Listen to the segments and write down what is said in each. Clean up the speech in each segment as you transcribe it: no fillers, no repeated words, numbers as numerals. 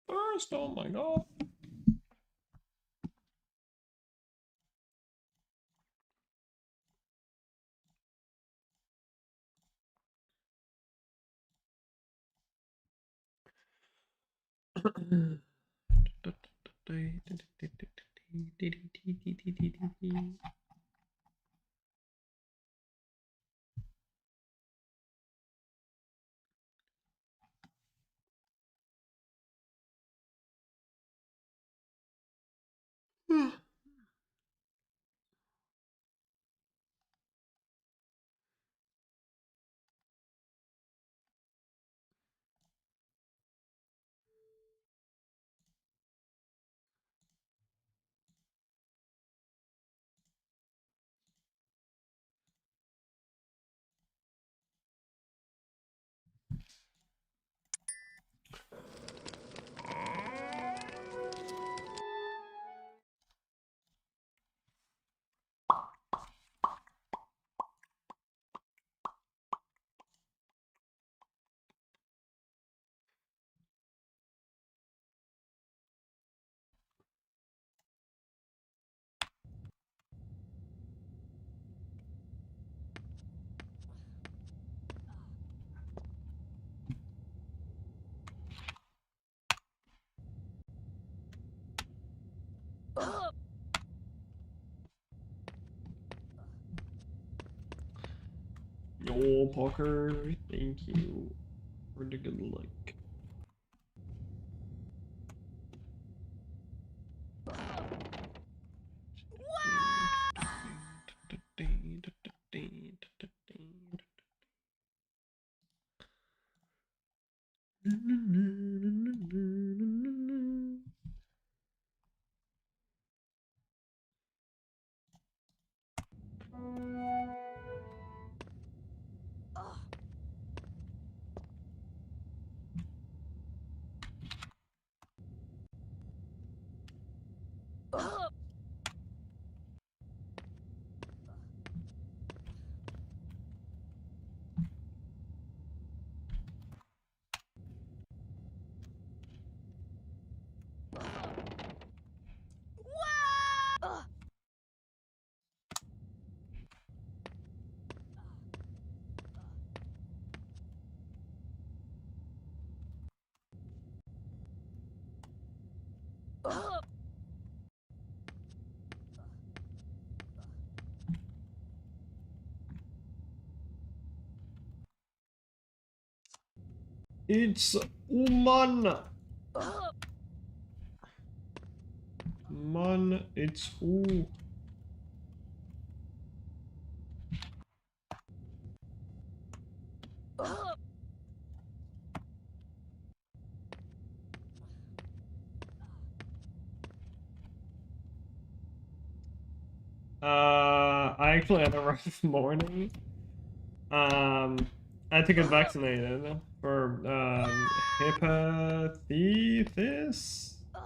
First, oh my god. Yo, Parker, thank you for the good luck. It's Uman. Man, it's who? I actually had a rough morning. I had to get vaccinated for hepatitis. I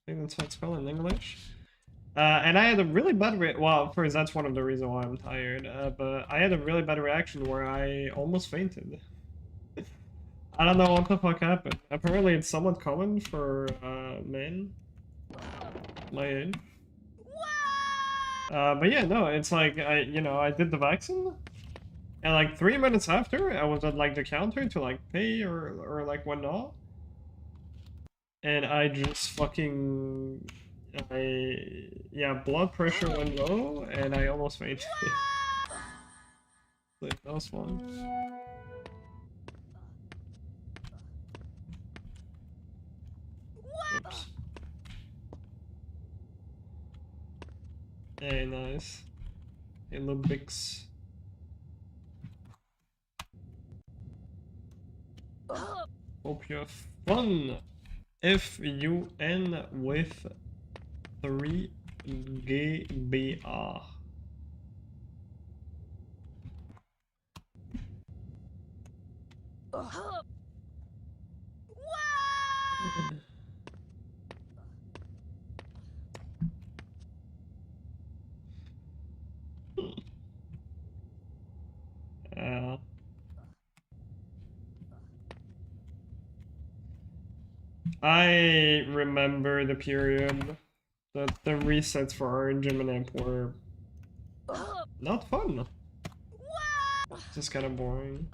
think that's what it's called in English. And I had a really bad well, first that's one of the reasons why I'm tired. But I had a really bad reaction where I almost fainted. I don't know what the fuck happened. Apparently it's somewhat common for men my age. But yeah, no, it's like I did the vaccine, and like 3 minutes after, I was at like the counter to like pay or like whatnot, and I just fucking blood pressure went low, and I almost fainted. Like that was fun. Oops. Hey, nice. Hey, little Bix. Hope you have fun. FUN with 3 GBR. Uh, I remember the period that the resets for Orange and Amp were not fun. Just kind of boring.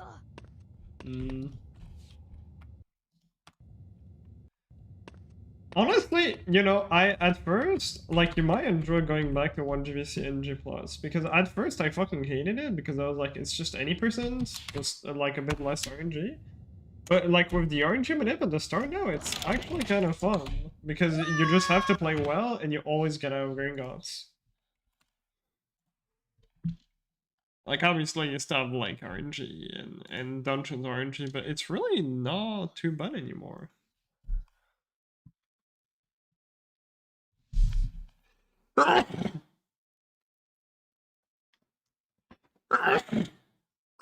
Honestly, you know, I at first, like, you might enjoy going back to 1GVC and G+, because at first I fucking hated it, because I was like, it's just any percent, just like a bit less RNG. But like with the RNG manip at the start now, it's actually kind of fun, because you just have to play well and you always get out of Gringotts. Like, obviously you still have like RNG and Dungeons RNG, but it's really not too bad anymore.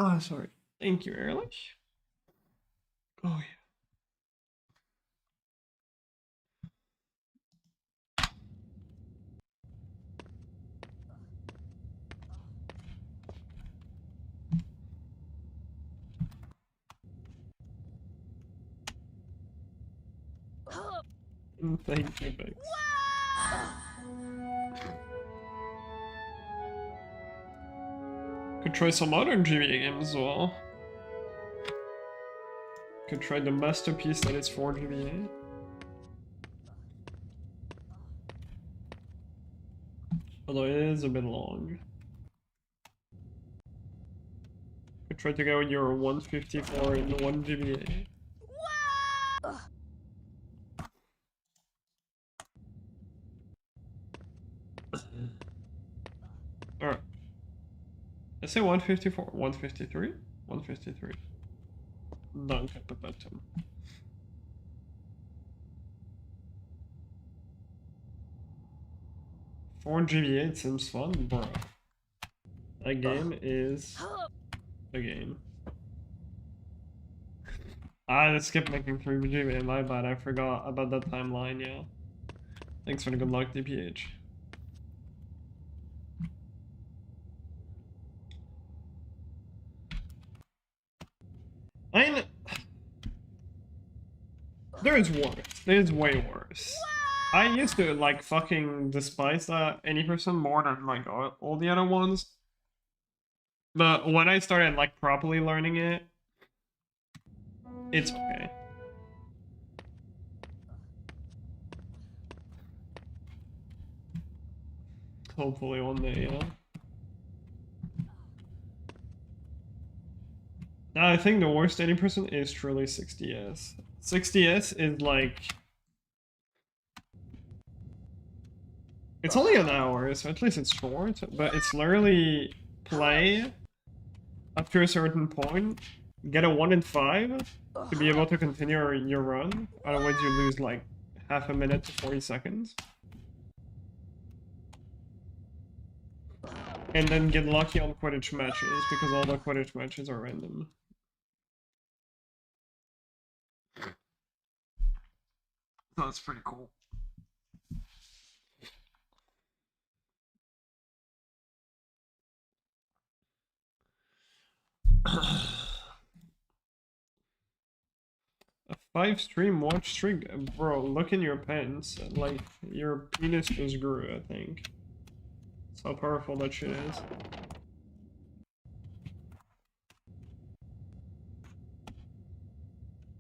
Oh, sorry. Thank you, Ehrlich. Oh, yeah. Thank you, Bex. Could try some modern GBA games as well. Could try the masterpiece that is 4 GBA. Although it is a bit long. Could try to go with your 154 in 1 GBA. Alright. I say 154, 153? 153. Don't get the button. Four GBA, it seems fun, bro. That game is a game. I skipped making 3 GBA, my bad, I forgot about that timeline, yeah. Thanks for the good luck, DPH. I mean, there is worse. There's way worse. I used to like fucking despise that 80% more than like all the other ones. But when I started like properly learning it, it's okay. Hopefully one day, yeah. I think the worst 80% is truly 60S. 60S is like... It's only an hour, so at least it's short, but it's literally play up to a certain point, get a 1 in 5 to be able to continue your run, otherwise you lose like half a minute to 40 seconds. And then get lucky on Quidditch matches, because all the Quidditch matches are random. So that's pretty cool. A 5 stream watch streak? Bro, look in your pants. Like, your penis just grew, I think. That's how powerful that shit is.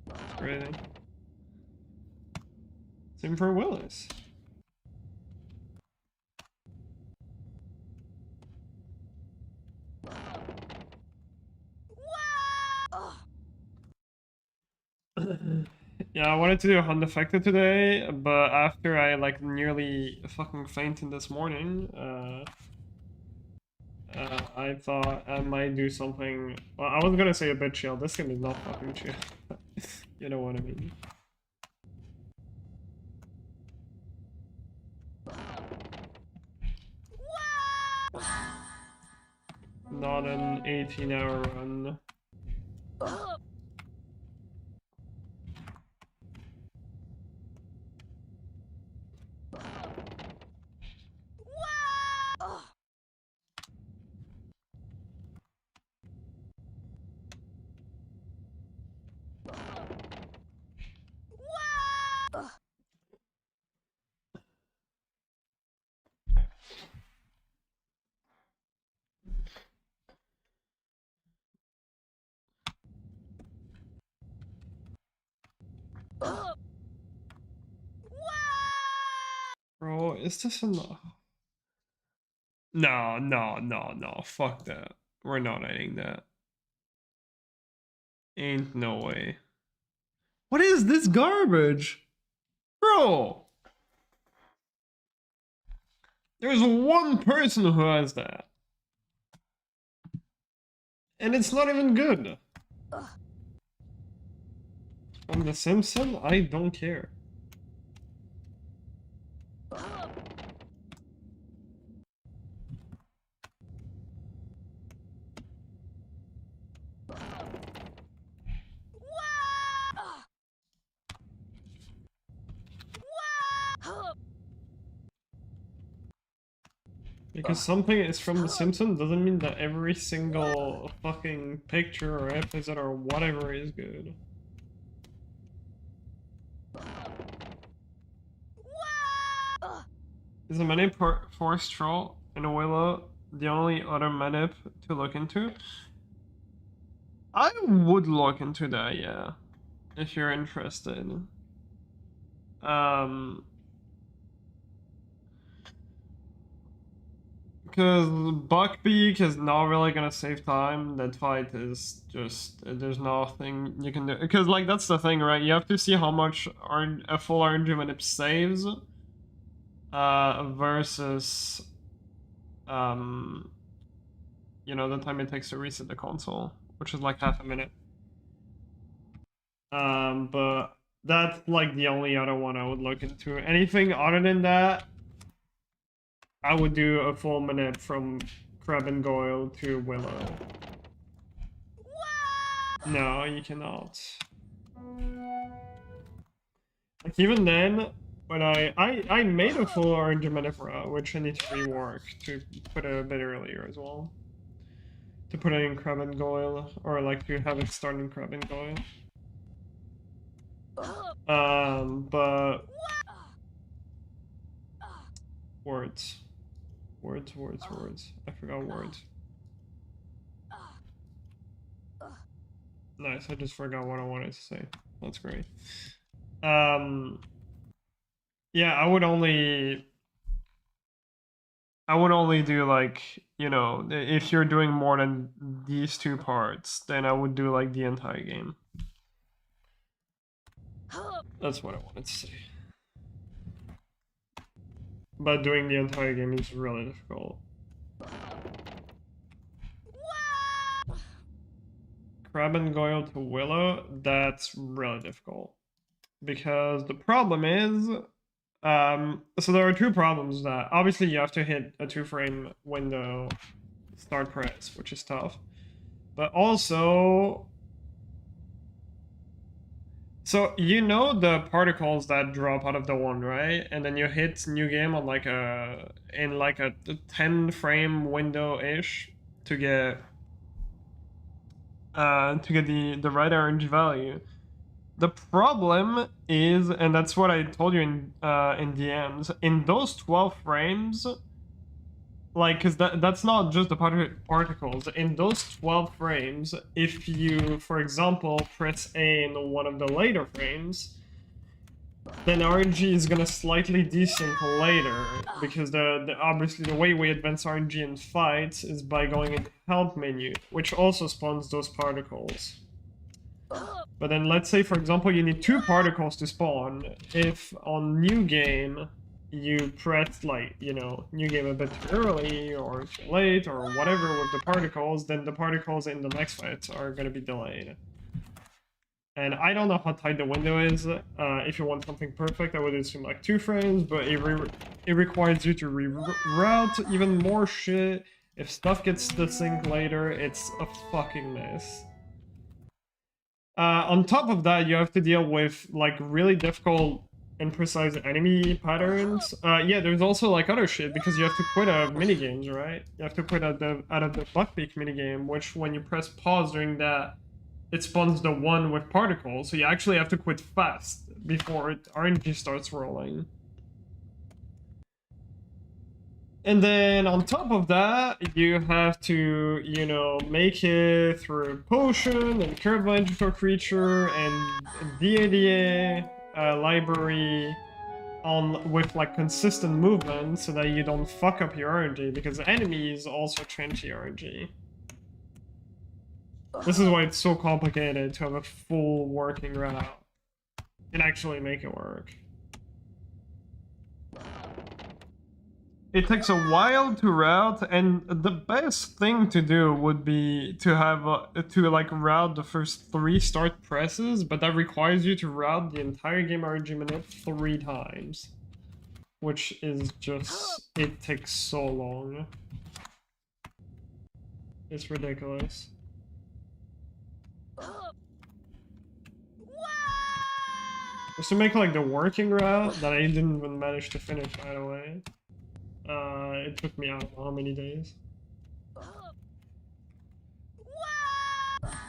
It's crazy. Same for Willis. Yeah, I wanted to do a Hunt Affected today, but after I like nearly fucking fainted this morning, I thought I might do something. Well, I was gonna say a bit chill. This game is not fucking chill. You know what I mean. Not an 18-hour run. Bro, is this enough? No, no, no, no. Fuck that. We're not editing that. Ain't no way. What is this garbage? Bro! There's one person who has that. And it's not even good. From The Simpsons, I don't care. Because something is from The Simpsons doesn't mean that every single fucking picture or episode or whatever is good. Is a manip forest troll in a willow the only other manip to look into? I would look into that, yeah. If you're interested. Because Buckbeak is not really gonna save time. That fight is just there's nothing you can do. Because like that's the thing, right? You have to see how much a full RNG manip saves, versus you know, the time it takes to reset the console, which is like half a minute. But that's like the only other one I would look into. Anything other than that, I would do a full minute from Crab and Goyle to Willow. No, you cannot. Like even then, when I made a full orange Manipura, which I need to rework to put it a bit earlier as well. To put it in Crab and Goyle, or like to have it start in Crab and Goyle. But words. Words. I forgot words. Nice, I just forgot what I wanted to say. That's great. Yeah, I would only do like, you know, if you're doing more than these two parts, then I would do like the entire game. That's what I wanted to say. But doing the entire game is really difficult. Crab and Goyle to Willow, that's really difficult. Because the problem is, so there are two problems that, obviously you have to hit a 2-frame window start press, which is tough. But also, so you know the particles that drop out of the one, right? And then you hit new game on like a 10-frame window-ish to get the right RNG value. The problem is, and that's what I told you in DMs, in those 12 frames, like, because that's not just the particles. In those 12 frames, if you, for example, press A in one of the later frames, then RNG is gonna slightly desync later, because obviously the way we advance RNG in fights is by going into help menu, which also spawns those particles. But then let's say, for example, you need 2 particles to spawn. If on new game you press, like, you know, new game a bit too early or too late or whatever with the particles, then the particles in the next fight are going to be delayed. And I don't know how tight the window is. If you want something perfect, I would assume like 2 frames, but it requires you to reroute even more shit. If stuff gets desynced later, it's a fucking mess. On top of that, you have to deal with like really difficult and precise enemy patterns. Yeah, there's also like other shit because you have to quit out of minigames, right? You have to quit out of the Buckbeak minigame, which when you press pause during that, it spawns the one with particles. So you actually have to quit fast before RNG starts rolling. And then on top of that, you have to, you know, make it through potion and current magical creature and DADA library on with like consistent movement so that you don't fuck up your RNG because enemies also change the RNG. This is why it's so complicated to have a full working route and actually make it work. It takes a while to route, and the best thing to do would be to have to like route the first 3 start presses, but that requires you to route the entire game RNG minute 3 times, which is just, it takes so long. It's ridiculous. Just to make like the working route that I didn't even manage to finish, by the way. It took me, I don't know how many days.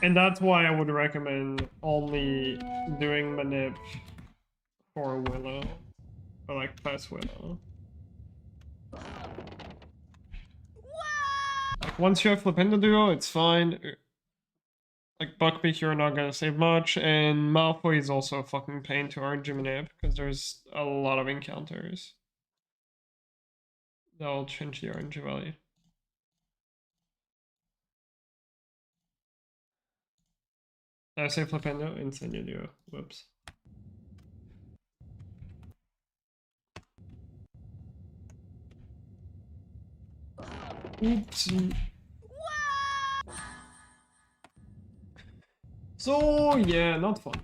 And that's why I would recommend only doing manip for Willow. Or like past Willow. Like once you have Flipendo Duo, it's fine. Like Buckbeak, you're not gonna save much, and Malfoy is also a fucking pain to RNG manip because there's a lot of encounters. That'll change the RNG value. I say Flipendo, Incendio Duo. Whoops. Oops. So yeah, not fun.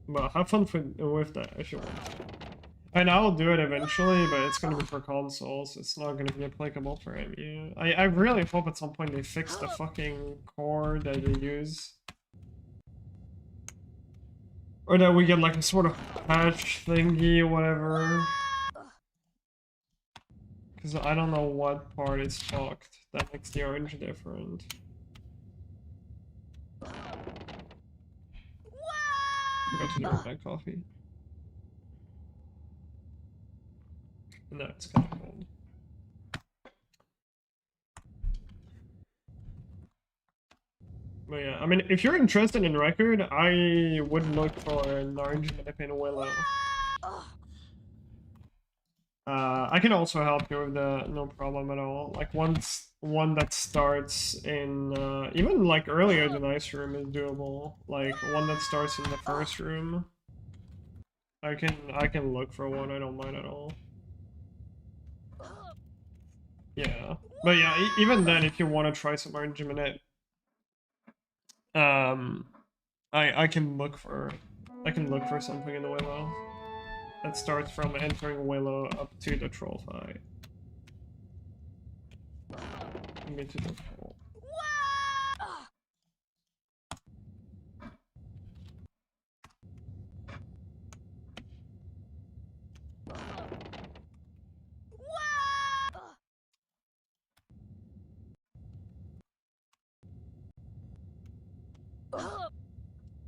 But have fun with that if you want. And I'll do it eventually, but it's gonna be for consoles. It's not gonna be applicable for MU. I really hope at some point they fix the fucking core that they use. Or that we get like a sort of patch thingy or whatever. Because I don't know what part is fucked that makes the orange different. Forgot to drink my coffee. No, it's kind of cold. But yeah, I mean, if you're interested in record, I would look for an orange manip in Willow. I can also help you with that, no problem at all. Like one that starts in even like earlier than Ice Room is doable. Like one that starts in the first room. I can look for one, I don't mind at all. Yeah. But yeah, even then if you want to try some orange manip, I can look for something in the Willow that starts from entering Willow up to the troll fight. Get to the troll.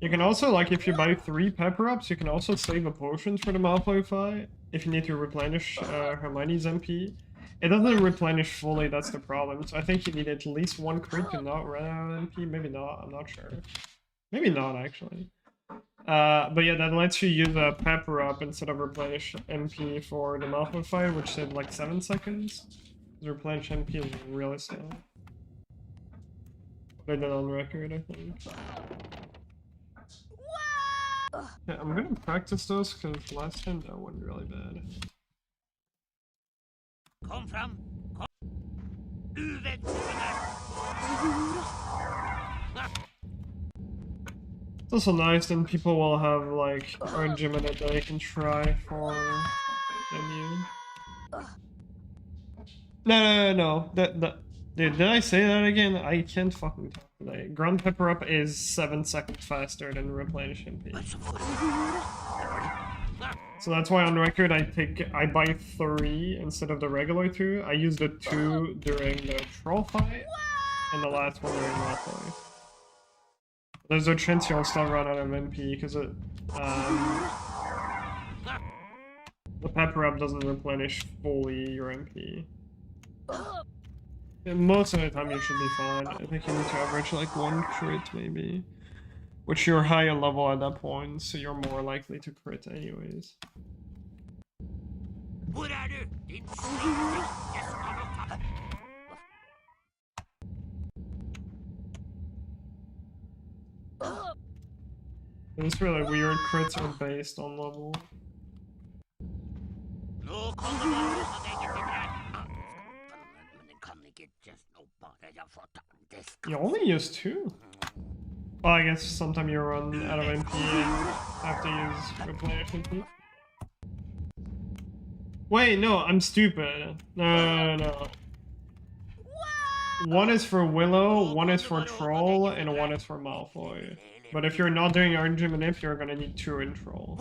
You can also, like, if you buy 3 pepper-ups, you can also save a potion for the Malfoy fight if you need to replenish Hermione's MP. It doesn't replenish fully, that's the problem. So I think you need at least 1 crit to not run out of MP. Maybe not, I'm not sure. Maybe not, actually. But yeah, that lets you use a pepper-up instead of replenish MP for the Malfoy fight, which said like 7 seconds. The replenish MP is really slow. Put it on record, I think. Yeah, I'm gonna practice those because last time that went really bad. Come from. It's also nice, then people will have like RNG minute that they can try for MU. No. Did I say that again? I can't fucking talk today. Ground pepper up is 7 seconds faster than replenish MP. So that's why on record I buy 3 instead of the regular 2. I use the 2 during the troll fight, and the last one during Malfoy. There's a chance you'll still run out of MP because it The pepper up doesn't replenish fully your MP. And most of the time you should be fine. I think you need to average like 1 crit maybe. Which you're higher level at that point, so you're more likely to crit anyways. It's really weird, crits are based on level. You only use 2? Well, I guess sometime you run out of MP and have to use replenish MP. Wait, no, I'm stupid. No. One is for Willow, one is for Troll, and one is for Malfoy. But if you're not doing RNG Manip, you're gonna need 2 in Troll.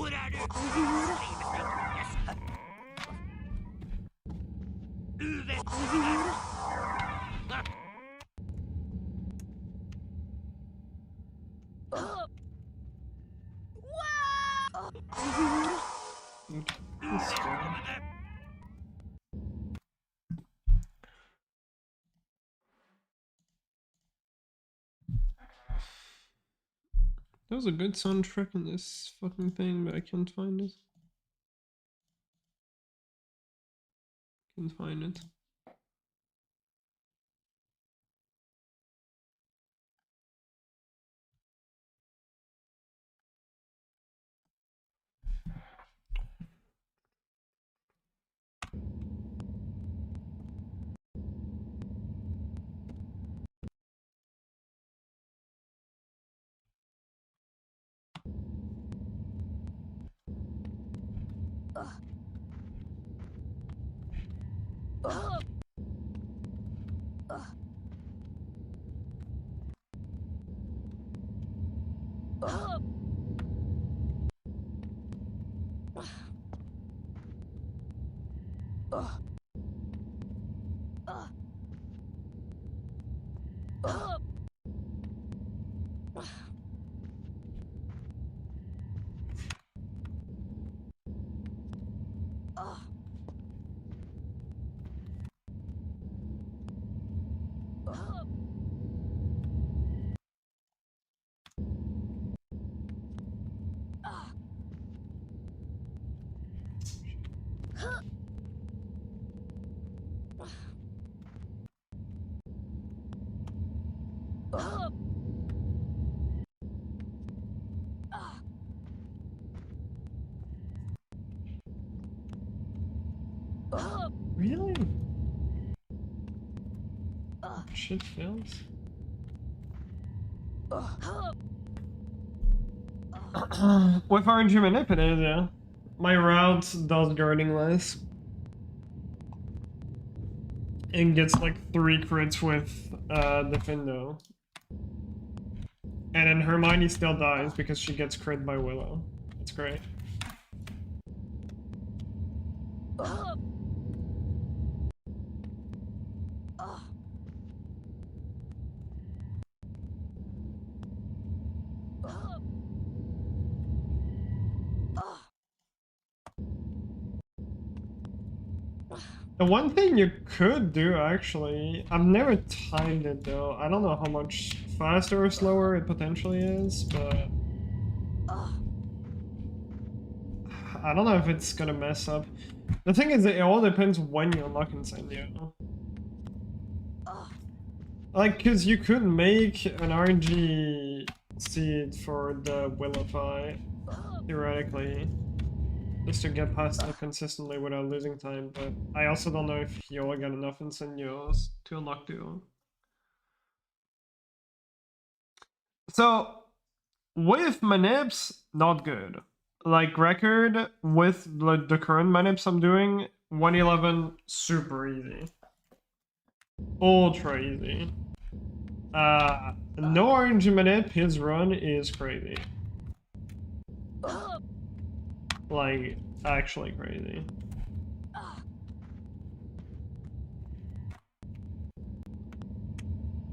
There was a good soundtrack in this fucking thing, but I can't find it. Can't find it. Really? Shit fails. With RNG manipulated, yeah. My route does guarding less. And gets like 3 crits with Defendo. And then Hermione still dies because she gets crit by Willow. It's great. The one thing you could do, actually, I've never timed it though. I don't know how much faster or slower it potentially is, but I don't know if it's gonna mess up. The thing is, it all depends when you unlock Incendio. Like, cause you could make an RNG seed for the Willify, theoretically. Just to get past it consistently without losing time, but I also don't know if you'll get enough Incendios to unlock Duo. So, with Manips, not good. Like, record, with the current Manips I'm doing, 111, super easy. Ultra easy. No RNG Manip, his run is crazy. Like, actually crazy.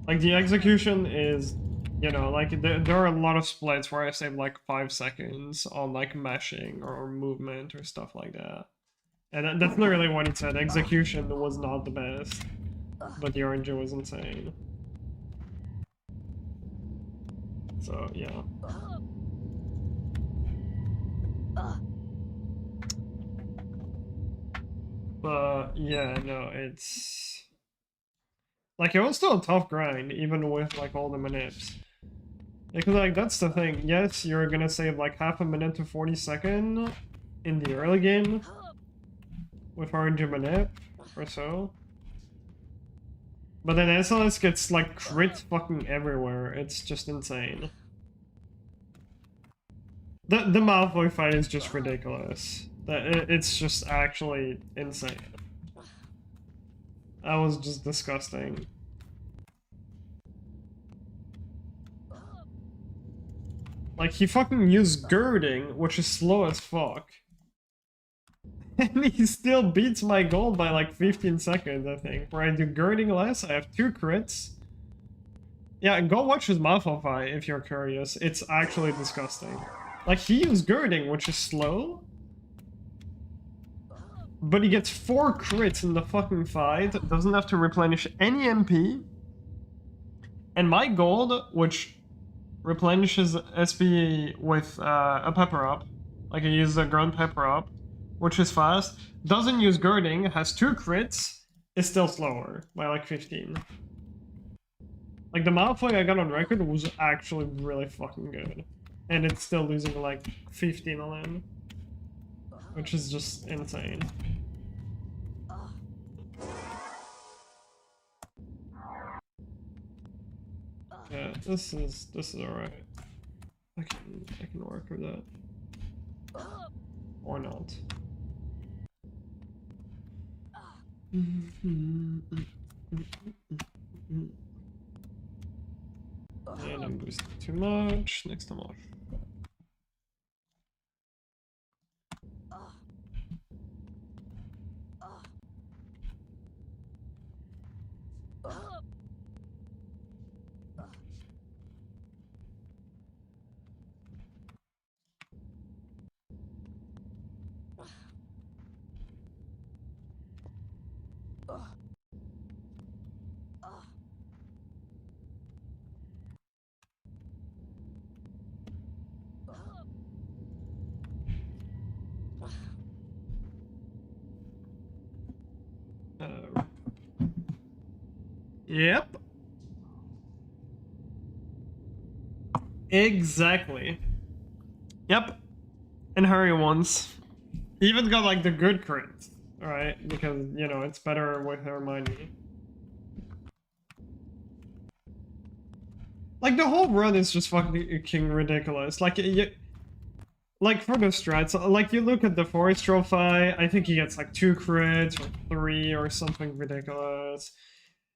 Like, the execution is, you know, like, there are a lot of splits where I save like 5 seconds on like mashing or movement or stuff like that. And that's literally what he said. Execution was not the best, but the RNG was insane. So, yeah. But, yeah, no, it's... Like, it was still a tough grind, even with, like, all the manips. Because, like, that's the thing. Yes, you're gonna save, like, half a minute to 40 seconds in the early game with RNG manip or so. But then SLS gets, like, crit fucking everywhere. It's just insane. The Malfoy fight is just ridiculous. It's just actually insane. That was just disgusting. Like, he fucking used girding, which is slow as fuck. And he still beats my goal by like 15 seconds, I think. Where I do girding less, I have 2 crits. Yeah, go watch his Malfoy fight if you're curious. It's actually disgusting. Like, he used girding, which is slow. But he gets 4 crits in the fucking fight, doesn't have to replenish any MP. And my gold, which replenishes SP with a pepper up, like I use a ground pepper up, which is fast, doesn't use girding, has 2 crits, is still slower by like 15. Like the Malfoy I got on record was actually really fucking good. And it's still losing like 15 LN, which is just insane. Yeah, this is alright. I can work with that. Or not. And I'm boosting too much. Next time off. Yep. Exactly. Yep. And hurry once. Even got like the good crits. Alright, because, you know, it's better with Hermione. Like, the whole run is just fucking ridiculous. Like, like, for the strats, like, you look at the Forest Trophy, I think he gets like 2 crits or 3 or something ridiculous.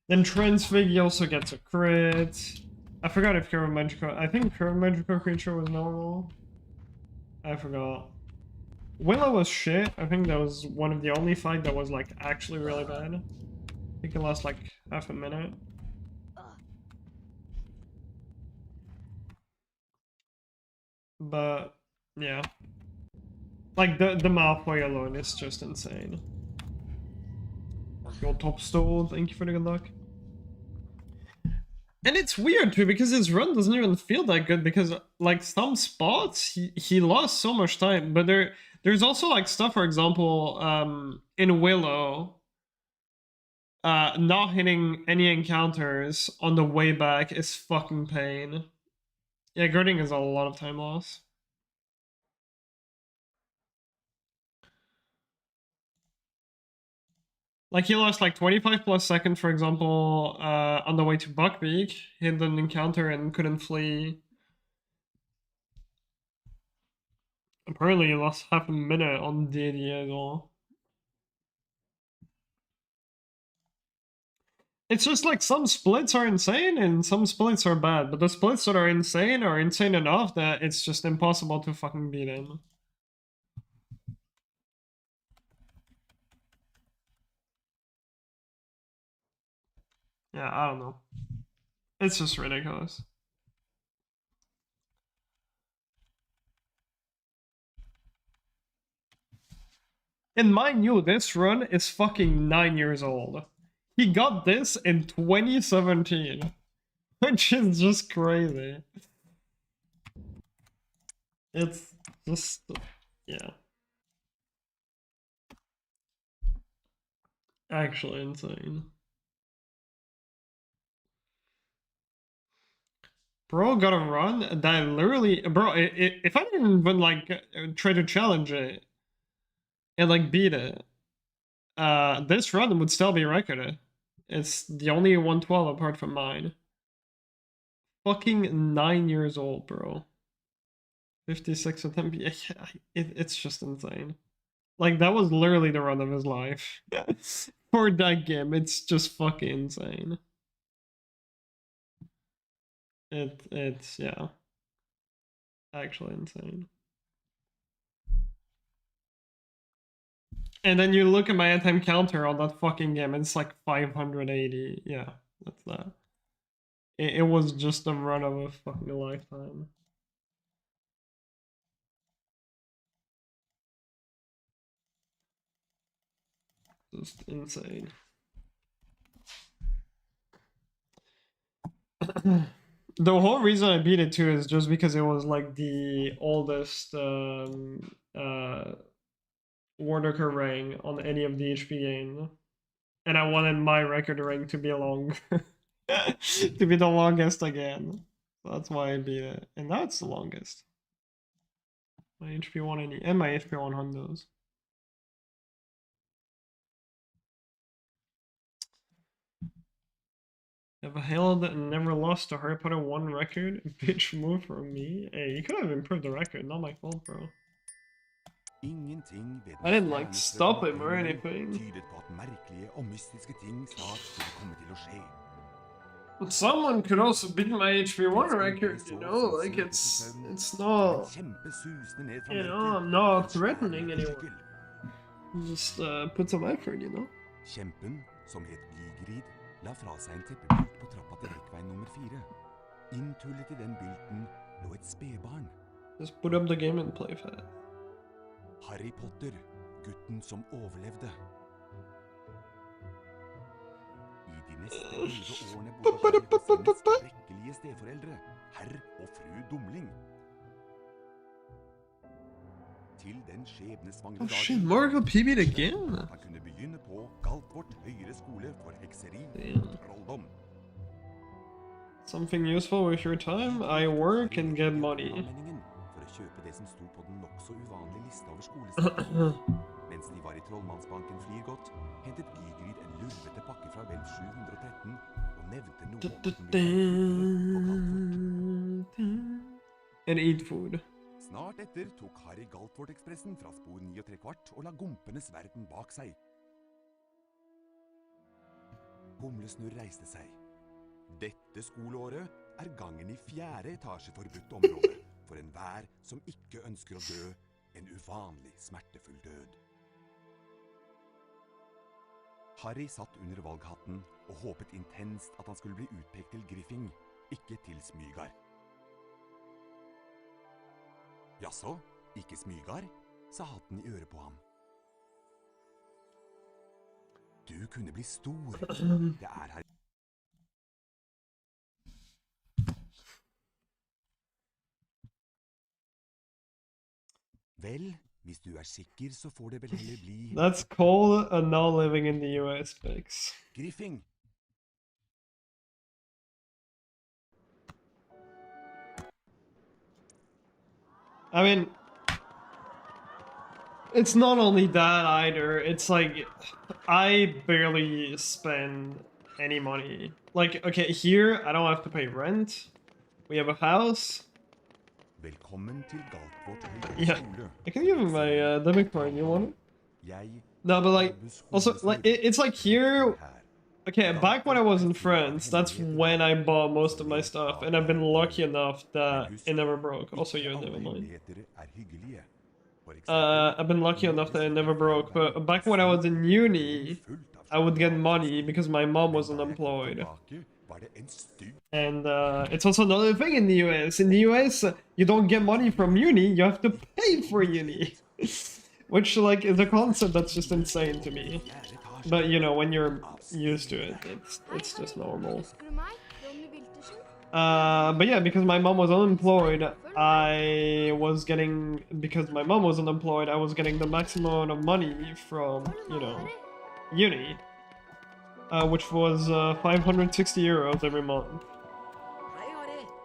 Then Transfig, he also gets a crit. I forgot if Hero Magical... I think Hero Magical Creature was normal. I forgot. Willow was shit. I think that was one of the only fight that was like actually really bad. I think it lost like half a minute. But yeah. Like the Malfoy alone is just insane. Your top stall, thank you for the good luck. And it's weird too, because his run doesn't even feel that good, because like some spots he lost so much time, but there's also like stuff, for example, in Willow, not hitting any encounters on the way back is fucking pain. Yeah, girding is a lot of time loss. Like he lost like 25 plus seconds, for example, on the way to Buckbeak, hit an encounter and couldn't flee. Apparently he lost half a minute on DD as well. It's just like some splits are insane and some splits are bad, but the splits that are insane enough that it's just impossible to fucking beat him. Yeah, I don't know. It's just ridiculous. And mind you, this run is fucking 9 years old. He got this in 2017, which is just crazy. It's just, yeah. Actually insane. Bro got a run that literally, bro, if I didn't even like try to challenge it and like beat it, this run would still be recorded. It's the only 112 apart from mine. Fucking 9 years old, bro. 56 attempt. It's just insane. Like, that was literally the run of his life. For that game, it's just fucking insane. It's, yeah. Actually insane. And then you look at my anti counter on that fucking game, it's like 580. Yeah, that's that. It was just a run of a fucking lifetime. Just insane. The whole reason I beat it too is just because it was like the oldest Wardecker ring on any of the HP games. And I wanted my record ring to be longer. To be the longest again. So that's why I beat it. And now it's the longest. My HP 180 and my HP 100s. Have hailed and never lost a Harry Potter 1 record. Bitch move from me. Hey, you could have improved the record, not my fault, bro. I didn't like stop him or anything. But someone could also beat my HP1 record, you know, like it's not, you know, I'm not threatening anyone. Just put some effort, you know. Kjempen, som het Vigrid, la fra seg en teppebylt på trappa til rekkvei nummer 4. Inntullet I den bylten lå et spedbarn. Just put up the game and play fast. Harry Potter, gutten som overlevde. I de neste 11 årene bodde Harry hos sine skrekkelige steforeldre, herr og fru Dumling. Til den skjebnesvangre dagen Marvel PB'd again. Han kunne begynne på Galtvort høyere skole for hekseri og trolldom. Something useful with your time? I work and get money. For å kjøpe det som sto på den nok så uvanlige lista over skolesteder. Mens de var I Trollmannsbanken Flirgodt, hentet Gygrid en lurvete pakke fra vel 713 og nevnte noe om den ble på Galtvort. And eat food. Snart etter tok Harry Galtvort-ekspressen fra spor 9 3/4 og la gompenes verden bak seg. Humlesnurr reiste seg. Dette skoleåret gangen I 4. etasje forbudt område for enhver som ikke ønsker å dø en uvanlig smertefull død. Harry satt under valghatten og håpet intenst at han skulle bli utpekt til Griffing, ikke til Smygar. Jaså, ikke Smygar, sa hatten I øret på ham. Du kunne bli stor. Det her. Vel, hvis du sikker, så får det vel heller bli... That's called a not living in the US fix. Griffing. I mean, it's not only that either. It's like, I barely spend any money. Like, okay, here, I don't have to pay rent. We have a house. Velkommen til Galtvort Yeah, skole. I can give him my debit card. You want it? No, but like, also, like, it's like here. Okay, back when I was in France, that's when I bought most of my stuff, and I've been lucky enough that it never broke. Also, you never mind. I've been lucky enough that it never broke, but back when I was in uni, I would get money because my mom was unemployed. And it's also another thing in the US. In the US, you don't get money from uni, you have to pay for uni. Which, like, is a concept that's just insane to me. But, you know, when you're used to it, it's just normal. But yeah, because my mom was unemployed, because my mom was unemployed, I was getting the maximum amount of money from, you know, uni. Which was 560 euros every month.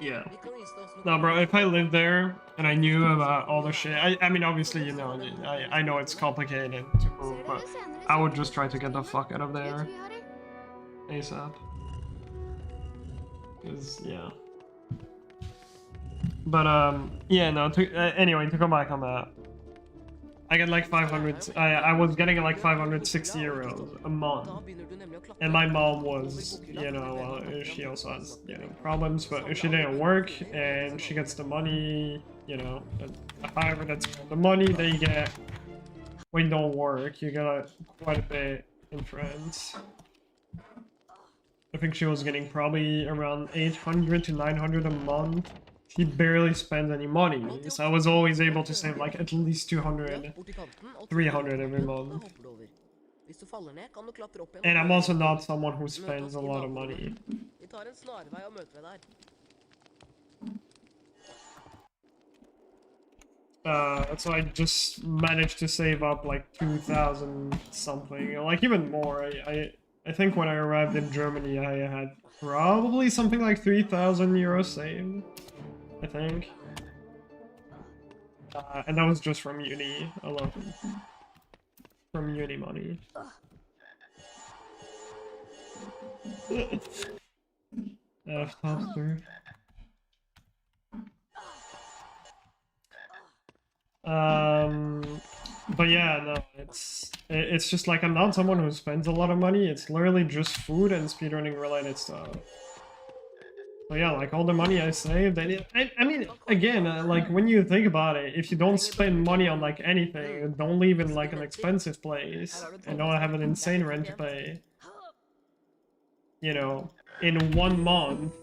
Yeah. No, bro, if I lived there and I knew about all the shit, I mean, obviously, you know, I know it's complicated to move, but I would just try to get the fuck out of there ASAP. Because, yeah. But, yeah, no, anyway, to come back on that. I get like 500, I was getting like 560 euros a month. And my mom was, you know, she also has, you know, problems, but she didn't work and she gets the money, you know, however that's the money that you get when you don't work, you get quite a bit in France. I think she was getting probably around 800 to 900 a month. She barely spends any money, so I was always able to save like at least 200, 300 every month. And I'm also not someone who spends a lot of money. So I just managed to save up like 2,000 something, like even more. I think when I arrived in Germany, I had probably something like 3,000 euros saved, I think. And that was just from uni alone. From uni money. Topster. But yeah, no, it's just like I'm not someone who spends a lot of money. It's literally just food and speedrunning related stuff. So yeah, like all the money I saved, I mean, again, like when you think about it, if you don't spend money on like anything, don't live in like an expensive place, and don't have an insane rent to pay, you know, in 1 month,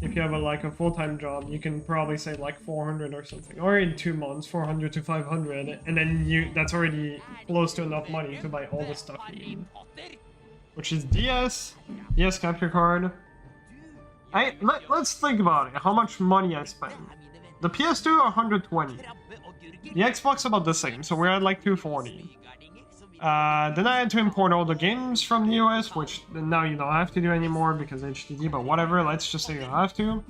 if you have like a full-time job, you can probably save like 400 or something, or in 2 months, 400 to 500, and then that's already close to enough money to buy all the stuff you need, which is DS capture card. Let's think about it. How much money I spent? The PS2 120. The Xbox about the same, so we're at like 240. Then I had to import all the games from the US, which now you don't have to do anymore because HDD, but whatever, let's just say you have to.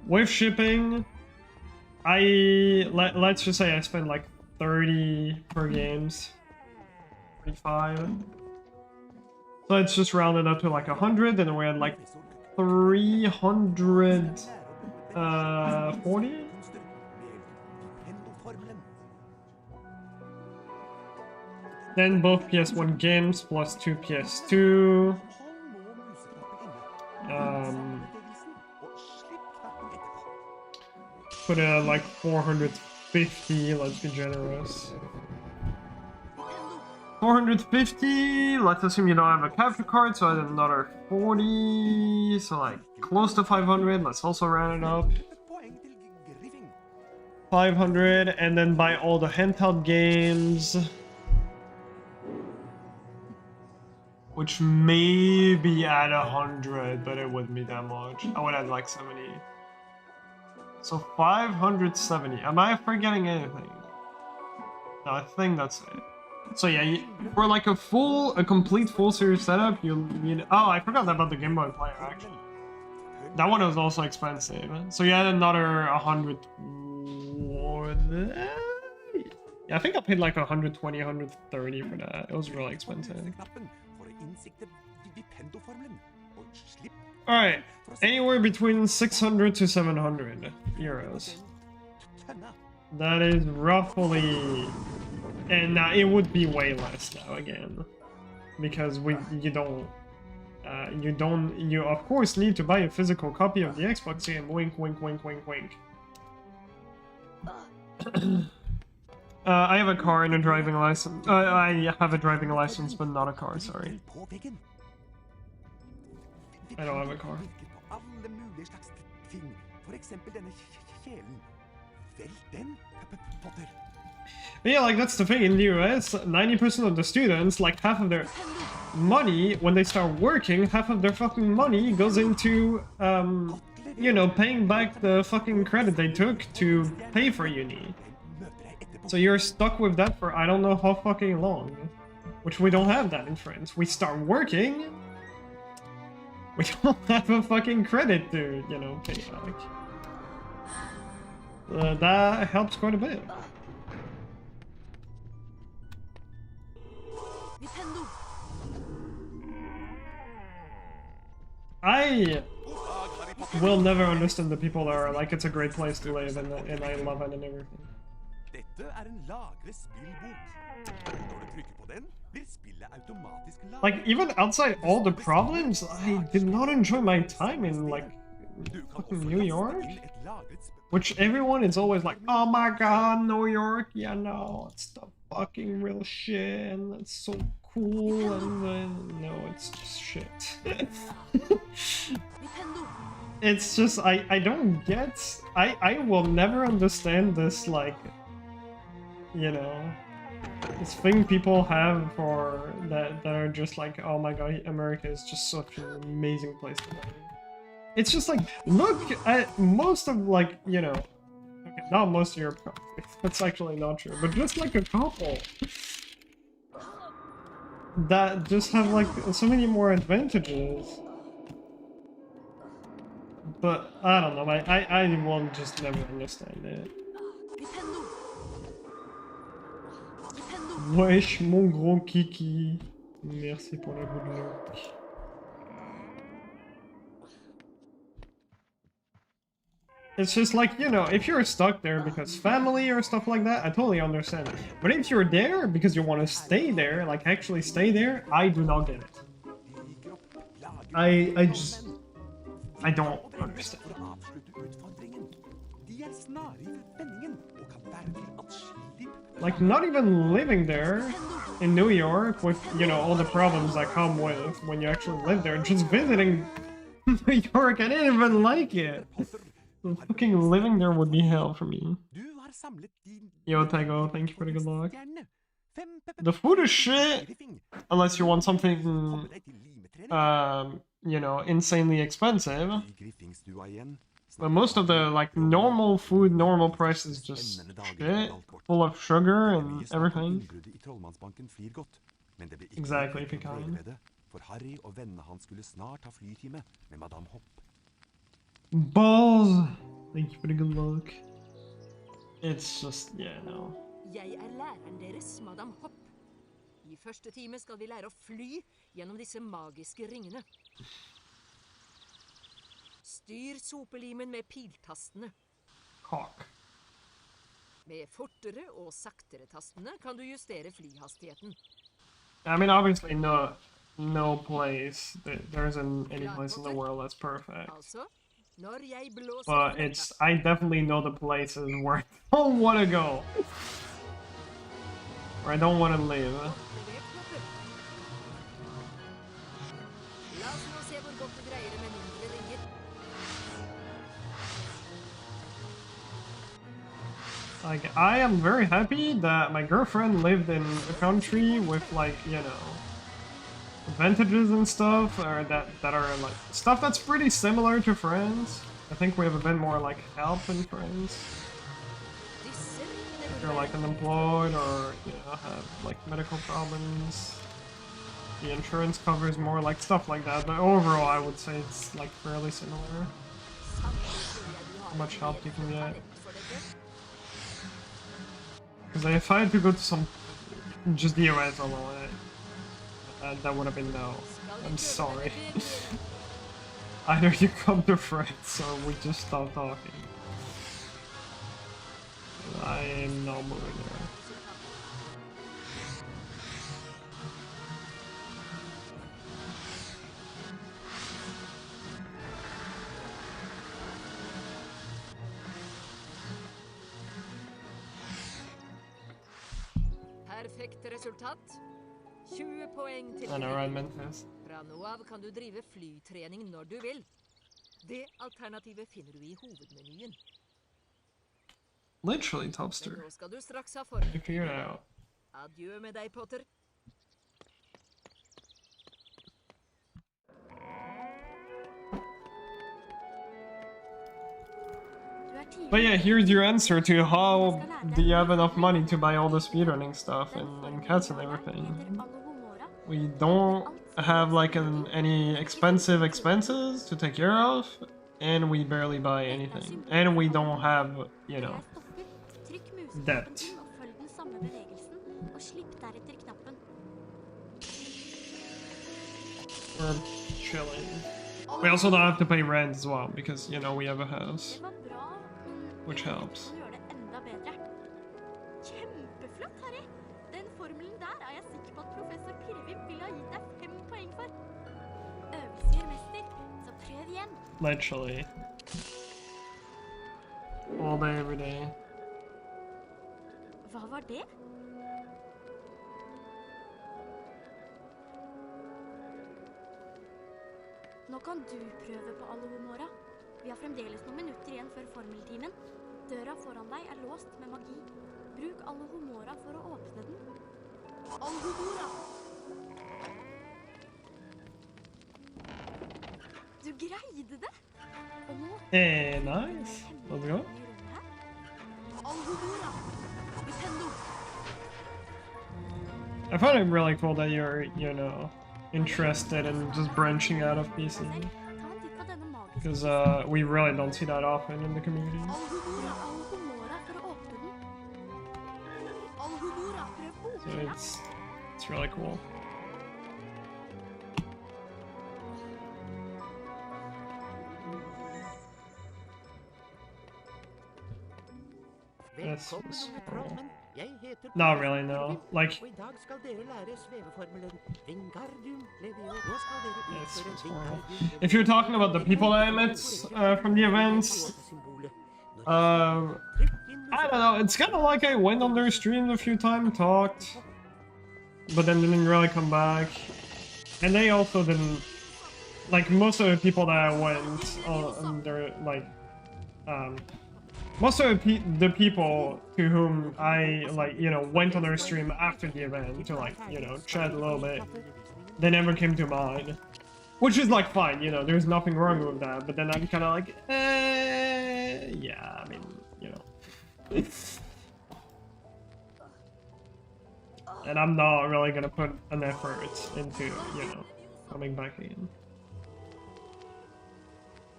With shipping, let's just say I spent like 30 per games. 35. So it's just rounded up to like 100, and we had like 340? Then both PS1 games plus 2 PS2. Put it at like 450, let's be generous. 450, let's assume you don't have a capture card, so I have another 40, so like close to 500, let's also round it up. 500, and then buy all the handheld games. Which may be at 100, but it wouldn't be that much. I would add like 70. So 570. Am I forgetting anything? No, I think that's it. So yeah, for like a complete full series setup, you need. Oh, I forgot about the Game Boy Player actually. That one was also expensive. So you had another 100. Yeah, I think I paid like 120, 130 for that. It was really expensive. Alright, anywhere between 600 to 700 euros. That is roughly... And it would be way less now again. Because you of course need to buy a physical copy of the Xbox game. Wink, wink, wink, wink, wink. I have a car and a driving license. I have a driving license, but not a car, sorry. I don't have a car. Velg den, Potter. Yeah, like that's the thing in the US, 90% of the students, like half of their money, when they start working, half of their fucking money goes into, you know, paying back the fucking credit they took to pay for uni. So you're stuck with that for I don't know how fucking long. Which we don't have that in France. We start working, we don't have a fucking credit to, you know, pay back. That helps quite a bit. I will never understand the people that are like, it's a great place to live and I love it and everything. Dette en lagret spillbok. Når du trykker på den, blir spillet automatisk lagret. Like, even outside all the problems, I did not enjoy my time in, like, fucking New York. Which everyone is always like, oh my god, New York, yeah, no, it's the fucking real shit, and it's so cool, and then, no, it's just shit. It's just, I don't get, I will never understand this, like, you know, this thing people have for that are just like, oh my god, America is just such an amazing place to live. It's just like, look at most of, like, you know, okay, not most of your countries, that's actually not true, but just like a couple that just have like so many more advantages. But I don't know, I will just never understand it. Wesh, mon gros kiki. Merci pour la good luck. It's just like, you know, if you're stuck there because family or stuff like that, I totally understand it. But if you're there because you want to stay there, like actually stay there, I do not get it. I don't understand. Like, not even living there in New York with, you know, all the problems that come with when you actually live there, just visiting New York, I didn't even like it. Fucking living there would be hell for me. Yo, Tago, thank you for the good luck. The food is shit, unless you want something, you know, insanely expensive. But most of the, like, normal food, normal price is just shit, full of sugar and everything. Exactly, if you can. Balls! Thank you for the good luck. It's just, yeah, no. Jeg læreren deres, Madam Hopp. I første time skal vi lære å fly gjennom disse magiske ringene. Styr sopelimen med piltastene. Cock. Med fortere og saktere tastene kan du justere flyhastigheten. I mean, obviously, no place, there isn't any place in the world that's perfect. Altså, når jeg blåser But it's, I definitely know the places where I don't want to go. Where I don't want to live. La oss nå se hvor godt du greier det med mindre ringer. Like, I am very happy that my girlfriend lived in a country with, like, you know, advantages and stuff, or that are, like, stuff that's pretty similar to France. I think we have a bit more, like, help in France. If you're, like, unemployed or, you know, have, like, medical problems. The insurance covers more, like, stuff like that, but overall I would say it's, like, fairly similar. How much help you can get. Because if I had to go to some, just the US alone, that would have been no. I'm sorry. Either you come to France or we just stop talking. I am not moving there. Perfekt resultat. 20 poeng til I know, right, Memphis? Fra nå av kan du drive flytrening når du vil. Det alternativet finner du i hovedmenyen. Literally Men topster. nå skal du straks ha form. I figured it out. Adjø med deg, Potter. But yeah, here's your answer to how do you have enough money to buy all the speedrunning stuff and cats and everything. We don't have like any expensive expenses to take care of, and we barely buy anything. And we don't have, you know, debt. We're chilling. We also don't have to pay rent as well, because, you know, we have a house. Which helps. Literally. All day, every day. Hva var det? Nå kan du prøve på Alohomora. Vi har fremdeles noen minutter igjen før formeltimen. Døra foran deg er låst med magi. Bruk Alohomora for å åpne den. Alohomora! Du greide det! Og nå... Nice. Let's go. Alohomora! Nintendo! I find it really cool that you're, you know, interested in just branching out of PC. Because we really don't see that often in the community. So it's really cool. This was cool. Not really, no. Like, this was horrible. If you're talking about the people that I met from the events, I don't know, it's kind of like I went on their streams a few times, talked, but then didn't really come back. And they also didn't, like, most of the people that I went on their, like, most of the people to whom I, like, you know, went on their stream after the event to, like, you know, chat a little bit, they never came to mind. Which is, like, fine, you know, there's nothing wrong with that, but then I'm kind of like, yeah, I mean, you know. And I'm not really gonna put an effort into, you know, coming back again.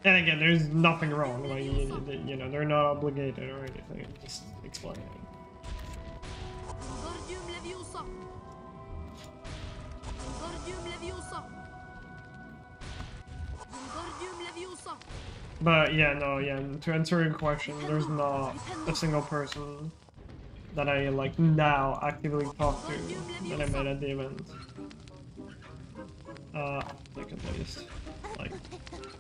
And again, there's nothing wrong, like, you know, they're not obligated or anything, I'm just explaining. But yeah, no, yeah, to answer your question, there's not a single person that I, like, now actively talk to that I met at the event. Like, at least. Like,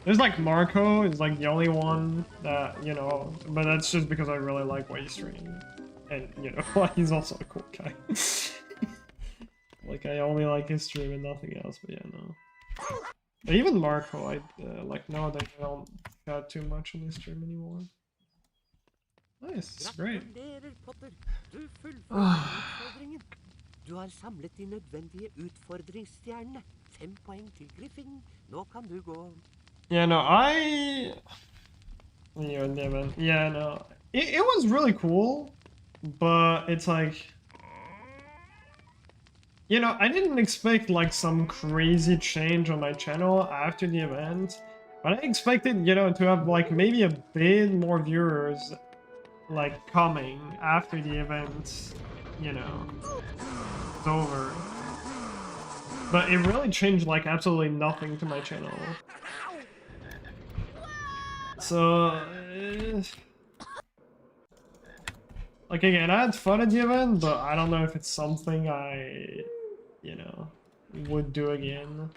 there's, like, Marco is, like, the only one that, you know, but that's just because I really like what he streams. And, you know, he's also a cool guy. Like, I only like his stream and nothing else, but yeah, no. But even Marco, I, like, know that I don't chat too much on his stream anymore. Nice, it's great. Du har samlet de nødvendige utfordringsstjernene. 5 poeng til Griffin. Nå kan du gå. Yeah, no, yeah, no. It was really cool, but it's like, you know, I didn't expect, like, some crazy change on my channel after the event, but I expected, you know, to have, like, maybe a bit more viewers, like, coming after the event, you know, it's over. But it really changed, like, absolutely nothing to my channel. So, like, again, I had fun at the event, but I don't know if it's something I, you know, would do again.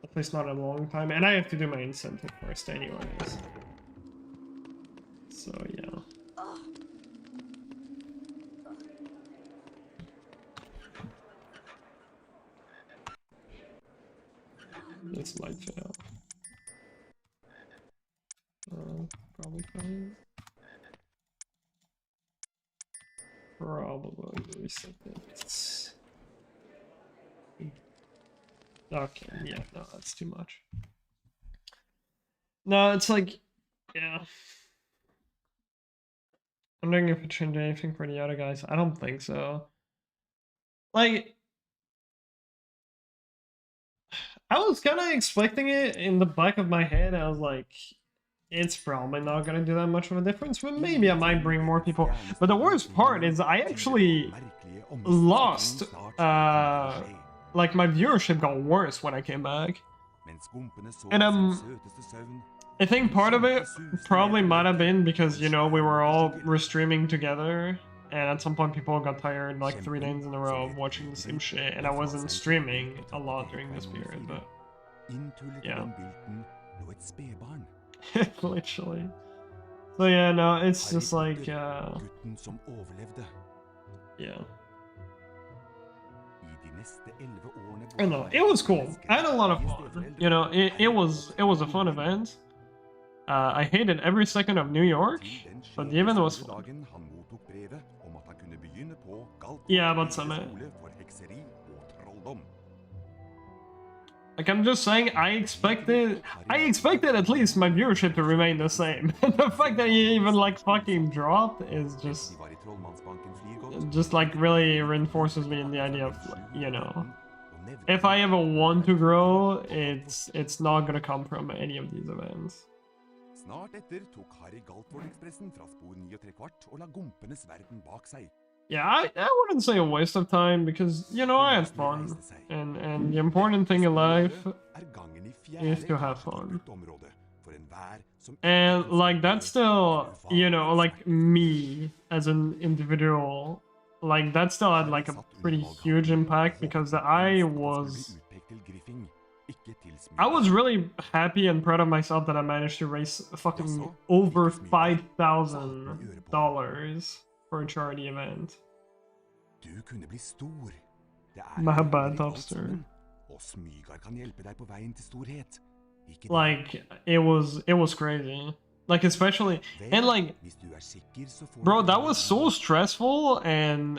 At least not in a long time. And I have to do my incentive first anyways. So, yeah. This might fail. Probably fine. probably reset it. Okay, yeah, no, that's too much. No, it's like, yeah. I'm wondering if it changed anything for the other guys. I don't think so. Like, I was kind of expecting it in the back of my head. I was like, it's probably not going to do that much of a difference, but maybe I might bring more people. But the worst part is I actually lost, like my viewership got worse when I came back. And I think part of it probably might have been because, you know, we were all streaming together, and at some point people got tired like 3 days in a row of watching the same shit, and I wasn't streaming a lot during this period, but yeah. Literally. So yeah, no, it's just like, yeah. I don't know, it was cool. I had a lot of fun. You know, it was a fun event. I hated every second of New York, but the event was fun. Yeah, but some. Like, I'm just saying, I expected at least my viewership to remain the same. The fact that he even like fucking dropped is just like really reinforces me in the idea of, you know, if I ever want to grow, it's not gonna come from any of these events. Snart etter tok Harry Galtvort-ekspressen fra spor 9 ¾ og la gumpenes verden bak seg. Yeah, I wouldn't say a waste of time because, you know, I had fun. And the important thing in life is to have fun. And, like, that's still, you know, like, me as an individual, like, that still had, like, a pretty huge impact because I was really happy and proud of myself that I managed to raise fucking over $5,000 for a charity event. My bad, Topster. Like, it was crazy. Like, especially, and like, bro, that was so stressful, and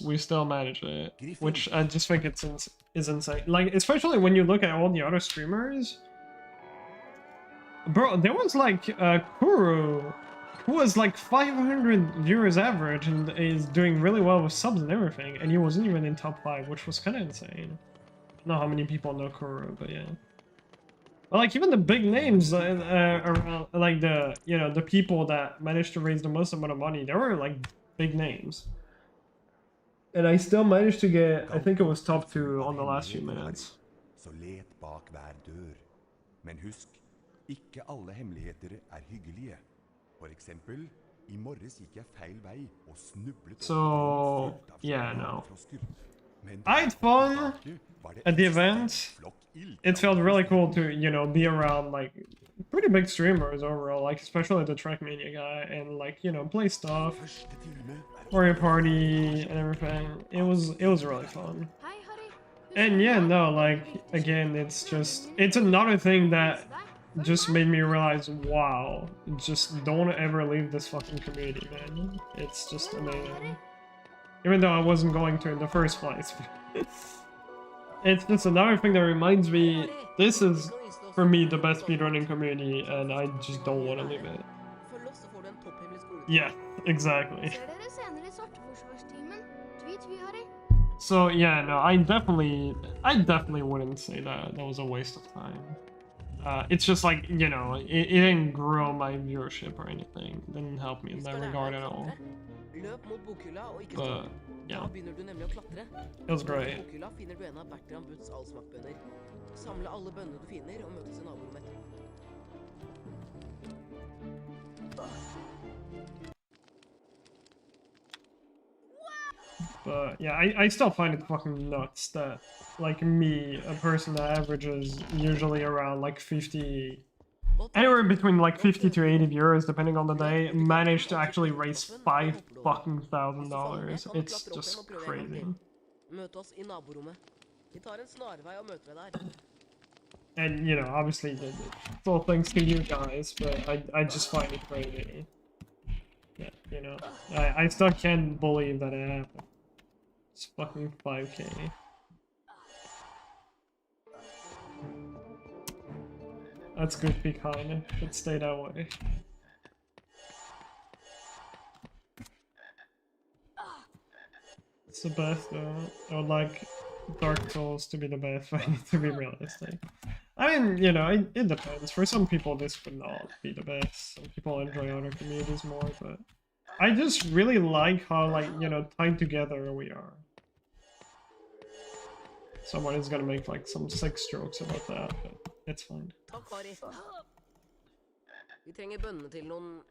we still managed it, which I just think is insane. Like, especially when you look at all the other streamers, bro, there was like Kuru, who was like 500 viewers average and is doing really well with subs and everything, and he wasn't even in top 5, which was kind of insane. I don't know how many people know Kuru, but yeah. But like, even the big names, around, like the, you know, the people that managed to raise the most amount of money, they were like big names. And I still managed to get, I think it was top 2 on the last few minutes. Så let bak hver dør. Men husk, ikke alle hemmeligheter hyggelige. For eksempel, I morges gikk jeg feil vei og snublet. So, yeah, no. I had fun at the event. It felt really cool to, you know, be around like pretty big streamers overall, like especially the Trackmania guy, and like, you know, play stuff, Mario Party and everything. It was really fun. And yeah, no, like, again, it's another thing that just made me realize, wow, just don't ever leave this fucking community, man. It's just amazing. Even though I wasn't going to in the first place. It's just another thing that reminds me, this is, for me, the best speedrunning community, and I just don't want to leave it. Yeah, exactly. So yeah, no, I definitely wouldn't say that was a waste of time. It's just like, you know, it didn't grow my viewership or anything. It didn't help me in that regard at all. But yeah, it was great. But yeah, I still find it fucking nuts that, like me, a person that averages usually around like 50, anywhere between like 50 to 80 viewers depending on the day, managed to actually raise $5,000. It's just crazy. And you know, obviously, it's all thanks to you guys, but I just find it crazy. Yeah, you know, I still can't believe that it happened. It's fucking 5K. That's goofy kinda. Should stay that way. It's the best though. I would like Dark Souls to be the best, but I need to be realistic. I mean, you know, it depends. For some people this would not be the best. Some people enjoy other communities more, but I just really like how, like, you know, tied together we are. Someone is gonna make like some sick jokes about that, but it's fine. Takk, Kari. Vi trenger bønnene til noen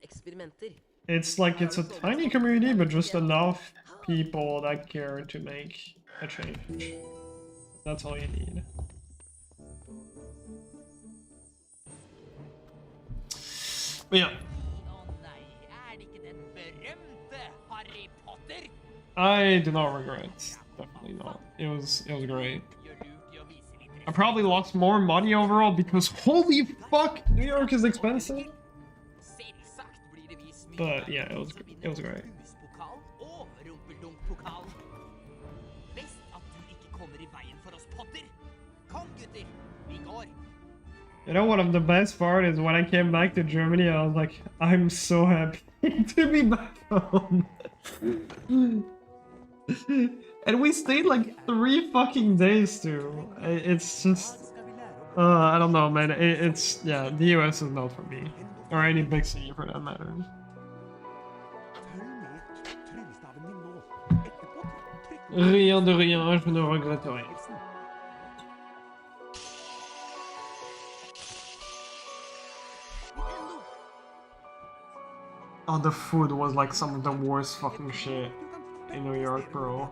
eksperimenter. It's like it's a tiny community, but just enough people that care to make a change. That's all you need. But yeah. I do not regret. Definitely not. It was great. I probably lost more money overall because holy fuck, New York is expensive. But yeah, it was great. You know, one of the best part is when I came back to Germany, I was like, I'm so happy to be back home. And we stayed like 3 fucking days too. It's just, I don't know, man. It's, yeah, the US is not for me. Or any big city for that matter. Rien de rien, je ne regrette rien. Oh, the food was like some of the worst fucking shit in New York, bro.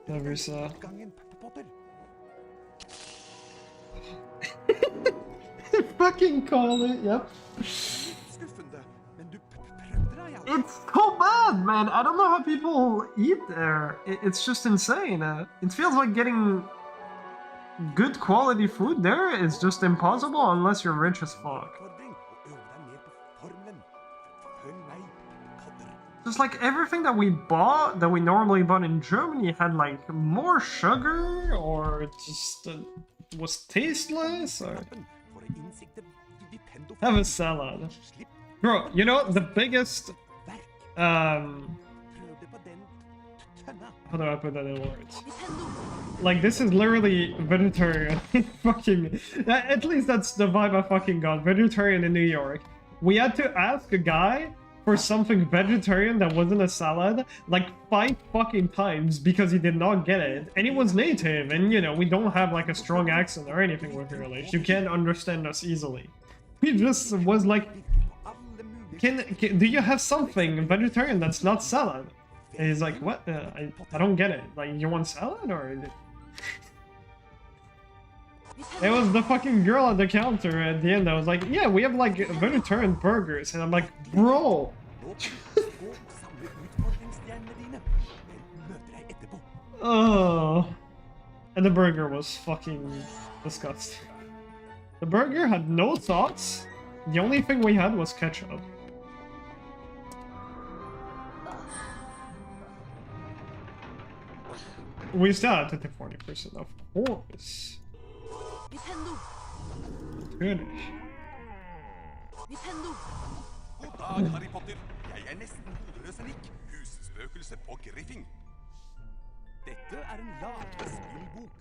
Never saw. Fucking call it, yep. It's so bad, man. I don't know how people eat there. It's just insane. It feels like getting good quality food there is just impossible unless you're rich as fuck. Just like everything that we bought, that we normally bought in Germany, had like more sugar or just was tasteless. Or have a salad, bro. You know the biggest. How do I put that in words? Like, this is literally vegetarian. Fucking, at least that's the vibe I fucking got. Vegetarian in New York. We had to ask a guy for something vegetarian that wasn't a salad like 5 fucking times because he did not get it. And he was native, and you know, we don't have like a strong accent or anything with English. You can't understand us easily. He just was like, do you have something vegetarian that's not salad? And he's like, what? I don't get it. Like, you want salad or? It was the fucking girl at the counter at the end that was like, yeah, we have like vegetarian burgers. And I'm like, bro. Oh. And the burger was fucking disgusting. The burger had no sauce. The only thing we had was ketchup. We still had to take 40%, of course. Good. God dag, Harry Potter. Jeg nesten hudløs en ikk. Husspøkelse på Griffing. Dette en lagrespillbok.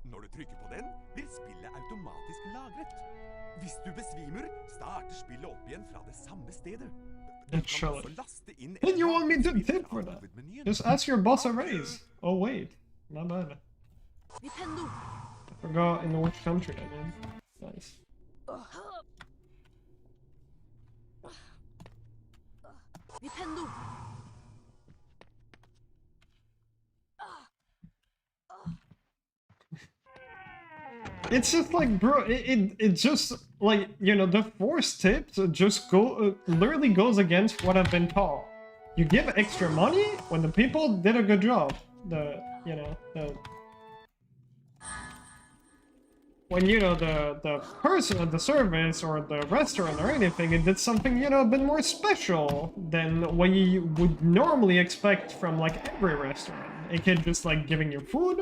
Når du trykker på den, blir spillet automatisk lagret. Hvis du besvimer, starter spillet opp igjen fra det samme stedet. Du kan også laste inn And you want me to tip for that? Just ask your boss a raise. Oh wait, not bad. I forgot in which country I'm in. Nice. It's just like, bro, it just like, you know, the force tips just literally goes against what I've been taught. You give extra money when the people did a good job. when, you know, the person at the service or the restaurant or anything, it did something, you know, a bit more special than what you would normally expect from, like, every restaurant. It could just, like, giving you food,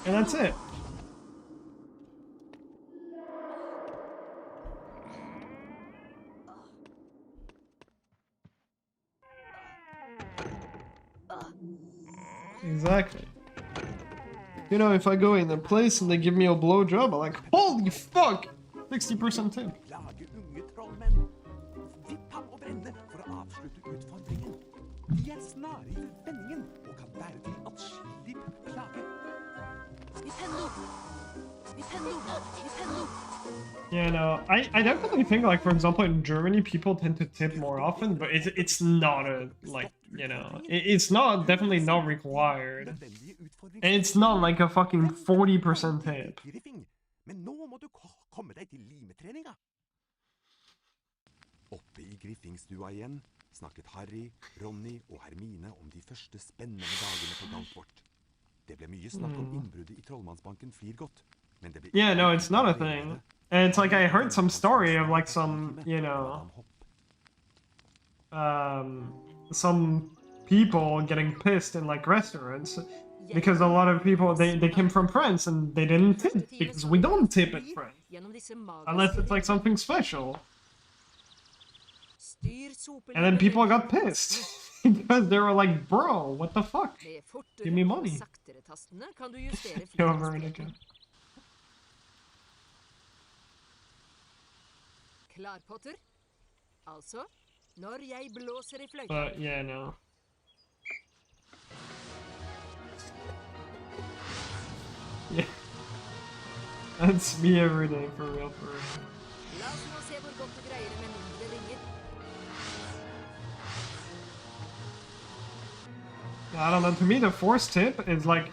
and that's it. Exactly. You know, if I go in a place and they give me a blowjob, I'm like, holy fuck! 60% tip. Lage unge trollmenn. Vipp ham og brenne for å avslutte utfordringen. De er snare i vendingen og kan være til atskillig plage. Yeah, no, I definitely think, like, for example, in Germany, people tend to tip more often, but it's not a, like, you know, it's not, definitely not required. Nødvendige utfordringer. And it's not like a fucking 40% tip. Men nå må du komme deg til limetreninga. Oppe i griffingstua igjen snakket Harry, Ronny og Hermine om de første spennende dagene på Galtvort. Det ble mye snakk om innbruddet i Trollmannsbanken Flirgodt, men det ble Yeah, no, it's not a thing. And it's like I heard some story of, like, some, you know, some people getting pissed in, like, restaurants because a lot of people, they came from France and they didn't tip because we don't tip at France unless it's like something special. And then people got pissed because they were like, bro, what the fuck? Give me money. Go over it again. Klar, Potter? Altså, når jeg blåser i fløyta. But yeah, no. Yeah. That's me every day, for real, for real. La oss nå se hvor godt du greier det med mindre ringer. I don't know, to me the forced tip is like,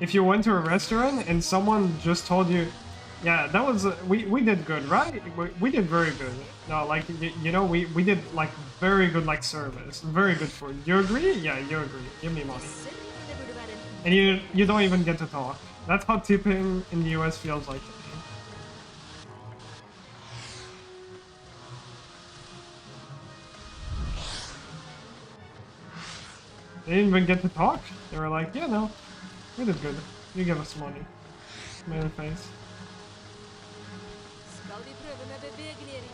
if you went to a restaurant and someone just told you, yeah, that was, we did good, right? We did very good. No, like, you know, we did, like, very good, like, service. Very good food. You agree? Yeah, you agree. Give me money. And you don't even get to talk. That's how tipping in the US feels like to me. They didn't even get to talk. They were like, yeah, no, we did good. You give us money. Smiley face. Skal vi prøve med bevegning?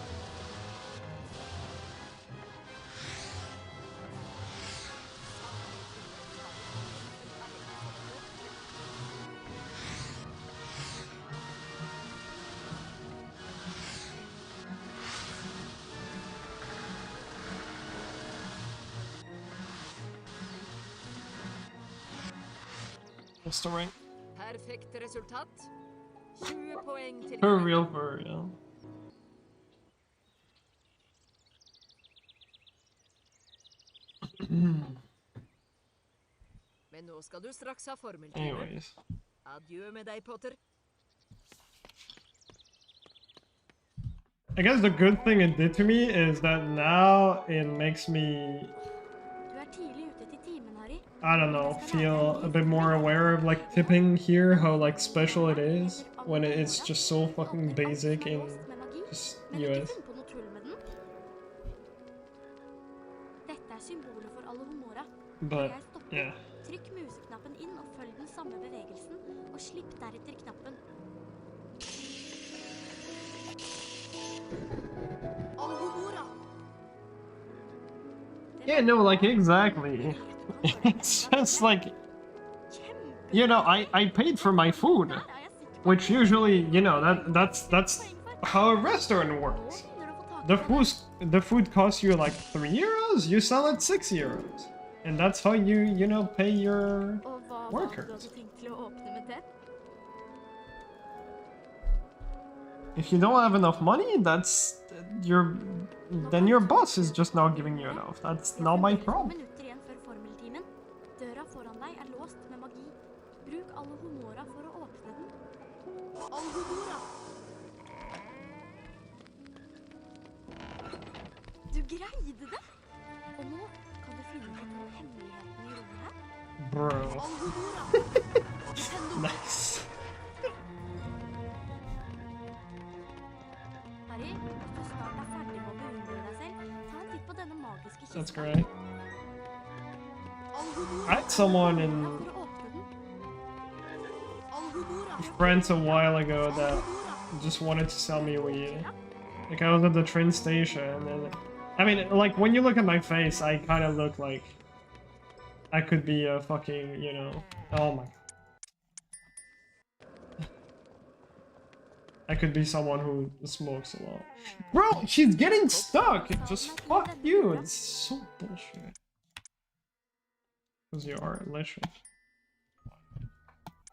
What's the rank? Perfekt resultat. 20 poeng til For real, for real. Men nå skal du straks ha formeltime. Anyways. Adjø med deg, Potter. I guess the good thing it did to me is that now it makes me, I don't know, feel a bit more aware of, like, tipping here, how, like, special it is when it's just so fucking basic in just US. But yeah. Trykk museknappen inn og følg den samme bevegelsen, og slipp deretter knappen. Yeah, no, like, exactly. It's just like, you know, I paid for my food, which usually, you know, that's how a restaurant works. The food costs you like €3, you sell it €6. And that's how you know, pay your workers. If you don't have enough money, that's then your boss is just not giving you enough. That's not my problem. Døra foran deg er låst med magi. Bruk alle humora for å åpne den. Du greide det! Og nå kan du finne ut om hemmeligheten i rommet her. Bro. Nice. Harry, hvis du snart er ferdig med å beundre deg selv, ta en titt på denne magiske kista. That's great. I had someone in friends a while ago that just wanted to sell me weed. Like I was at the train station and I mean like when you look at my face I kind of look like I could be a fucking, you know, oh my, I could be someone who smokes a lot. Bro, she's getting stuck! Just fuck you, it's so bullshit. Because you are delicious.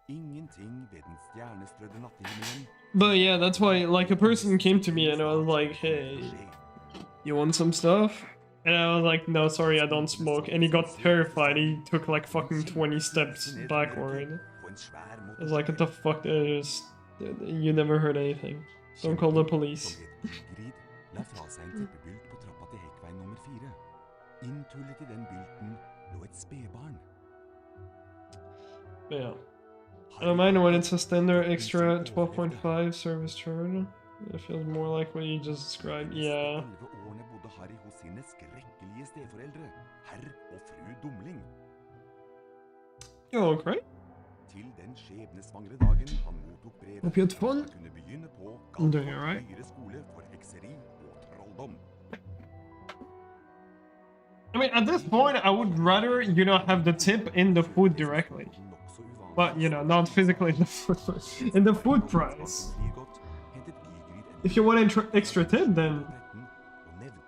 Ingenting ved den stjernestrødde natthimmelen. But yeah, that's why, like, a person came to me and I was like, hey, you want some stuff? And I was like, no, sorry, I don't smoke. And he got terrified. He took like fucking 20 steps backward. I was like, what the fuck? You never heard anything. Don't call the police. La fra seg en tippebylt på trappa til hekkveien nummer 4. Inntullet i den bylten lå et spedbarn. Yeah. I don't mind when it's a standard extra 12.5 service charge. It feels more like what you just described. Yeah. 11 årene bodde Harry hos sine skrekkelige steforeldre, herr og fru Dumling. You okay? Til den skjebnesvangre dagen han mottok brevet Hope you had fun. han kunne begynne på I'm doing Galtvort alright. høyere skole for hekseri og trolldom. I mean, at this point, I would rather, you know, have the tip in the food directly. But, you know, not physically in the food, in the food price. If you want an extra tip, then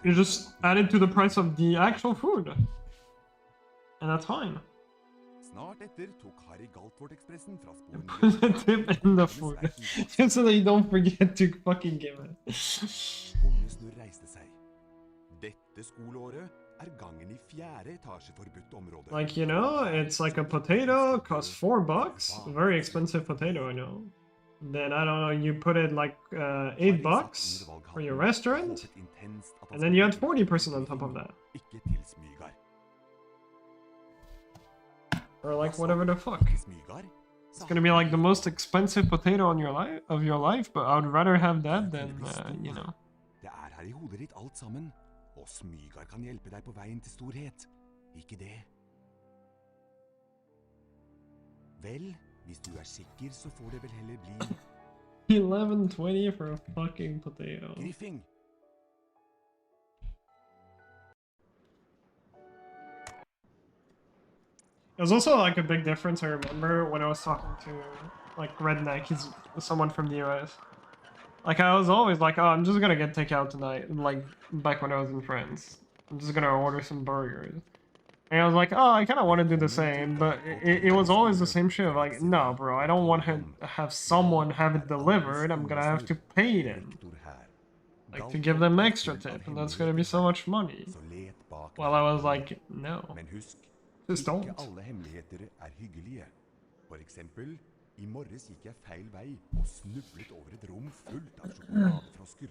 you just add it to the price of the actual food. And that's fine. Snart etter tok Harry Galtvort-ekspressen fra Put the tip in the food. Just so that you don't forget to fucking give it. Ungesnurr reiste seg. Dette skoleåret er gangen i 4. etasje forbudt område. Like, you know, it's like a potato, costs $4. A very expensive potato, I know. Then, I don't know, you put it like $8 for your restaurant, and then you add 40% on top of that. Ikke til Smygar. Or like whatever the fuck. Til Smygar? It's gonna be like the most expensive potato on your life, but I would rather have that than, you know. Det er her i hodet ditt alt sammen, og Smygar kan hjelpe deg på veien til storhet. Ikke det? Vel, hvis du er sikker, så får det vel heller bli 11.20 for a fucking potato. Griffing. There's also like a big difference I remember when I was talking to like Redneck, he's someone from the US. Like I was always like, oh, I'm just gonna get takeout tonight, like back when I was in France. I'm just gonna order some burgers. And I was like, oh, I kind of want to do the same, but it was always the same shit. Like, no, bro, I don't want to have someone have it delivered. I'm gonna have to pay them. Like, to give them extra tip, and that's gonna be so much money. Well, I was like, no. Just don't. Ikke alle hemmeligheter er hyggelige. For eksempel, i morges gikk jeg feil vei og snublet over et rom fullt av sjokoladefrosker.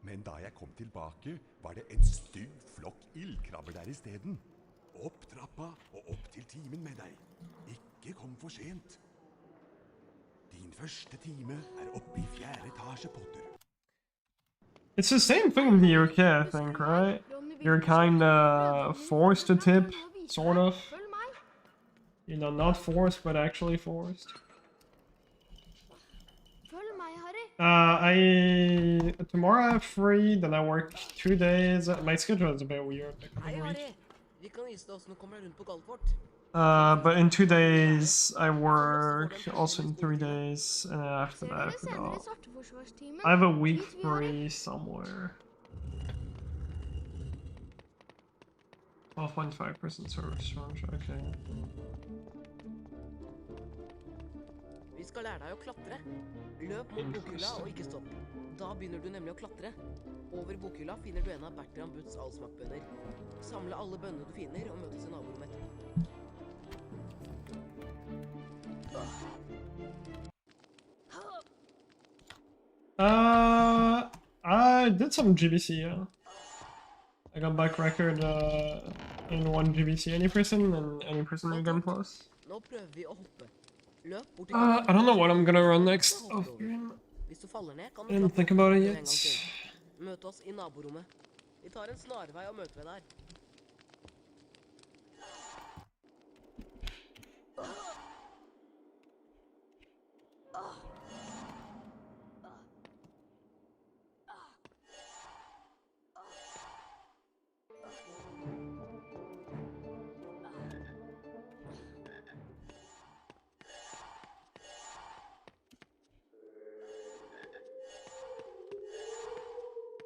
Men da jeg kom tilbake, var det en stygg flokk ildkrabber der i stedet. Opp trappa og opp til timen med deg. Ikke kom for sent. Din første time er oppe i 4. etasje, Potter. It's the same thing in the UK, I think, right? You're kinda forced to tip, sort of. You know, not forced, but actually forced. Tomorrow I'm free, then I work 2 days. My schedule is a bit weird. But in 2 days I work, also in 3 days, and then after that I forgot. I have a week free somewhere. 12.5% service charge, okay. Vi skal lære deg å klatre. Løp mot bokhylla og ikke stopp. Da begynner du nemlig å klatre. Over bokhylla finner du en av Bertram Butts allsmakkbønner. Samle alle bønnene du finner og møtes i naborommet etterpå. I did some GBC, yeah. I got back record in 1 GBC any person and any person in Gun Plus. Nå prøver vi å hoppe. Løp bort til kanten. I don't know what I'm gonna run next. Så Oh, hopper du over. Hvis du faller ned, kan du didn't klatre think opp about it en yet. gang til. Møt oss i naborommet. Vi tar en snarvei og møter ved der.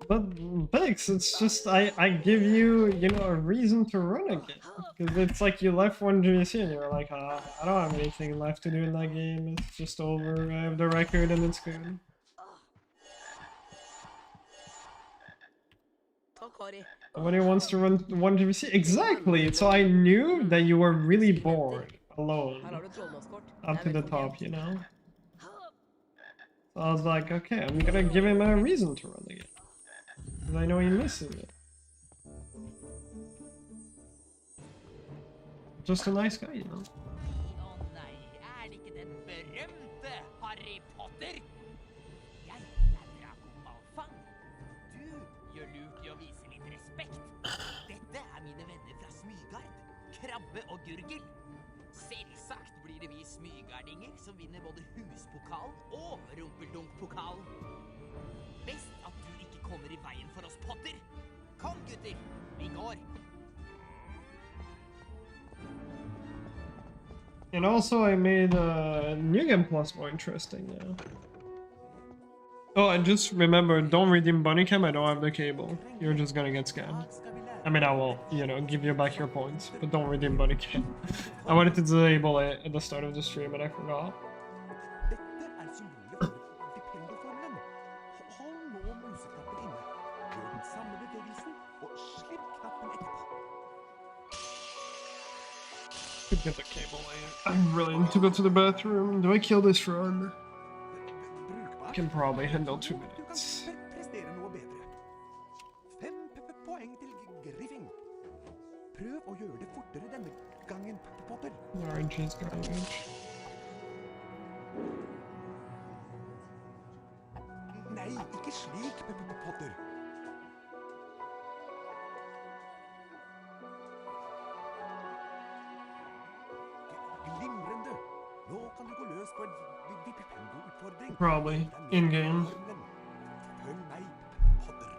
But Bix, it's just I give you, you know, a reason to run again. Because it's like you left one GC and you're like, I don't have anything left to do in that game. It's just over. I have the record and it's good. Nobody wants to run one GVC. Exactly. So I knew that you were really bored alone up to the top, you know. So I was like, okay, I'm gonna give him a reason to run again. Because I know he misses it. Just a nice guy, you know. Å nei, det ikke den berømte Harry Potter? Jeg er Draco Malfang. Du gjør lurt i å vise litt respekt. Dette er mine venner fra Smygard, Krabbe og Gurgel. Selvsagt blir det vi smygardinger som vinner både huspokalen og rumpeldunk-pokalen. Best at du ikke kommer i veien for oss, Potter. Kom, gutter, vi går. And also I made New Game Plus more interesting now. Oh, and just remember, don't redeem Bunny Cam, I don't have the cable. You're just gonna get scammed. I mean, I will, you know, give you back your points, but don't redeem Bunny Cam. I wanted to disable it at the start of the stream and I forgot. Dette er symbolet for Vipendoformelen. Hold nå museknappen inne. Gjør den samme bevegelsen, og slipp knappen etterpå. Could get the cable later. I really need to go to the bathroom. Do I kill this run? Brukbart. Can probably handle 2 Du kan minutes. prestere noe bedre. 5 poeng til Griffing. Prøv å gjøre det fortere denne gangen, Potter. Orange is garbage. Nei, ikke slik, Potter. Glimrende. Nå kan du gå løs på en Vipendo-utfordring. Probably in-game. Følg meg, Potter.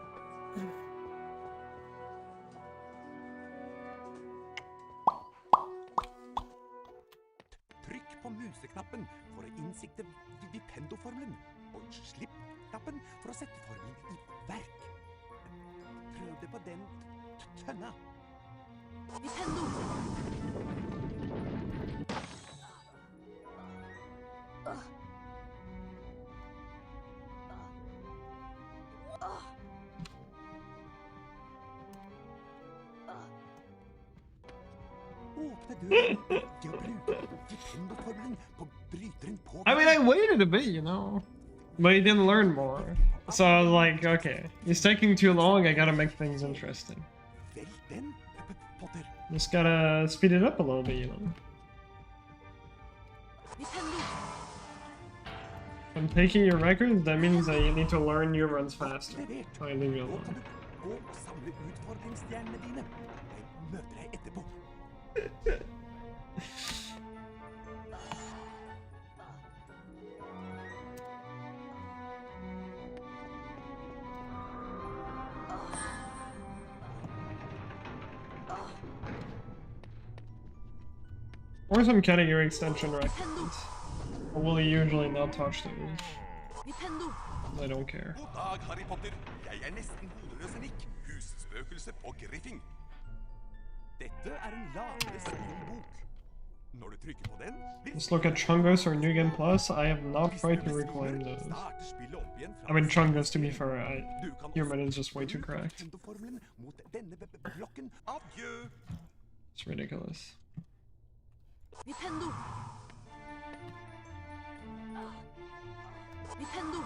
Trykk på museknappen for å innsikte Vipendo-formelen, og slipp knappen for å sette formelen i verk. Prøv det på den tønna. Nintendo! Åpne døren til å bruke Vipendo-formelen på bryteren på... I mean, I waited a bit, you know. But he didn't learn more. So I was like, okay, he's taking too long, I gotta make things interesting. Vel den, Potter. Just gotta speed it up a little bit, you know. Nintendo! If I'm taking your records, that means that you need to learn your runs faster. Levert. So I leave you Nå kan alone. du gå og samle utfordringsstjernene dine. Jeg møter deg etterpå. Or some category extension records. Or will he usually not touch those? Nintendo! I don't care. God dag, Harry Potter. Jeg er nesten hodeløse Nick, husspøkelse på Griffing. Dette er en lavere spillbok. Når du trykker på den, Let's look at Chungus or New Game Plus. I have not tried to reclaim those. starter spillet opp igjen fra I mean, Chungus, to be fair, Du kan human også is just way too bruke cracked. Nintendo-formelen mot denne blokken. Adjø! It's ridiculous. Nintendo! Nintendo!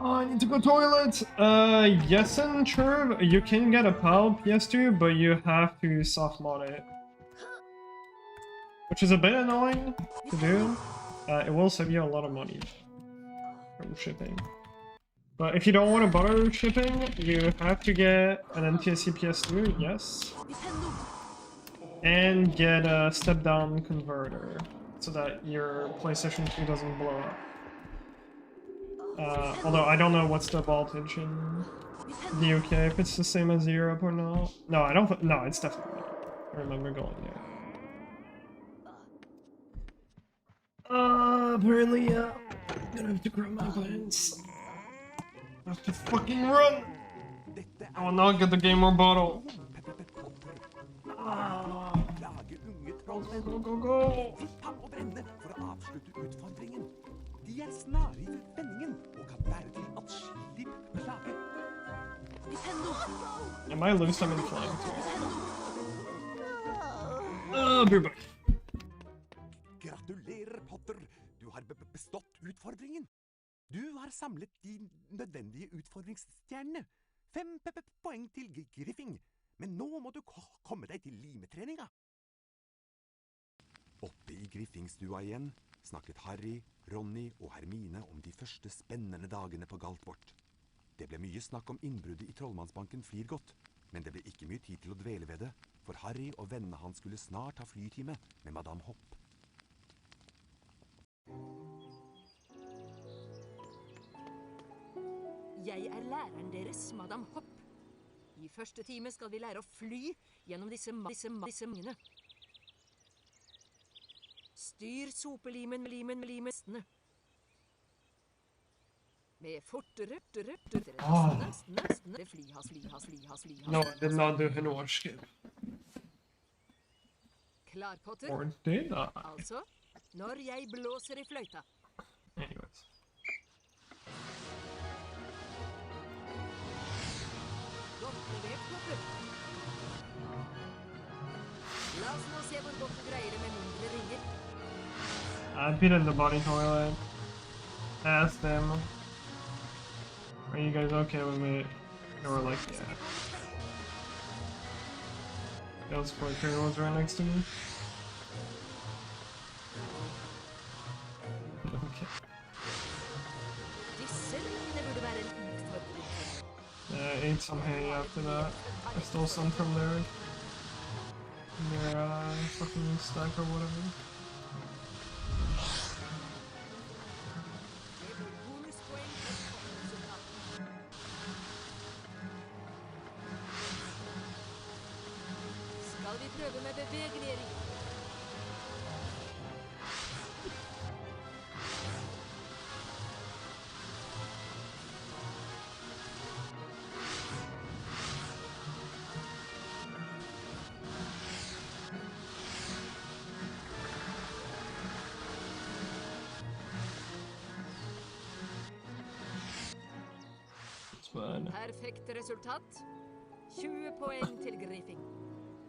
Oh, I need to go toilet. Yes, and sure, you can get a PAL PS2, but you have to soft mod it, which is a bit annoying to do. It will save you a lot of money from shipping. But if you don't want to bother shipping, you have to get an NTSC PS2, yes, and get a step-down converter so that your PlayStation 2 doesn't blow up. Although I don't know what's the voltage in the UK, if it's the same as Europe or not. No, I don't. No, it's definitely not. I remember going there. Apparently, yeah. I'm gonna have to grab my pants. I have to fucking run. I will not get the Game Over bottle. Go, go, go, go. Fram og brenne for å avslutte utfordringen. De snare i vendingen og kan være til atskillig plage. I might lose some in flying too. Be back. Gratulerer, Potter. Du har bestått utfordringen. Du har samlet de nødvendige utfordringsstjernene. 5 poeng til Griffing. Men nå må du komme deg til limetreninga. Oppe i Griffingstua igjen snakket Harry, Ronny og Hermine om de første spennende dagene på Galtvort. Det ble mye snakk om innbruddet i Trollmannsbanken Flirgodt, men det ble ikke mye tid til å dvele ved det, for Harry og vennene hans skulle snart ha flytime med Madame Hopp. Jeg er læreren deres, Madame Hopp. I første time skal vi lære å fly gjennom disse mangene. Styr sopelimen limestene. Med fortere flyhas. No, I did not do an escape. Klar, Potter? Or did I? Altså, når jeg blåser i fløyta. Anyways. Godt levert, Potter. La oss nå se hvor godt du greier det med mindre ringer. I peed in the body toilet. Asked them, are you guys okay with me? They were like, yeah. That was Porter was right next to me. Okay. Disse ringene burde være en utfordring. I ate some hay after that. I stole some from their fucking stack or whatever. Skal vi prøve med bevegelig? Perfekt resultat. 20 poeng til Griffing.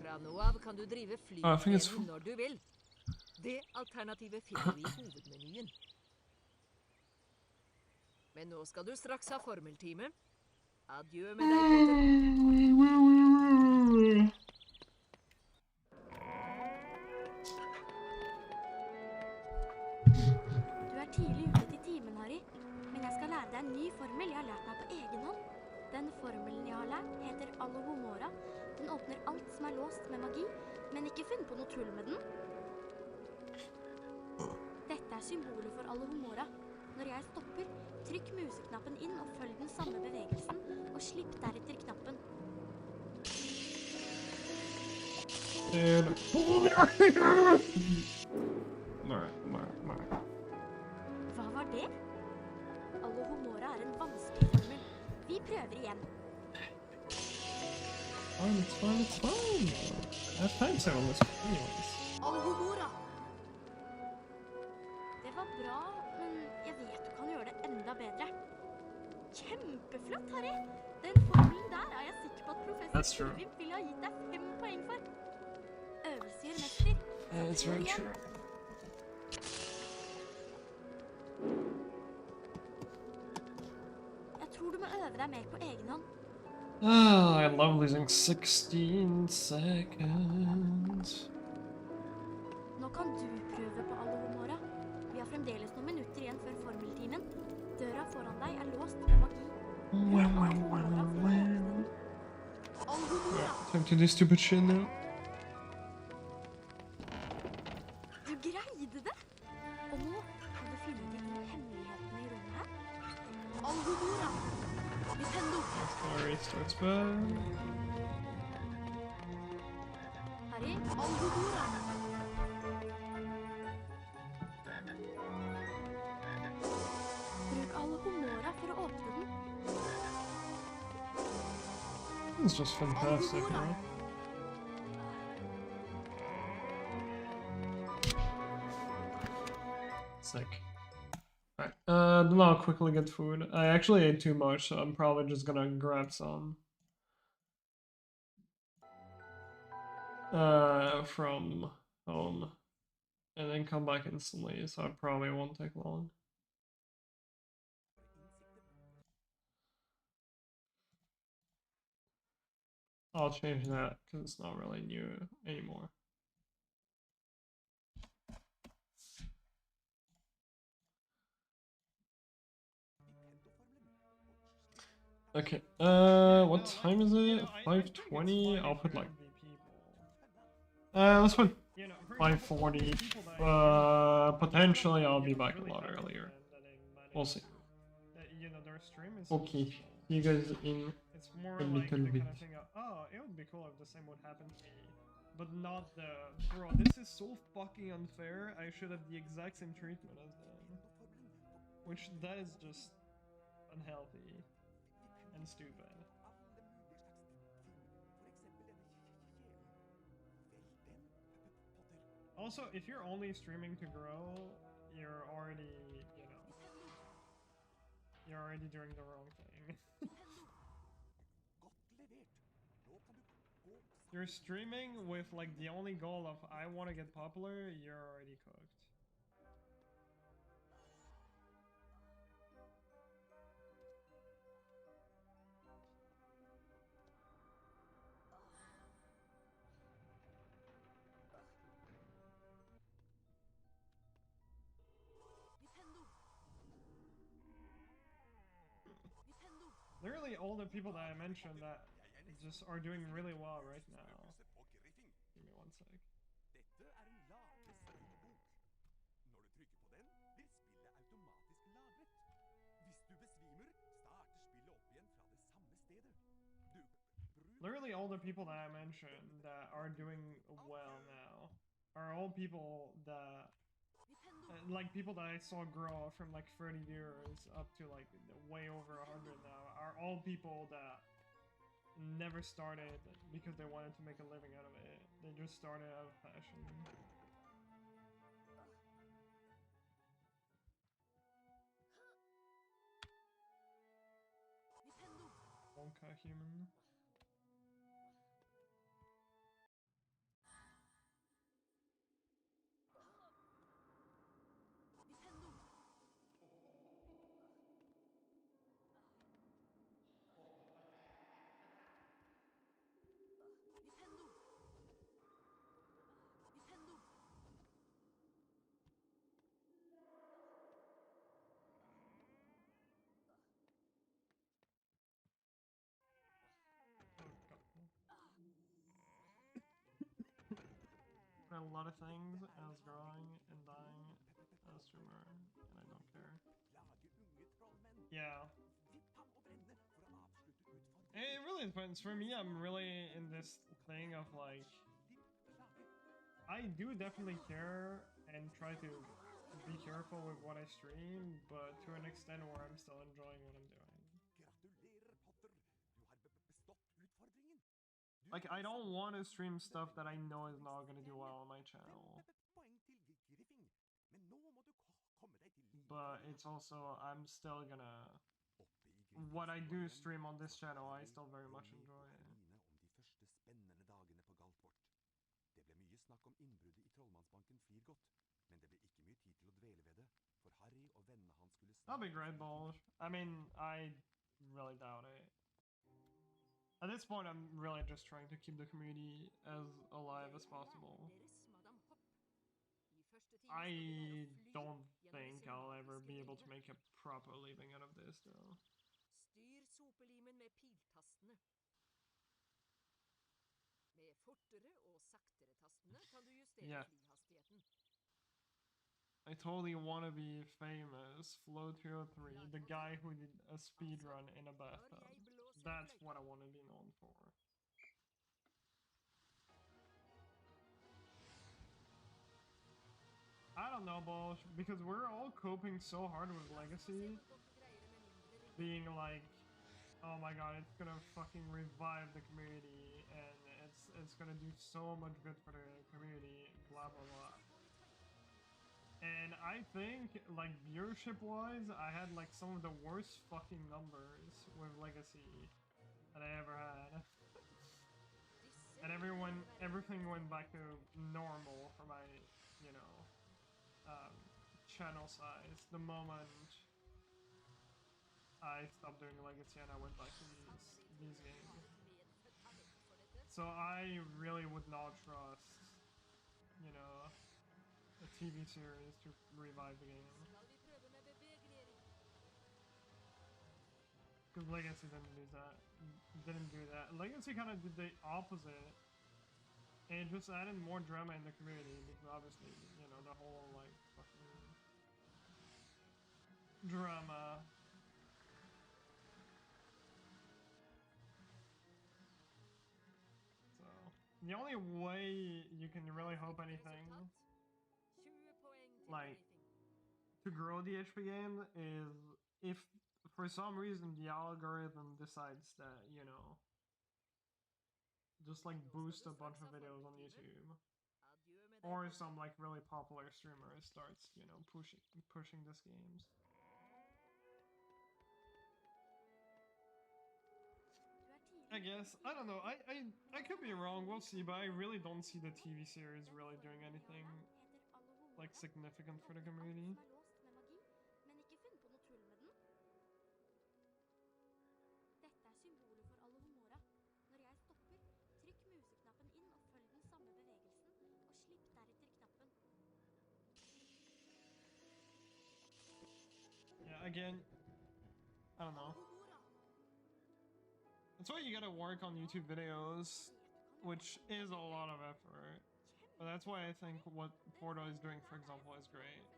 Fra nå av kan du drive flytrening når du vil. Det alternativet finner vi i hovedmenyen. Men nå skal du straks ha formeltime. Adjø med deg, Potter. Du er tidlig ute til timen, Harry. Men jeg skal lære deg en ny formel jeg har lært meg på egen hånd. Den formelen jeg har lært heter Alohomora. Den åpner alt som er låst med magi, men ikke funn på noe tull med den. Dette er symbolet for Alohomora. Når jeg stopper, trykk museknappen inn og følg den samme bevegelsen, og slipp deretter knappen. Hva var det? Alohomora er en vanskelig formel. Vi prøver igjen. It's fine. I have time save on this anyways. Alohomora! Det var bra, men jeg vet du kan gjøre det enda bedre. Kjempeflott, Harry! Den formelen der er jeg sikker på at professor Sylvim ville ha gitt deg 5 poeng for. Øvelse gjør mester. It's very true. deg mer på egen hånd. Oh, I love losing 16 seconds. Nå kan du prøve på Alohomora. Vi har fremdeles noen minutter igjen før formeltimen. Døra foran deg er låst med magi. Bruk Alohomora for å åpne den. Yeah, time to do stupid shit now. Du greide det! Og nå kan du finne de to hemmelighetene i rommet her. Alohomora! Nintendo! Story starts bad. Harry, Alohomora! Bruk Alohomora for å åpne den. It's just fantastic, right? Sick. Alright, then I'll quickly get food. I actually ate too much, so I'm probably just gonna grab some. From home. And then come back instantly, so it probably won't take long. I'll change that, because it's not really new anymore. Okay, what time is it? 5:20? I'll put like... let's put 5:40. Potentially I'll be back a lot earlier. We'll see. Okay, see you guys in a little bit. Oh, it would be cool if the same would happen to me. But not the... Bro, this is so fucking unfair. I should have the exact same treatment as them. Which, that is just unhealthy. And stupid. Also, if you're only streaming to grow, you're already, you know, you're already doing the wrong thing. You're streaming with like the only goal of I want to get popular, you're already cooked. Literally all the people that I mentioned that just are doing really well right now. Give me one sec. Dette er en lagreservebok. Når du trykker på den, blir spillet automatisk lagret. Hvis du besvimer, starter spillet opp igjen fra det samme stedet. Literally all the people that I mentioned that are doing well now are all people that like people that I saw grow from like 30 viewers up to like way over 100 now are all people that never started because they wanted to make a living out of it. They just started out of passion. Wonka human. A lot of things as growing and dying as a streamer, and I don't care. Yeah. It really depends. For me, I'm really in this thing of like, I do definitely care and try to be careful with what I stream, but to an extent where I'm still enjoying what I'm doing. Like, I don't want to stream stuff that I know is not going to do well on my channel. But it's also, I'm still gonna... What I do stream on this channel, I still very much enjoy it. Det ble mye snakk om innbruddet i Trollmannsbanken flir godt, men det ble ikke mye tid til å dvele ved det, for Harry og vennene hans skulle That'd be great, balls. I mean, I really doubt it. At this point, I'm really just trying to keep the community as alive as possible. I don't think I'll ever be able to make a proper living out of this, though. Styr sopelimen med piltastene. Med fortere og saktere tastene kan du justere flyhastigheten. I totally want to be famous. Flow 203, the guy who did a speedrun in a bathtub. That's what I want to be known for. I don't know, Balsh, because we're all coping so hard with Legacy. Being like, oh my god, it's gonna fucking revive the community, and it's gonna do so much good for the community, blah blah blah. And I think, like, viewership-wise, I had, like, some of the worst fucking numbers with Legacy that I ever had. And everything went back to normal for my, you know, channel size the moment I stopped doing Legacy and I went back to these games. So I really would not trust, you know, a TV series to revive the game. Because Legacy didn't do that. Legacy kind of did the opposite. And it just added more drama in the community, because obviously, you know, the whole, like, fucking drama. So, the only way you can really hope anything, like, to grow the HP game is if, for some reason, the algorithm decides that, you know, just, like, boost a bunch of videos on YouTube. Or some, like, really popular streamer starts, you know, pushing these games. I guess. I don't know. I could be wrong. We'll see. But I really don't see the TV series really doing anything, like, significant for the community. Dette symbolet for Alohomora. Når jeg stopper, trykk museknappen inn og følg den samme bevegelsen, og slipp deretter knappen. Yeah, again, I don't know. That's why you gotta work on YouTube videos, which is a lot of effort. But that's why I think what Porto is doing, for example, is great.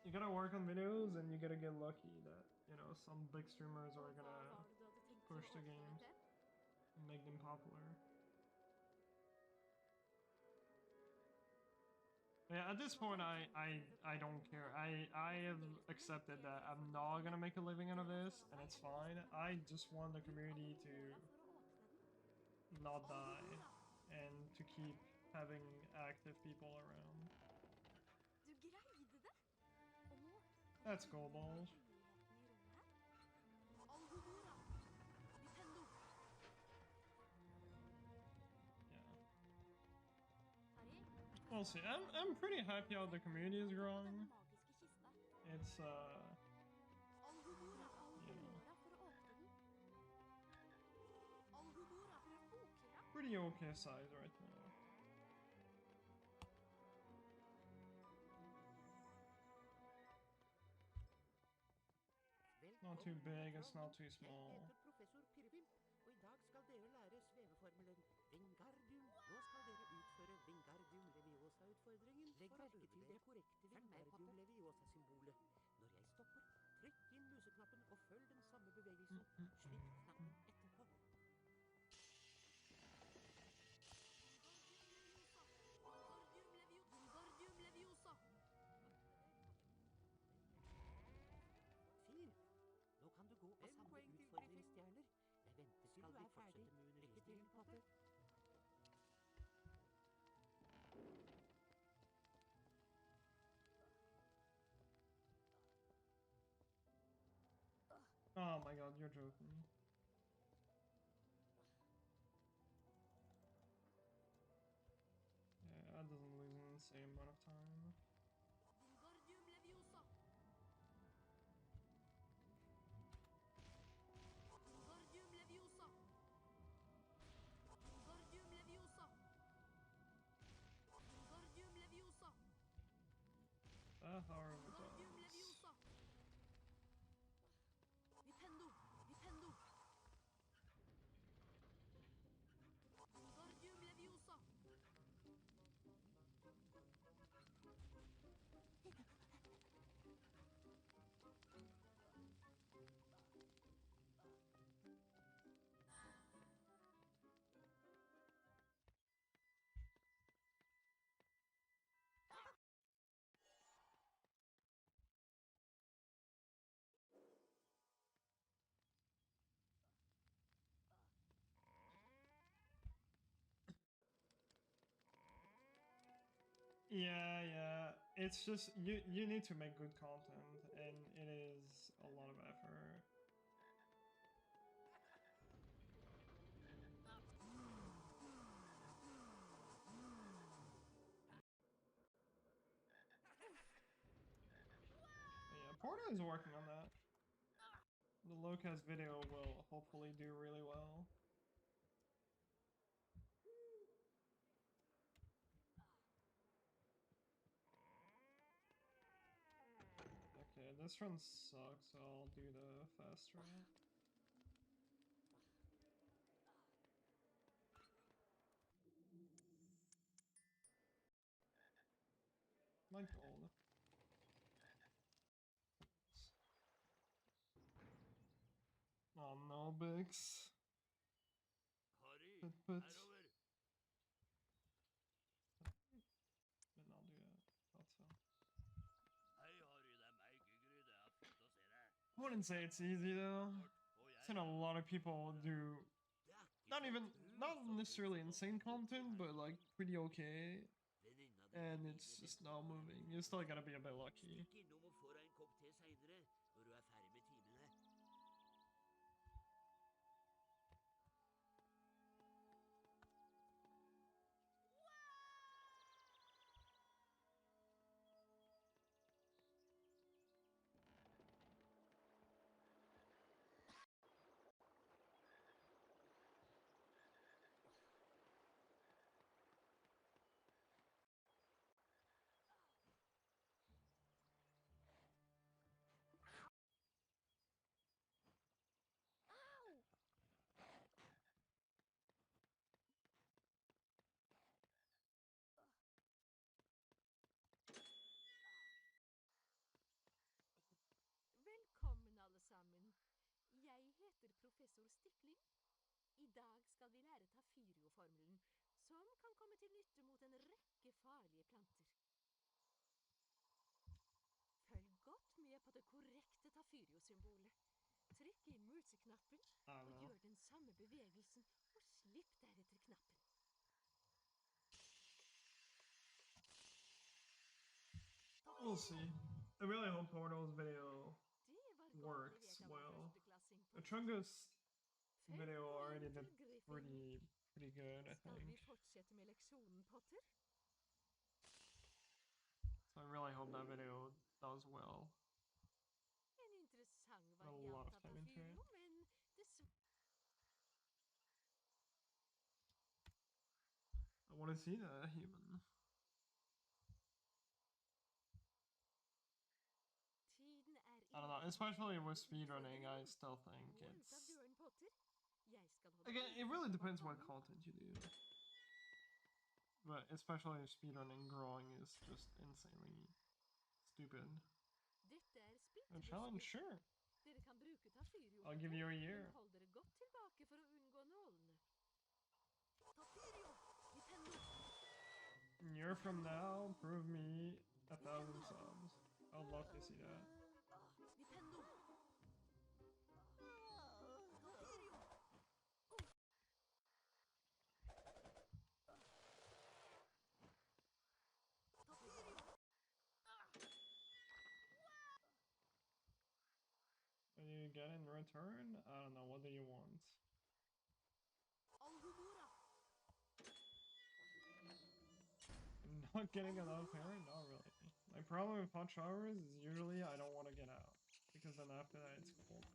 You gotta work on videos, and you gotta get lucky that, you know, some big streamers are gonna push the games and make them popular. Yeah, at this point, I don't care. I have accepted that I'm not gonna make a living out of this, and it's fine. I just want the community to not die, and to keep having active people around. That's cool, balls. Yeah. We'll see. I'm pretty happy how the community is growing. It's you know, pretty okay size right now. Not too big, it's not too small. Jeg heter professor Pirrepimp, og i dag skal dere lære sveveformelen Wingardium. Nå skal dere utføre Wingardium Leviosa-utfordringen. Legg merke til det korrekte Wingardium Leviosa-symbolet. Når jeg stopper, trykk inn museknappen og følg den samme bevegelsen. Slipp knappen etterpå. Wingardium Leviosa! Fint. Nå kan du gå og samle utfordringsstjerner. Jeg venter til du er ferdig. Lykke til, Potter. Oh my god, you're joking. Yeah, that doesn't lose insane amount of time. Wingardium Leviosa. Wingardium Leviosa. Wingardium Leviosa. Wingardium Leviosa. Wingardium Leviosa. Vipendo. Vipendo. Wingardium Leviosa. Yeah. It's just you need to make good content, and it is a lot of effort. But yeah, Porto is working on that. The Locust video will hopefully do really well. Okay, this run sucks, so I'll do the fast run. My gold. Oh no, Bix. Harry, But herover. men I'll do it. Thought so. Hei, Harry, det er meg, Gygrid. Det er fint å se deg. I wouldn't say it's easy though. Og jeg I've seen a lot of people do Det er ikke not så necessarily tusen insane og content, but like pretty okay. Venninna di And Hermine it's just venter not på deg moving. borte You ved still huset. gotta be a bit lucky. Stikk innom og få deg en kopp te seinere, når du er ferdig med timene. Velkommen, alle sammen. Jeg heter professor Stikling. I dag skal vi lære Tafirio-formelen, som kan komme til nytte mot en rekke farlige planter. Følg godt med på det korrekte Tafirio-symbolet. Trykk inn museknappen, og gjør den samme bevegelsen, og slipp deretter knappen. We'll see. I really hope Porto's video works well. The Chungus video already did pretty good, I Skal vi think. fortsette med leksjonen, Potter? So I really hope that video does well. En interessant Put a lot variant of av time into it. Tafirio, men I want to see the human. tiden er I don't know, especially with speedrunning, I still think Gå ut av it's... døren, Potter. Jeg skal holde Again, it really depends what content you do. But especially speedrunning, growing is just insanely stupid. Dette er A challenge, spyttbusker. sure. Dere kan bruke Tafirio, I'll give you a men year. hold dere godt tilbake for å unngå nålene. Tafirio! Nintendo! A year from now, prove me 1,000 subs. I'd love to see that. Nintendo! Tafirio! Tafirio! What do you get in return? I don't know, what do you want? Alhumora! No. Not getting enough hair? Not really. My problem with hot showers is usually I don't want to get out. Because then after that it's cold.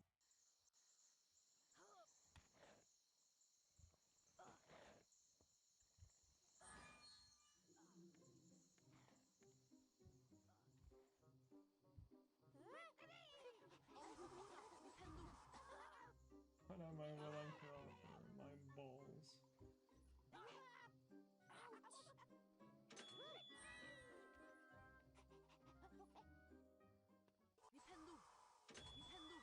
What am I willing to offer? My balls. Nintendo! Nintendo!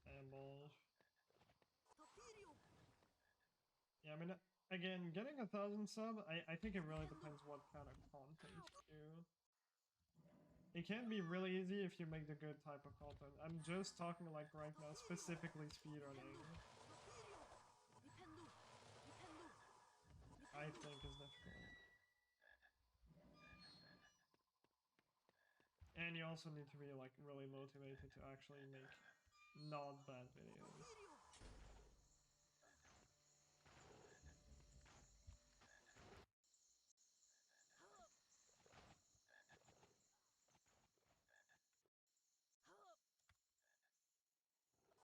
And balls. Tapirio! Yeah, I mean, again, getting 1,000 sub, I think it really depends what kind of content you do. It can be really easy if you make the good type of content. I'm just talking like right now, specifically speedrunning. Nintendo! Nintendo! I think is difficult. And you also need to be like really motivated to actually make not bad videos.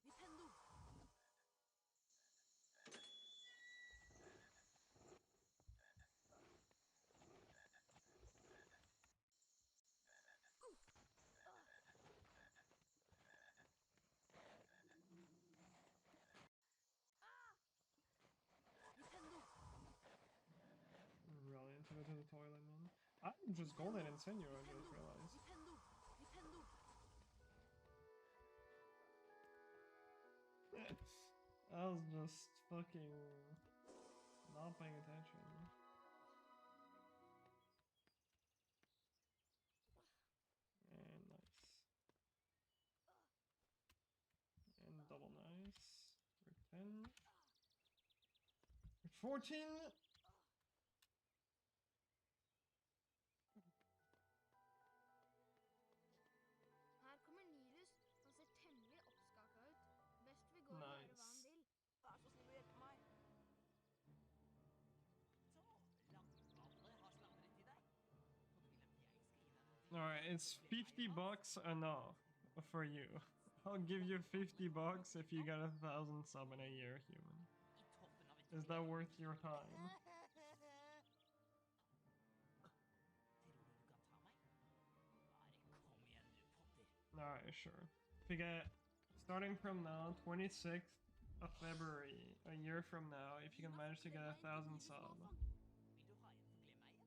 Nintendo! Nintendo! Really into go to the toilet, man. I'm just golden and send you, I just realized. Nintendo! Nintendo! I was just fucking not paying attention. And nice. And double nice. For 10. For 14! Her kommer Nilus. Han ser temmelig oppskaka ut. Best vi går og hører hva han Nice. vil. Vær så snill å hjelpe meg. Så, Langballe har sladret til deg. Og du vil at jeg skal gi deg noe dyrt? Alright, it's 50 bucks enough for you. I'll give you 50 bucks if you get 1,000 sub in a year, human. I toppen av et Is that worth your time? Tror du kan ta meg? Bare kom igjen, du Potter. Alright, sure. If you get, starting from now, 26th of February, a year from now, if you can manage to get 1,000 sub, Vil du ha en for glem meg, ja?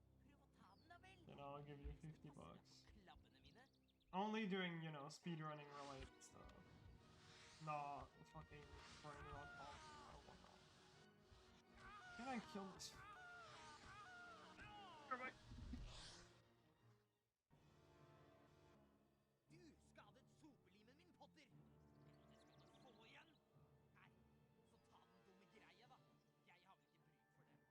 Prøv å ta den da vel. then I'll give you 50 Passe deg bucks. på klabbene mine. Only doing, you know, speedrunning related stuff. Not fucking burning on content or whatnot. Can I kill this? Alright. Du skadet sopelimen min, Potter. Det skal du få igjen. Her, så ta den dumme greia da. Jeg har vel ikke bruk for det.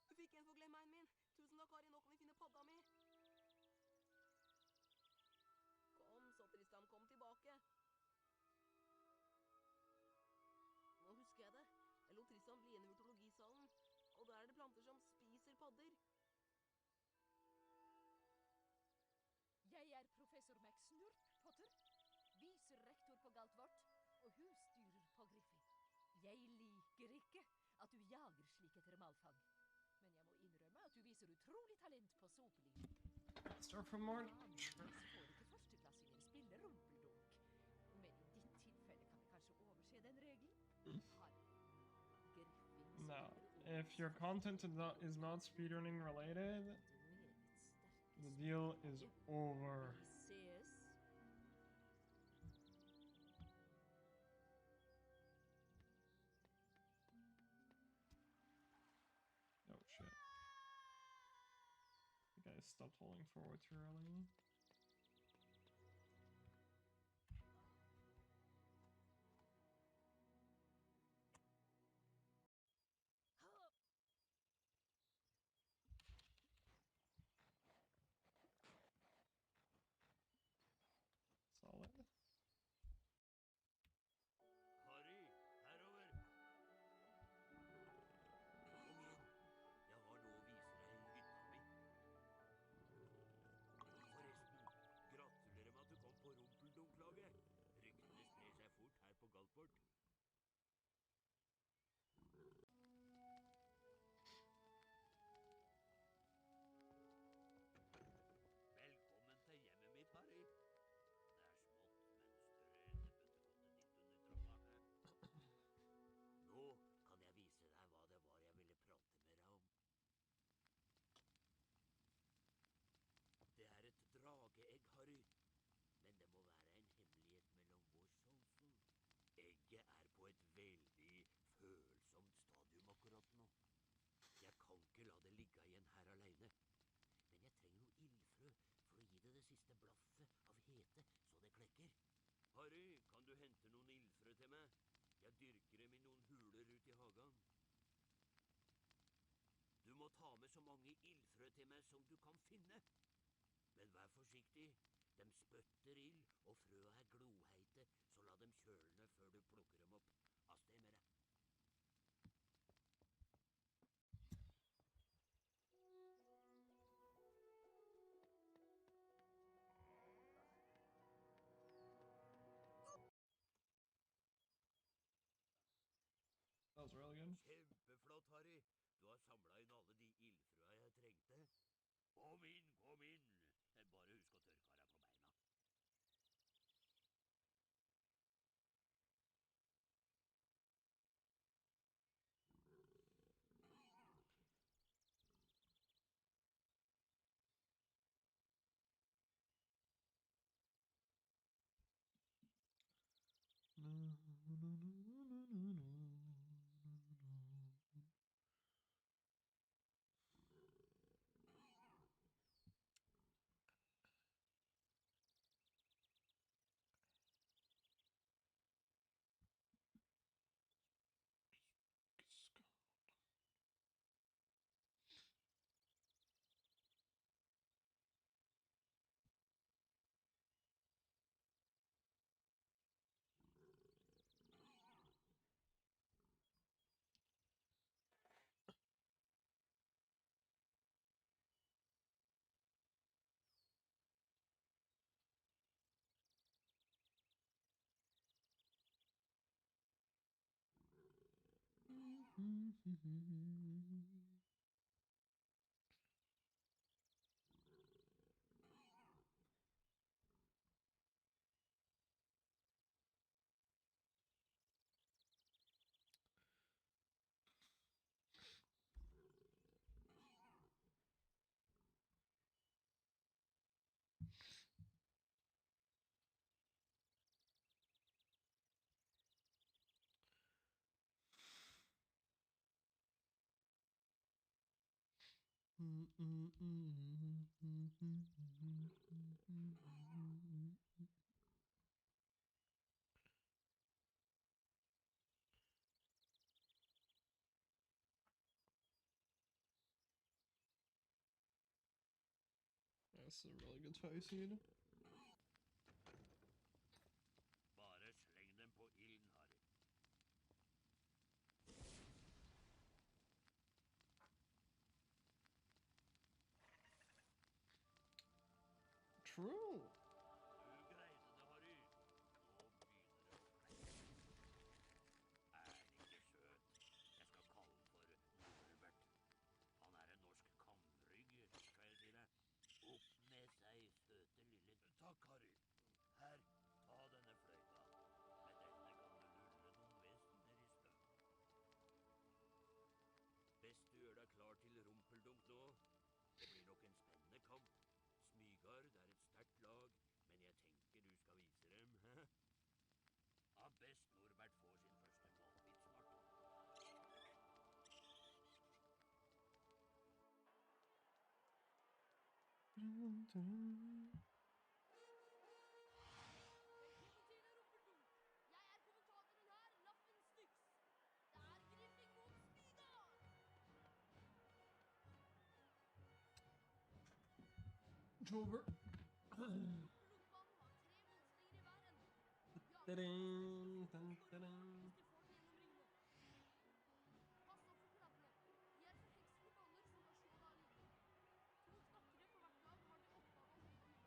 Du fikk en for glemmeien min. Tusen takk, Kari. Nå kan vi finne padda mi. Kom, så Tristan, kom tilbake. Nå husker jeg det. Jeg lot Tristan bli igjen i urtologisalen. Og der er det planter som spiser padder. Jeg er professor McSnurp, Potter. Viserektor på Galtvort og husstyrer på Griffy. Jeg liker ikke at du jager slik etter malfang. Men jeg må innrømme at du viser utrolig talent på sopeliv. Start from more. Vanligvis får ikke førsteklassinger spille rumpeldunk. Men i ditt tilfelle kan vi kanskje overse den regelen. Griffin No. If your content is not speedrunning related, the deal is over. Vi ses. Oh shit. The guy stopped holding forward too early. snart. Velkommen til hjemmet mitt, Harry. Det er smått, men større enn det bøttekottet ditt under trappa. Nå kan jeg vise deg hva det var jeg ville prate med deg om. Det er et drageegg, Harry. Men det må være en hemmelighet mellom oss, altså. Egget er på et veldig følsomt stadium akkurat nå. Jeg kan ikke la det ligge igjen her alene. Men jeg trenger noe ildfrø for å gi det det siste blaffet av hete, så det klekker. Harry, kan du hente noen ildfrø til meg? Jeg dyrker dem i noen huler ute i hagen. Du må ta med så mange ildfrø til meg som du kan finne. Men vær forsiktig. De spytter ild, og frøa er gloheite, så la dem kjølne før du plukker dem opp. Av sted med deg. That was really good. Kjempeflott, Harry. Du har samlet inn alle de ildfrøa jeg trengte. Kom inn, kom inn. Bare husk å tørke deg på beina. This is a really good spice seed. Bare sleng dem på ilden, Harry. True. Du greide det, Harry. Nå begynner det å klekke. Er han ikke søt? Jeg skal kalle han for Norbert. Han er en norsk kamrygg, skal jeg si deg. Opp med seg, søte lille... Takk, Harry. Her, ta denne fløyta. Med denne kan du lulle noen vesener i støv. Best du gjør deg klar til rumpeldunk nå. Det blir nok en spennende kamp. Smygard er et sterkt lag, men jeg tenker du skal vise dem, hæ? Ja, best Norbert får sin første målbit snart. Velkommen til Rumpeldunk. Jeg er kommentatoren her, Lappen Styx. Det er Griffing mot Speedruns. It's over. Rumpelunkbanen har 3 monslinger i hver ende. Dun, dun, Hvis dun. de får den gjennom ringene. Pass opp for kladdene. De er forhekste baller som kan slå deg av linjen. 2 knakkere på hvert lag har til oppgave å holde unna.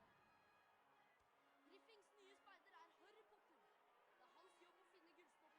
Griffings nye speider er Harry Potter. Det er hans jobb å finne gullstoppene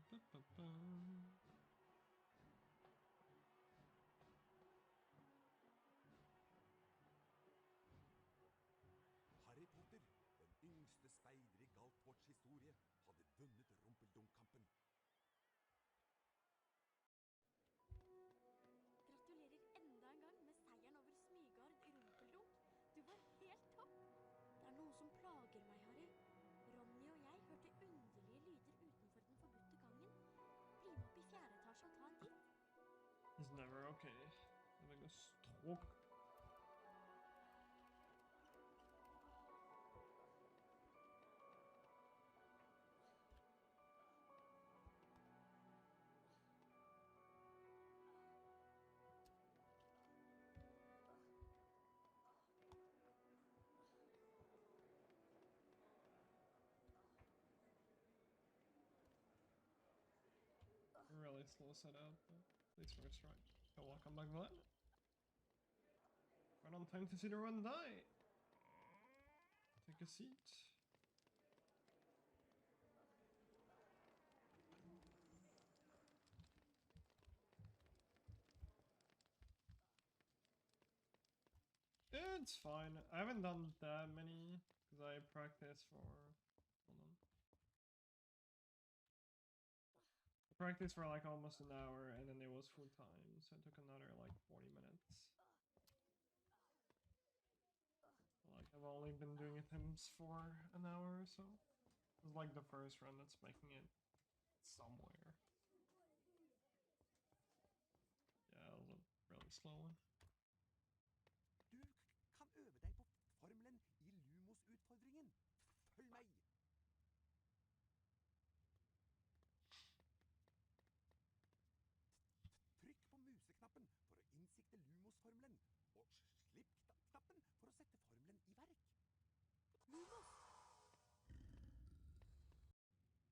Harry Potter, den yngste speider i Galtvorts historie, hadde vunnet rumpeldungkampen. Gratulerer enda en gang med seieren over Smygard Rumpeldunk. Du var helt topp. Det er noe som plager meg, Harry. Ronny og jeg hørte underlige lyder utenfor den forbudte gangen. Bli med opp i 4. etasje og ta en titt. It's never okay. Det vil gå stråk. Really slow setup, but at least first try. You're welcome back, Vlad. Right on time to see the run die. Take a seat. It's fine. I haven't done that many because I practiced for. Hold on. Practice for like almost an hour and then it was full time, so it took another like 40 minutes. Like I've only been doing attempts for an hour or so. It was like the first run that's making it somewhere. Yeah, it was a really slow one. Du kan øve deg på formelen i Lumos-utfordringen. Følg meg! Trykk på museknappen for å innsikte Lumos-formelen, og slipp knappen for å sette formelen i verk. Lumos!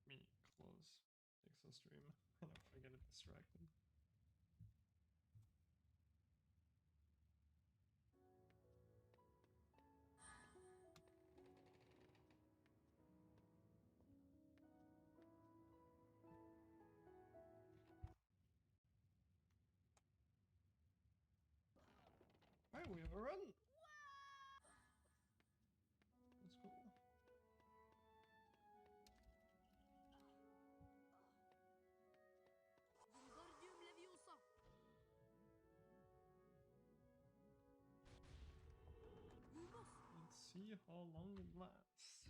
Me close Pixel stream and I get distracted. Alright, we have a run! That's cool. Wingardium Leviosa. Lumos. Let's see how long it lasts.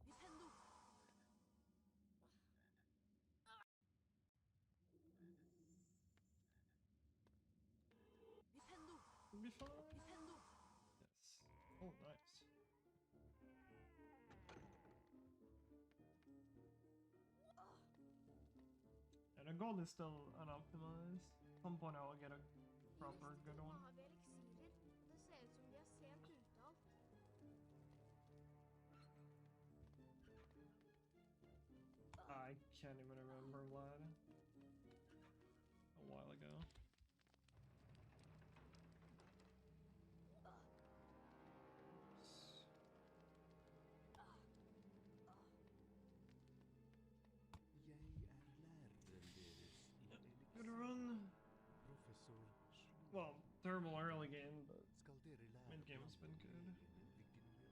Nintendo. Nintendo. It'll be fine. Nintendo. Yes. Oh, nice. And the gold is still unoptimized. At some point I will get a proper good one. Har vi eliksirer? Det ser ut som de er sent ute alt. I can't even remember Vlad. A while ago. Jeg læreren deres i Good run. Professor Well, terrible early game, but Skal dere lære mid game has been good. hvilken mikstur?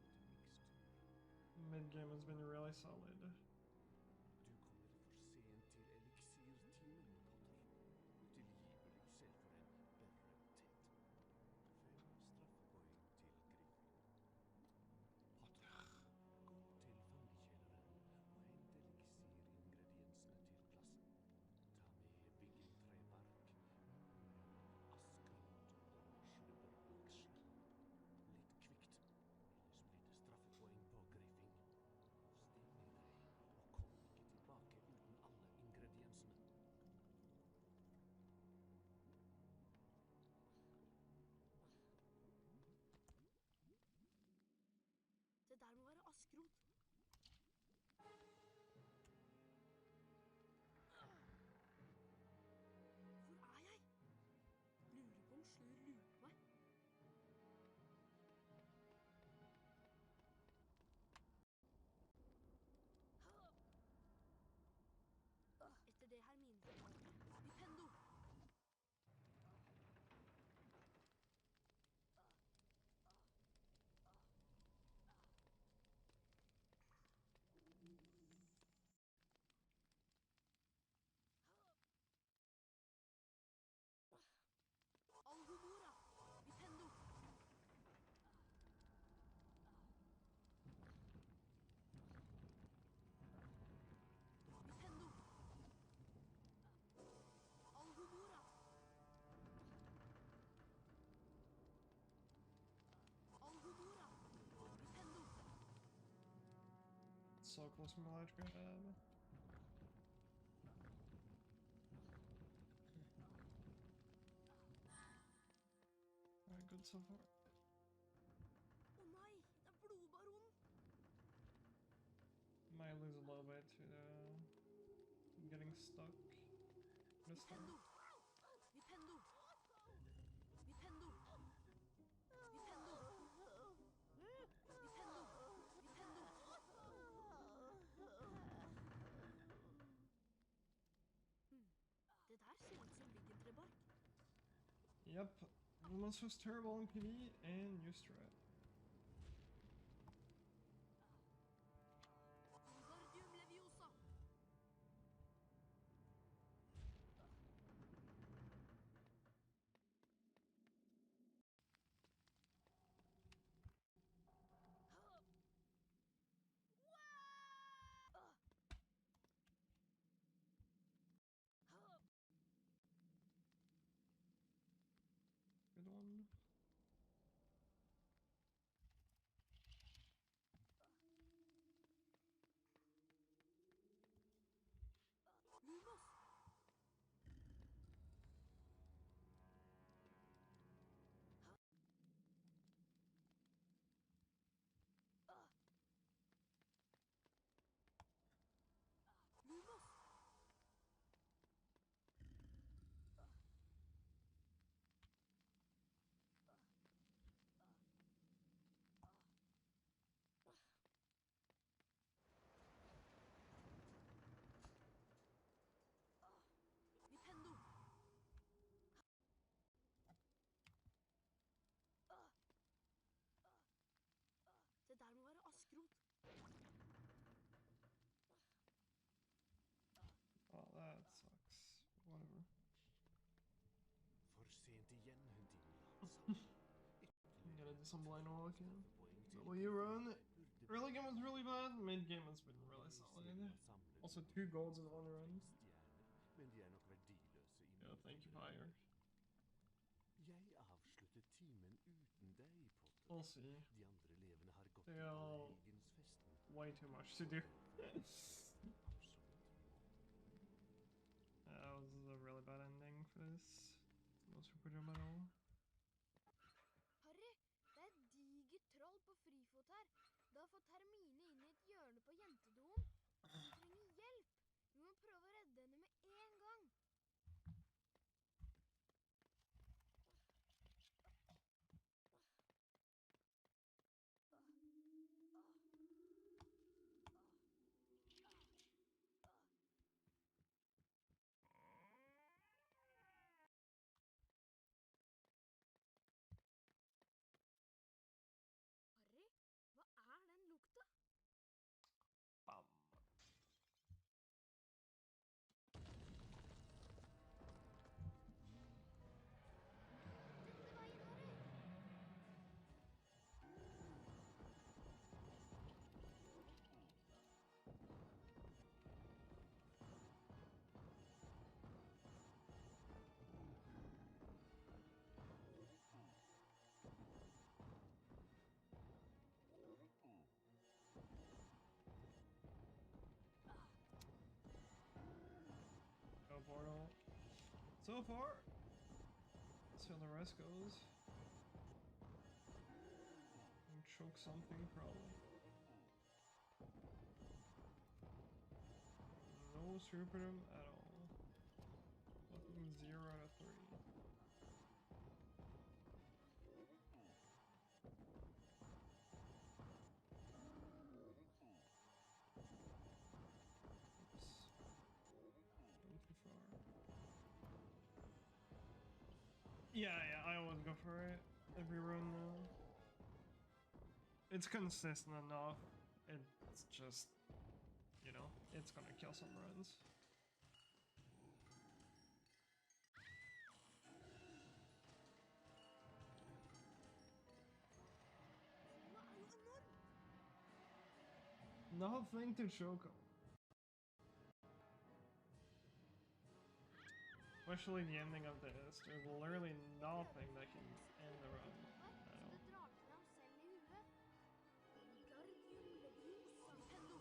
Mid game has been really solid. Du kommer for sent til eliksirtimen, Potter. Utilgivelig selv for en berømthet. 5 straffepoeng til Gryffindor. Potter, gå til fangekjelleren og hent eliksiringrediensene til klassen. Ta med viggentrebark, askrot og slubberbakslem. Litt kvikt. so close from a large grab. Alright, good so far. Å nei, det er blodbaronen! Might lose a little bit to getting stuck. This time. Vipendo! Vipendo! Vipendo! Vipendo! Vipendo! Det der ser ut som Ligentrebark. Yep, the monster's terrible in PvE and used to it. Wingardium Leviosa! Good one. Lumos! Lumos! Vipendo! Det der må være askrot. Oh, that sucks. Whatever. For sent igjen, Huntinia. I'm gonna do some blind walk again. W run. Early game was really bad. Mid game has been really solid. Also 2 golds in 1 run. Men de er nok verdiløse i Yeah, thank you, Fire. Jeg avsluttet timen uten deg, Potter. We'll see. De andre elevene har gått They til all helgensfesten. way too much to do. That was a really bad ending for this. No super jump at all. Harry, det er et digert troll på frifot her. Det har fått Hermine inn i et hjørne på jentedoen. Hun trenger hjelp. Vi må prøve å redde henne med en gang. Harry, hva er den lukta? Bam. Denne veien, Harry! Go portal. So far. Let's see how the rest goes. And choke something probably. No superdom at all. Fucking 0 out of 3. Oops. Going too far. Yeah, I always go for it. Every run now. It's consistent enough. It's just, you know, it's gonna kill some runs. Hva er jo enorm? Nothing to choke on. Especially the ending of this, there's literally nothing that can end the run at Så all. det drar til ham selv i huet. Wingardium Leviosa. Vipendo!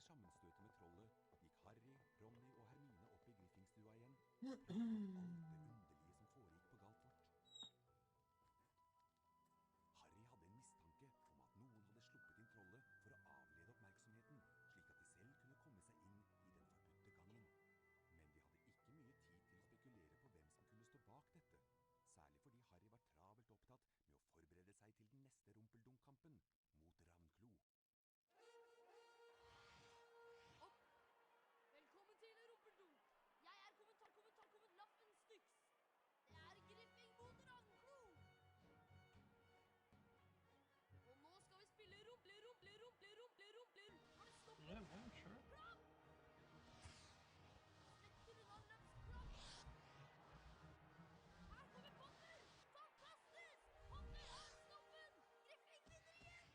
Etter sammenstøtet med trollet gikk Harry, Ronny og Hermine opp i Griffingstua igjen og pratet om alt det underlige som foregikk på Galtvort. Harry hadde en mistanke om at noen hadde sluppet inn trollet for å avlede oppmerksomheten, slik at de selv kunne komme seg inn i den forbudte gangen. Men de hadde ikke mye tid til å spekulere på hvem som kunne stå bak dette, særlig fordi Harry var travelt opptatt med å forberede seg til den neste rumpeldunk-kampen mot Ravnklo. Velkommen til Rumpeldunk. Jeg er lappen Styx. Det er Griffing mot Ravnklo. Og nå skal vi spille rumple. Har det stoppet? Yeah, man, sure. Kram! Sletter unna løpskram. Her kommer Potter! Fantastisk! Potter har stoppen! Griffing vinner igjen!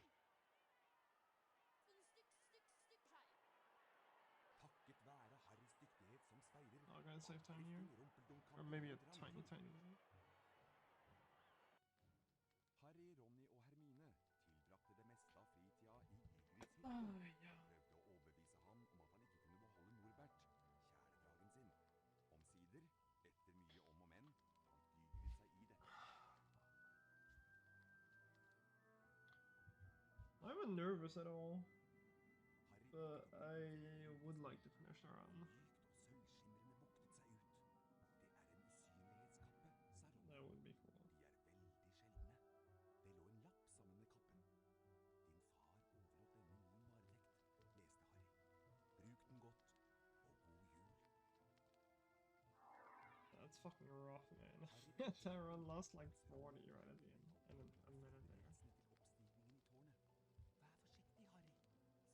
Styx seg. Takket være Harrys dyktighet som speider, Not gonna save time Griffing here. rumpeldunk-kampen Or maybe a mot Ravnklo. tiny bit. Harry, Ronny og Hermine tilbrakte det meste av fritida i Ygrids hytte Ja. og prøvde å overbevise ham om at han ikke kunne beholde Norbert, kjæledragen sin. Omsider, etter mye om og men, fant Ygrid seg i dette. I'm not nervous at all, Harry but og I would like to finish the run. mykt og sølvskimrende buktet seg ut. Det er en usynlighetskappe, sa Ron. That would be cool. De er veldig sjeldne. Det lå en lapp sammen med kappen. Din far overlot denne i min varetekt, leste Harry. Bruk den godt, og god jul. That's fucking rough, man. That run lost like 40 right at the end, and then a minute there. Til oppstigningen i tårnet. Vær forsiktig, Harry, sa Hermine.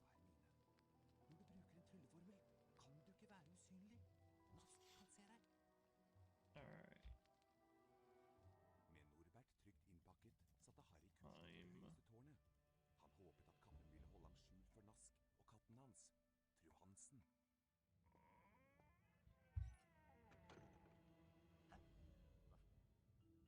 Når du bruker en trylleformel, kan du ikke være usynlig. Nask kan se deg. Alright. Med Norbert trygt innpakket, satte Harry kursen til det Time. høyeste tårnet. Han håpet at kappen ville holde ham skjult for Nask og katten hans, fru Hansen. Hvor er du, din slibestikk? Jeg skal nok ta deg. Jammen skal jeg se.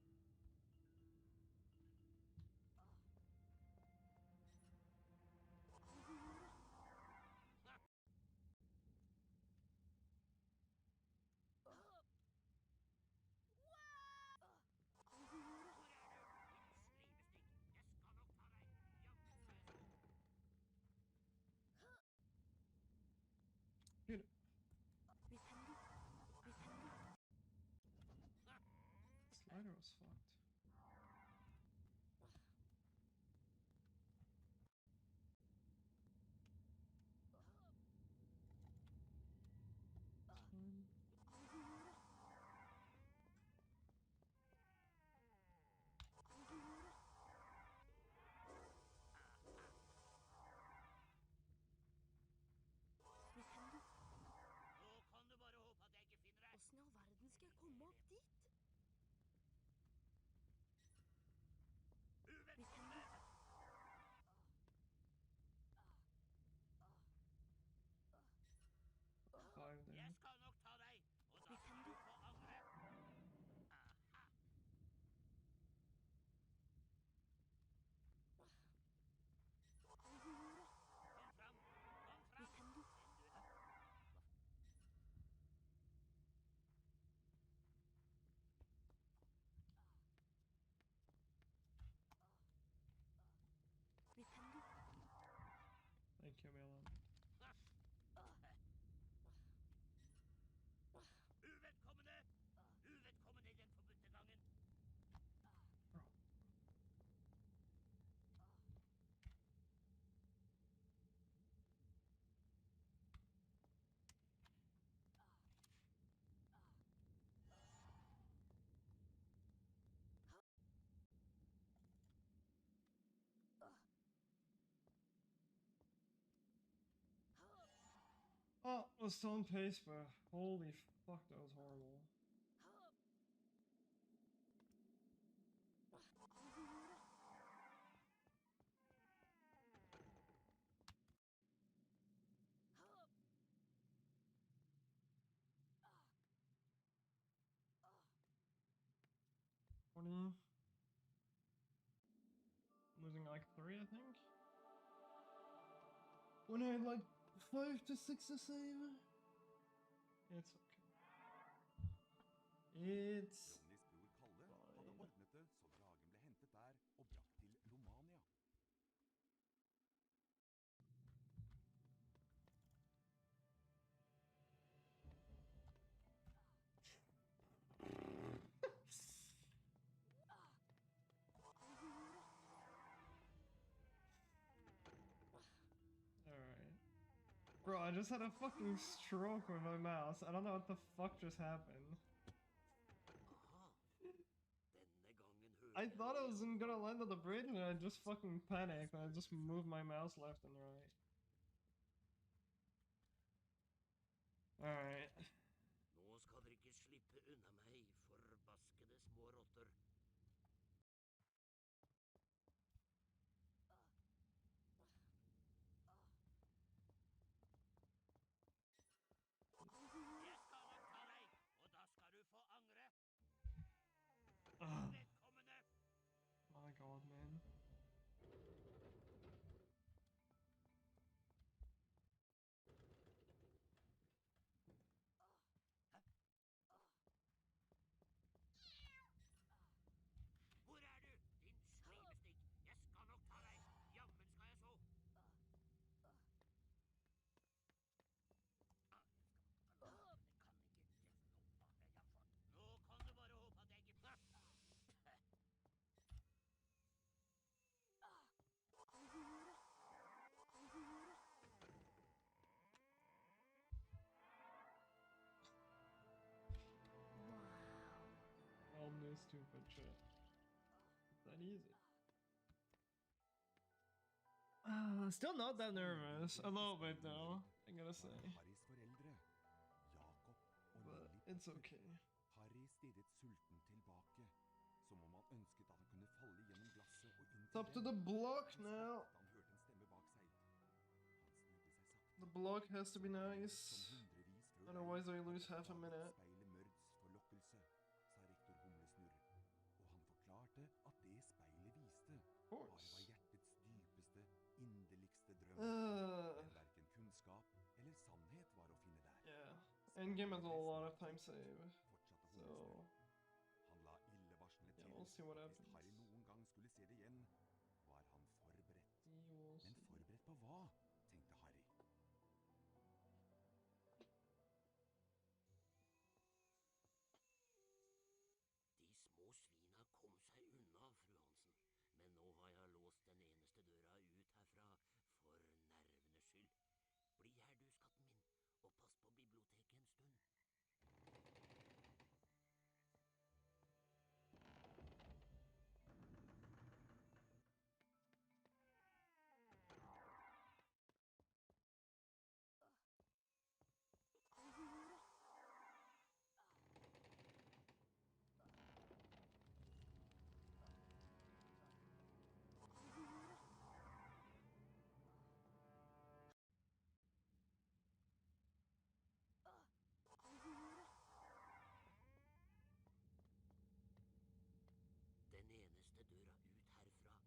Dude, slider was fucked. Nå kan du bare håpe at jeg ikke finner deg. Hvordan i all verden skal jeg komme opp dit? Uvedkommende! Five there. Jeg skal nok ta deg, og da skal du få angre. Aha. Kom fram, kom fram. Den du er. Thank you, Milan. Uvedkommende! Uvedkommende i den forbudte gangen. Bro. Oh, it was still on pace, but holy fuck, that was horrible. Losing like 3, I think. When I had like 5 to 6 to save. It's okay. It's Ronnys bror Kalle hadde fine. ordnet det så dragen ble hentet der og brakt til Romania. Alright. Bro, I just had a fucking stroke with my mouse. I don't know what the fuck just happened. Aha. Denne gangen hører I jeg thought I det, wasn't ja. gonna land on the bridge and I just fucking panicked and I just moved my mouse left and right. Alright. Nå skal dere ikke slippe unna meg, forbaskede små rotter. Jeg skal nok ta deg, og da skal du få angre. Ugh. Vedkommende. My god, man. Hvor er du, din slimestikk? Jeg skal nok ta deg. Jammen skal jeg så. Det kan ikke. Nå har jeg fått. Nå kan du bare håpe at jeg ikke... All new stupid shit. It's that easy. Still not that nervous. A little bit though, I gotta say. Harrys foreldre, Jakob og But Lilly it's Potter. okay. Harry stirret sulten tilbake, som om han ønsket at han kunne falle gjennom glasset og inn It's up to dem. the block Han now. spottet da han hørte en stemme bak seg. Han snudde seg sakte. The block has to be Som nice. hundrevis før Otherwise I deg lose half a hadde minute. speilet Mørds forlokkelse, sa rektor Humlesnurr. Og han forklarte at det speilet viste Of bare var course. hjertets dypeste, inderligste drøm. Men hverken kunnskap eller sannhet var å finne der. Yeah. Endgame has a lot of time save. Fortsatte So Humlesnurr. Han la illevarslende yeah, til. we'll see what Hvis Harry happens. noen gang skulle se det igjen, var han forberedt. We will Men see. forberedt på hva, tenkte Harry. De små svina kom seg unna, fru Hansen. Men nå har jeg låst den eneste døra ut herfra, for nervenes skyld. Bli her du, skatten min, og pass på biblioteket en stund. Den eneste døra ut herfra er der,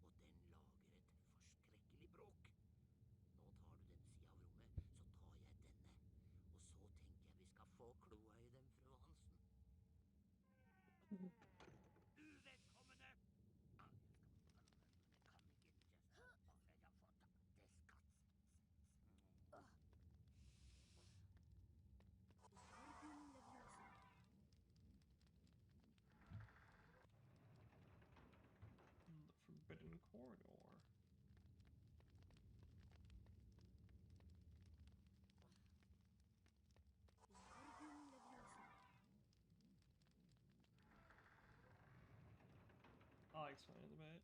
og den lager et forskrekkelig bråk. Nå tar du den siden av rommet, så tar jeg denne. Og så tenker jeg vi skal få kloa i dem, fru Hansen. Uvedkommende! Ah, det kan ikke just bare jeg får ta det skatt. Wingardium Leviosa. The Forbidden Corridor. Wingardium Leviosa. I'll explain in a bit.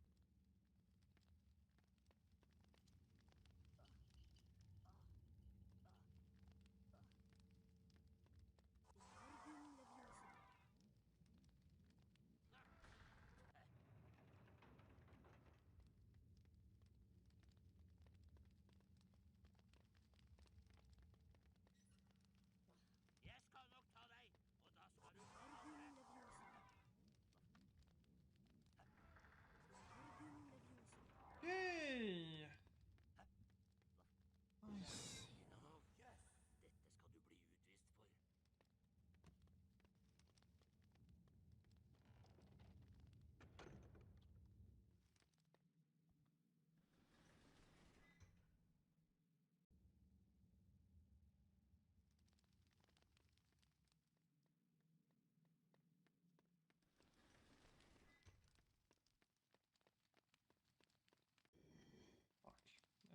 Wingardium Leviosa. Jeg skal nok ta deg, og da skal du få angre. Wingardium Leviosa.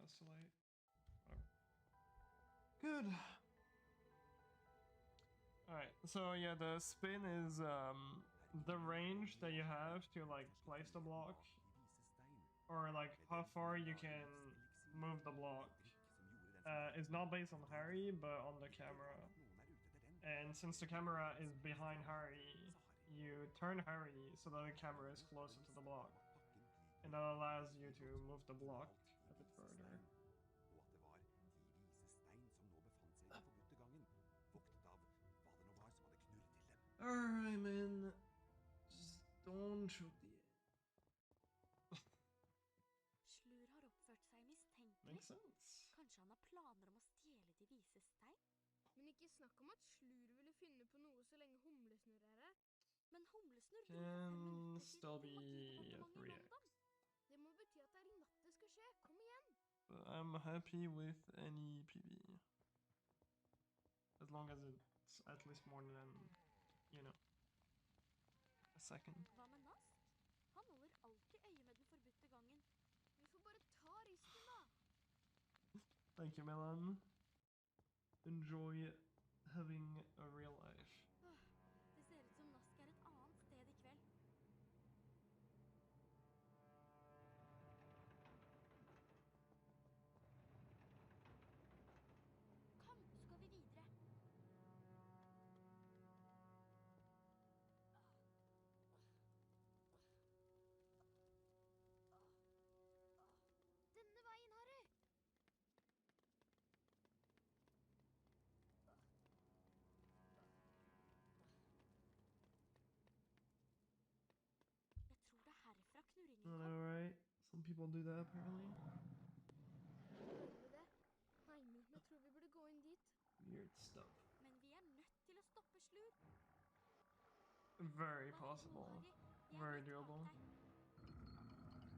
it's too late. Whatever. Good. Alright, so yeah, the spin is the range that you have to like place the block, or like how far you can move the block, is not based on Harry, but on the camera. And since the camera is behind Harry, you turn Harry so that the camera is closer to the block. And that allows you to move the block a bit further. Og at det var de vise stein som nå befant seg i forguttegangen, voktet av hva det nå var som hadde knurret til dem. Alright, man. Just don't shoot the Slur har oppført seg mistenkelig. Makes sense. Kanskje han har planer om å stjele de vise stein? Men ikke snakk om at Slur ville finne på noe så lenge Humlesnurr er her. Men Humlesnurr dro Can for 5 minutter still siden til be a Magidepartementet i 3x. London. Det må bety at det er i natt det skal skje. Kom igjen! But I'm happy with any PV. As long as it's at least more than, you know, a second. Hva med Nask? Han holder alltid øye med den forbudte gangen. Vi får bare ta risken, da. Thank you, Melon. Enjoy having a real life. Det ser ut som Nask er et annet sted i kveld. Kom, så skal vi videre. Denne veien, Harry! Jeg tror det er herfra knurringen I kom. know, right? Some people do that, apparently. Hører du det? Nei, men jeg tror vi burde gå inn dit. Weird stuff. Men vi er nødt til å stoppe Slur. Very Bare possible. ro, Harry. Jeg Very vet bak doable. deg.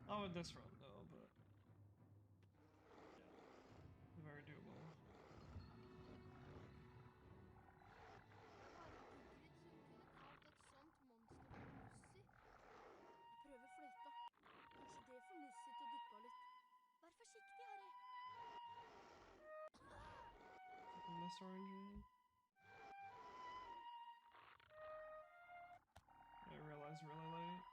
Not with this run, though, but... Yeah. Very doable. Bare Gudrid som kunne kalt et sånt monster for Lucy. Jeg prøver fløyta. Kanskje det får Lucy til å duppe av litt. Vær forsiktig, Harry. Miss RNG. I realized really late.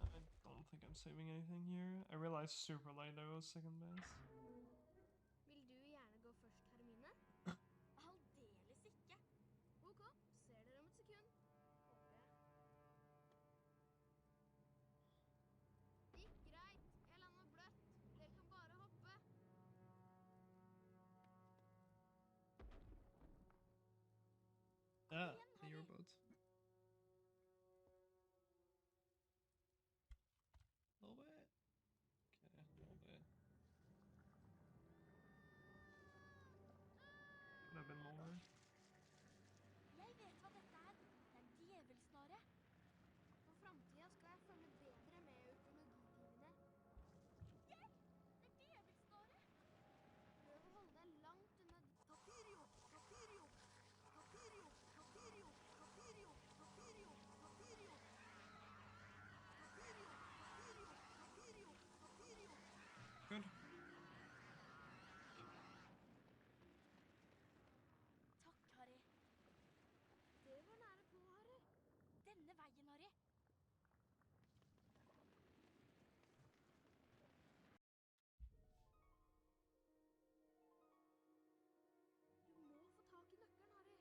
I don't think I'm saving anything here. I realized super late I was second best. Vil du gjerne gå først, Hermine? Aldeles ikke. Ok, ser dere om et sekund. Håper jeg. Gikk greit. Jeg lander bløtt. Dere kan bare hoppe. Yeah, igjen, the your Harry. boat. A little bit. Okay, a little bit. Could have been more. Jeg vet hva dette er. Det er en djevelsnare. For fremtiden skal jeg følge bedre med ut i magitimene. Hjelp! Det er djevelsnare. Prøv å holde deg langt unna Papirio! Papirio! Papirio! Papirio! Papirio! Papirio! Papirio! Papirio! Papirio! Papirio! Papirio! Good. Takk, Harry. Det var nære på, Harry. Denne veien, Harry. Du må få tak i nøkkelen, Harry.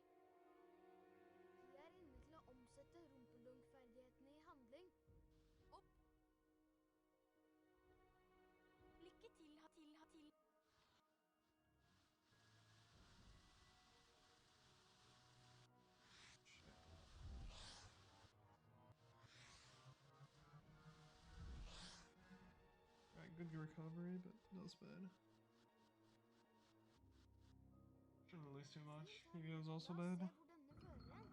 Vi er inne til å omsette rumpeldunk-ferdighetene i handling. Opp. Lykke til, til. Alright, good recovery, but that was bad. Shouldn't lose too much. Maybe it was also La oss bad. se hvor denne fører hen.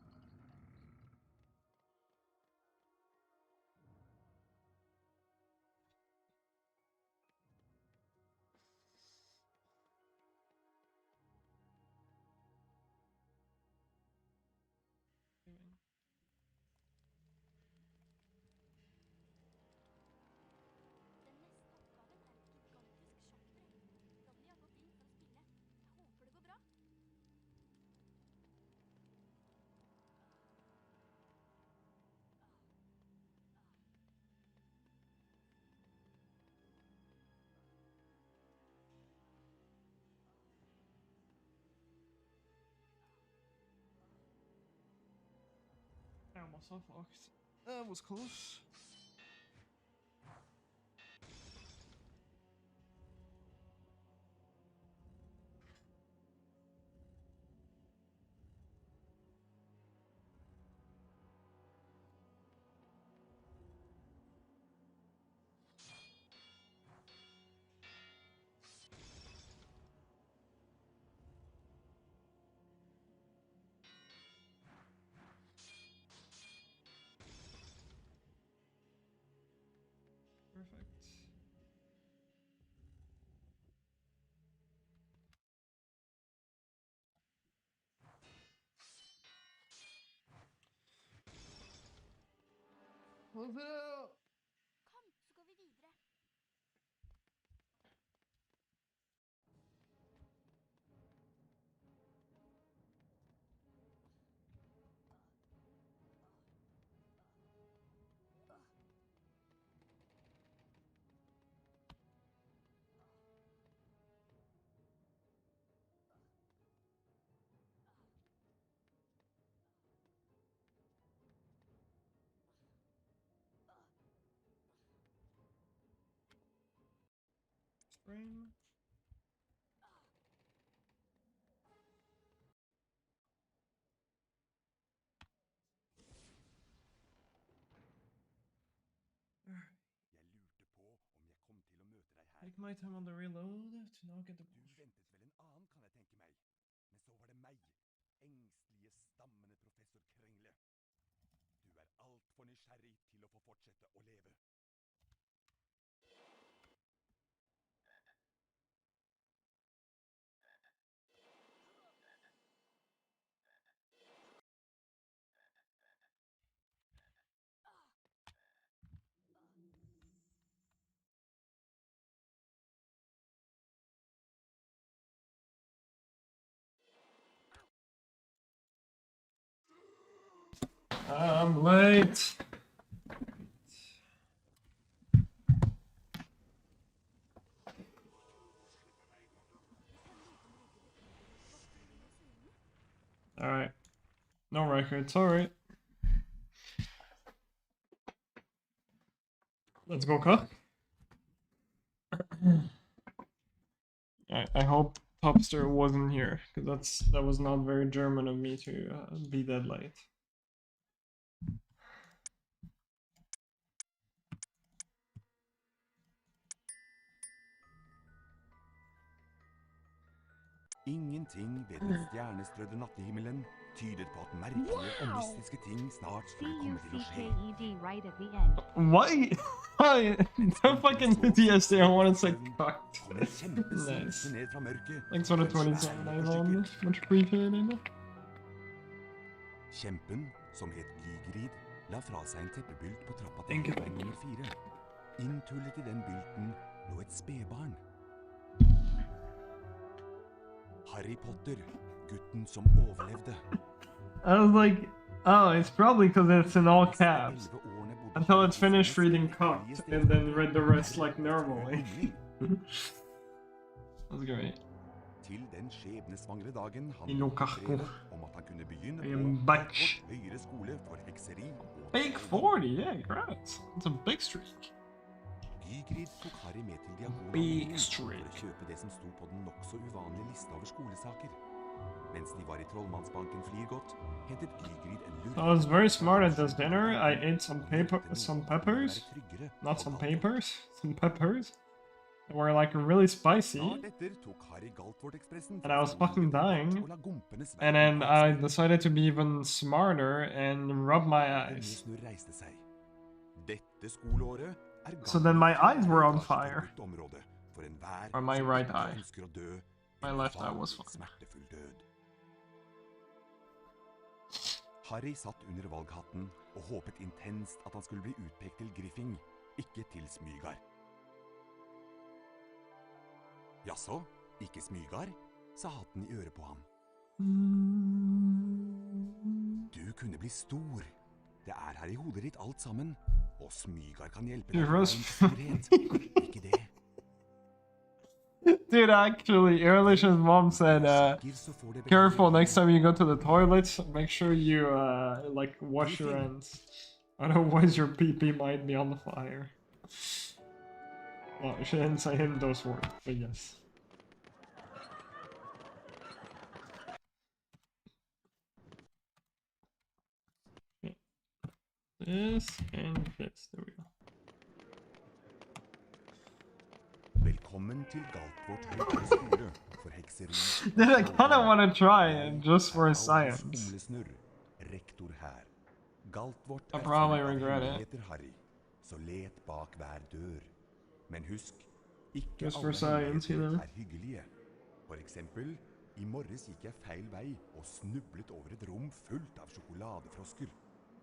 I almost saw Fox. That was close. Perfect. Close it out. Kom, så går vi videre. Spring. Jeg lurte på om jeg kom til å møte deg her. Take my time on the reload to not get the Du ventet vel en annen, kan jeg tenke meg. Men så var det meg, engstelige, stammende professor Krengle. Du er alt for nysgjerrig til å få fortsette å leve. I'm late. All right. No records. All right. Let's go cook. I hope Topster wasn't here, because that was not very German of me to be that late. Ingenting ved den stjernestrødde nattehimmelen tydet på at merkelige og mystiske ting snart skulle komme til å skje. right at the end. Why? Don't fucking PTSD, I want to say cocked. Kom en kjempesnuse Nice. ned fra mørket. Thanks for the 27 I won. Much appreciated. Kjempen, som het Gygrid, la fra seg en teppebylt på trappa til Thank you. vegg nummer 4. Inntullet i den bylten lå et spedbarn. Harry Potter, gutten som overlevde. I was like, oh, it's probably because it's in all caps. Until it finished reading cocked, and then read the rest like normally. That's great. Til den skjebnesvangre dagen han Ino Kakko. om at han kunne begynne I på am back. Oxford høyere skole for hekseri og Big 40, yeah, congrats. It's a big streak. Gygrid tok Harry med til Diagonalen Big for å streak. kjøpe det som sto på den nokså uvanlige lista over skolesaker. Mens de var i trollmannsbanken Flirgodt, hentet Gygrid en lurk. I was very smart at this dinner. I ate some peppers. Not some papers, some peppers. They were like really spicy. Snart etter tok Harry Galtvort-ekspressen And I was fucking dying. og la gumpene svære And then på I seg. decided to be even smarter and rub my Denne eyes. snurr reiste seg. Dette skoleåret er So then my eyes were on fire. et område for enhver Or my som right ikke eye. ønsker å dø My en left eye farlig, was fine. smertefull død. Harry satt under valghatten og håpet intenst at han skulle bli utpekt til Griffing, ikke til Smygar. Jaså, ikke Smygar? Sa hatten i øret på ham. Du kunne bli stor. Det er her i hodet ditt alt sammen, og Smygar kan hjelpe deg Dude, med Rose- en sikkerhet. Ikke det? Dude, actually, Ehrlich's mom said, careful next time you go to the toilet, make sure you, like, wash your hands. Otherwise your pee-pee might be on the fire. Well, she didn't say him those words, but yes. Okay. This and this, there we go. Velkommen til Galtvort høyere skole for hekseri. Dude, I kinda wanna try it, just for science. Skolesnurr, rektor her. Galtvort I'll probably full av regret it. hemmeligheter, Harry. Så let bak hver dør. Men husk, ikke Just for alle science, you hemmeligheter know. er hyggelige. For eksempel, i morges gikk jeg feil vei og snublet over et rom fullt av sjokoladefrosker.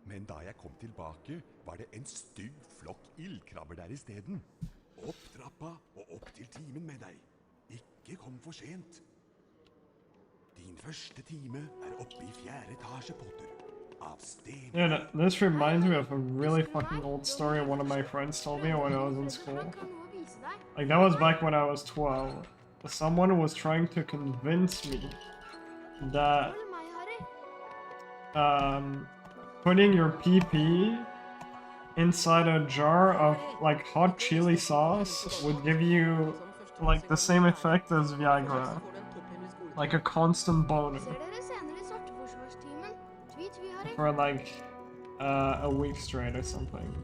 Men da jeg kom tilbake, var det en stygg flokk ildkrabber der i stedet. Opp trappa og opp til timen med deg. Ikke kom for sent. Din første time er oppe i 4. etasje, Potter. Av sten. Yeah, this reminds me of a really fucking old story one of my friends told me when I was in school. Han kan nå vise deg. Like, that was back when I was 12. Someone was trying to convince me that Følg meg, Harry. putting your pee-pee inside a jar of like hot chili sauce would give you like the same effect as Viagra, like a constant boner Ser dere senere i svarteforsvarstimen. Tvi, Harry. for like a week straight or something.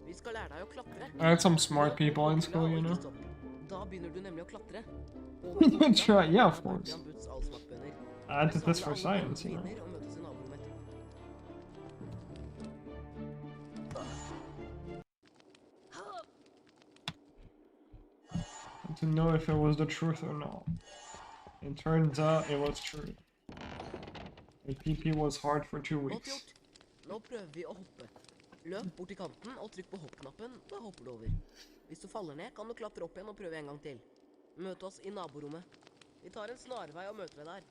Vi skal lære deg å klatre. I had some smart people in school, you know. Da begynner du nemlig å klatre. You try, yeah, of course. Background Boots allsmakkbønner. I did this for science, you know. Kvinner og møtes i naborommet. To know if it was the truth or not. It turns out it was true. The PP was hard for 2 Godt weeks. gjort. Nå prøver vi å hoppe. Løp bort til kanten og trykk på hoppknappen, da hopper du over. Hvis du faller ned, kan du klatre opp igjen og prøve en gang til. Møt oss i naborommet. Vi tar en snarvei og møter deg der.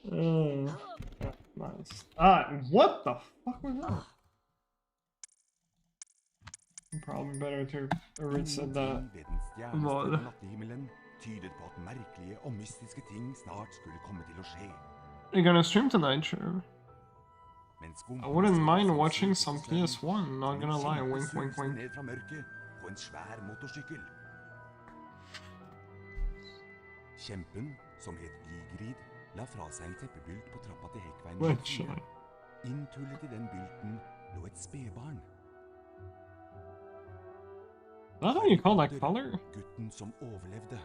Yeah, nice. What the fuck was that? Probably better to reset that. Ingenting ved den stjernestille Var det? nattehimmelen tydet på at merkelige og mystiske ting snart skulle komme til å skje. You're gonna stream tonight, sure. Mens I wouldn't mind watching some PS1, not gonna lie, wink, wink, wink. Ned fra mørket på en svær motorsykkel. Kjempen, som het Vigrid, la fra seg en teppebylt på trappa til Hekkveien. Wait, shit. Inntullet i den bylten lå et spedbarn. Is that how you call that color? Gutten som overlevde.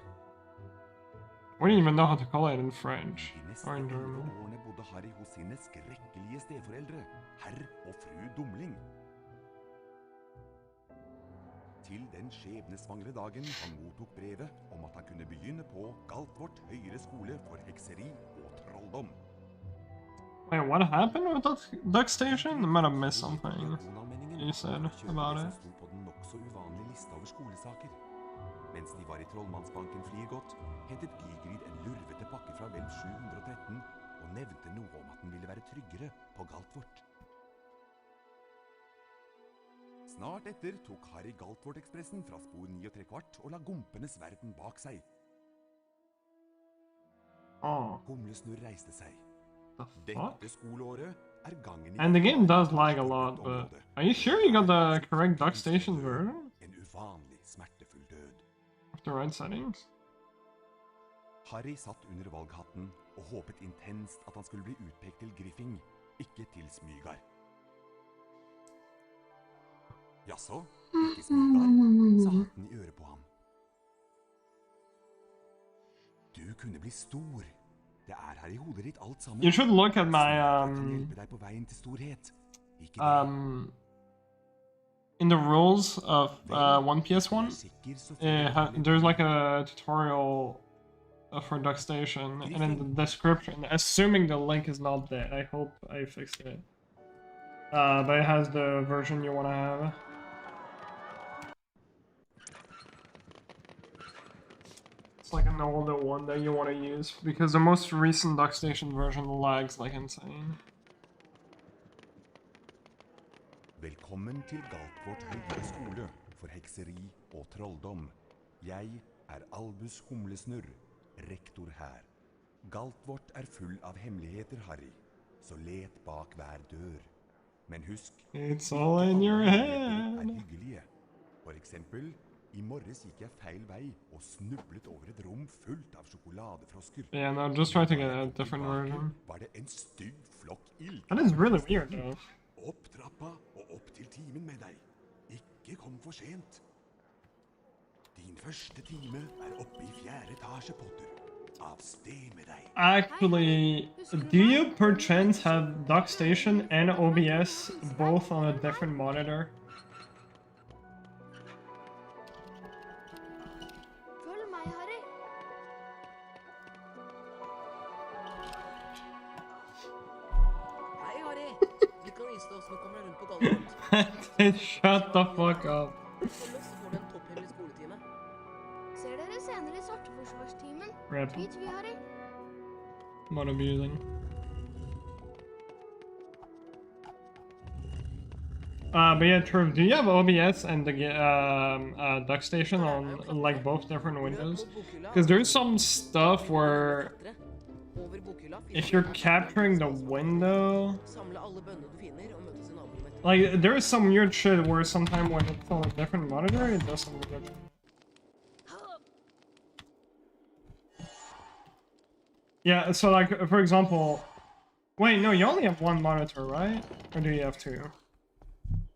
I don't even know how to call it in French De neste or in 100 German. årene bodde Harry hos sine skrekkelige steforeldre, herr og fru Dumling. Til den skjebnesvangre dagen han mottok brevet om at han kunne begynne på Galtvort høyere skole for hekseri og trolldom. Wait, what happened with Duck Station? I might have missed something. You said about it. Sto på den nokså uvanlige lista over skolesaker. Mens de var i Trollmannsbanken Flygot, hentet Vigrid en lurvete pakke fra vel 713 og nevnte noe om at den ville være tryggere på Galtvort. Snart etter tok Harry Galtvort-ekspressen fra spor 9 3/4 og la gompenes verden bak seg. Oh, Humlesnurr reiste seg. the fuck? Dette skoleåret er gangen i And the game does farlig lag a på lot, dette but området. are you sure you got the correct Duck Station version? En uvanlig smertefull død. With the right settings? Harry satt under valghatten og håpet intenst at han skulle bli utpekt til Griffing, ikke til Smygar. Jaså, ikke Smygar, sa hatten i øret på ham. Du kunne bli stor. Det er her i hodet ditt alt sammen. You should look at my, Smygar kan hjelpe deg på veien til storhet. Ikke det. In the rules of 1PS1, there's like a tutorial for Duck Station, and in the description, assuming the link is not there, I hope I fixed it. But it has the version you want to have. It's like a an older one that you want to use, because the most recent DuckStation version lags like insane. Velkommen til Galtvort høyere skole for hekseri og trolldom. Jeg er Albus Humlesnurr, rektor her. Galtvort er full av hemmeligheter, Harry, så let bak hver dør. Men husk, It's all in your hemmeligheter head. er hyggelige. For eksempel, i morges gikk jeg feil vei og snublet over et rom fullt av sjokoladefrosker. Yeah, no, just try to get Da a jeg kom different tilbake, version. var det en stygg flokk ild. That is really weird, though. Opp trappa og opp til timen med deg. Ikke kom for sent. Din første time er oppe i 4. etasje, Potter. Av sted med deg. Actually, do you perchance have DuckStation and OBS both on a different monitor? Følg meg, Harry. Hei, Harry. Vi kan vise deg hvordan du kommer deg rundt på Galtvort. Shut the fuck up. Følg oss, så får du en topphemmelig skoletime. Ser dere senere i Svarteforsvarstimen. Rip. Dit vi, Harry. What abusing. But yeah, Turf, do you have OBS and the DuckStation on like both different windows? Because there's some stuff where Over bokhylla if you're capturing the window, Samle alle bønnene du finner, og møtes i naborommet. like there's some weird shit where sometimes when it's on a different monitor, it does some weird shit. Yeah, so like for example, wait, no, you only have one monitor, right? Or do you have two?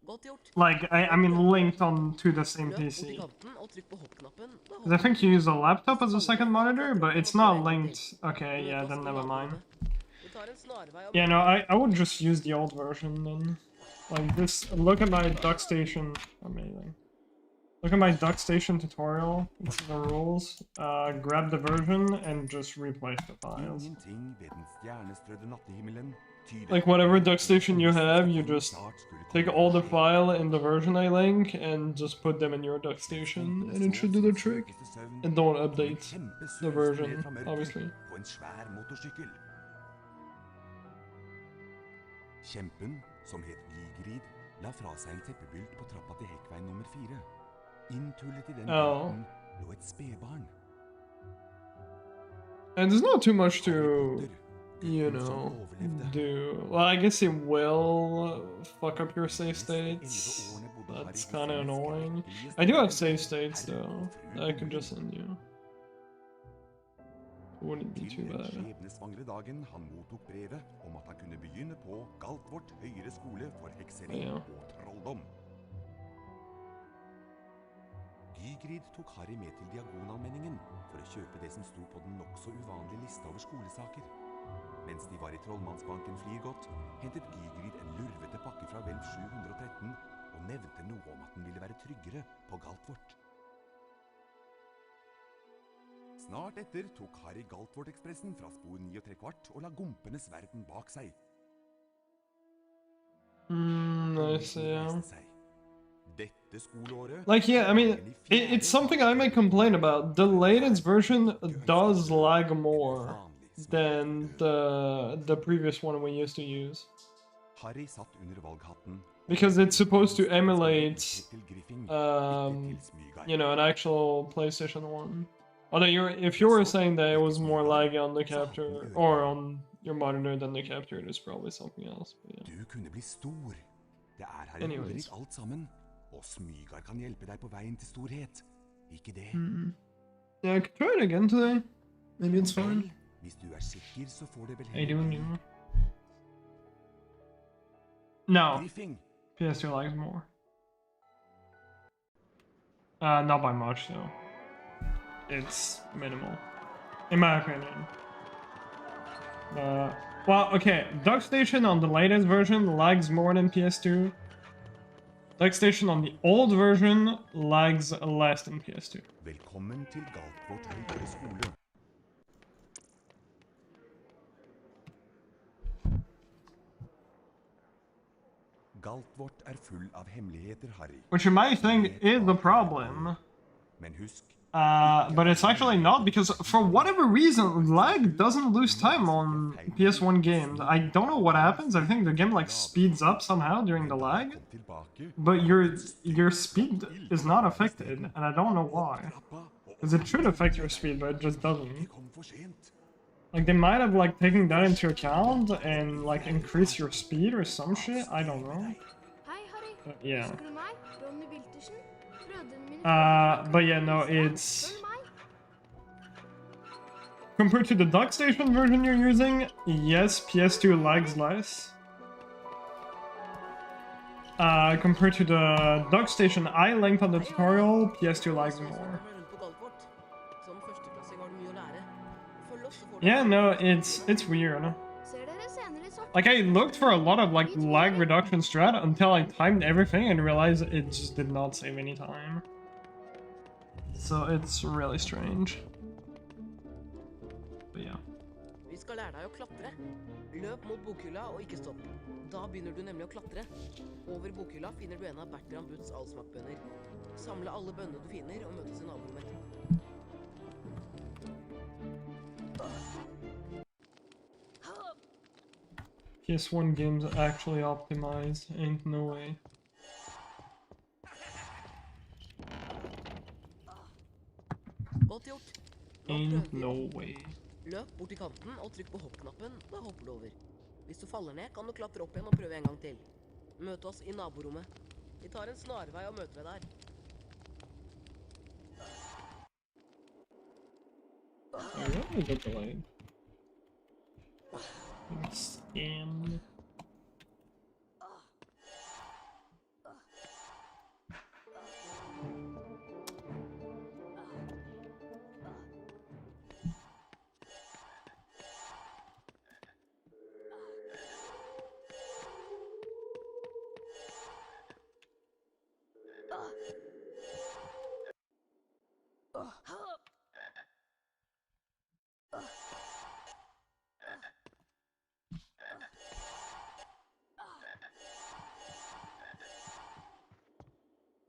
Godt gjort. Like I mean linked on to the same Løp opp i PC. kanten og trykk på hoppknappen. Da 'Cause I think you use a laptop as a second monitor, but it's not linked. Okay, yeah, then never mind. Du tar en snarvei og Yeah, no, I would just use the old version then. Like this, look at my DuckStation. Amazing. Look at my DuckStation tutorial. This is the rules. Grab the version and just replace the files. Ingenting ved den stjernestrødde nattehimmelen tyder Like på whatever at DuckStation you have, you Galtvort just snart skulle take komme all the til file in the version I link and just put them in your DuckStation, and it should do the trick. And don't update the version, obviously. På en svær motorsykkel. Kjempen, som het Vigrid, la fra seg en teppebylt på trappa til hekkveien nummer 4. Inntullet i den Oh. bylten lå et spedbarn. And there's not too much to, Potter, you gutten som know, overlevde. do. Well, I guess it will fuck up your save Neste 11 states. årene bodde Harry That's hos kind of den annoying. skrekkelige I do have spedbarn, save states herre though, og that fru I could just Bolig. send you. Wouldn't be Til too den bad. skjebnesvangre dagen han mottok brevet om at han kunne begynne på Galtvort høyere skole for hekseri Ja. og trolldom. Gygrid tok Harry med til Diagonalmenningen for å kjøpe det som sto på den nokså uvanlige lista over skolesaker. Mens de var i Trollmannsbanken Flirgodt, hentet Gygrid en lurvete pakke fra Hvelv 713 og nevnte noe om at den ville være tryggere på Galtvort. Snart etter tok Harry Galtvort-ekspressen fra spor 9 3/4 og la gompenes verden bak seg. I see, yeah. Viste seg. Dette skoleåret Like, yeah, I mean, gikk den i fjerde it's something I may complain about. The latest version does lag more vanlig than the previous one we used to use. Harry satt under valghatten. Because it's supposed to emulate, Til Griffing, um, ikke til Smygar. you know, an actual PlayStation 1. Although if you were saying that it was more laggy on the capture, or on your monitor than the capture, it is probably something else, but yeah. Du kunne bli stor. Det er her i Anyways. Ulrik alt sammen. Og Smygar kan hjelpe deg på veien til storhet. Ikke det? Yeah, I could try it again today. Maybe it's fine. Vel, hvis du er sikker, så får det vel I do heller bli know. No, Griffing. PS2 lags more. Not by much though. It's minimal, in my opinion. Well, okay, DuckStation on the latest version lags more than PS2. DuckStation on the old version lags less than PS2. Velkommen til Galtvort høyere skole. Galtvort er full av hemmeligheter, Harry. Which you might think is the problem. Men husk, But it's actually not, because for whatever reason, lag doesn't lose time on PS1 games. I don't know what happens. I think the game like speeds up somehow during the lag, but your speed is not affected, and I don't know why. Because it should affect your speed, but it just doesn't. Like they might have like taken that into account and like increase your speed or some shit. I don't know. Hei, Harry. But yeah. Husker du meg? Ronny Wiltersen? Brødrene mine But yeah, no, it's Følg meg. compared to the dock station version you're using. Yes, PS2 lags less. Compared to the dock station I linked on the tutorial, PS2 lags more. Rundt på Galtvort. Som førsteklassing har du mye å lære. Følg oss, så får du Yeah, no, it's weird. Ser dere senere i svart. Like I looked for a lot of like lag reduction strat until I timed everything and realized it just did not save any time. So it's really strange. But yeah. Vi skal lære deg å klatre. Løp mot bokhylla og ikke stopp. Da begynner du nemlig å klatre. Over bokhylla finner du en av Bertram Butts allsmakkbønner. Samle alle bønnene du finner og møtes i naborommet. PS1 games actually optimized, ain't no way. Godt gjort. Nå Ain't prøver vi no å way. løp bort til kanten og trykk på hoppknappen. Da hopper du over. Hvis du faller ned, kan du klatre opp igjen og prøve en gang til. Møte oss i naborommet. Vi tar en snarvei og møter deg der. I really get delayed. Scam.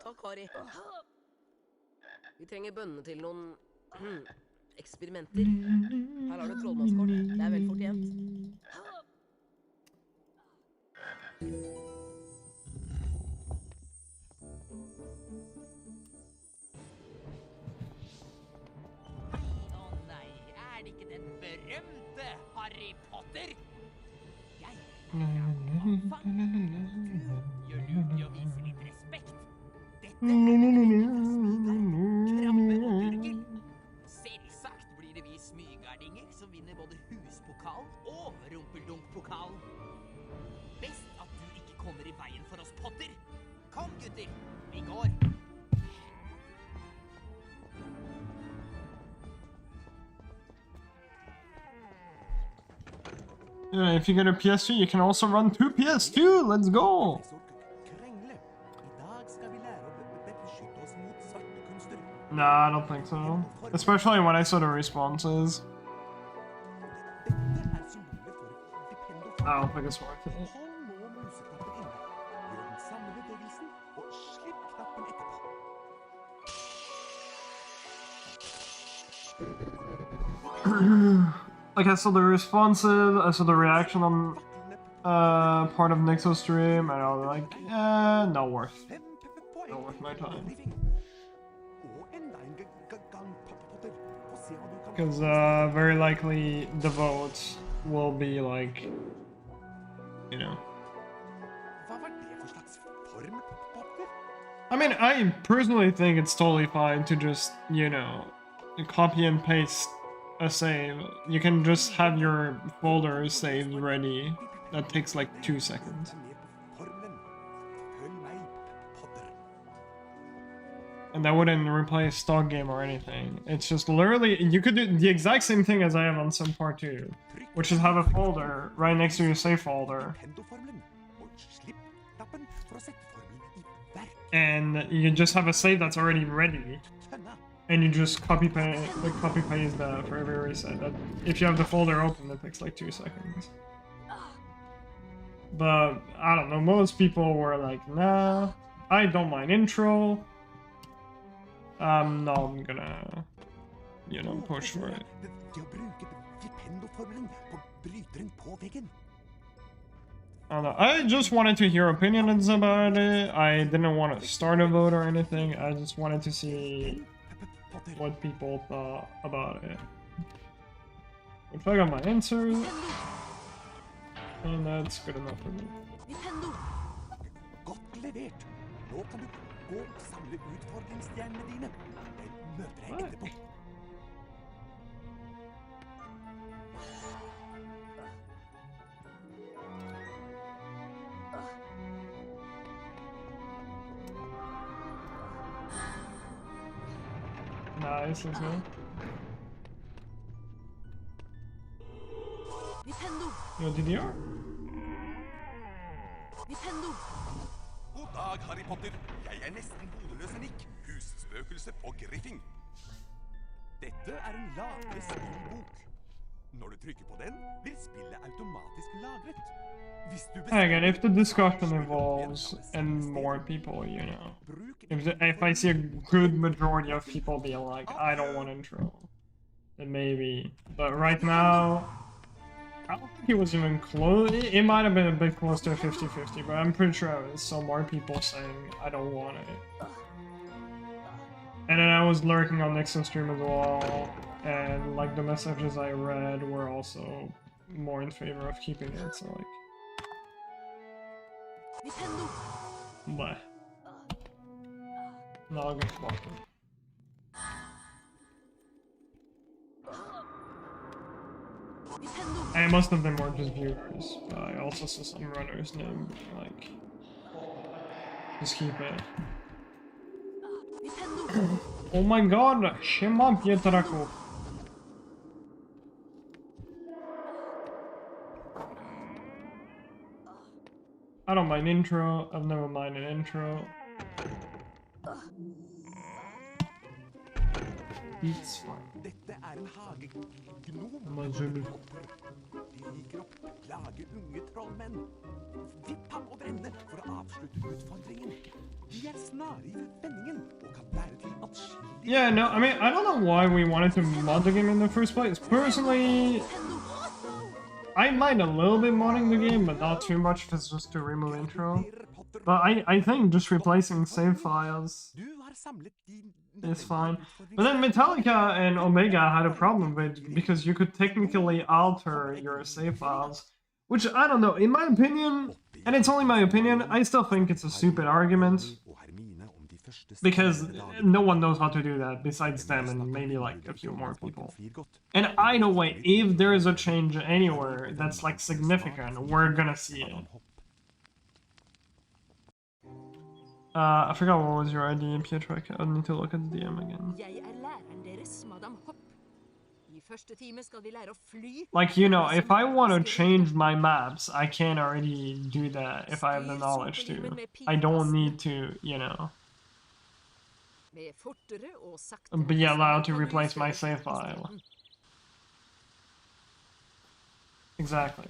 Takk, Harry. Vi trenger bønnene til noen eksperimenter. Her har du trollmannskort. Det er vel fortjent. Å nei, er det ikke den berømte Harry Potter? Jeg gjør lurt i å vise litt respekt. Dette krabbe og gurgel. Selvsagt blir det vi smygardinger som vinner både huspokalen og rumpeldunk-pokalen. Best at du ikke kommer i veien for oss, Potter. Kom, gutter, vi går. Yeah, if you get a PS2, you can also run 2 PS2. Let's go. Krengle. I dag skal vi lære å beskytte oss mot svarte kunster. Nah, I don't think so. Especially when I saw the responses. Dette er symbolet for Dipendo. I don't think it's worth it. Hold nå museknappen inne. Gjør den samme bevegelsen, og slipp knappen etterpå. Like I saw the responses, I saw the reaction on part of Nixo's stream, and I was like, not worth my time. Because very likely the votes will be like, you know. Hva var det for slags form, Potter? I mean, I personally think it's totally fine to just, you know, copy and paste a save. You can just have your folder saved ready. That takes like 2 seconds. And that wouldn't replace stock game or anything. It's just literally, you could do the exact same thing as I have on Sim Part 2, which is have a folder right next to your save folder. And you just have a save that's already ready. And you just copy paste that for every reset. That if you have the folder open, it takes like 2 seconds. But I don't know, most people were like, nah, I don't mind intro. No, I'm gonna, you know, push for it. Ved å bruke Vipendo-formelen på bryteren på veggen. I don't know. I just wanted to hear opinions about it. I didn't want to start a vote or anything. I just wanted to see Potter, what people thought about it. Which I got my answer, and that's good enough for me. Nintendo! godt levert. Nå kan du gå og samle utfordringsstjernene dine. Jeg møter deg etterpå. Nice, let's go. Nintendo! Yo, DDR? Nintendo! God dag, Harry Potter. Jeg nesten hodeløs Nick, husspøkelse på Griffing. Dette en lagret spillbok. Når du trykker på den, blir spillet automatisk lagret. Hvis du Again, if the discussion involves and more people, you know, if I see a good majority of people being like, I don't want intro, then maybe. But right now, I don't think it was even close. It might have been a bit close to a 50-50, but I'm pretty sure I saw more people saying, I don't want it. And then I was lurking on Nixon's stream as well, and like the messages I read were also more in favor of keeping it, so like... Nintendo! But... No, I'll get blocked. Nintendo! And most of them were just viewers, but I also saw some runners named, like... Just keep it. Nintendo! Oh my god! Siema, Pietraku! I don't mind intro, I've never minded intro. It's fine. Dette en hagegnom. Imagine. De liker å plage unge trollmenn. Vipp ham og brenne for å avslutte utfordringen. De snare i vendingen og kan være til atskillig. Yeah, no, I mean, I don't know why we wanted to mod the game in the first place. Personally, I mind a little bit modding the game, but not too much if it's just to remove intro. But I think just replacing save files is fine. But then Metallica and Omega had a problem with because you could technically alter your save files, which I don't know, in my opinion, and it's only my opinion, I still think it's a stupid argument. Because no one knows how to do that besides them and maybe like a few more people. And either way, if there is a change anywhere that's like significant, we're gonna see it. I forgot what was your ID, Pietro. I need to look at the DM again. Jeg læreren deres, Madam Hopp. I første time skal vi lære å fly. Like, you know, if I want to change my maps, I can already do that if I have the knowledge to. I don't need to, you know, be allowed to replace my save file. Exactly.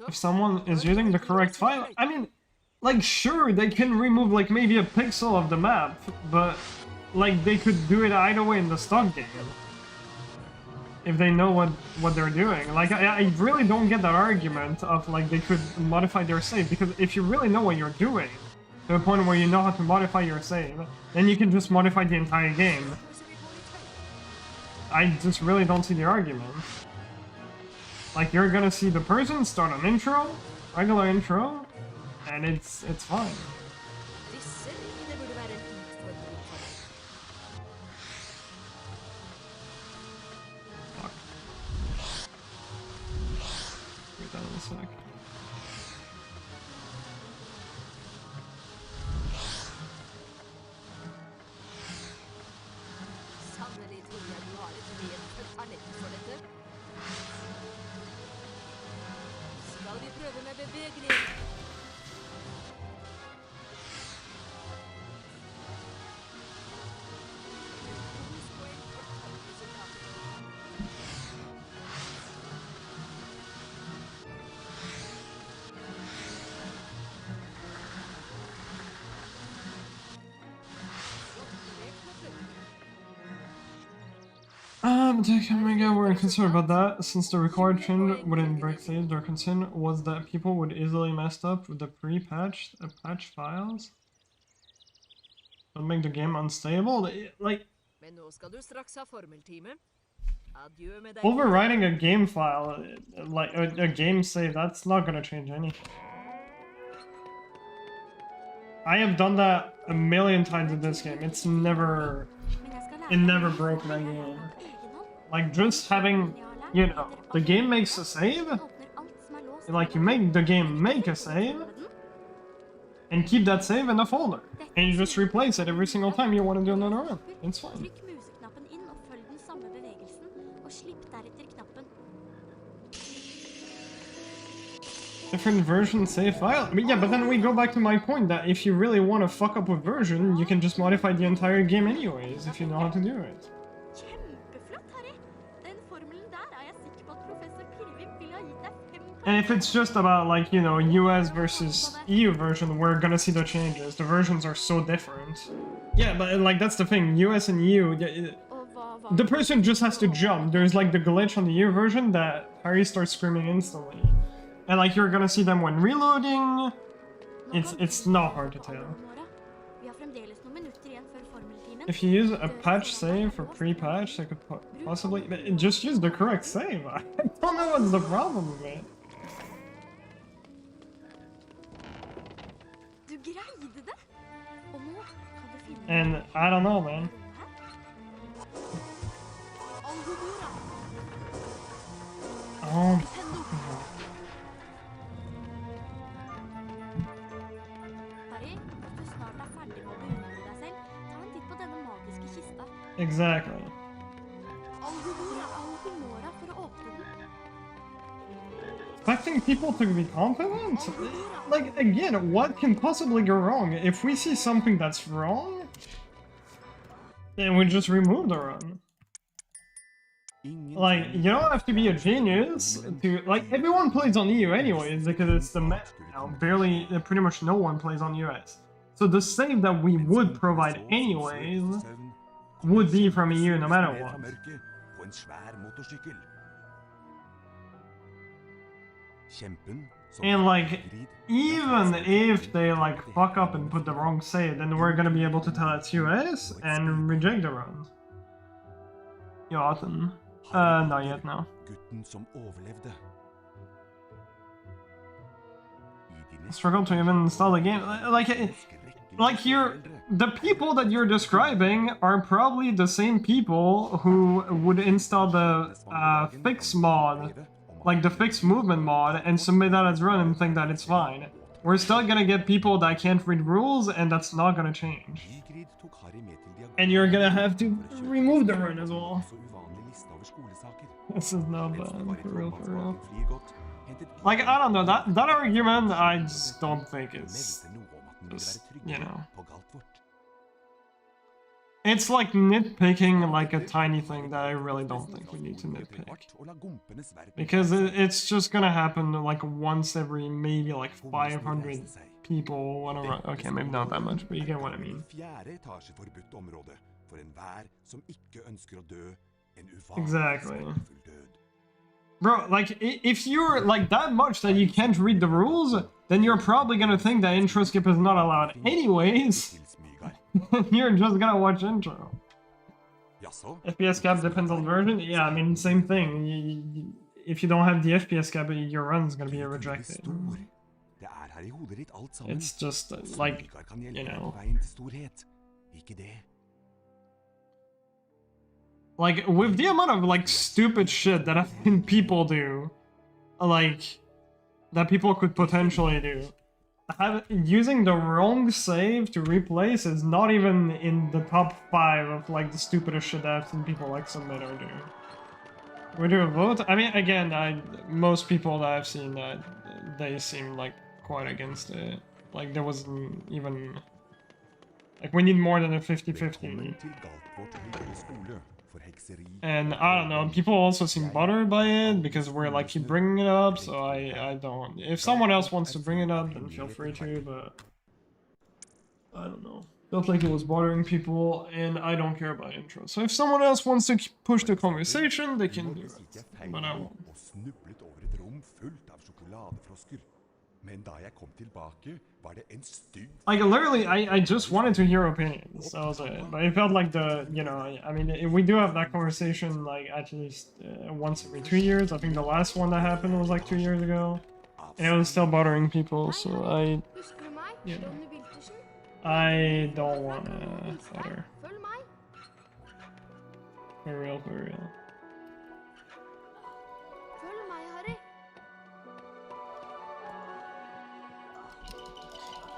If someone is using the correct file, I mean, like, sure, they can remove, like, maybe a pixel of the map, but, like, they could do it either way in the stock game. If they know what they're doing. Like, I really don't get that argument of, like, they could modify their save, because if you really know what you're doing, to a point where you know how to modify your save, then you can just modify the entire game. I just really don't see the argument. Like, you're gonna see the person start an intro, regular intro, and it's fine. Fuck. Wait that in a sec. We're concerned about that, since the required change wouldn't break saves. Their concern was that people would easily mess up with the pre-patched patch files. Would make the game unstable. Like, Men nå skal du straks ha formeltime. Adjø med deg. overwriting a game file, like a game save, that's not gonna change anything. I have done that a million times in this game. It never broke my game. Like, just having, you know, the game makes a save, like, you make the game make a save, and keep that save in the folder, and you just replace it every single time you want to do another run. It's fine. Trykk museknappen inn og følg den samme bevegelsen, og slipp deretter knappen. Different version save file? I mean, yeah, but then we go back to my point that if you really want to fuck up with version, you can just modify the entire game anyways, if you know how to do it. Kjempeflott, Harry. Den formelen der er jeg sikker på at professor Pirvim ville ha gitt deg 5 poeng. And if it's just about, like, you know, US versus EU version, we're gonna see the changes. The versions are so different. Yeah, but, like, that's the thing. US and EU, the person just has to jump. There's, like, the glitch on the EU version that Harry starts screaming instantly. And, like, you're gonna see them when reloading. It's not hard to tell. Vi har fremdeles noen minutter igjen før formeltimen. If you use a patch save for pre-patch, I could possibly just use the correct save. I don't know what's the problem with it. Du greide det! Og nå kan du finne... And I don't know, man. Alhumora! Oh. Harry, hvis du snart er ferdig med å beundre deg selv, ta en titt på denne magiske kista. Exactly. Alhumora for å åpne den. Expecting people to be confident? Like, again, what can possibly go wrong? If we see something that's wrong, then we just remove the run. Like, you don't have to be a genius to... Like, everyone plays on EU anyways, because it's the meta now. Pretty much no one plays on US. So the save that we would provide anyways would be from EU no matter what. And, like, even if they, like, fuck up and put the wrong save, then we're gonna be able to tell it's US and reject the run. Jotten. Not yet, no. Struggle to even install the game. Like the people that you're describing are probably the same people who would install the fix mod, like the fixed movement mod, and submit that as run and think that it's fine. We're still gonna get people that can't read rules, and that's not gonna change. And you're gonna have to remove the run as well. This is not bad, for real. Like, I don't know, that argument I just don't think is just, you know. It's like nitpicking like a tiny thing that I really don't think we need to nitpick. Because it's just gonna happen like once every maybe like 500 people wanna run. Okay, maybe not that much, but you get what I mean. Exactly. Bro, like, if you're like that much that you can't read the rules, then you're probably gonna think that intro skip is not allowed anyways. You're just gonna watch intro. FPS cap depends on version? Yeah, I mean, same thing. If you don't have the FPS cap, your run's gonna be rejected. It's just, like, you know. Like, with the amount of, like, stupid shit that I've seen people do, like, that people could potentially do, using the wrong save to replace is not even in the top 5 of, like, the stupidest shit that I've seen people, like, submit or do. We do a vote? I mean, again, most people that I've seen, they seem, like, quite against it. Like, there wasn't even... Like, we need more than a 50-50. And I don't know, people also seem bothered by it because we're like keep bringing it up, so I don't. If someone else wants to bring it up, then feel free to, but I don't know. Felt like it was bothering people, and I don't care about intros. So if someone else wants to push the conversation, they can do Morges gikk it. jeg feil But I won't. og snublet over et rom fullt av sjokoladefrosker. Men da jeg kom tilbake, var det en stygg Like literally, I just wanted to hear opinions. That was it. But it felt like I mean, we do have that conversation like at least once every 2 years. I think the last one that happened was like 2 years ago, and it was still bothering people. So Husker du meg? Ja. Ronny Wiltersen? I don't want to stutter. Følg meg. For real, for real. Følg meg, Harry.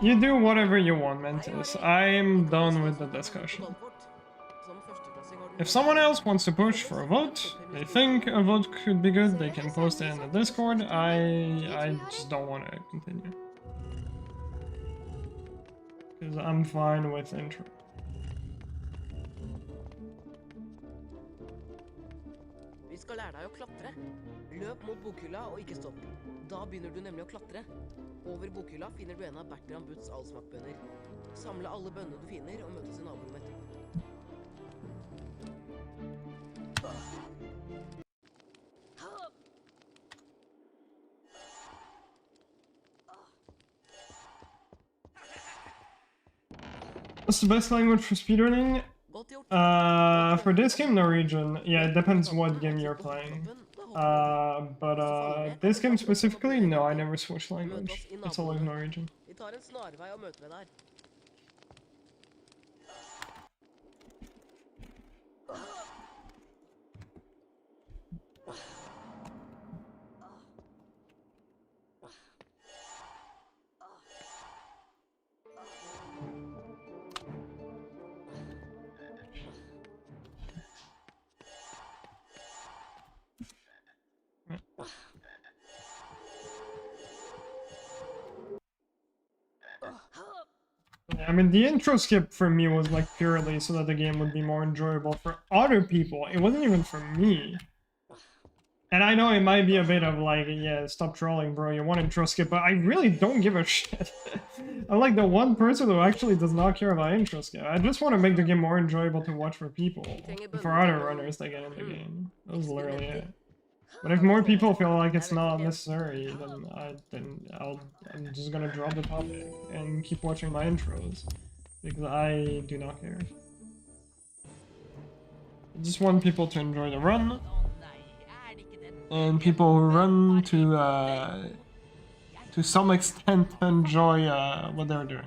You do whatever you want, Mentis. I'm done with the discussion. If someone else wants to push for a vote, they think a vote could be good, they can post it in the Discord. I just don't want to continue. Because I'm fine with intro. Vi skal lære deg å klatre. Løp mot bokhylla og ikke stopp. Da begynner du nemlig å klatre. Over bokhylla finner du en av Bertram Butts allsmakkbønner. Samle alle bønnene du finner og møtes i naborommet etterpå. What's the best language for speedrunning? Godt gjort. For this game, Norwegian. Yeah, it depends what game you're playing. But this game specifically, no, I never switch language. It's always Norwegian. Vi tar en snarvei og møter deg der. I mean, the intro skip for me was like purely so that the game would be more enjoyable for other people. It wasn't even for me. And I know it might be a bit of like, yeah, stop trolling, bro, you want intro skip, but I really don't give a shit. I'm like the one person who actually does not care about intro skip. I just want to make the game more enjoyable to watch for people, and for other runners that get in the game. That was literally it. But if more people feel like it's not necessary, then I'm just gonna drop the topic and keep watching my intros, because I do not care. I just want people to enjoy the run, and people who run to some extent enjoy what they're doing.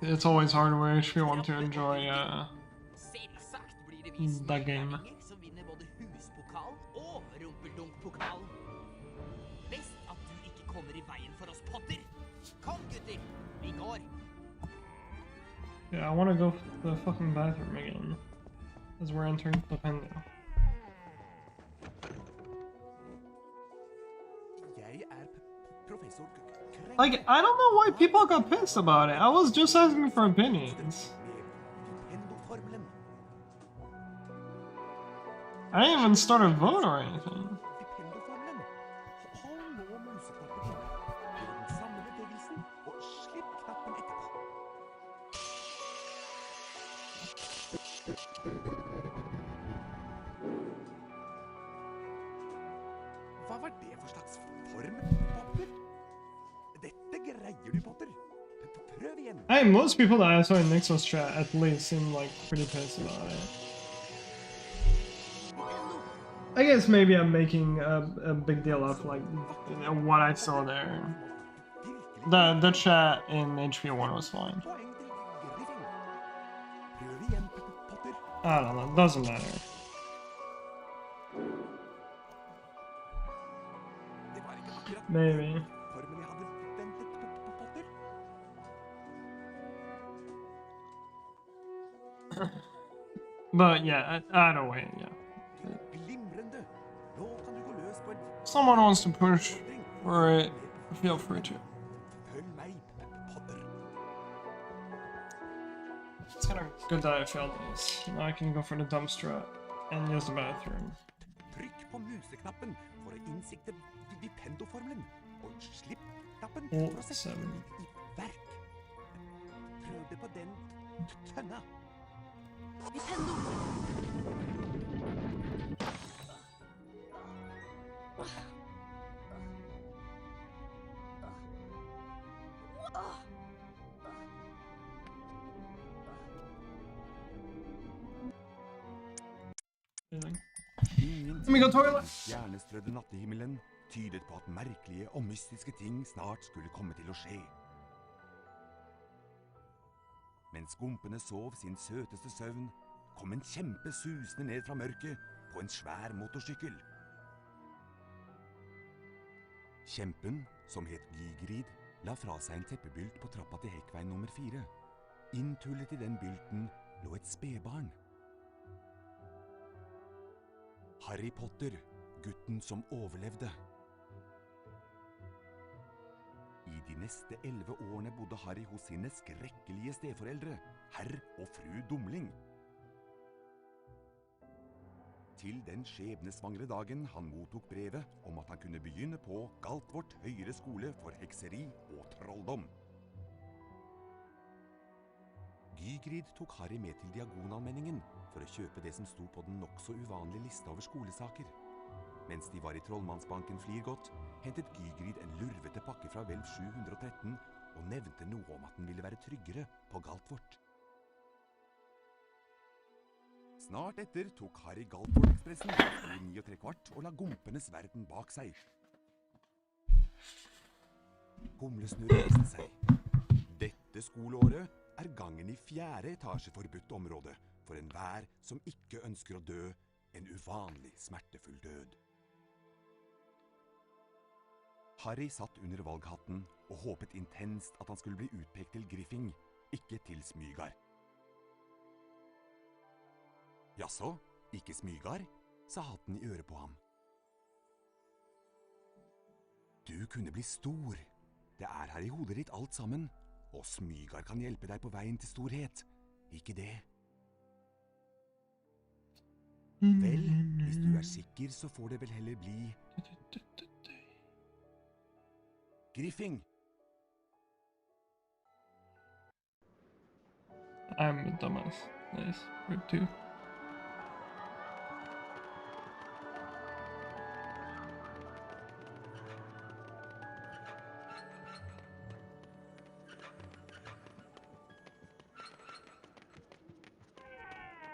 It's always hard if you want to enjoy that game. Som vinner både huspokal og rumpeldunk-pokal. Best at du ikke kommer i veien for oss, Potter. Kom, gutter, vi går. Yeah, I want to go to the fucking bathroom again, as we're entering the pen now. Jeg er professor Like, I don't know why people got pissed about it. I was just asking for opinions. Nintendo-formelen. I didn't even start a vote or anything. Nintendo-formelen. Hold nå museknappen inne. Gjør den samme bevegelsen, og slipp knappen etterpå. Hva var det for slags form, Potter? Dette greier du, Potter. Prøv igjen. Hey, most people that I saw in Nixon's chat at least seemed like pretty pissed about it. I guess maybe I'm making a big deal of like what I saw there. The chat in HP1 was fine. Poeng til Griffin. Prøv igjen, Potter. I don't know, doesn't matter. Det var ikke akkurat Maybe. formen jeg hadde ventet, Potter. But yeah, either way, yeah. Glimrende. Nå kan du gå løs på en Someone wants to push for it, feel free to. Følg meg, Potter. It's kind of good that I failed this. Now I can go for the dumpster and use the bathroom. Trykk på museknappen for å innsikte Nintendo-formelen, og slipp knappen Oh, for å sette seven. den i verk. Prøv det på den tønna. Nintendo! Let me go toilet. Stjernestrødde nattehimmelen tydet på at merkelige og mystiske ting snart skulle komme til å skje. Mens gompene sov sin søteste søvn, kom en kjempe susende ned fra mørket på en svær motorsykkel. Kjempen, som het Gigrid, la fra seg en teppebylt på trappa til hekkveien nummer 4. Inntullet i den bylten lå et spedbarn. Harry Potter, gutten som overlevde. I de neste 11 årene bodde Harry hos sine skrekkelige steforeldre, herr og fru Dumling. Til den skjebnesvangre dagen han mottok brevet om at han kunne begynne på Galtvort høyere skole for hekseri og trolldom. Gygrid tok Harry med til Diagonalmenningen for å kjøpe det som sto på den nok så uvanlige lista over skolesaker. Mens de var i Trollmannsbanken Flirgodt, hentet Gygrid en lurvete pakke fra Hvelv 713 og nevnte noe om at den ville være tryggere på Galtvort. Snart etter tok Harry Galtvort-ekspressen i 9¾ og la gompenes verden bak seg. Humlesnurr viste seg. Dette skoleåret er gangen i 4. etasje forbudt område for enhver som ikke ønsker å dø en uvanlig smertefull død. Harry satt under valghatten og håpet intenst at han skulle bli utpekt til Griffing, ikke til Smygar. Jaså, ikke Smygar, sa hatten i øret på ham. Du kunne bli stor. Det er her i hodet ditt alt sammen, og Smygar kan hjelpe deg på veien til storhet. Ikke det? Vel, hvis du er sikker, så får det vel heller bli Griffing. I'm a dumbass. Nice. Route 2.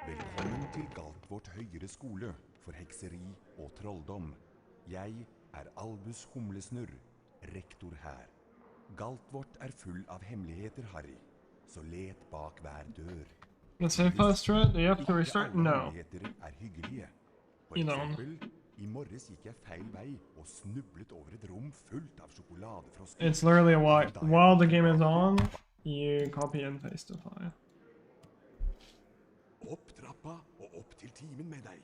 Velkommen til Galtvort høyere skole for hekseri og trolldom. Jeg er Albus Humlesnurr, rektor her. Galtvort er full av hemmeligheter, Harry, så let bak hver dør. Let's say first try. Do you have to Ikke restart? alle No. hemmeligheter er hyggelige. For You don't. eksempel, i morges gikk jeg feil vei og snublet over et rom fullt av sjokoladefrosker. It's literally while the game is on, you copy and paste the file. Opp trappa og opp til timen med deg.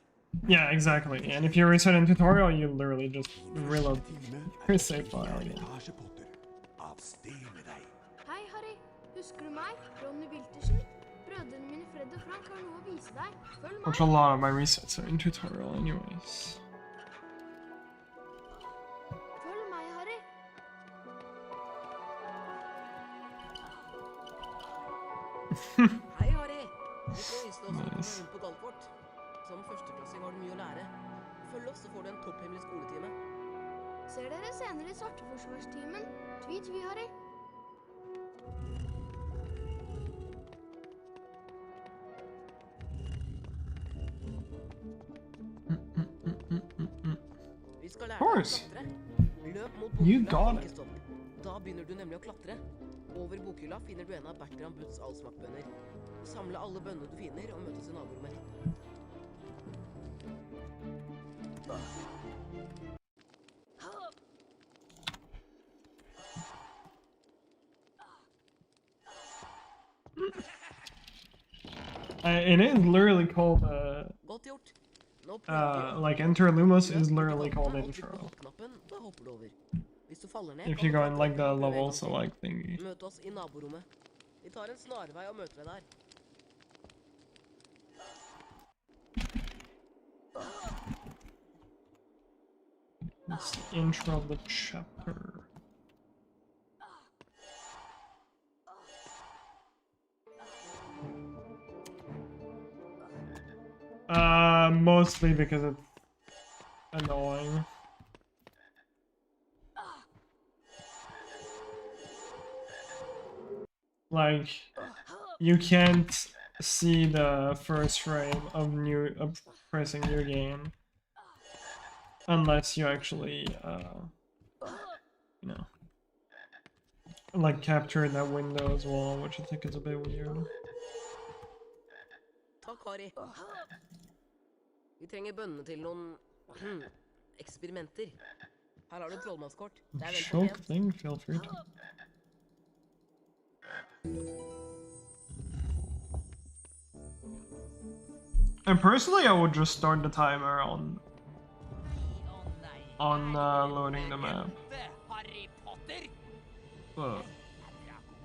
Yeah, exactly. And if you reset in tutorial, you literally just reload your save file again. Etasje, Potter. Av sted med deg. Hei, Harry. Husker du meg? Ronny Wiltersen? Brødrene mine Fred og Frank har noe å vise deg. Følg Which a meg. lot of my resets are in tutorial anyways. Følg meg, Harry. Hei, Harry. Vi skal vise deg hvordan Nice. du rundt på Galtvort. Som førsteklassing har du mye å lære. Følg oss, så får du en topphemmelig skoletime. Ser dere senere i Svarteforsvarstimen. Tvi, Harry. Vi skal lære Of deg å course. klatre. Løp mot You bokhylla, got ikke it. stopp. Da begynner du nemlig å klatre. Over bokhylla finner du en av Bertram Butts allsmaktbønner. Samle alle bønnene du finner og møtes i naborommet. It is literally called, Godt gjort. Nå prøver vi. like Enter Lumos Løp is til literally called kantene og trykk på intro. hoppknappen, da hopper du over. Hvis du faller ned, If kan you du go ta in like the knappen og prøve en gang levels, so til. like thingy. Møt oss i naborommet. Vi tar en snarvei og møter deg der. It's the intro of the chapter. Mostly because it's annoying. Like, you can't see the first frame of pressing new game unless you actually, you know, like capture that window as well, which I think is a bit weird. Takk, Harry. Vi trenger bønnene til noen eksperimenter. Her har du trollmannskort. Det er vel Choke fortjent. thing, feel free to. And personally, I would just start the timer on loading the map. Harry Potter! But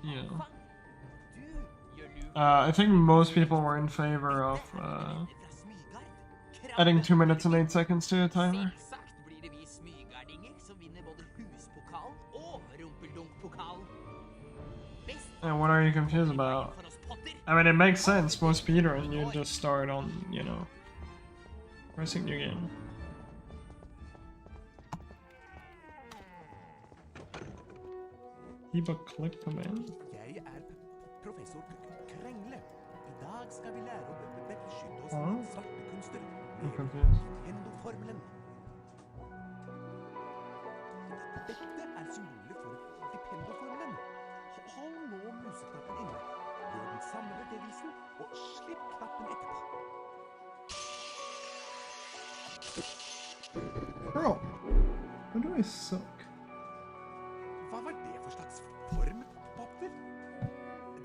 yeah, Du gjør lurt I think most people were in favor of fra Smygard. adding 2 minutes and 8 seconds to a timer. Selvsagt blir det vi smygardinger som vinner både huspokalen og rumpeldunk-pokalen. Best And what are you confused about? for oss Potter. I mean, it makes sense. Most speedrun, you just start on, you know, pressing new game. Keep a click command. Jeg er professor Krengle. I dag skal vi lære å beskytte oss Huh? mot svarte kunster I'm med confused. Nintendo-formelen. Dette er symbolet for Nintendo-formelen. Hold nå museknappen inne. Gjør den samme bevegelsen, og slipp knappen etterpå. Bro, why do I suck? Hva var det for slags form, Potter?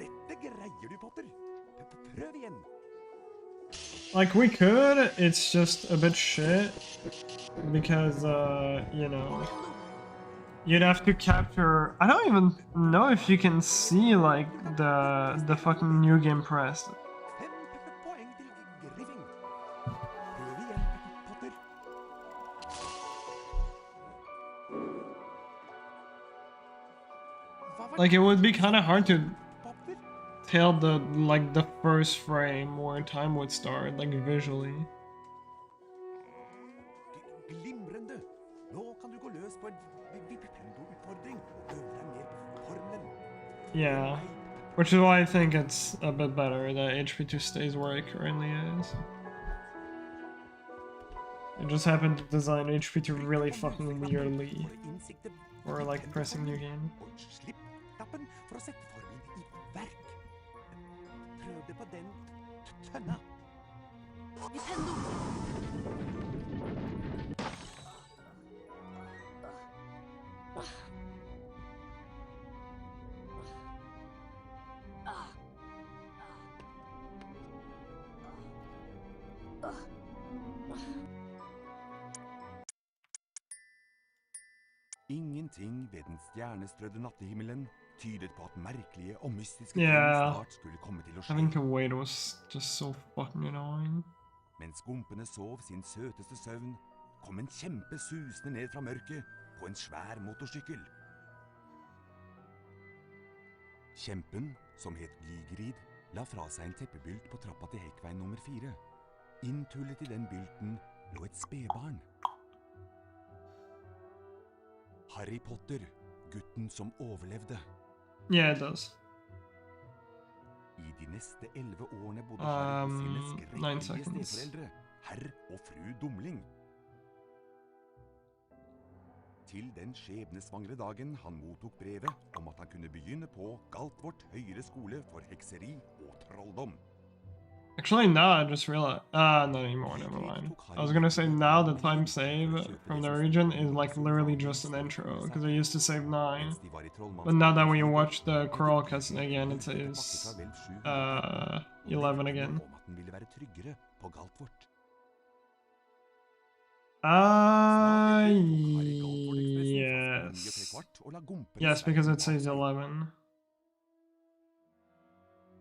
Dette greier du, Potter. Prøv igjen. Like, we could, it's just a bit shit. Because, you know, you'd have to capture... I don't even know if you can see, like, the fucking new game press. 5 poeng til Griffing. Prøv igjen, Potter. Hva var Like, it would be kind of hard to Potter? tell the first frame where time would start, like, visually. Glimrende. Nå kan du gå løs på en Nintendo-utfordring og øve deg mer på formelen. Yeah. Which is why I think it's a bit better that HP2 stays where it currently is. I just happened to design HP2 really fucking weirdly for, like, pressing new game. Og slipp knappen for å sette formelen i verk. Prøv det på den tønna. Nintendo! Ingenting ved den stjernestrødde nattehimmelen tydet på at merkelige og mystiske Yeah. ting snart skulle komme til å skje. Having to wait was just so fucking annoying. Mens gompene sov sin søteste søvn, kom en kjempe susende ned fra mørket på en svær motorsykkel. Kjempen, som het Gygrid, la fra seg en teppebylt på trappa til Hekkveien nummer 4. Inntullet i den bylten lå et spedbarn. Harry Potter, gutten som overlevde. Yeah, it does. I de neste 11 årene bodde Harry hos sine 9 skrekkelige seconds. steforeldre, herr og fru Dumling. Til den skjebnesvangre dagen han mottok brevet om at han kunne begynne på Galtvort høyere skole for hekseri og trolldom. Actually, now I just realized. Not anymore, never mind. I was gonna say now the time save from the region is like literally just an intro, because I used to save 9. Mens de var i But now that we watch the crawl cutscene again, it says 11 again. Om at den ville være tryggere på Galtvort. Yes. Yes, because it says 11.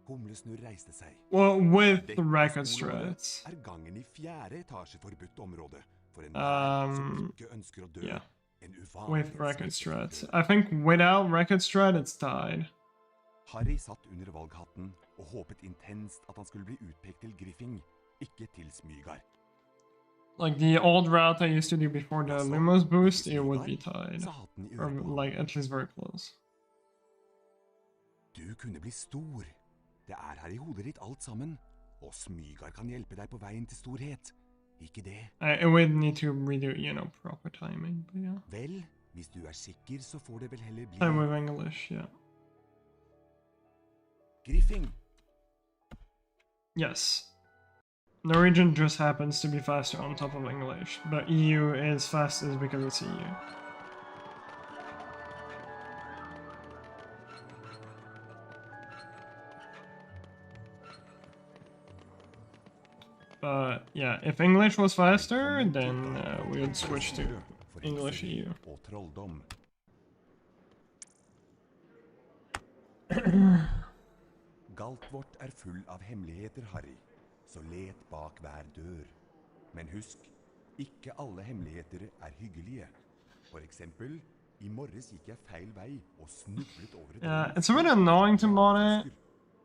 Gomlesnurr reiste seg. Well, with the Dette record skoleåret strats. er gangen i 4. etasje forbudt område for en som ikke ønsker å dø. Yeah. En uvanlig With record smittefull strats. død. I think without record strat, it's tied. Harry satt under valghatten og håpet intenst at han skulle bli utpekt til Griffing, ikke til Smygar. Like the old route I used to do before the Altså, Lumos boost, ikke it would be Smygar, tied. sa hatten i Or øret på ham. like at least very close. Du kunne bli stor. Det er her i hodet ditt alt sammen. Og Smygar kan hjelpe deg på veien til storhet. Ikke det? I would need to redo, you know, proper timing, but yeah. Vel, hvis du er sikker, så får det vel heller bli... Time with English, yeah. Griffing! Yes. Norwegian just happens to be faster on top of English, but EU is fastest because it's EU. But yeah, if English was faster, then we would switch to English EU. Og trolldom. Galtvort er full av hemmeligheter, Harry. Så let bak hver dør. Men husk, ikke alle hemmeligheter er hyggelige. For eksempel, i morges gikk jeg feil vei og snublet over et Yeah, it's a bit annoying to mod it.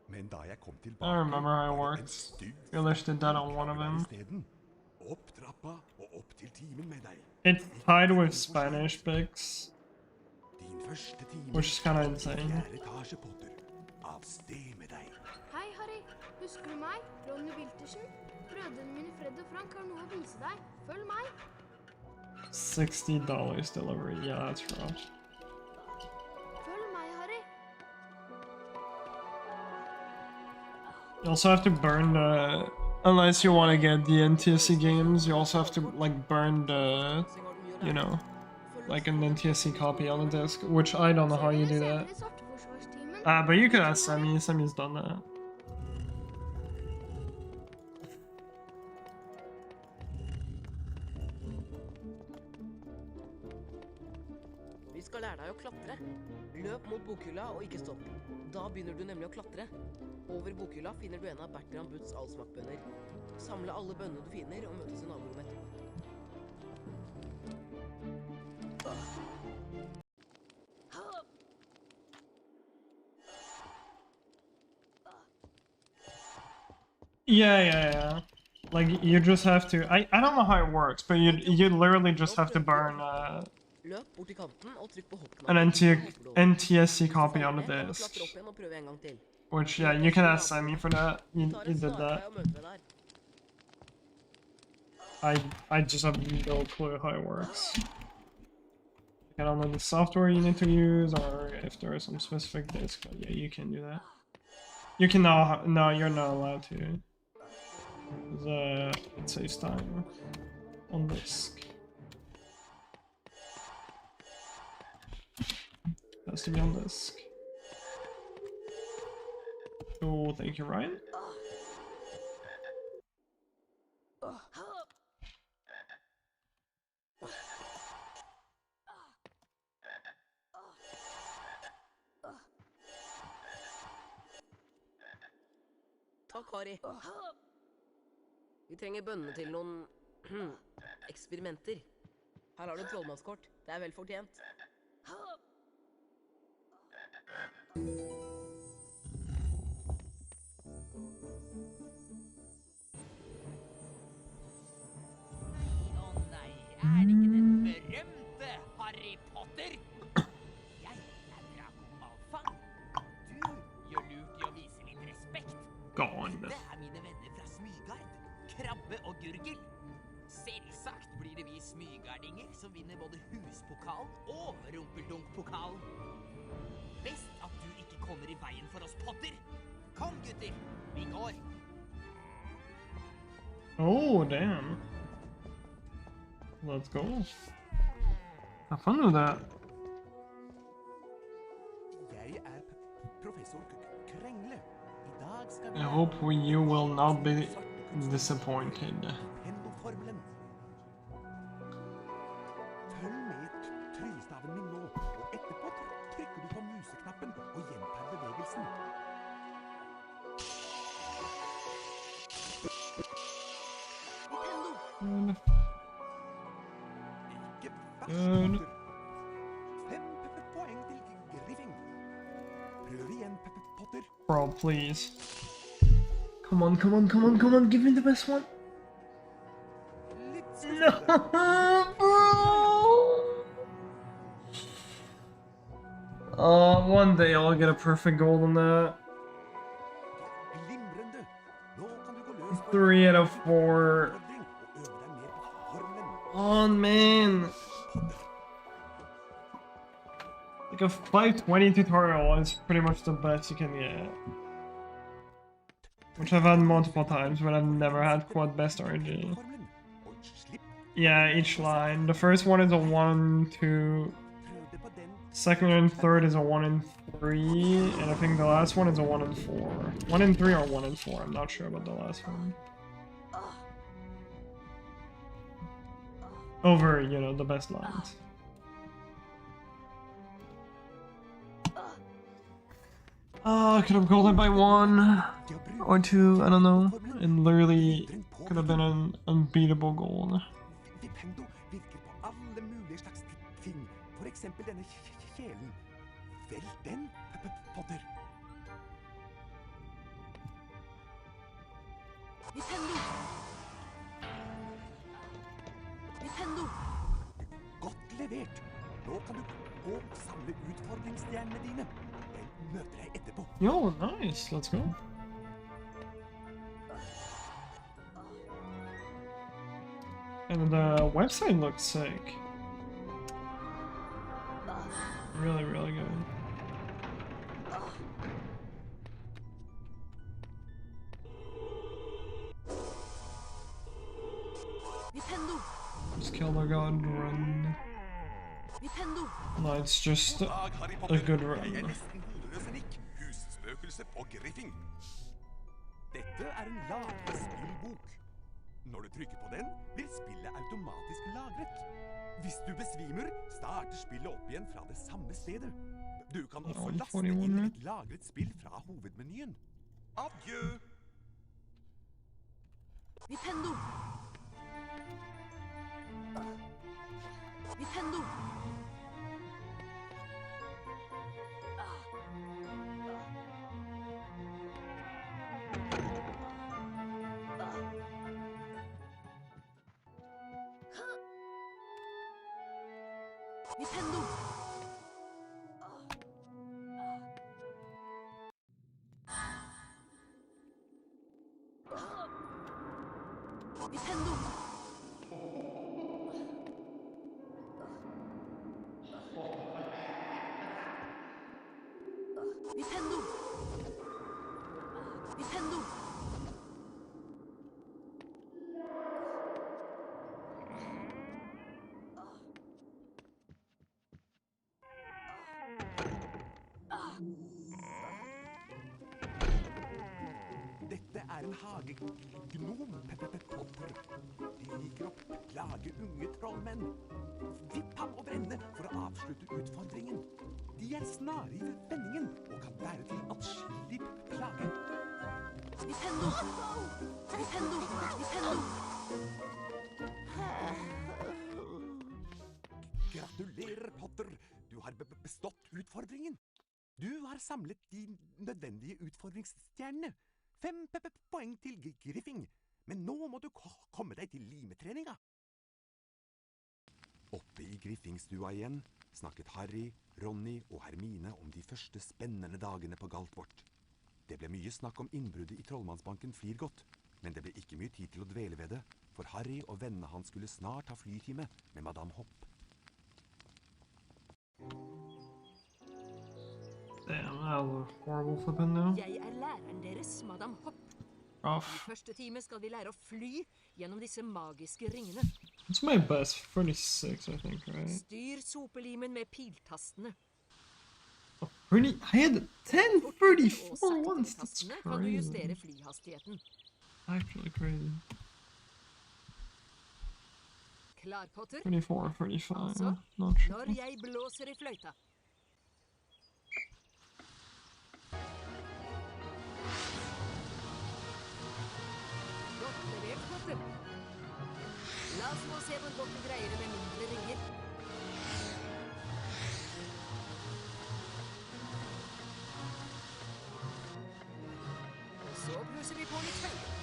Men da jeg kom I tilbake, remember how it var det en works. stygg English did that on flagg one of der them. isteden. Opp trappa og opp til timen med deg. It's tied with Spanish pics, Din første time. which is kind of insane. Fjerde etasje, Potter. Av sted med deg. Hei, Harry. Husker du meg? Ronny Wiltersen? Brødrene mine Fred og Frank har noe å vise deg. Følg meg. $60 delivery. Yeah, that's rough. Følg meg, Harry. You also have to burn the... Unless you want to get the NTSC games, you also have to like burn the, you know, like an NTSC copy on the disc, which I don't know how you do that. But you could ask Semi. Semi's done that. Vi skal lære deg å klatre. Løp mot bokhylla og ikke stopp. Da begynner du nemlig å klatre. Over bokhylla finner du en av Bertram Butts allsmakkbønner. Samle alle bønnene du finner og møtes i naborommet etterpå. Yeah. Like you just have to. I don't know how it works, but you literally just have to burn Løp bort til kanten og trykk på an hoppknappen. NTSC copy on the Og klatre disc. opp igjen og prøve en gang til. Which yeah, you can ask Semi for that. You Tar en did snarvei that. og møter deg der. I just have no clue how it works. I don't know the software you need to use, or if there is some specific disk. But yeah, you can do that. You can now. No, you're not allowed to. 'Cause, it saves time on disk. Has to be on disk. Oh, thank you, Ryan. Takk, Harry. Vi trenger bønnene til noen eksperimenter. Her har du trollmannskort. Det er vel fortjent. Å nei, er det ikke den berømte Harry Potter? Jeg er Draco Malfang. Du gjør lurt i å vise litt respekt. Gone. Dette er mine venner fra Smygard, Krabbe og Gurgel. Selvsagt blir det vi smygardinger som vinner både huspokalen og rumpeldunk-pokalen. Best at du ikke kommer i veien for oss, Potter. Kom, gutter, vi går. Oh, damn. Let's go. Have fun with that. Jeg er professor Krengle. I dag skal I hope you will not be disappointed. Pendoformelen. Følg med tryllestaven min nå, og etterpå trykker du på museknappen og gjentar bevegelsen. Good. Ikke verst, Good. Potter. 5 poeng til Griffing. Prøv igjen, Potter. Bro, please. Come on, come on, come on, come on, give me the best one. Litt No, skuffende. bro! Oh, one day I'll get a perfect goal on that. Glimrende. Nå kan du gå løs på 3 out of en 4. utfordring og øve deg mer på formelen. Oh, man. Potter. Like a 520 tutorial is pretty much the best you can get. Which I've had multiple times, but I've never had quad best RNG. Formelen. Og slipp Yeah, each line. The first one is a 1, 2. prøv det på den. Second and third is a 1 and 3. And I think the last one is a 1 and 4. 1 and 3 or 1 and 4. I'm not sure about the last one. Over, you know, the best lines. Oh, I could have called it by 1 or 2, I don't know. It literally could have been an unbeatable goal. Vipendo virker på alle mulige slags ting. For eksempel denne kjelen. Velg den, Potter. Nintendo! Nintendo! Godt levert. Nå kan du gå og samle utfordringsstjernene dine. Jeg møter deg etterpå. Yo, nice. Let's go. And the website looks sick. Really, really good. Nintendo! Just kill the god run. Nintendo! No, it's just God, Harry a Potter. good Jeg er run. nesten hodeløs lik. Husspøkelse på Griffing. Dette er en lagrespillbok. Når du trykker på den, blir spillet automatisk lagret. Hvis du besvimer, starter spillet opp igjen fra det samme stedet. Du kan også laste inn et lagret spill fra hovedmenyen. Adjø! Nintendo! Nintendo! Nintendo! Nintendo! Nintendo! Nintendo! Dette er en hagegnom, Potter. De liker å plage unge trollmenn. Vipp ham og brenne for å avslutte utfordringen. De er snare i vendingen og kan bære til atskillig plage. Nintendo! Nintendo! Nintendo! Gratulerer, Potter. Du har bestått utfordringen. Du har samlet de nødvendige utfordringsstjernene. 5 poeng til Griffing. Men nå må du komme deg til limetreninga. Oppe i Griffingstua igjen snakket Harry, Ronny og Hermine om de første spennende dagene på Galtvort. Det ble mye snakk om innbruddet i Trollmannsbanken Flirgodt, men det ble ikke mye tid til å dvele ved det, for Harry og vennene hans skulle snart ha flytime med Madame Hopp. Damn, that was a horrible flipping now. Jeg er læreren deres, Madame Hopp. I Off. første time skal vi lære å fly gjennom disse magiske ringene. It's my best 36, I think, right? Styr sopelimen med piltastene. Oh, pretty, I had Og 1034 once. That's saktetastene kan du justere crazy. flyhastigheten. Actually crazy. Klar, Potter? 24, 35. Altså, Not sure. når jeg blåser i fløyta. Godt levert, Potter. La oss nå se hvor godt du greier det med mindre ringer. Og så fokuser vi på litt høyere.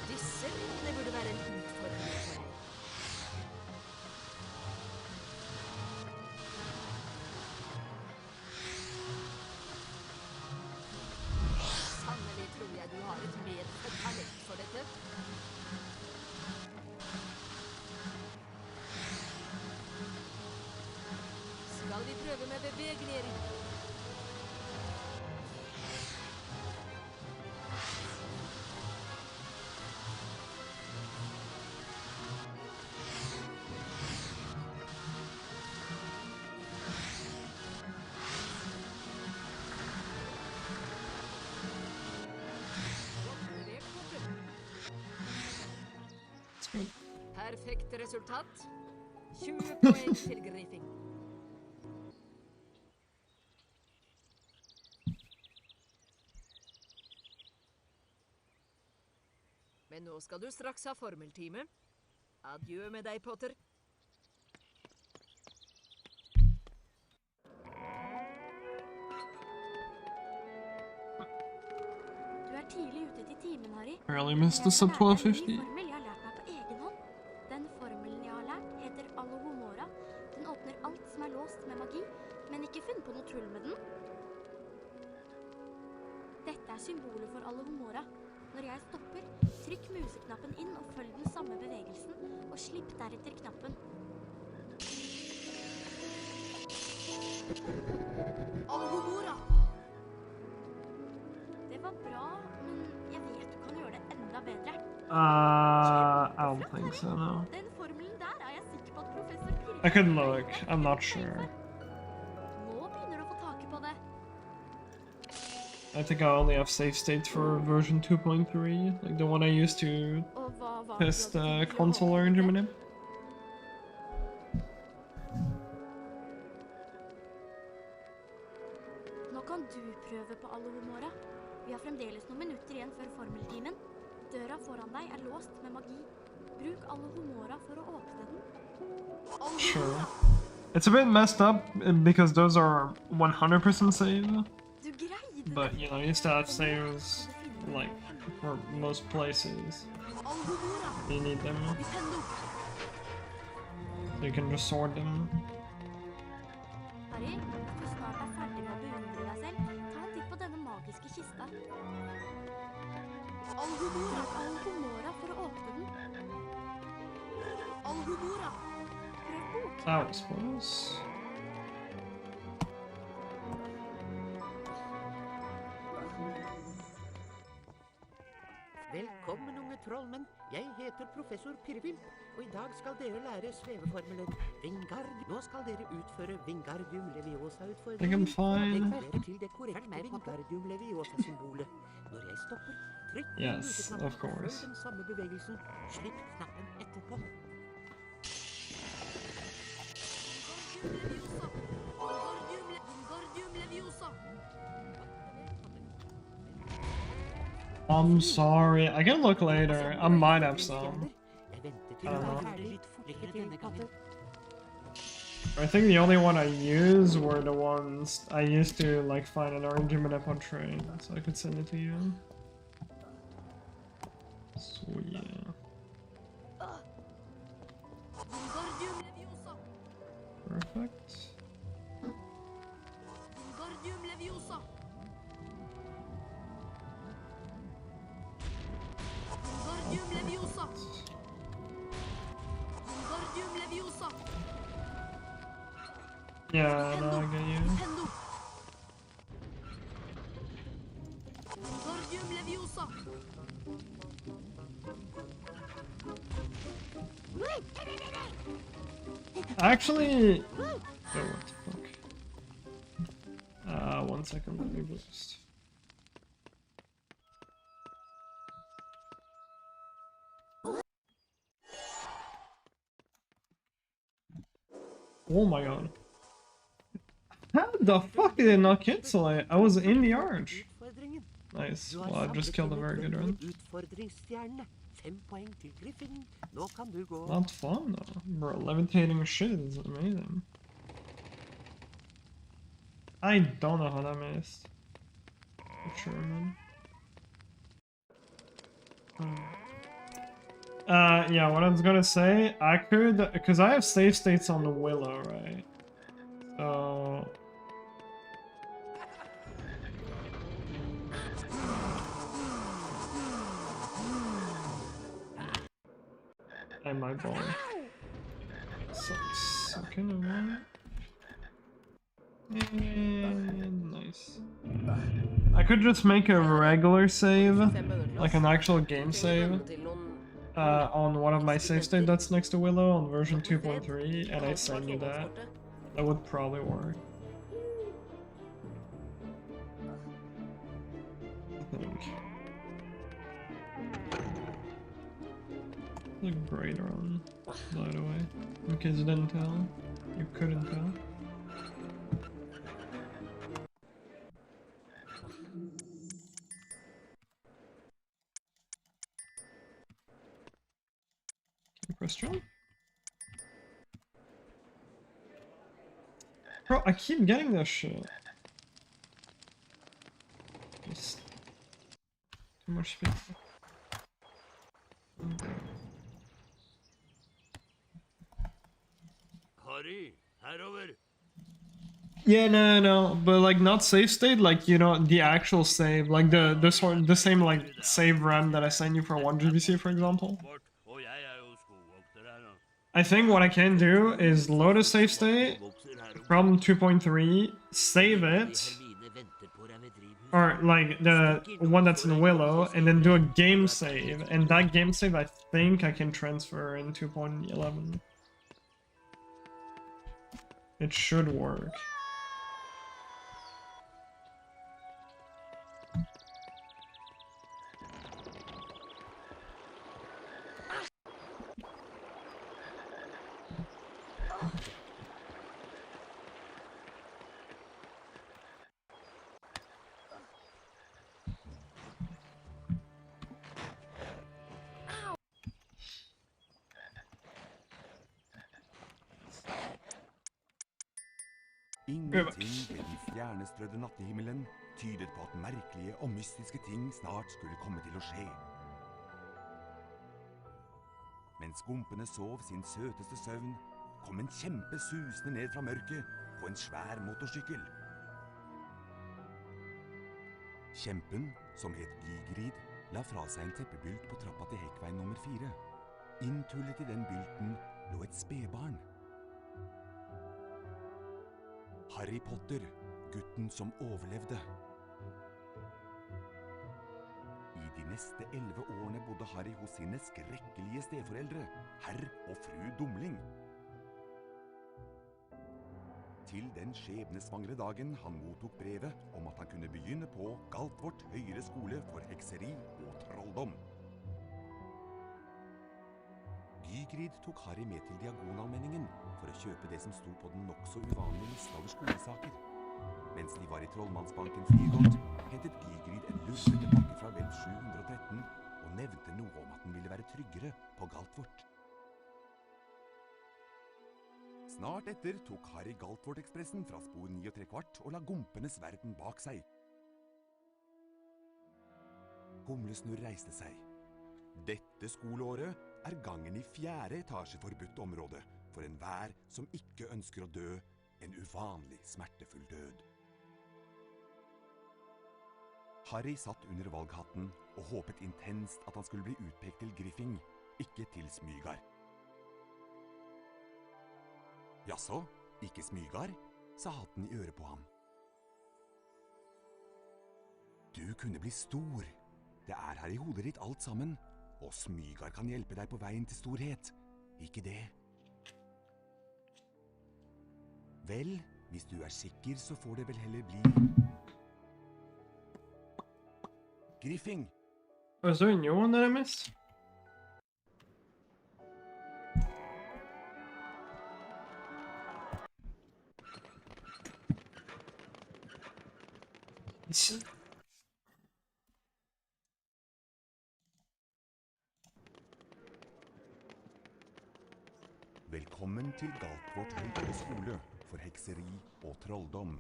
Disse rittene burde være en utfordring for deg. Sannelig tror jeg du har et medfødt talent for dette. Skal vi prøve med bevegelige ritt? Godt levert, Potter. Perfekt resultat. 20 poeng til Griffing. Men nå skal du straks ha formeltime. Adjø med deg, Potter. Du er tidlig ute til timen, Harry. Barely missed the sub Jeg skal lære deg en 1250. ny formel jeg har lært meg på egen hånd. Den formelen jeg har lært, heter Alohomora. Den åpner alt som er låst med magi, men ikke finn på noe tull med den. Dette er symbolet for Alohomora. Når jeg stopper, trykk museknappen inn og følg den samme bevegelsen, og slipp deretter knappen. Alohomora! Det var bra, men jeg vet du kan gjøre det enda bedre. I don't think so, no. Den formelen der er jeg sikker på at professor Pirre... I could look, I'm not sure. Nå begynner du å få taket på det. I think I only have save states for version 2.3, like the one I used to Og hva var test det du hadde tenkt å console ha orange på in. det? Nå kan du prøve på Alohomora. Vi har fremdeles noen minutter igjen før formeltimen. Døra foran deg er låst med magi. Bruk Alohomora for å åpne den. Sure. It's a bit messed up because those are 100% save, Du greide det! but you know, you still have saves like for most places. Alohomora! You need them, Nintendo! so you can just sort them. Harry, hvis du snart er ferdig med å beundre deg selv, ta en titt på denne magiske kista. Alohomora! Alohomora for å åpne den. Alohomora! Prøv bok. I suppose. Velkommen, unge trollmenn. Jeg heter professor Pirvimp, og i dag skal dere lære sveveformelen Vingard. Nå skal dere utføre Vingardium I think I'm Leviosa-utfordringen. fine. Legg dere til det korrekte Vingardium Leviosa-symbolet. Når jeg stopper, trykk på Yes, museknappen of og følg course. den samme bevegelsen. Slipp knappen etterpå. Wingardium Leviosa! I'm sorry, I can look later. I might have some. Jeg venter til I du don't er know. ferdig. Lykke til, Potter. I think the only one I used were the ones I used to like find an orange M&M on train, so I could send it to you. So yeah. Wingardium Leviosa! Perfect. Wingardium Leviosa! Wingardium Leviosa! Wingardium Leviosa! Yeah, no, I get you. Nintendo! Wingardium Leviosa! Actually, oh, what the fuck? 1 second, let me boost. Oh my god. How the fuck did it not cancel it? I was in the arch. Utfordringen. Nice. Du har Well, I just samlet killed a dine very good drømmer, one. utfordringsstjerne. 5 poeng til Griffin. Nå kan du gå. Not fun though. Bro, levitating shit is amazing. I don't know how that missed. For sure, man. Yeah, what I was gonna say, I could, because I have save states on the Willow, right? So... And my ball. Second of one. And nice. I could just make a regular save, like an actual game save, on one of my save state that's next to Willow on version 2.3, and I send you that. That would probably work. I think. A great run, by the way. In case you didn't tell. You couldn't tell. Can you press jump? Bro, I keep getting this shit. Just too much speed. Harry, herover. Yeah, no, but like not save state, like you know the actual save, like the same like save run that I sent you for 1 GBC, for example. Og jeg er jo skogvokter her nå. I think what I can do is load a save state from 2.3, save it, or like the one that's in Willow, and then do a game save, and that game save I think I can transfer in 2.11. It should work. Ingenting ved den stjernestrødde nattehimmelen tydet på at merkelige og mystiske ting snart skulle komme til å skje. Mens skumpene sov sin søteste søvn, kom en kjempe susende ned fra mørket på en svær motorsykkel. Kjempen, som het Gigrid, la fra seg en teppebylt på trappa til hekkveien nummer 4. Inntullet i den bylten lå et spedbarn. Harry Potter, gutten som overlevde. I de neste 11 årene bodde Harry hos sine skrekkelige steforeldre, herr og fru Dumling. Til den skjebnesvangre dagen han mottok brevet om at han kunne begynne på Galtvort høyere skole for hekseri og trolldom. Gygrid tok Harry med til Diagonalmenningen for å kjøpe det som sto på den nok så uvanlige lista over skolesaker. Mens de var i Trollmannsbanken Flygot, hentet Gygrid en lurvete pakke fra vel 713 og nevnte noe om at den ville være tryggere på Galtvort. Snart etter tok Harry Galtvort-ekspressen fra spor 9¾ og la gumpenes verden bak seg. Humlesnurr reiste seg. Dette skoleåret er gangen i 4. etasje forbudt område for enhver som ikke ønsker å dø en uvanlig smertefull død. Harry satt under valghatten og håpet intenst at han skulle bli utpekt til Griffing, ikke til Smygar. Jaså, ikke Smygar, sa hatten i øret på ham. Du kunne bli stor. Det er her i hodet ditt alt sammen. Og Smygar kan hjelpe deg på veien til storhet, ikke det? Vel, hvis du er sikker, så får det vel heller bli... Griffing! Was there a new one that I missed? Velkommen til Galtvort høyere skole for hekseri og trolldom.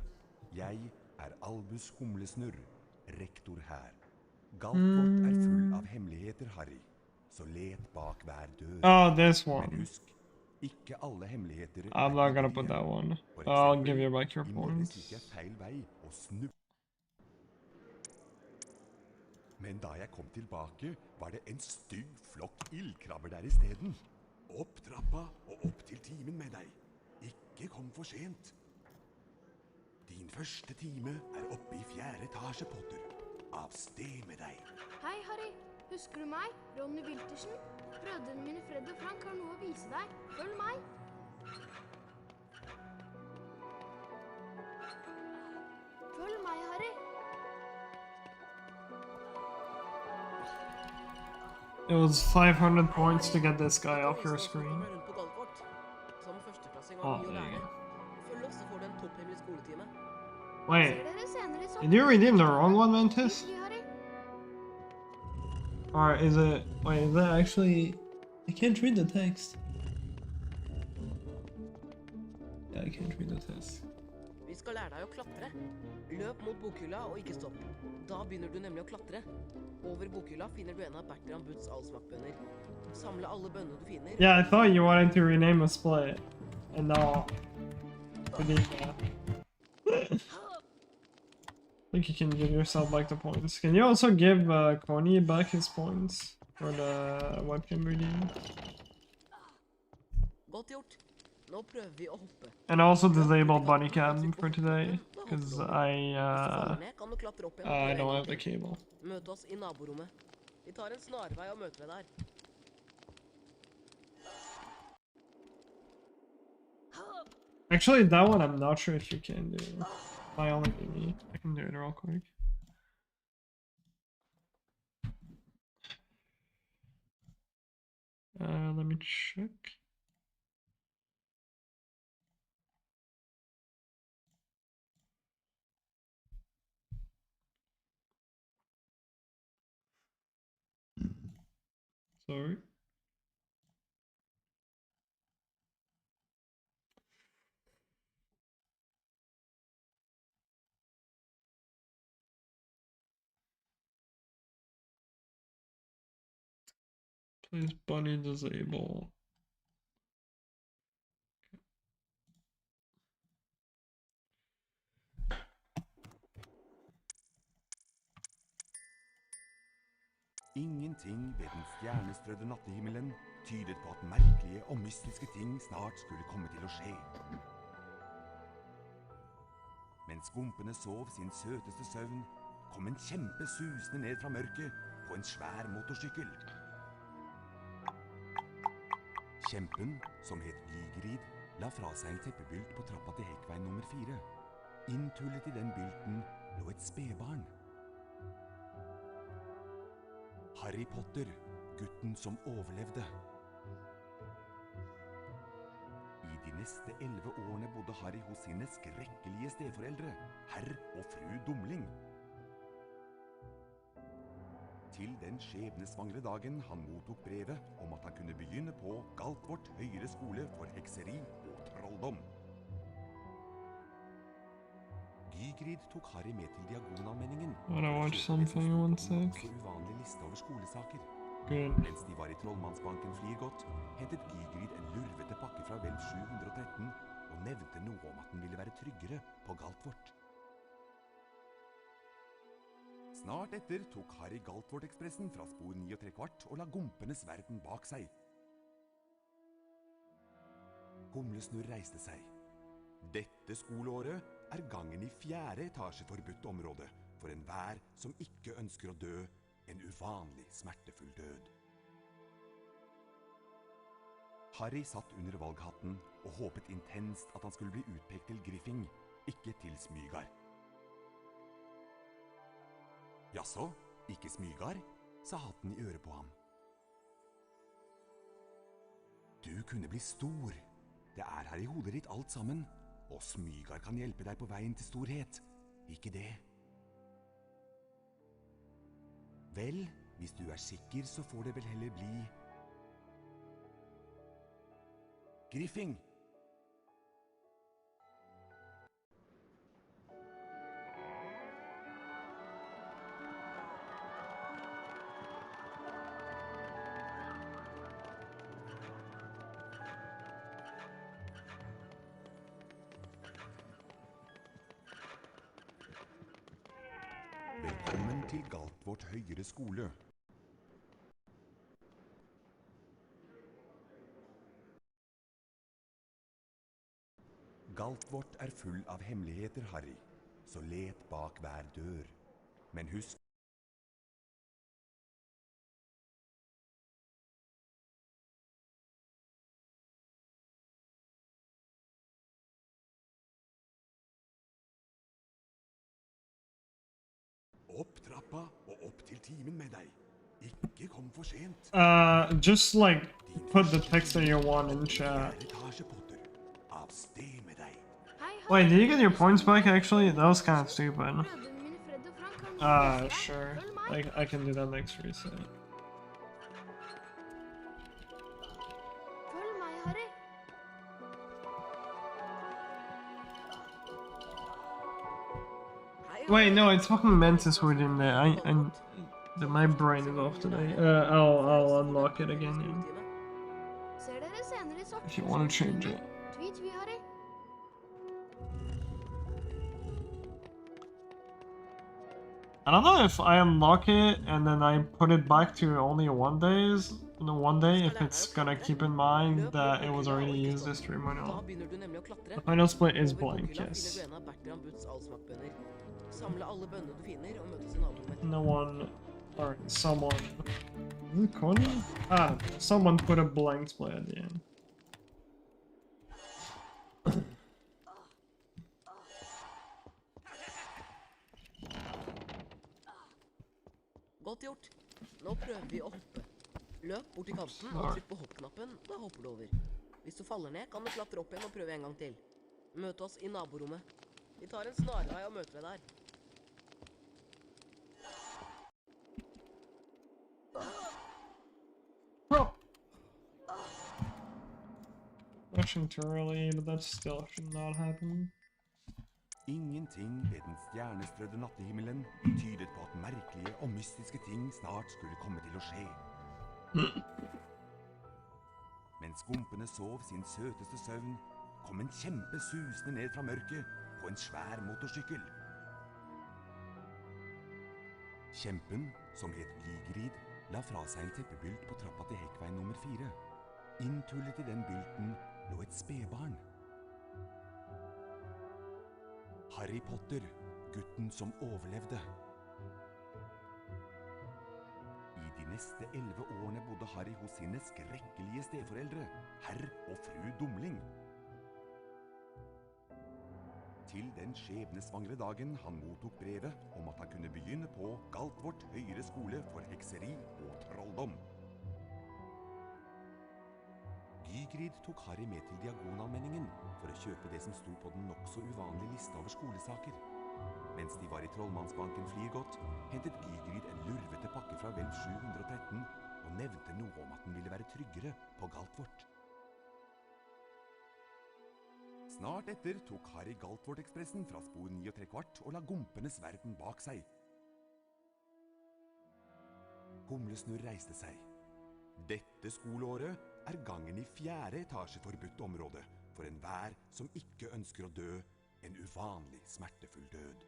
Jeg er Albus Humlesnurr, rektor her. Galtvort er full av hemmeligheter, Harry. Så let bak hver dør. Oh, this Men one. husk, ikke alle hemmeligheter I'm not gonna put that one. For I'll eksempel, give you back your I morges gikk jeg points. feil vei og snupp. Men da jeg kom tilbake, var det en stygg flokk ildkrabber der I steden. Opp trappa og opp til timen med deg. Ikke kom for sent. Din første time er oppe I 4. etasje, Potter. Av sted med deg. Hei, Harry. Husker du meg? Ronny Wiltersen? Brødrene mine Fred og Frank har noe å vise deg. Følg meg. Følg meg, Harry. It was 500 points to get this guy off your screen. Som førsteklassing har Oh, mye å there you lære. go. Følg oss, så får du en topphemmelig skoletime. Wait, Ser dere senere I sommer. did you redeem the wrong one, Mantis? Hyggelig, Harry. Or is it... Wait, is that actually... I can't read the text. Yeah, I can't read the text. Vi skal lære deg å klatre. Løp mot bokhylla og ikke stopp. Da begynner du nemlig å klatre. Over bokhylla finner du en av Bertram Butts allsmaktbønner. Samle alle bønnene du finner. Yeah, I thought you wanted to rename a split. And now... Redeem that. I think you can give yourself back the points. Can you also give Coney back his points for the webcam redeem? Godt gjort. Nå prøver vi å hoppe. And also disable bunny cam for today, because Hvis du faller ned, kan du klatre opp igjen. I don't have the cable. Møt oss I naborommet. Vi tar en snarvei og møter deg der. Actually, that one I'm not sure if you can do. My only thingy. I can do it real quick. Let me check. Sorry. Please bunny disable. Ingenting ved den stjernestrødde nattehimmelen tydet på at merkelige og mystiske ting snart skulle komme til å skje. Mens skumpene sov sin søteste søvn, kom en kjempe susende ned fra mørket på en svær motorsykkel. Kjempen, som het Gygrid, la fra seg en teppebylt på trappa til hekkveien nummer 4. Inntullet I den bylten lå et spedbarn. Harry Potter, gutten som overlevde. I de neste 11 årene bodde Harry hos sine skrekkelige steforeldre, herr og fru Dumling. Til den skjebnesvangre dagen han mottok brevet om at han kunne begynne på Galtvort høyere skole for hekseri og trolldom. Gygrid tok Harry med til Diagonalmenningen. Wanna watch something one sec? Så uvanlig liste over skolesaker. Good. Mens de var I Trollmannsbanken Flirgodt, hentet Gygrid en lurvete pakke fra Velv 713 og nevnte noe om at den ville være tryggere på Galtvort. Snart etter tok Harry Galtvort-ekspressen fra spor 9¾ og la gumpenes verden bak seg. Humlesnurr reiste seg. Dette skoleåret er gangen I 4. etasje forbudt område for enhver som ikke ønsker å dø en uvanlig smertefull død. Harry satt under valghatten og håpet intenst at han skulle bli utpekt til Griffing, ikke til Smygar. Jaså, ikke Smygar, sa hatten I øret på ham. Du kunne bli stor. Det er her I hodet ditt alt sammen, og Smygar kan hjelpe deg på veien til storhet. Ikke det? Vel, hvis du er sikker, så får det vel heller bli... Griffing, Velkommen til Galtvort høyere skole. Galtvort er full av hemmeligheter, Harry, så let bak hver dør. Men husk, opp trappa og opp til timen med deg. Ikke kom for sent. Just like put the text that you want in chat. Fjerde etasje, Potter. Av sted med deg. Hei, Wait, did you get your points back actually? That was kind of stupid. Brødrene mine Fred og Frank kan hjelpe deg. Sure. Følg meg. I can do that next reset. Følg meg, Harry. Hei, Wait, Harry. no, it's fucking Mentis who in there. My brain is off today. I'll unlock it again, yeah. Ser dere senere i If you want to change it. Tweet vi, Harry. I don't know if I unlock it and then I put it back to only one day, if it's gonna keep in mind that it was already used this stream or Da not. begynner du nemlig å klatre. The final split is Over blank, bokhylla yes. finner du en av Bertram Butts allsmakkbønner. Samle alle bønnene du finner, og møtes i naborommet. No one, or someone, is it Connie? I don't know, someone put a blank split at the end. Godt gjort. Nå prøver vi å hoppe. Løp bort til kanten og trykk på hoppknappen, da hopper du over. Hvis du faller ned, kan du klatre opp igjen og prøve en gang til. Møt oss i naborommet. Vi tar en snarvei og møter deg der. Rushing too early, but that still should not happen. Ingenting ved den stjernestrødde nattehimmelen tydet på at merkelige og mystiske ting snart skulle komme til å skje. Mens skumpene sov sin søteste søvn, kom en kjempe susende ned fra mørket på en svær motorsykkel. Kjempen, som het Gigrid, la fra seg en teppebylt på trappa til hekkveien nummer 4. Inntullet i den bylten lå et spedbarn. Harry Potter, gutten som overlevde. I de neste 11 årene bodde Harry hos sine skrekkelige steforeldre, herr og fru Dumling. Til den skjebnesvangre dagen han mottok brevet om at han kunne begynne på Galtvort høyere skole for hekseri og trolldom. Gygrid tok Harry med til Diagonalmenningen for å kjøpe det som sto på den nok så uvanlige lista over skolesaker. Mens de var i Trollmannsbanken Flirgodt, hentet Gygrid en lurvete pakke fra Hvelv 713 og nevnte noe om at den ville være tryggere på Galtvort. Snart etter tok Harry Galtvort-ekspressen fra spor 9¾ og la gumpenes verden bak seg. Humlesnurr reiste seg. Dette skoleåret er gangen i 4. etasje forbudt område for enhver som ikke ønsker å dø en uvanlig smertefull død.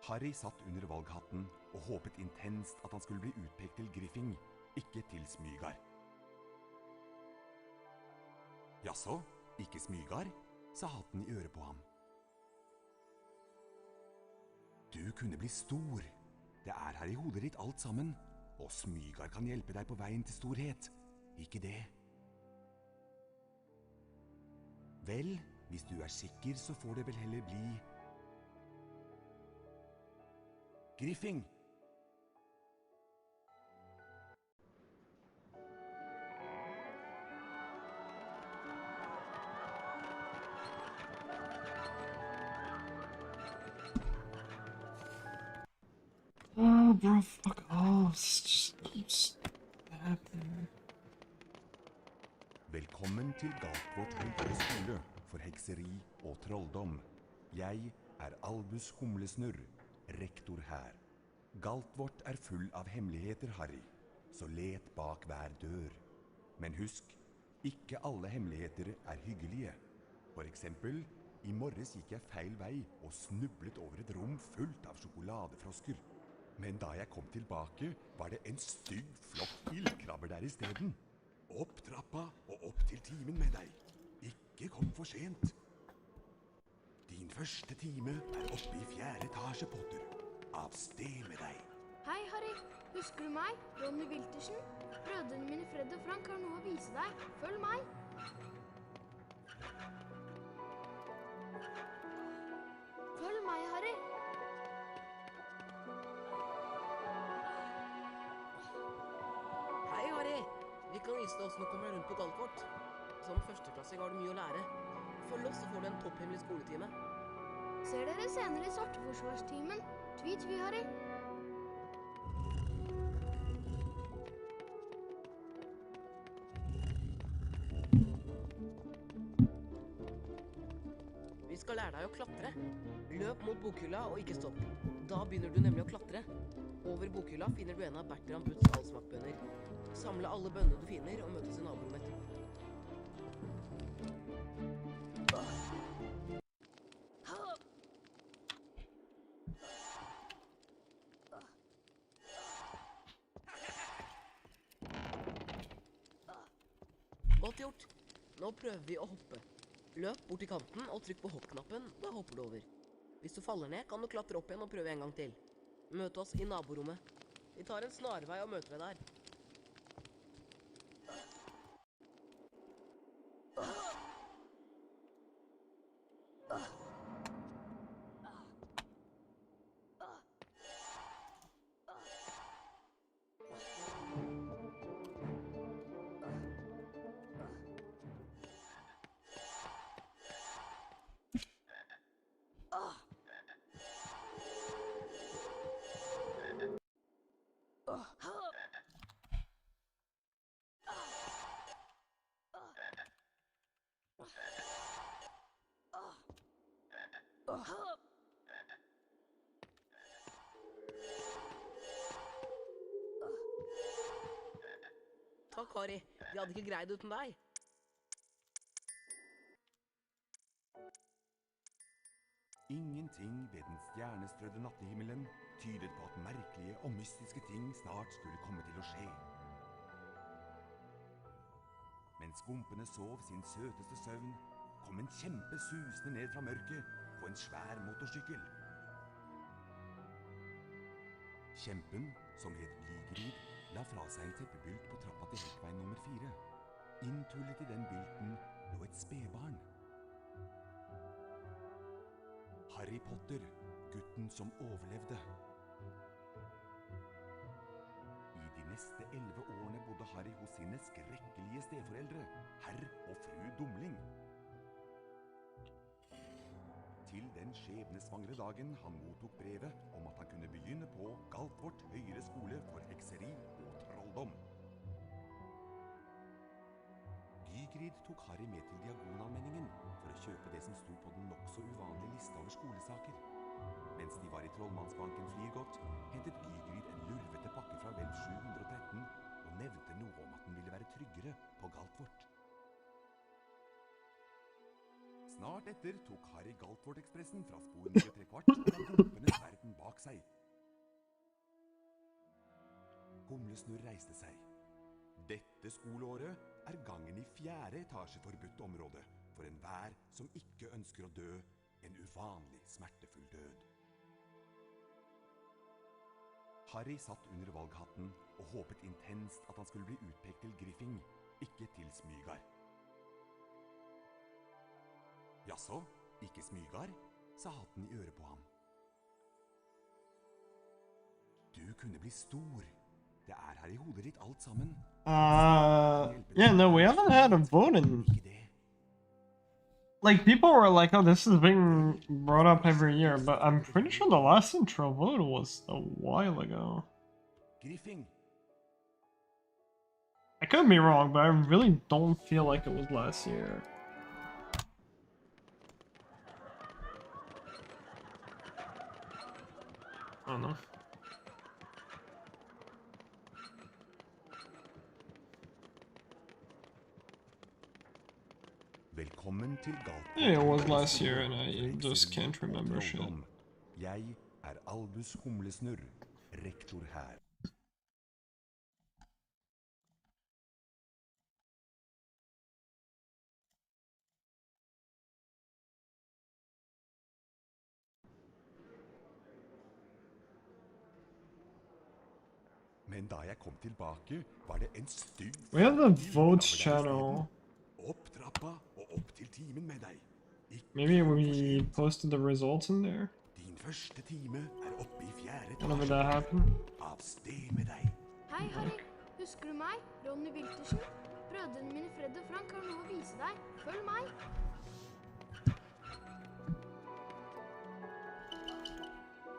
Harry satt under valghatten og håpet intenst at han skulle bli utpekt til Griffing, ikke til Smygar. Jaså, ikke Smygar, sa hatten i øret på ham. Du kunne bli stor. Det er her i hodet ditt alt sammen. Og Smygar kan hjelpe deg på veien til storhet. Ikke det? Vel, hvis du er sikker, så får det vel heller bli Griffing. Oh, bro, fuck off. Just keeps happening. Velkommen til Galtvort høyere skole for hekseri og trolldom. Jeg er Albus Humlesnurr, rektor her. Galtvort er full av hemmeligheter, Harry, så let bak hver dør. Men husk, ikke alle hemmeligheter er hyggelige. For eksempel, I morges gikk jeg feil vei og snublet over et rom fullt av sjokoladefrosker. Men da jeg kom tilbake, var det en stygg flokk ildkrabber der I steden. Opp trappa og opp til timen med deg. Ikke kom for sent. Din første time oppe I 4. etasje, Potter. Av sted med deg. Hei, Harry. Husker du meg? Ronny Wiltersen? Brødrene mine Fred og Frank har noe å vise deg. Følg meg. Følg meg, Harry. Hei, Harry. Vi kan vise deg hvordan du kommer rundt på Galtvort. Som førsteklassing har du mye å lære. Følg oss, så får du en topphemmelig skoletime. Ser dere senere I Svarteforsvarstimen. Tvi, Harry. Vi skal lære deg å klatre. Løp mot bokhylla og ikke stopp. Da begynner du nemlig å klatre. Over bokhylla finner du en av Bertram Butts allsmaktbønner. Samle alle bønnene du finner og møtes I naborommet etterpå. Godt gjort. Nå prøver vi å hoppe. Løp bort til kanten og trykk på hoppknappen, da hopper du over. Hvis du faller ned, kan du klatre opp igjen og prøve en gang til. Møt oss I naborommet. Vi tar en snarvei og møter deg der. Takk, Harry. Vi hadde ikke greid uten deg. Ingenting ved den stjernestrødde nattehimmelen tydet på at merkelige og mystiske ting snart skulle komme til å skje. Mens gompene sov sin søteste søvn, kom en kjempe susende ned fra mørket på en svær motorsykkel. Kjempen, som het Ligerid, la fra seg en teppebylt på trappa til Helkveien nummer 4. Inntullet I den bylten lå et spedbarn. Harry Potter, gutten som overlevde. I de neste 11 årene bodde Harry hos sine skrekkelige steforeldre, herr og fru Dumling. Til den skjebnesvangre dagen han mottok brevet om at han kunne begynne på Galtvort høyere skole for hekseri og trolldom. Gygrid tok Harry med til Diagonalmenningen for å kjøpe det som sto på den nok så uvanlige lista over skolesaker. Mens de var I Trollmannsbanken Flirgodt, hentet Gygrid en lurvete pakke fra Hvelv 713 og nevnte noe om at den ville være tryggere på Galtvort. Snart etter tok Harry Galtvort-ekspressen fra spor 9¾ og la gompenes verden bak seg. Humlesnurr reiste seg. Dette skoleåret gangen I 4. etasje forbudt område for enhver som ikke ønsker å dø en uvanlig smertefull død. Harry satt under valghatten og håpet intenst at han skulle bli utpekt til Griffing, ikke til Smygar. Jaså, ikke Smygar, sa hatten I øret på ham. Du kunne bli stor. Det her I hodet ditt alt sammen. Yeah, no, we haven't had a vote in... Like, people were like, oh, this is being brought up every year, but I'm pretty sure the last intro vote was a while ago. Griffing. I could be wrong, but I really don't feel like it was last year. I don't know. Velkommen til Galtvort. Yeah, it was last year and I just can't remember shit. Jeg er Albus Humlesnurr, rektor her. Men da jeg kom tilbake, var det en stygg We have the fugl over votes der i channel. stedet. Opp trappa og opp til timen med deg. Ikke Maybe for we sent. posted the results in there. Din første time er oppe i 4. Whenever etasje. that happened. Av sted med deg. Hei, Harry. Husker du meg? Ronny Wiltersen? Brødrene mine Fred og Frank har noe å vise deg. Følg meg.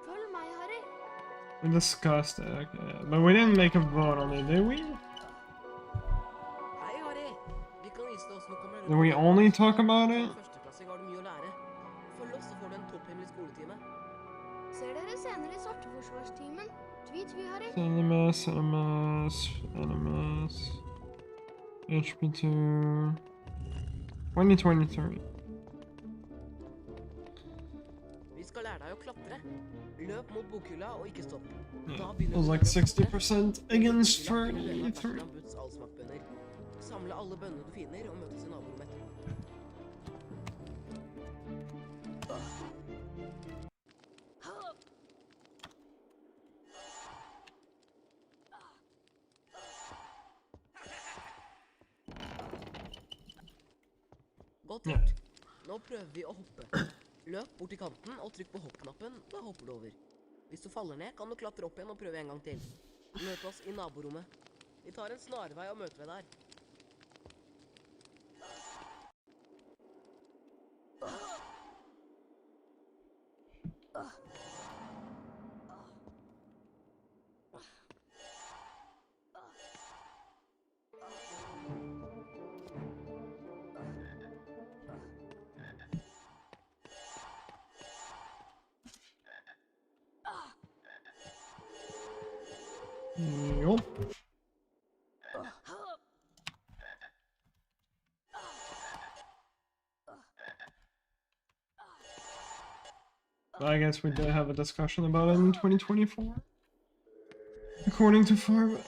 Følg meg, Harry. We discussed it, okay. But we didn't make a vote on it, did we? Hei, Harry. Vi kan vise deg hvordan du kommer Did we only talk about it? Som førsteklassing har du mye å lære. Følg oss, så får du en topphemmelig skoletime. Ser dere senere i Svarteforsvarstimen. Tvi, Harry. Animus. HP2. 2023. Vi skal lære deg å klatre. Løp mot bokhylla og ikke stopp. Yeah, Da it was like 60% against 33. Buds allsmaktbønner. Samle alle bønnene du finner, og møtes i naborommet etterpå. Godt Ja. gjort. Nå prøver vi å hoppe. Løp bort til kanten og trykk på hoppknappen, da hopper du over. Hvis du faller ned, kan du klatre opp igjen og prøve en gang til. Møt oss i naborommet. Vi tar en snarvei og møter ved der. Yup. I guess we did have a discussion about it in 2024. According to Farb.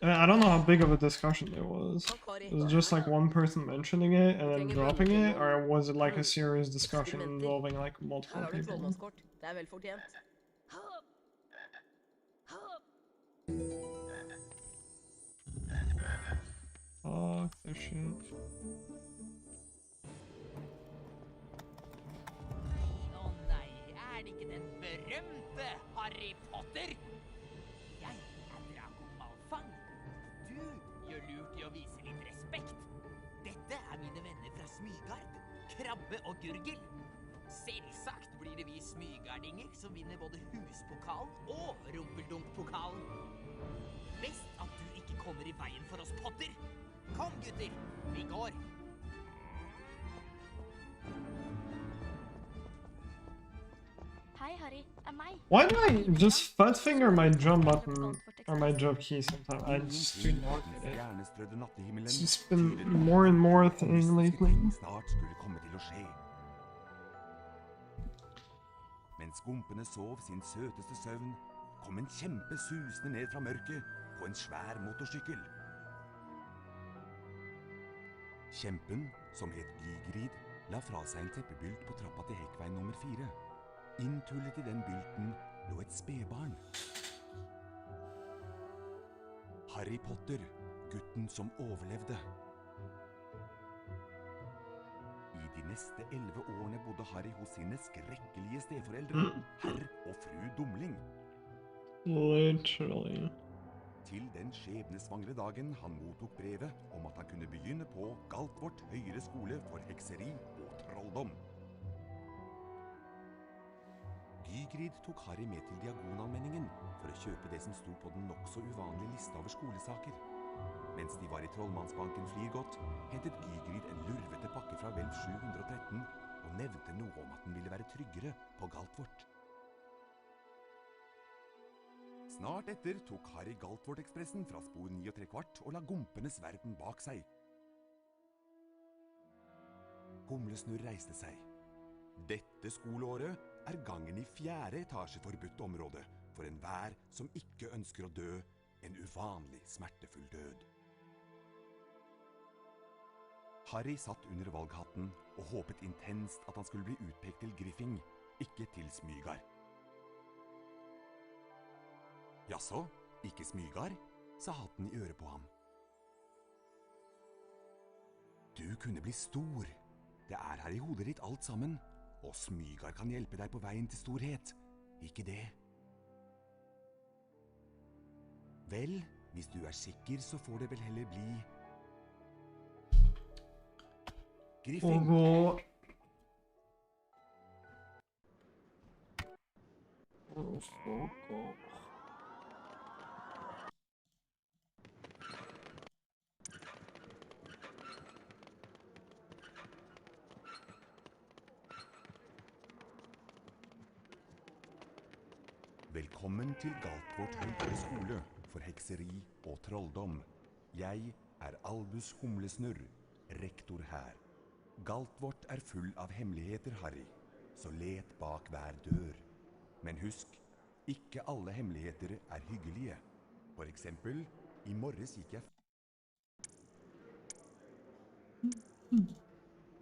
I don't know how big of a discussion it was. It was just like one person mentioning it and then dropping it, or was it like a serious discussion involving like Her multiple har du people? trollmannskort. Det er vel fortjent. Fuck this shit. Å nei, er det ikke den berømte Harry Potter? Jeg er Draco Malfang. Du gjør lurt i å vise litt respekt. Dette er mine venner fra Smygard, Krabbe og Gurgel. Selvsagt blir det vi smygardinger som vinner både huspokalen og rumpeldunk-pokalen. Best at du ikke kommer i veien for oss, Potter. Kom, gutter, vi går. Hei, Harry. Det er meg. Why do I just fat finger my jump button or my jump key sometimes? I just do not get it. Stjernestrødde nattehimmelen It's just been tyder på more and more at thing mystisk lately. ting snart skulle komme til å skje. Mens gumpene sov sin søteste søvn, kom en kjempe susende ned fra mørket på en svær motorsykkel. Kjempen, som het Gigrid, la fra seg en teppebylt på trappa til hekkveien nummer 4. Inntullet i den bylten lå et spedbarn. Harry Potter, gutten som overlevde. I de neste 11 årene bodde Harry hos sine skrekkelige steforeldre, herr og fru Dumling. Literally. Til den skjebnesvangre dagen han mottok brevet om at han kunne begynne på Galtvort høyere skole for hekseri og trolldom. Gygrid tok Harry med til Diagonalmenningen for å kjøpe det som sto på den nokså uvanlige lista over skolesaker. Mens de var i trollmannsbanken Flirgodt, hentet Gygrid en lurvete pakke fra Hvelv 713 og nevnte noe om at den ville være tryggere på Galtvort. Snart etter tok Harry Galtvort-ekspressen fra spor 9 3/4 og la gumpenes verden bak seg. Humlesnurr reiste seg. Dette skoleåret er gangen i 4. etasje forbudt område for enhver som ikke ønsker å dø en uvanlig smertefull død. Harry satt under valghatten og håpet intenst at han skulle bli utpekt til Griffing, ikke til Smygar. Jaså, ikke Smygar? Sa hatten i øret på ham. Du kunne bli stor. Det er her i hodet ditt alt sammen, og Smygar kan hjelpe deg på veien til storhet. Ikke det? Vel, hvis du er sikker, så får det vel heller bli Griffing. Velkommen til Galtvort høyere skole for hekseri og trolldom. Jeg er Albus Humlesnurr, rektor her. Galtvort er full av hemmeligheter, Harry, så let bak hver dør. Men husk, ikke alle hemmeligheter er hyggelige. For eksempel, i morges gikk jeg...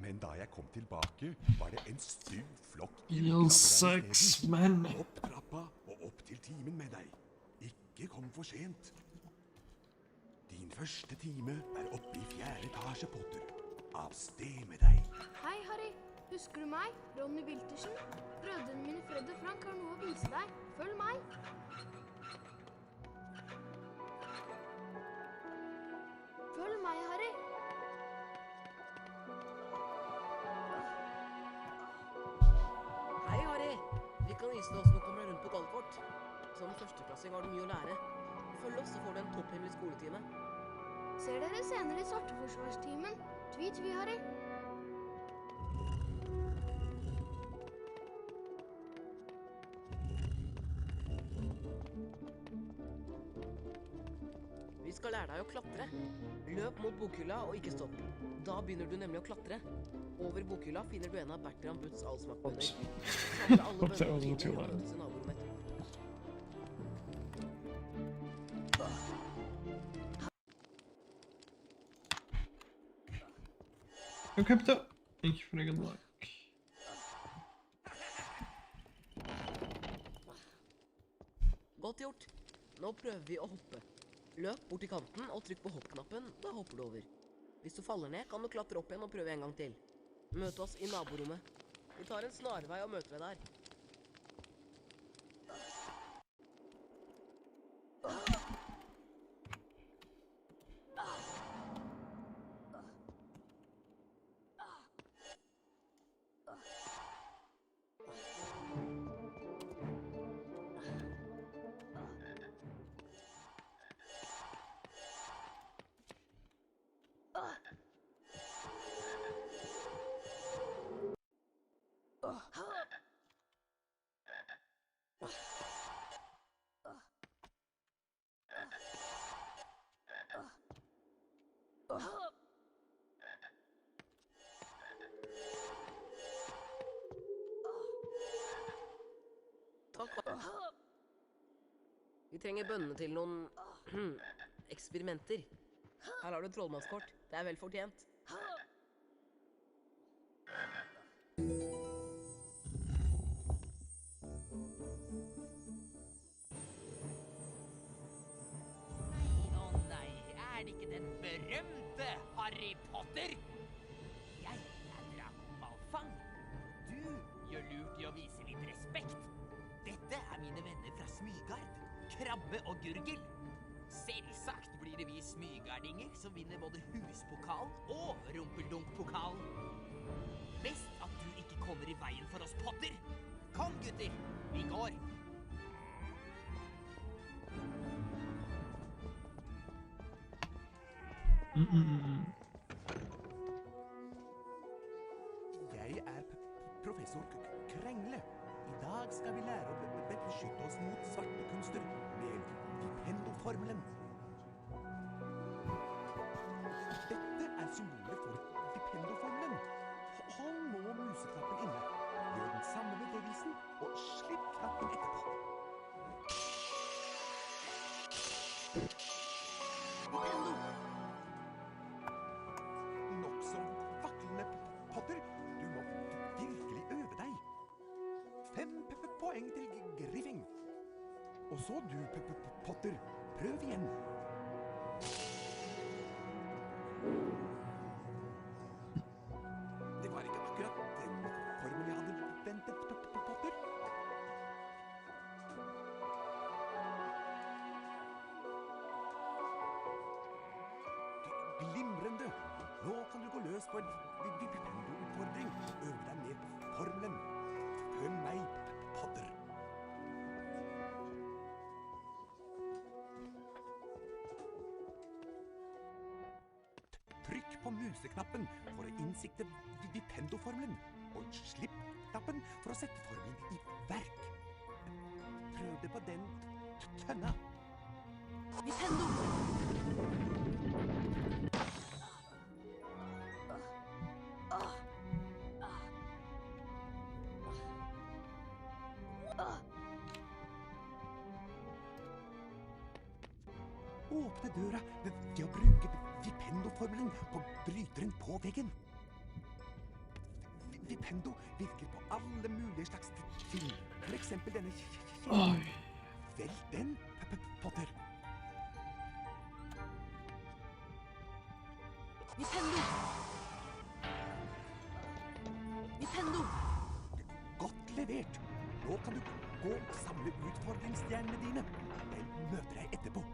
Men da jeg kom tilbake, var det en stygg flokk men... Opp trappa og opp til timen med deg. Ikke kom for sent. Din første time er oppe i 4. etasje, Potter. Av sted med deg. Hei, Harry. Husker du meg? Ronny Wiltersen? Brødrene mine Fred og Frank har noe å vise deg. Følg meg. Følg meg, Harry. Hei, Harry. Vi kan vise deg hvordan du kommer deg rundt på Galtvort. Som førsteklassing har du mye å lære. Følg oss, så får du en topphemmelig skoletime. Ser dere senere i Svarteforsvarstimen. Tvi, Harry. Vi skal lære deg å klatre. Løp mot bokhylla og ikke stopp. Da begynner du nemlig å klatre. Over bokhylla finner du en av Bertram Butts allsmakkbønner. Samle alle bønnene og møtes i naborommet etterpå. Ok, Peter. Ikke for egen lag. Godt gjort. Nå prøver vi å hoppe. Løp bort til kanten og trykk på hoppknappen, da hopper du over. Hvis du faller ned, kan du klatre opp igjen og prøve en gang til. Møte oss i naborommet. Vi tar en snarvei og møter deg der. Vi trenger bønnene til noen eksperimenter. Her har du et trollmannskort. Det er vel fortjent. Nei, er det ikke den berømte Harry Potter? Jeg er Draco Malfang. Du gjør lurt i å vise litt respekt. Dette er mine venner fra Smygard, Krabbe og Gurgel. Selvsagt blir det vi smygardinger som vinner både huspokalen og rumpeldunk-pokalen. Best at du ikke kommer i veien for oss, Potter. Kom, gutter, vi går. Jeg er professor Krengle. I dag skal vi lære å beskytte oss mot svarte kunster med Vipendo-formelen. Dette er symbolet for Vipendo-formelen. Vipendo! Nok så vaklende, Potter. Du må virkelig øve deg. 5 poeng til Griffing. Og så du, Potter. Prøv igjen. Det var ikke akkurat den formen jeg hadde ventet, Potter. Glimrende! Nå kan du gå løs på en Vipendo-utfordring. Øve deg med formelen. Følg meg, Potter. Trykk på museknappen for å innsikte Vipendo-formelen, og slipp knappen for å sette formelen i verk. Prøv det på den tønna. Vipendo! Åpne døra ved å bruke Vipendo-formelen på bryteren på veggen. Vipendo virker på alle mulige slags ting. For eksempel denne kjelen. Velg den, Potter. Vipendo! Vipendo! Godt levert. Nå kan du gå og samle utfordringsstjernene dine. Jeg møter deg etterpå.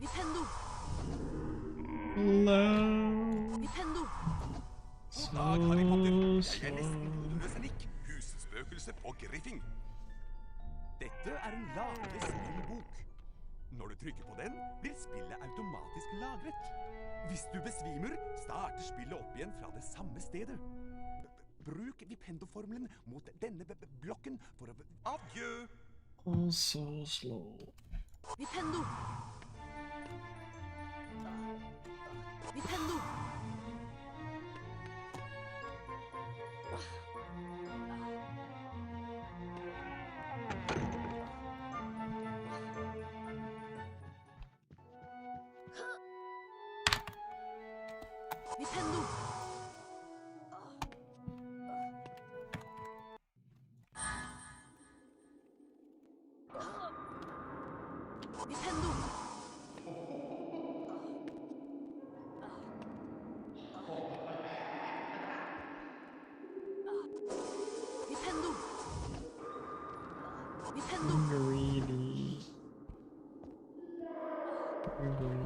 Vipendo! Hello. Vipendo! God dag, Harry Potter. Jeg er nesten hodeløs enikk. Husspøkelse på Griffing. Dette er en lagrende spillbok. Når du trykker på den, blir spillet automatisk lagret. Hvis du besvimer, starter spillet opp igjen fra det samme stedet. Bruk Vipendo-formelen mot denne blokken for å... Adjø! Oh, so slow. Vipendo! Vipendo! Vipendo! Vipendo! Vipendo! Vipendo! Greedy. Greedy.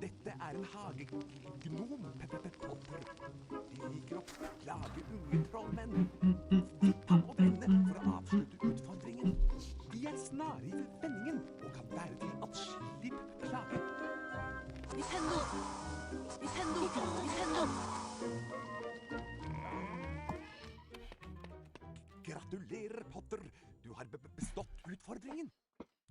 Dette er en hagegnom, Potter. De liker å plage unge trollmenn. Ta på denne for å avslutte utfordringen. De er snare i vendingen og kan være til atskillig plage. Vipendo! Vipendo! Vipendo! Gratulerer, Potter. Du har bestått utfordringen.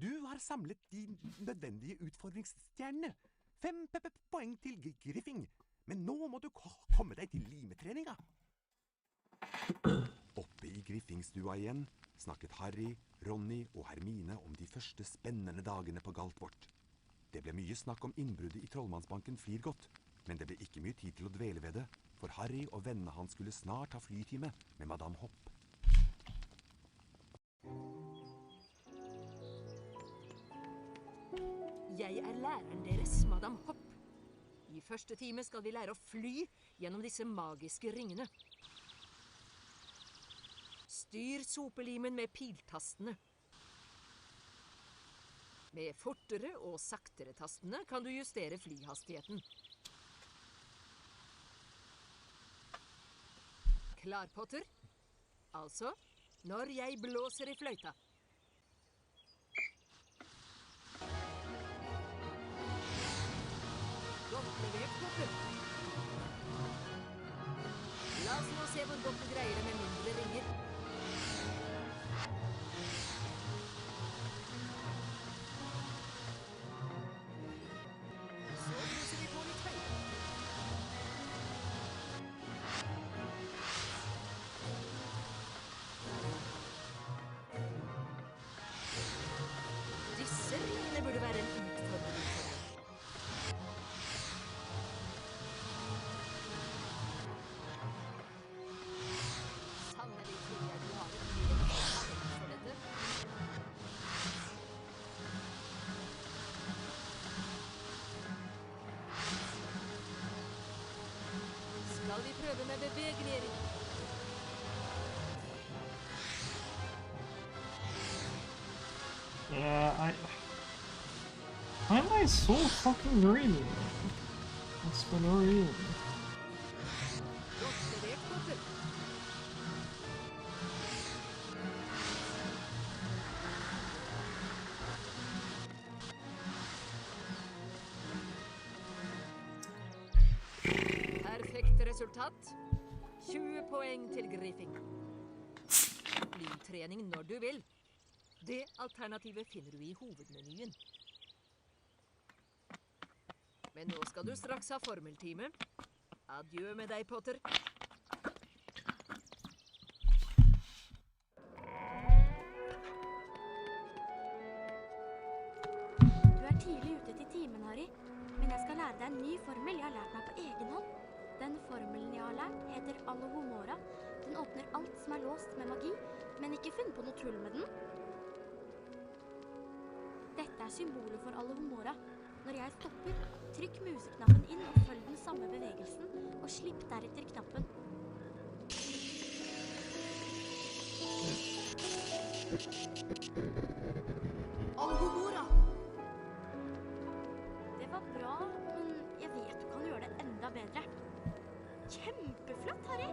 Du har samlet de nødvendige utfordringsstjernene. 5 poeng til Griffing. Men nå må du komme deg til limetreninga. Oppe i Griffingstua igjen snakket Harry, Ronny og Hermine om de første spennende dagene på Galtvort. Det ble mye snakk om innbruddet i Trollmannsbanken Flirgodt, men det ble ikke mye tid til å dvele ved det, for Harry og vennene hans skulle snart ha flytime med Madame Hopp. Jeg er læreren deres, Madame Hopp. I første time skal vi lære å fly gjennom disse magiske ringene. Styr sopelimen med piltastene. Med fortere og saktere tastene kan du justere flyhastigheten. Klar, Potter? Altså, når jeg blåser i fløyta. levert, Potter. La oss nå se hvor godt du greier det med mindre ringer. Så blusser vi på litt høyt. Disse ringene burde være en utfordring for deg. Sannelig tror jeg du har et meget talent for dette. Skal vi prøve med bevegelig? Yeah, why am I so fucking green? That's for no reason. Godt levert, Potter. Perfekt resultat. 20 poeng til Griffing. Lydtrening når du vil. Det alternativet finner du i hovedmenyen. Men nå skal du straks ha formeltime. Adjø med deg, Potter. Du er tidlig ute til timen, Harry. Men jeg skal lære deg en ny formel jeg har lært meg på egen hånd. Den formelen jeg har lært, heter Alohomora. Den åpner alt som er låst med magi, men ikke funn på noe tull med den. Dette er symbolet for Alohomora. Når jeg stopper, trykk museknappen inn og følg den samme bevegelsen, og slipp deretter knappen. Alohomora! Det var bra, men jeg vet du kan gjøre det enda bedre. Kjempeflott, Harry!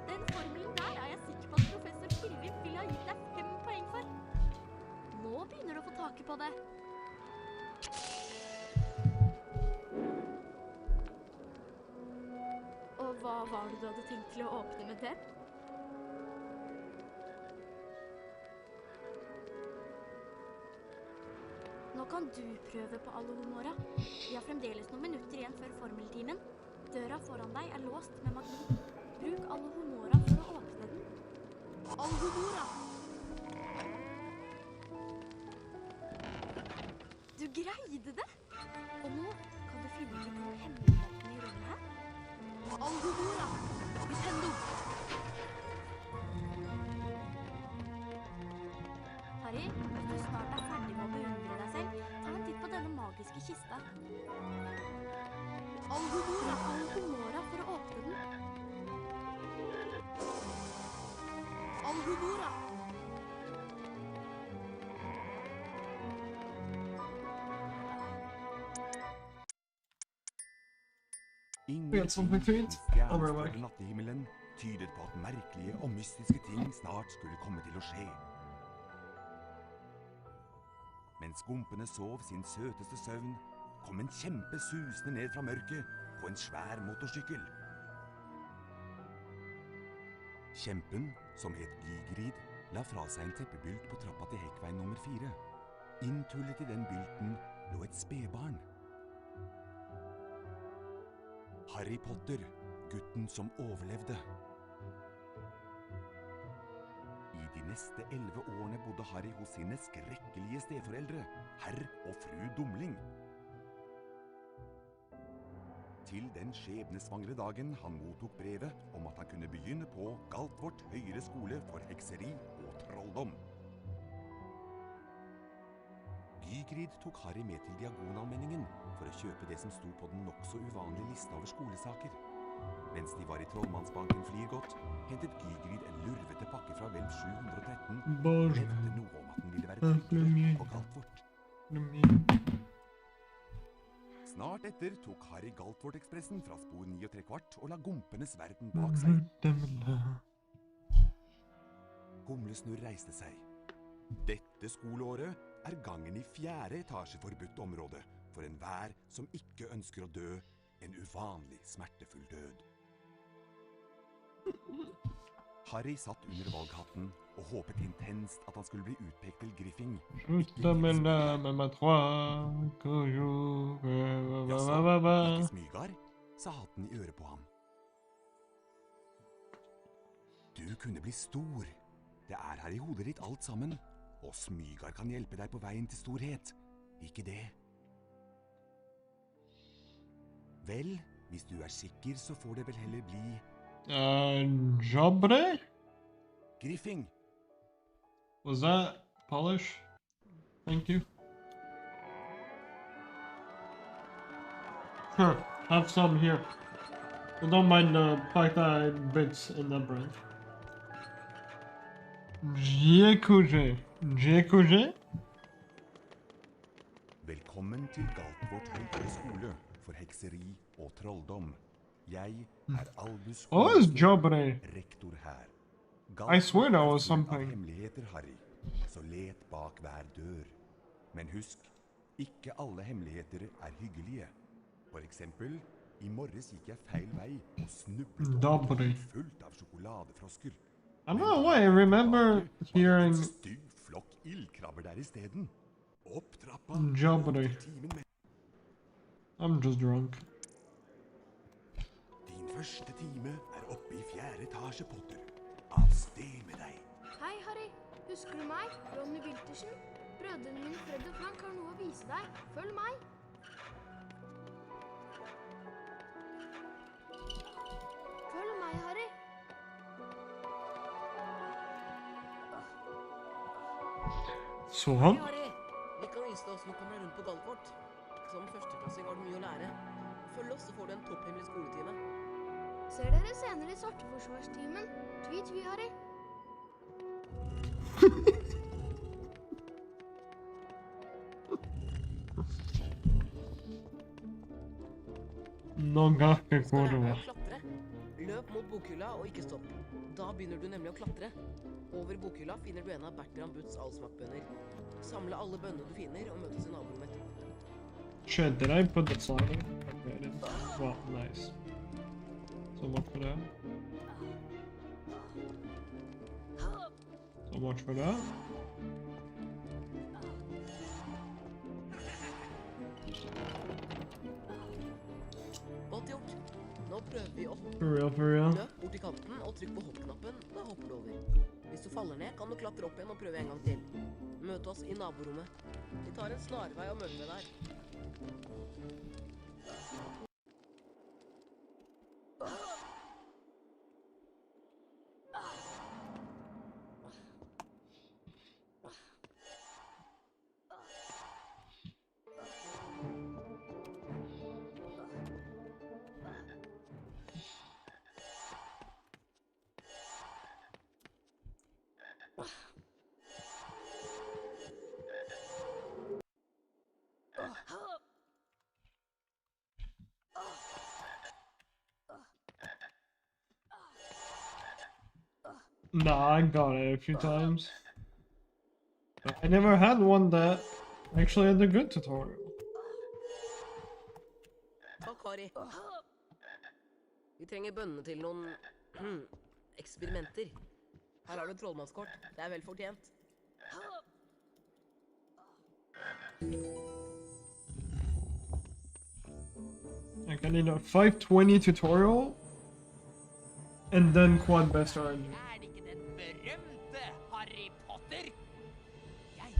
Den formelen der er jeg sikker på at professor Kirvin ville ha gitt deg 5 poeng for. Nå begynner du å få taket på det. Og hva var det du hadde tenkt til å åpne med den? Nå kan du prøve på Alohomora. Vi har fremdeles noen minutter igjen før formeltimen. Døra foran deg er låst med magi. Bruk Alohomora for å åpne den. Alohomora! Du greide det! Og nå kan du finne de 2 hemmelighetene i rommet her. Alohomora! Nintendo! Harry, hvis du snart er ferdig med å beundre deg selv, ta en titt på denne magiske kista. Alohomora! Bruk Alohomora for å åpne den. Alohomora! Vet som på tweet. I'll be right back. Stjerner nattehimmelen tydet på at merkelige og mystiske ting snart skulle komme til å skje. Mens gompene sov sin søteste søvn, kom en kjempe susende ned fra mørket på en svær motorsykkel. Kjempen, som het Gigrid, la fra seg en teppebylt på trappa til hekkveien nummer 4. Inntullet i den bylten lå et spedbarn. Harry Potter, gutten som overlevde. I de neste 11 årene bodde Harry hos sine skrekkelige steforeldre, herr og fru Dumling. Til den skjebnesvangre dagen han mottok brevet om at han kunne begynne på Galtvort høyere skole for hekseri og trolldom. Gygrid tok Harry med til Diagonalmenningen for å kjøpe det som sto på den nokså uvanlige lista over skolesaker. Mens de var i trollmannsbanken Flirgodt, hentet Gygrid en lurvete pakke fra vel 713 og nevnte noe om at den ville være tryggere på Galtvort. Snart etter tok Harry Galtvort-ekspressen fra spor 9¾ og la gompenes verden bak seg. Gomlesnurr reiste seg. Dette skoleåret er gangen i 4. etasje forbudt område for enhver som ikke ønsker å dø En uvanlig smertefull død. Harry satt under valghatten og håpet intenst at han skulle bli utpekt til Griffing. Jaså, ikke Smygar, sa hatten i øret på ham. Du kunne bli stor. Det er her i hodet ditt alt sammen, og Smygar kan hjelpe deg på veien til storhet. Ikke det? Vel, hvis du er sikker, så får det vel heller bli... Jobre? Griffing! Was that polish? Thank you. Sure, have some here. But don't mind the fact that I bits in that branch. Jekuje? Velkommen til Galtvort høyere skole for hekseri og trolldom. Jeg er Albus Oh, it's Jobre. rektor her. I swear that was Galtvort er full av something. hemmeligheter, Harry, så let bak hver dør. Men husk, ikke alle hemmeligheter er hyggelige. For eksempel, i morges gikk jeg feil vei og snublet over Dobre. et fullt av sjokoladefrosker. I don't know why I remember hearing En stygg flokk ildkrabber der i steden. Opp trappa. Jobre. til timen med I'm just drunk. Din første time er oppe i 4. etasje, Potter. Av sted med deg. Hei, Harry. Husker du meg? Ronny Wiltersen? Brødrene mine Fred og Frank har noe å vise deg. Følg meg. Følg meg, Harry. Så Hei, han? Harry. Vi kan vise deg hvordan du kommer deg rundt på Galtvort. Som førsteklassing har du mye å lære. Følg oss, så får du en topphemmelig skoletime. Ser dere senere i Svarteforsvarstimen. Tvi, Harry. No gakke Du skal lære deg korva. å klatre. Løp mot bokhylla og ikke stopp. Da begynner du nemlig å klatre. Over bokhylla finner du en av Bertram Butts allsmakkbønner. Samle alle bønnene du finner og møtes i naborommet etterpå. Shit, did I put the sign in? Okay, I did. Well, nice. So much for that. So much for that. Godt gjort. Nå prøver vi opp. For real, for real. Løp bort til kanten og trykk på hoppknappen. Da hopper du over. Hvis du faller ned, kan du klatre opp igjen og prøve en gang til. Møt oss i naborommet. Vi tar en snarvei og møter deg der. Nah, I got it a few times. But I never had one that actually had a good tutorial. Takk, Harry. Vi trenger bønnene til noen eksperimenter. Her har du et trollmannskort. Det er vel fortjent. Like, I need a 520 tutorial and then quad best RNG. Er det ikke den berømte Harry Potter? Jeg er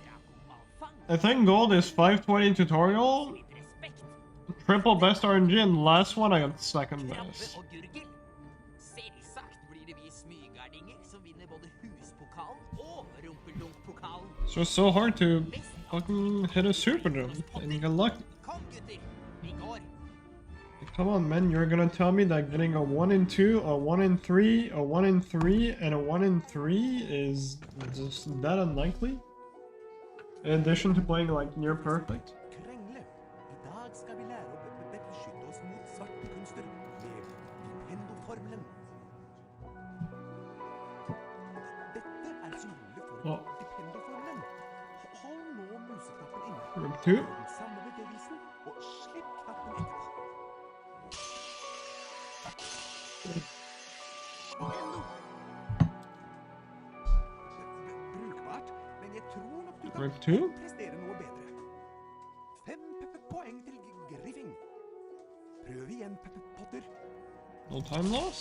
Draco Malfang. I think gold is 520 tutorial, Litt respekt. triple best RNG, and last one I got second Krabbe best. og gurgel. Selvsagt blir det vi smygardinger som vinner både huspokalen og rumpelunkpokalen. It's just so hard to fucking hit a super jump and get lucky. Kom, gutter. Vi går. Come on, man, you're gonna tell me that getting a 1 in 2, a 1 in 3, a 1 in 3, and a 1 in 3 is just that unlikely? In addition to playing like near perfect? Krengle. I dag skal vi lære å beskytte oss mot svarte kunster med Nintendo-formelen. Dette er symbolet for Ja. Nintendo-formelen. Hold nå museknappen inne. Group 2? Gjør den samme bevegelsen, og slipp knappen etterpå. 2? Prestere noe bedre. 5 poeng til Griffing. Prøv igjen, Potter. No time loss?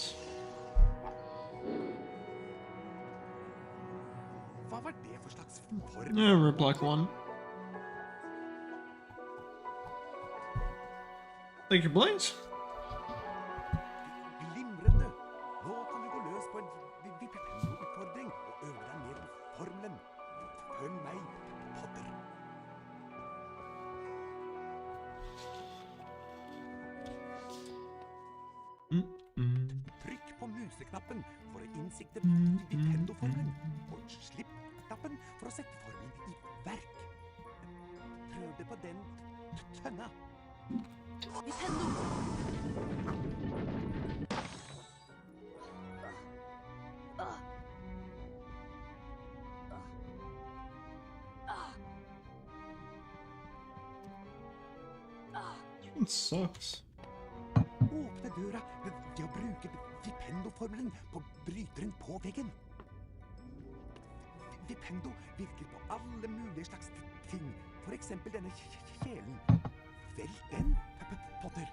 Hva var det for slags form? Yeah, rip like 1. Thank you, Blaze. Glimrende. Nå kan du gå løs på en Vipendo-utfordring og øve deg mer på formelen. Følg meg, Potter. Trykk på museknappen for å innsikte Vipendo-formelen, og slipp knappen for å sette formelen i verk. Prøv det på den tønna. Vipendo! It sucks. Åpne døra ved å bruke Vipendo-formelen på bryteren på veggen. Vipendo virker på alle mulige slags ting. For eksempel denne kjelen. Velg den, Potter.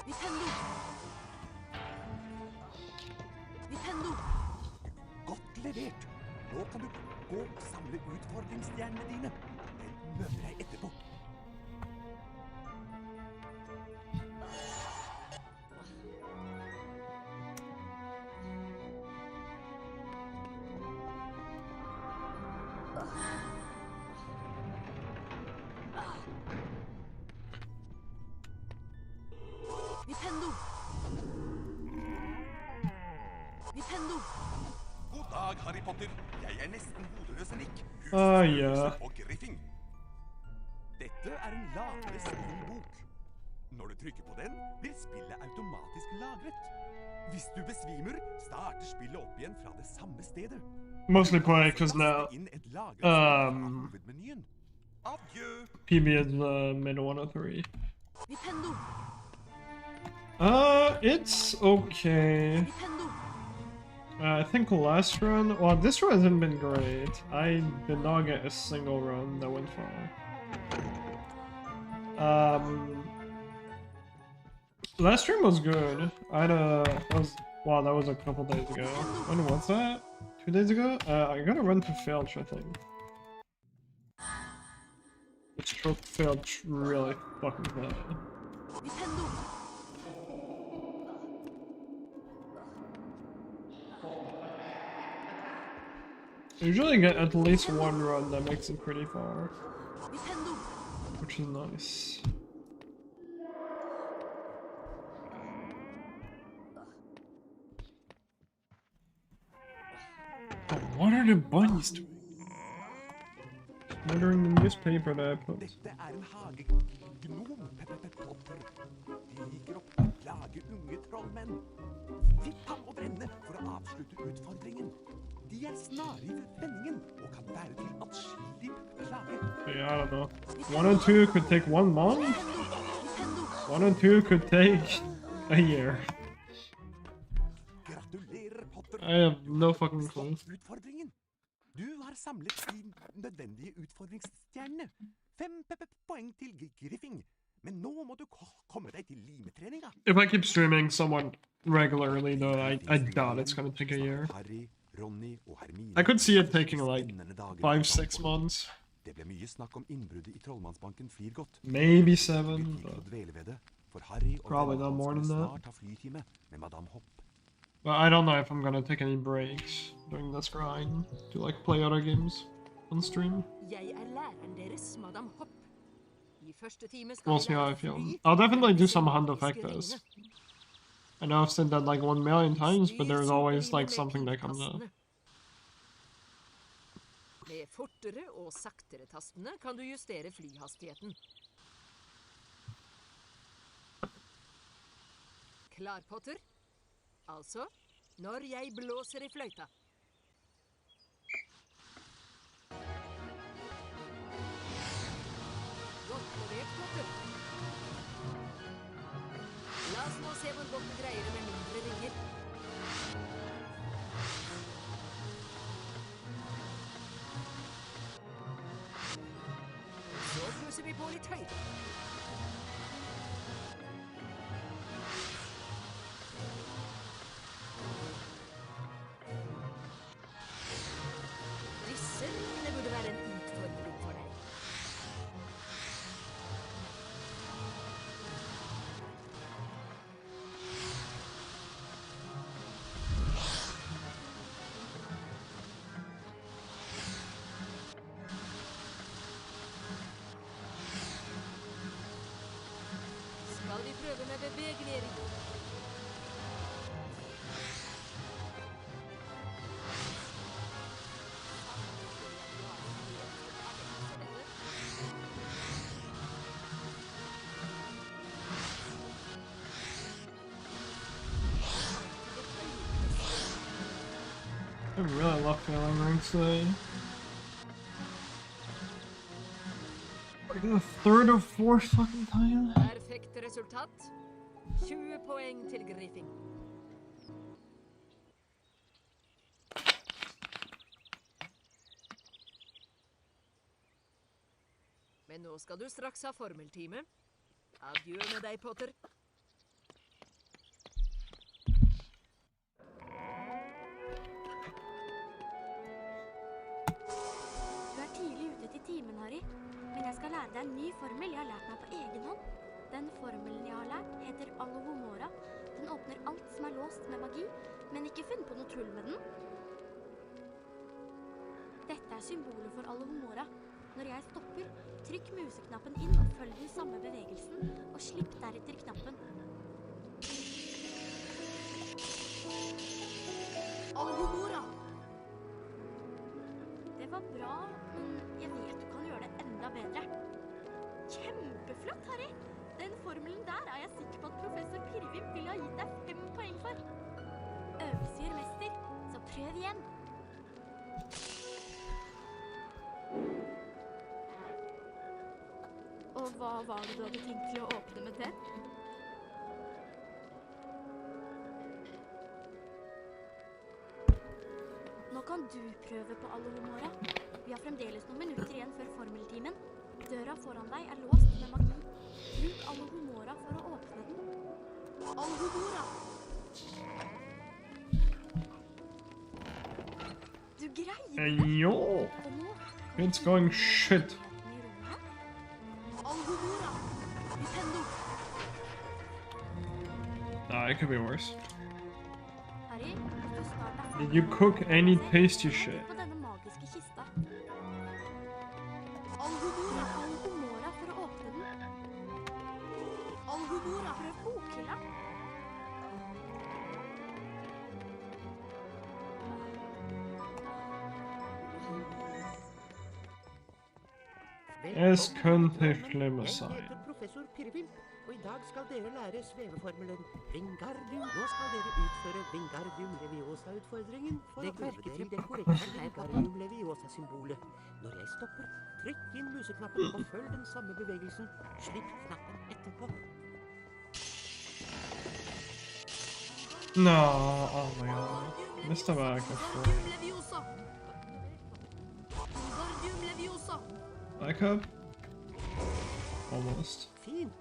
Vipendo! Vipendo! Godt levert. Nå kan du gå og samle utfordringsstjernene dine. Jeg møter deg etterpå. Vipendo! Vipendo! God dag, Harry Potter. Jeg er nesten hodeløs Nick. Ja. Og Griffing. Dette er en lagret spillbok. Når du trykker på den, blir spillet automatisk lagret. Hvis du besvimer, starter spillet opp igjen fra det samme stedet. Mostly play because now hovedmenyen. Adjø. PB is mid 103. Vipendo! It's okay. Vipendo! I think last run, well, this run hasn't been great. I did not get a single run that went far. Last stream was good. I had wow, that was a couple days ago. When was that? 2 days ago? I got a run to Filch, I think. It struck Filch really fucking bad. Vipendo! I usually get at least one run that makes it pretty far, Vipendo! which is nice. Oh, what are the bunnies doing? Murdering the newspaper that I put. Dette er en hagegnom, Potter. De liker å plage unge trollmenn. Vipp ham og brenne for å avslutte utfordringen. De er snare i vendingen og kan være til atskillig plage. Yeah, I don't know. 1 and 2 could take 1 month. 1 and 2 could take a year. Gratulerer, Potter. I have no fucking clue. Utfordringen. Du har samlet de nødvendige utfordringsstjernene. 5 poeng til Griffing. Men nå må du komme deg til limetreninga. If I keep streaming somewhat regularly, though, I doubt it's gonna take a year. Harry, Ronny og Hermine. I could see it taking like 5-6 months. Det ble mye snakk om innbruddet i Trollmannsbanken Flirgodt. Maybe Vi 7, liker å but dvele ved det, for Harry og Probably vennene not more hans than skulle that. snart ha flytime med Madame Hopp. I don't know if I'm gonna take any breaks during this grind to like play other games on stream. Jeg er læreren deres, Madame Hopp. I første time skal We'll vi see how lære I feel. fly, I'll definitely do disse some hand magiske effectors. ringene. I know I've said that like 1 million times, but Styr there's always solbrillene like med something that comes up. piltastene. Med fortere og saktere tastene kan du justere flyhastigheten. Klar, Potter? Altså, når jeg blåser i fløyta. Godt levert, Potter. La oss nå se hvor godt du greier det med mindre ringer. Kanskje vi får litt høyde? Disse ringene burde være en utfordring for deg. Skal vi prøve med bevegelig? I really love failing rings today. Like the third or fourth fucking time. Perfekt resultat. 20 poeng til Griffin. Men nå skal du straks ha formeltime. Adjø med deg, Potter. Du er tidlig ute til timen, Harry. Men jeg skal lære deg en ny formel jeg har lært meg på egen hånd. Den formelen jeg har lært, heter Alohomora. Den åpner alt som er låst med magi, men ikke finn på noe tull med den. Dette er symbolet for Alohomora. Når jeg stopper, trykk museknappen inn og følg den samme bevegelsen, og slipp deretter knappen. Alohomora! Det var bra, men jeg vet du kan gjøre det enda bedre. Kjempeflott, Harry! Den formelen der er jeg sikker på at professor Pirvim ville ha gitt deg 5 poeng for. Øvelse gjør mester, så prøv igjen. Og hva var det du hadde tenkt til å åpne med det? Nå kan du prøve på Alohomora. Vi har fremdeles noen minutter igjen før formeltimen. Døra foran deg er låst med magi. Bruk Alohomora for å åpne den. Alohomora! Du greier det! Jo! Og nå It's going shit. Alohomora! Nintendo! Nah, it could be worse. Harry, hvis du snart er Did you cook any tasty shit? på denne magiske kista. Alohomora! Alohomora for å åpne den. Alohomora! Prøv bokhylla. Es könnte schlimmer Jeg sein. heter professor Pirvimp, og i dag skal dere lære sveveformelen Wingardium. Nå skal dere utføre Wingardium Leviosa-utfordringen for å øve dere i det korrekte Wingardium Leviosa-symbolet. Når jeg stopper, trykk inn museknappen og følg den samme bevegelsen. Slipp knappen etterpå. No, oh my god. Missed a back. Wingardium Leviosa! Wingardium Leviosa! Back up? Almost. Fint.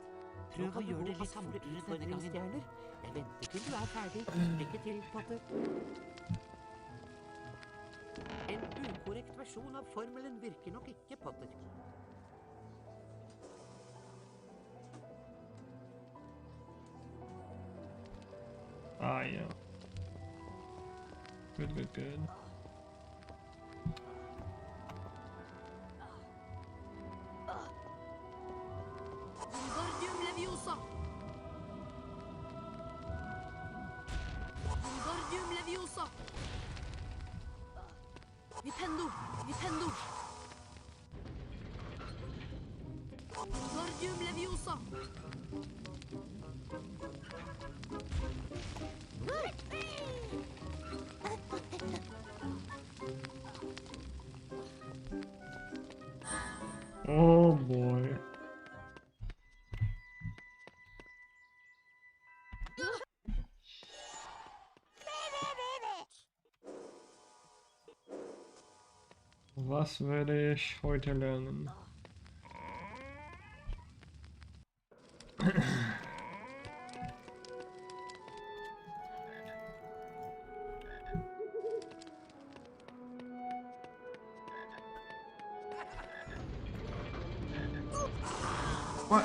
Prøv å gjøre det litt fortere denne gangen. Jeg venter til du er ferdig. Lykke til, Potter. En ukorrekt versjon av formelen virker nok ikke, Potter. Ah, yeah. Good, good, good. Wingardium Leviosa! Wingardium Leviosa! Nintendo! Nintendo! Wingardium Leviosa! Oh boy. Was werde ich heute lernen? What?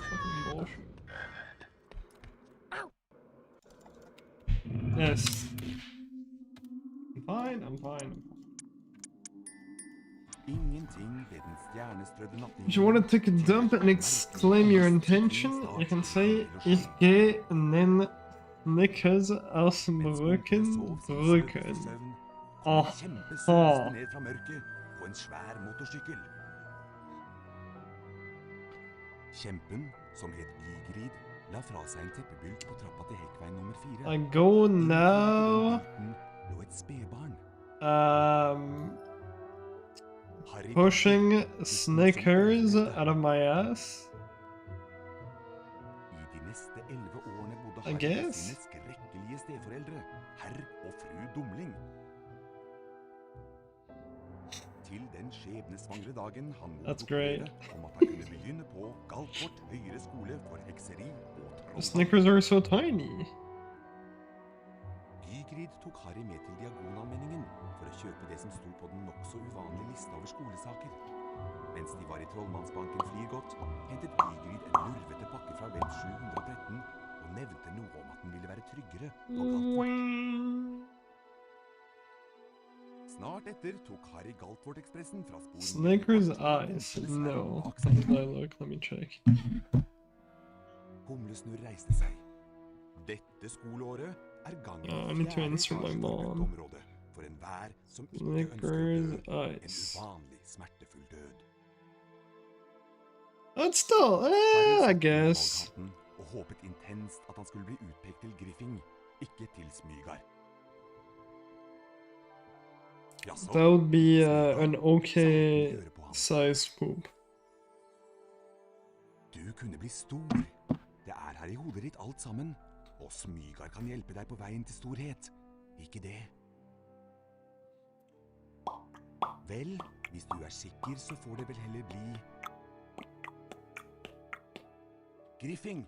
Fucking bullshit. Yes. I'm fine, I'm fine. Ingenting ved den stjernestrødde If you want to take a dump and exclaim your intention, you can say Ich gehe in den Snickers aus dem Brücken drücken. Kom en Aha. kjempesusende ned fra mørket på en svær motorsykkel. Kjempen, som het Gigrid, la fra seg en teppebylt på trappa til Hekkveien nummer 4. I go now. Inntil den bylten lå et spedbarn. Harry Pushing Potter, Snickers out of my ass. I de neste 11 årene bodde I Harry hos guess. sine skrekkelige steforeldre, herr og fru Dumling. Til den skjebnesvangre dagen han mottok brevet om at han kunne begynne på Galtvort høyere skole for hekseri og The trolldom. Snickers are so tiny. Gygrid tok Harry med til Diagonalmenningen for å kjøpe det som sto på den nokså uvanlige lista over skolesaker. Mens de var i Trollmannsbanken Flygot, hentet Gygrid en lurvete pakke fra vel 713 og nevnte noe om at den ville være tryggere på Galtvort. Snart etter tok Harry Galtvort-ekspressen fra sporen. Snickers eyes. No. Look, let me check. Humlesnurr reiste seg. Dette skoleåret er gangen I need to answer my mom. området for enhver som ikke ønsker å Snickers dø en eyes. uvanlig smertefull død. That's still, I guess. Valghatten og håpet intenst at han skulle bli utpekt til Griffing, ikke til Smygar. Jaså, That would be an Smygar, okay sa han i øret på ham. size poop. Du kunne bli stor. Det er her i hodet ditt alt sammen. Og Smygar kan hjelpe deg på veien til storhet. Ikke det? Vel, hvis du er sikker, så får det vel heller bli... Griffing!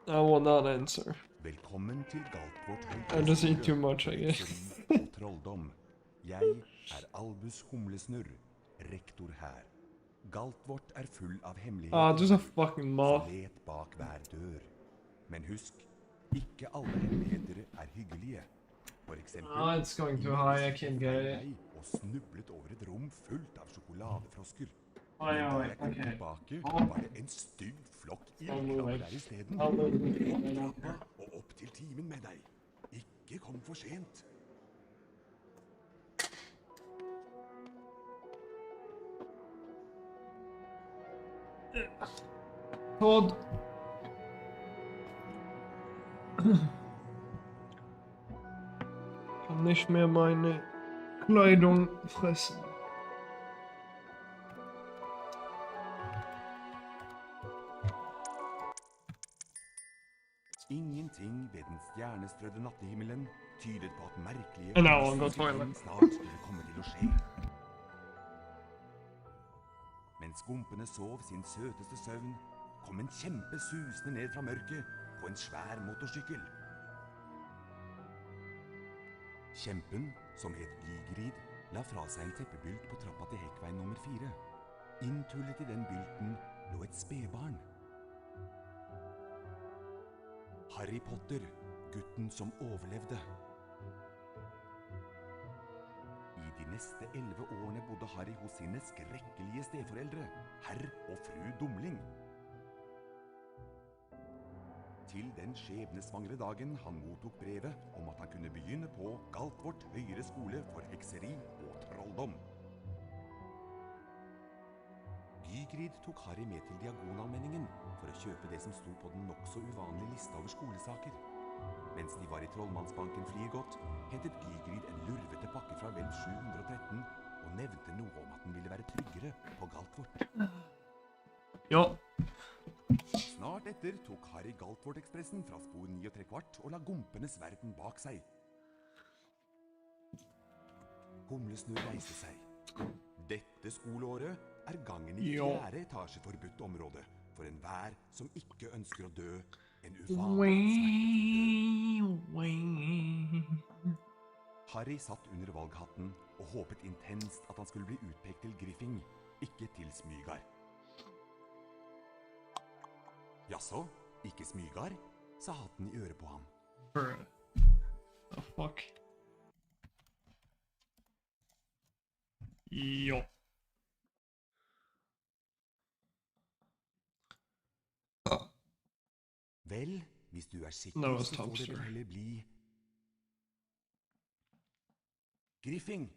I will not answer. Velkommen til Galtvort I just eat too much, I guess. og trolldom. Jeg er Albus Humlesnurr, rektor her. Galtvort er full av hemmeligheter. Ah, just a fucking moth. Så let bak hver dør. Men husk, ikke alle hemmeligheter er hyggelige. For eksempel, Ah, it's going too high, I can't get it. jeg og snublet over et rom fullt av sjokoladefrosker. Oi, Men da oi, jeg kom okay. tilbake, Oh. var det en stygg flokk I'll move ildkrabber it. der i stedet. I'll move it. Opp trappa og opp til timen med deg. Ikke kom for sent. Todd. Kann nicht mehr meine Kleidung fressen. Ingenting ved den stjernestrødde nattehimmelen tydet på at merkelige And now I'll go toilet. snart skulle komme til å skje. Mens gompene sov sin søteste søvn, kom en kjempe susende ned fra mørket på en svær motorsykkel. Kjempen, som het Gigrid, la fra seg en teppebylt på trappa til Hekkveien nummer 4. Inntullet i den bylten lå et spedbarn. Harry Potter, gutten som overlevde. I de neste 11 årene bodde Harry hos sine skrekkelige steforeldre, herr og fru Dumling. Til den skjebnesvangre dagen han mottok brevet om at han kunne begynne på Galtvort høyere skole for hekseri og trolldom. Gygrid tok Harry med til Diagonalmenningen for å kjøpe det som sto på den nokså uvanlige lista over skolesaker. Mens de var i Trollmannsbanken Flygot, hentet Gygrid en lurvete pakke fra vel 713 og nevnte noe om at den ville være tryggere på Galtvort. Ja. Snart etter tok Harry Galtvort-ekspressen fra spor 9¾ og la gompenes verden bak seg. Humlesnurr reiste seg. Dette skoleåret er gangen i 4. etasje forbudt område for enhver som ikke ønsker å dø en uvanlig smertedød. Harry satt under valghatten og håpet intenst at han skulle bli utpekt til Griffing, ikke til Smygar. Jaså, ikke Smygar? Sa hatten i øret på ham. Bruh. The fuck? Jo. Vel, hvis du er sikker, No, så får det vel heller bli Griffing.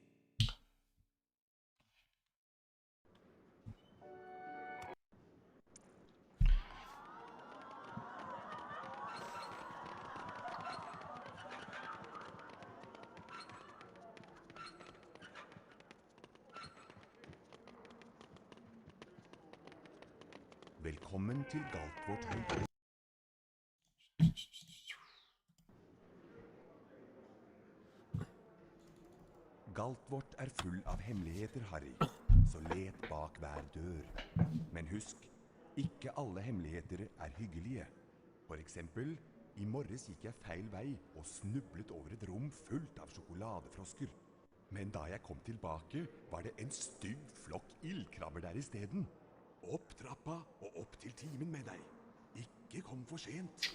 Velkommen til Galtvort høyre. Galtvort er full av hemmeligheter, Harry, så let bak hver dør. Men husk, ikke alle hemmeligheter er hyggelige. For eksempel, i morges gikk jeg feil vei og snublet over et rom fullt av sjokoladefrosker. Men da jeg kom tilbake, var det en stygg flokk ildkrabber der i stedet. Opp trappa og opp til timen med deg. Ikke kom for sent.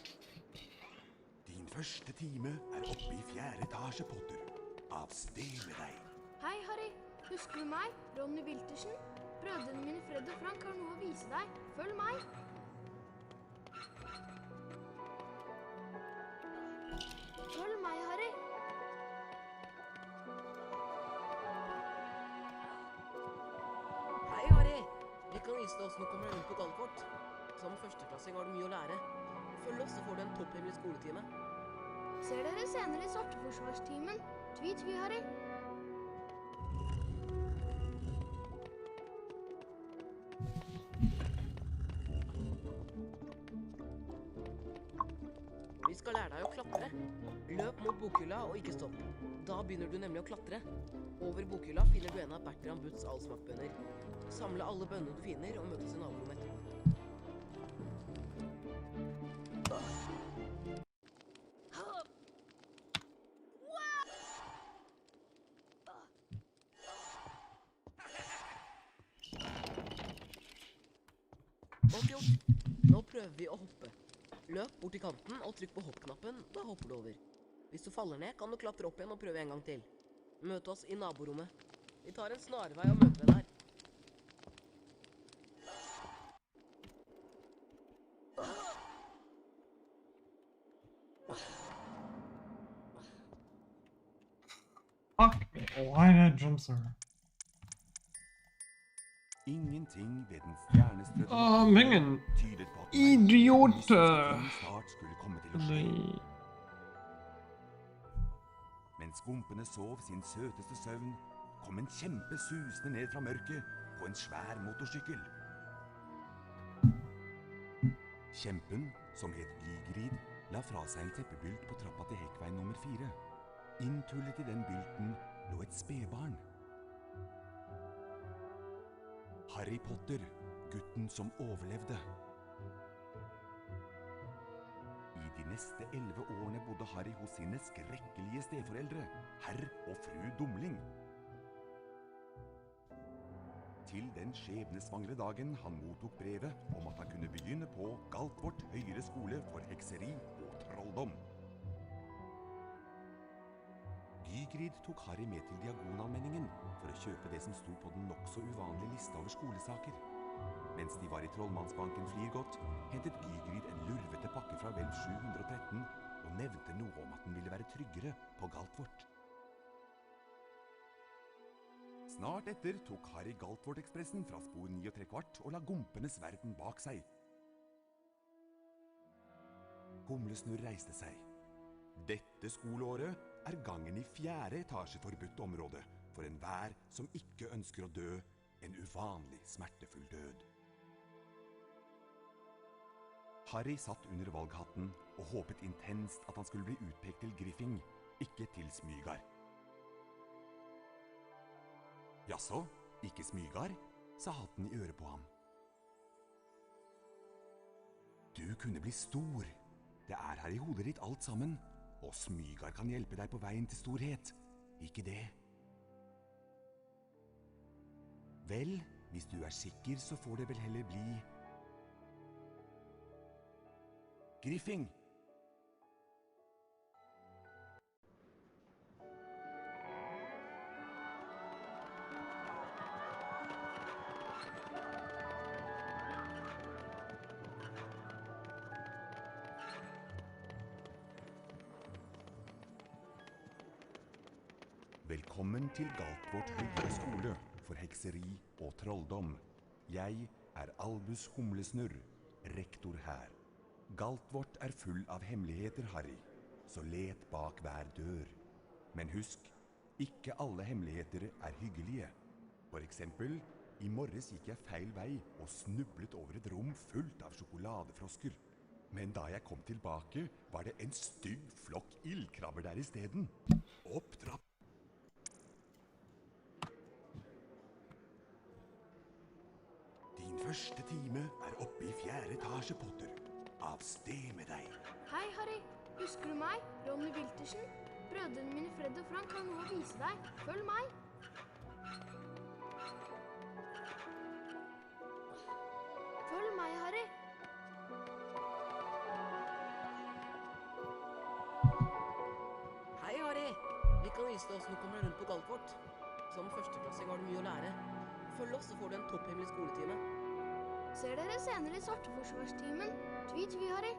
Din første time er oppe i 4. etasje, Potter. Av sted med deg. Hei, Harry. Husker du meg? Ronny Wiltersen? Brødrene mine Fred og Frank har noe å vise deg. Følg meg. Følg meg, Harry. Hei, Harry! Jeg kan vise deg hvordan du kommer inn på Galtvort. Som førsteklassing har du mye å lære. Følg oss, så får du en topphemmelig skoletime. Ser dere senere i Sorteforsvarstimen. Tvi, Harry. Vi skal lære deg å klatre. Løp mot bokhylla og ikke stopp. Da begynner du nemlig å klatre. Over bokhylla finner du en av Bertram Butts allsmaktbønner. Samle alle bønnene du finner og møtes i naborommet etterpå. Godt gjort. Nå prøver vi å hoppe. Løp bort til kanten og trykk på hoppknappen, da hopper du over. Hvis du faller ned, kan du klatre opp igjen og prøve en gang til. Møt oss i naborommet. Vi tar en snarvei og møter deg der. Fuck me. Why that jump scare? Ingenting ved den stjernestrødde Mengen. tydet på at Idiot. snart skulle komme til å skje. Nei. Mens gompene sov sin søteste søvn, kom en kjempe susende ned fra mørket på en svær motorsykkel. Kjempen, som het Gygrid, la fra seg en teppebylt på trappa til hekkveien nummer 4. Inntullet i den bylten lå et spedbarn. Harry Potter, gutten som overlevde. I de neste 11 årene bodde Harry hos sine skrekkelige steforeldre, herr og fru Dumling. Til den skjebnesvangre dagen han mottok brevet om at han kunne begynne på Galtvort høyere skole for hekseri og trolldom. Gygrid tok Harry med til Diagonalmenningen for å kjøpe det som sto på den nokså uvanlige lista over skolesaker. Mens de var i Trollmannsbanken Flygot, hentet Gygrid en lurvete pakke fra vel 713 og nevnte noe om at den ville være tryggere på Galtvort. Snart etter tok Harry Galtvort-ekspressen fra spor 9¾ og la gompenes verden bak seg. Humlesnurr reiste seg. Dette skoleåret gangen I 4. etasje forbudt område for enhver som ikke ønsker å dø en uvanlig smertefull død. Harry satt under valghatten og håpet intenst at han skulle bli utpekt til Griffing, ikke til Smygar. Jaså, ikke Smygar, sa hatten I øret på ham. Du kunne bli stor. Det her I hodet ditt alt sammen, og Smygar kan hjelpe deg på veien til storhet. Ikke det? Vel, hvis du sikker, så får det vel heller bli Griffing. Velkommen til Galtvort høyere skole for hekseri og trolldom. Jeg Albus Humlesnurr, rektor her. Galtvort full av hemmeligheter, Harry, så let bak hver dør. Men husk, ikke alle hemmeligheter hyggelige. For eksempel, I morges gikk jeg feil vei og snublet over et rom fullt av sjokoladefrosker. Men da jeg kom tilbake, var det en stygg flokk ildkrabber der I stedet. Opp trapp. Din første time oppe I 4. etasje, Potter. Av sted med deg. Hei, Harry. Husker du meg? Ronny Wiltersen? Brødrene mine Fred og Frank har noe å vise deg. Følg meg. Følg meg, Harry. Hei, Harry. Vi kan vise deg hvordan du kommer rundt på Galtvort. Som førsteklassing har du mye å lære. Følg oss, så får du en topphemmelig skoletime. Ser dere senere I Svarteforsvarstimen. Tvi, Harry.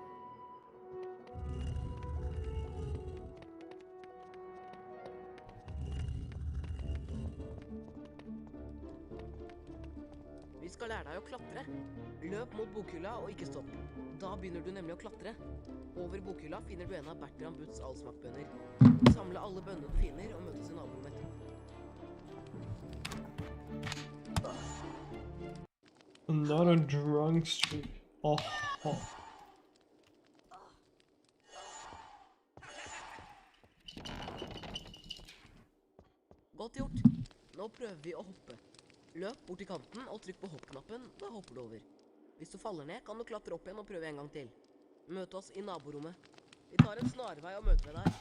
Vi skal lære deg å klatre. Løp mot bokhylla og ikke stopp. Da begynner du nemlig å klatre. Over bokhylla finner du en av Bertram Butts allsmaktbønner. Samle alle bønnene du finner og møtes I naborommet. Not a drunk streak. Oh. Godt gjort. Nå prøver vi å hoppe. Løp bort til kanten og trykk på hoppknappen, da hopper du over. Hvis du faller ned, kan du klatre opp igjen og prøve en gang til. Møte oss I naborommet. Vi tar en snarvei og møter deg der.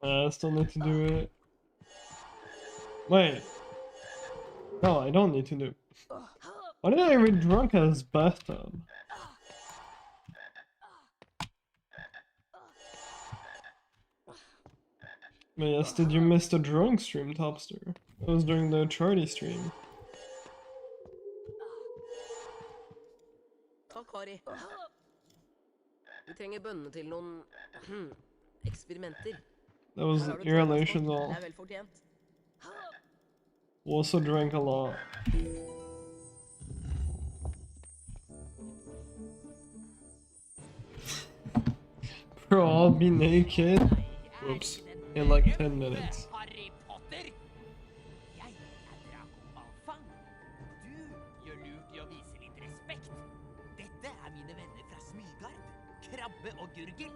I still need to do it. Wait. No, I don't need to do it. Why did I read drunk as bathtub? But yes, did you miss the drunk stream, Topster? It was during the charity stream. Takk, Harry. Vi trenger bønnene til noen eksperimenter. That was irrelational. Det vel fortjent. Also drank a lot. Bro, I'll be naked. Whoops. In like 10 minutes. Harry Potter. Jeg Draco Malfang. Du gjør lurt I å vise litt respekt. Dette mine venner fra Smygard, Krabbe og Gurgel.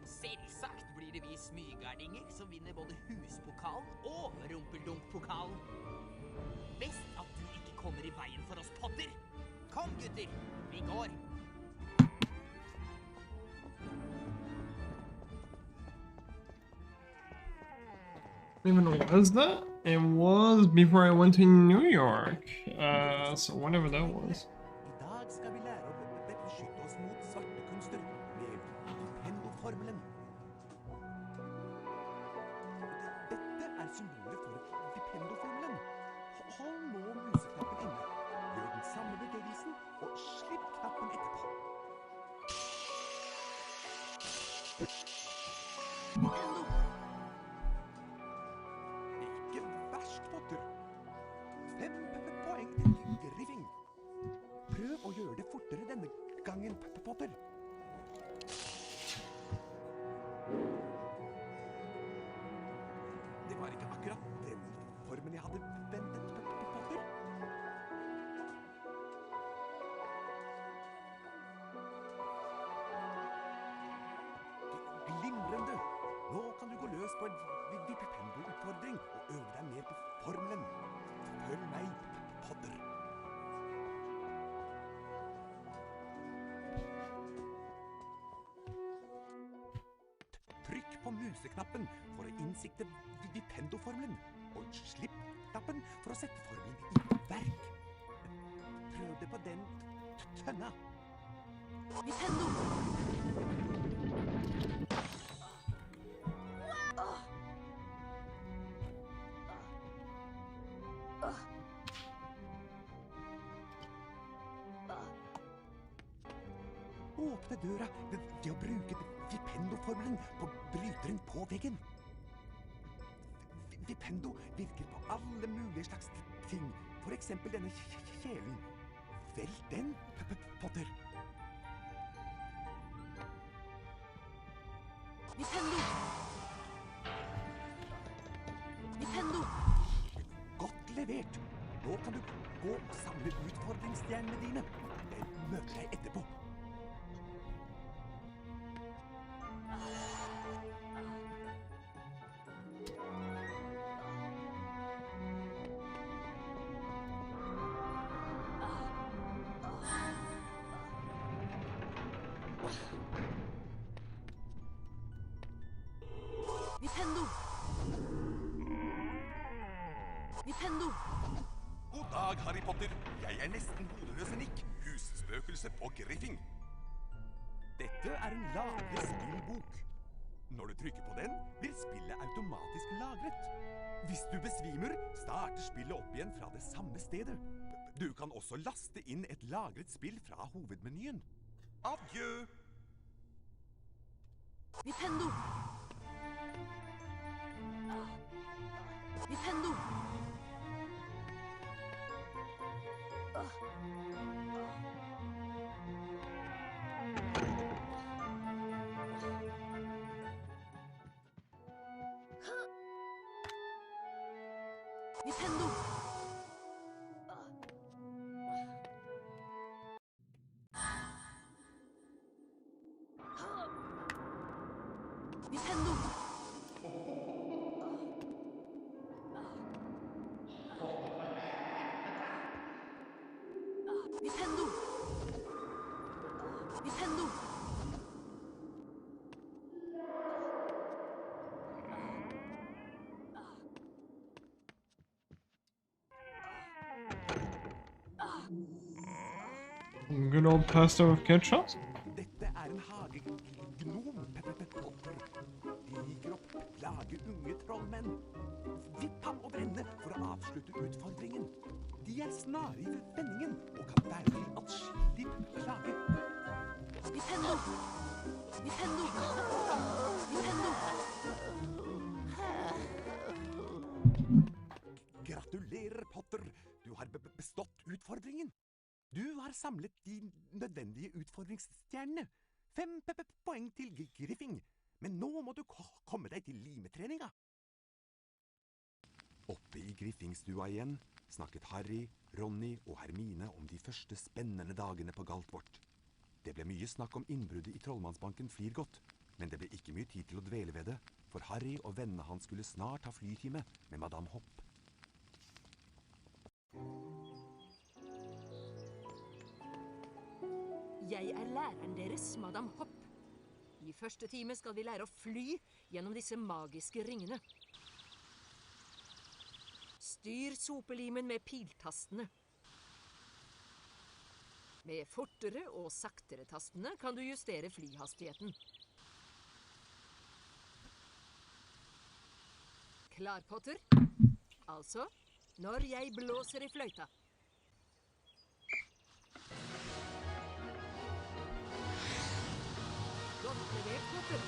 Selvsagt blir det vi smygardinger som vinner både huspokalen og rumpeldunk-pokalen. Best at du ikke kommer I veien for oss, Potter. Kom, gutter, vi går. Even was that? It was before I went to New York. So whenever that was. I dag skal vi lære å beskytte oss mot svarte kunster med Vipendoformelen. Dette symbolet for Vipendoformelen. Hold nå museknappen inne. Gjør den samme glidefjellformelen. Følg meg, Potter. Trykk på museknappen for å innsikte Vipendo-formelen, og slipp knappen for å sette formelen i verk. Prøv det på den tønna. Vipendo! Åpne døra ved å bruke Vipendo-formelen på bryteren på veggen. Vipendo virker på alle mulige slags ting. For eksempel denne kjelen. Velg den, Potter. Vipendo! Vipendo! Godt levert. Nå kan du gå og samle utfordringsstjernene dine. Jeg møter deg etterpå. Vipendo! Vipendo! God dag, Harry Potter. Jeg er nesten hodeløse Nick, husspøkelse på Griffing. Dette er en lagrespillbok. Når du trykker på den, blir spillet automatisk lagret. Hvis du besvimer, starter spillet opp igjen fra det samme stedet. Du kan også laste inn et lagret spill fra hovedmenyen. Adjø! Vipendo! Vipendo! Vipendo! Vipendo! Vipendo! Vipendo! Good old pasta with ketchup? Dette er en hagegnom, Potter. De liker å plage unge trollmenn. Vipp ham og brenne for å avslutte utfordringen. De er snare i vendingen og kan være til atskillig plage. Vipendo! Vipendo! Vipendo! Gratulerer, Potter. Du har bestått utfordringen. Du har samlet de nødvendige utfordringsstjernene. 5 poeng til Griffing. Men nå må du komme deg til limetreninga. Oppe i Griffingstua igjen snakket Harry, Ronny og Hermine om de første spennende dagene på Galtvort. Det ble mye snakk om innbruddet i Trollmannsbanken Flirgot, men det ble ikke mye tid til å dvele ved det, for Harry og vennene hans skulle snart ha flytime med Madame Hopp. Jeg er læreren deres, Madame Hopp. I første time skal vi lære å fly gjennom disse magiske ringene. Styr sopelimen med piltastene. Med fortere og saktere tastene kan du justere flyhastigheten. Klar, Potter? Altså, når jeg blåser i fløyta. Godt levert, Potter.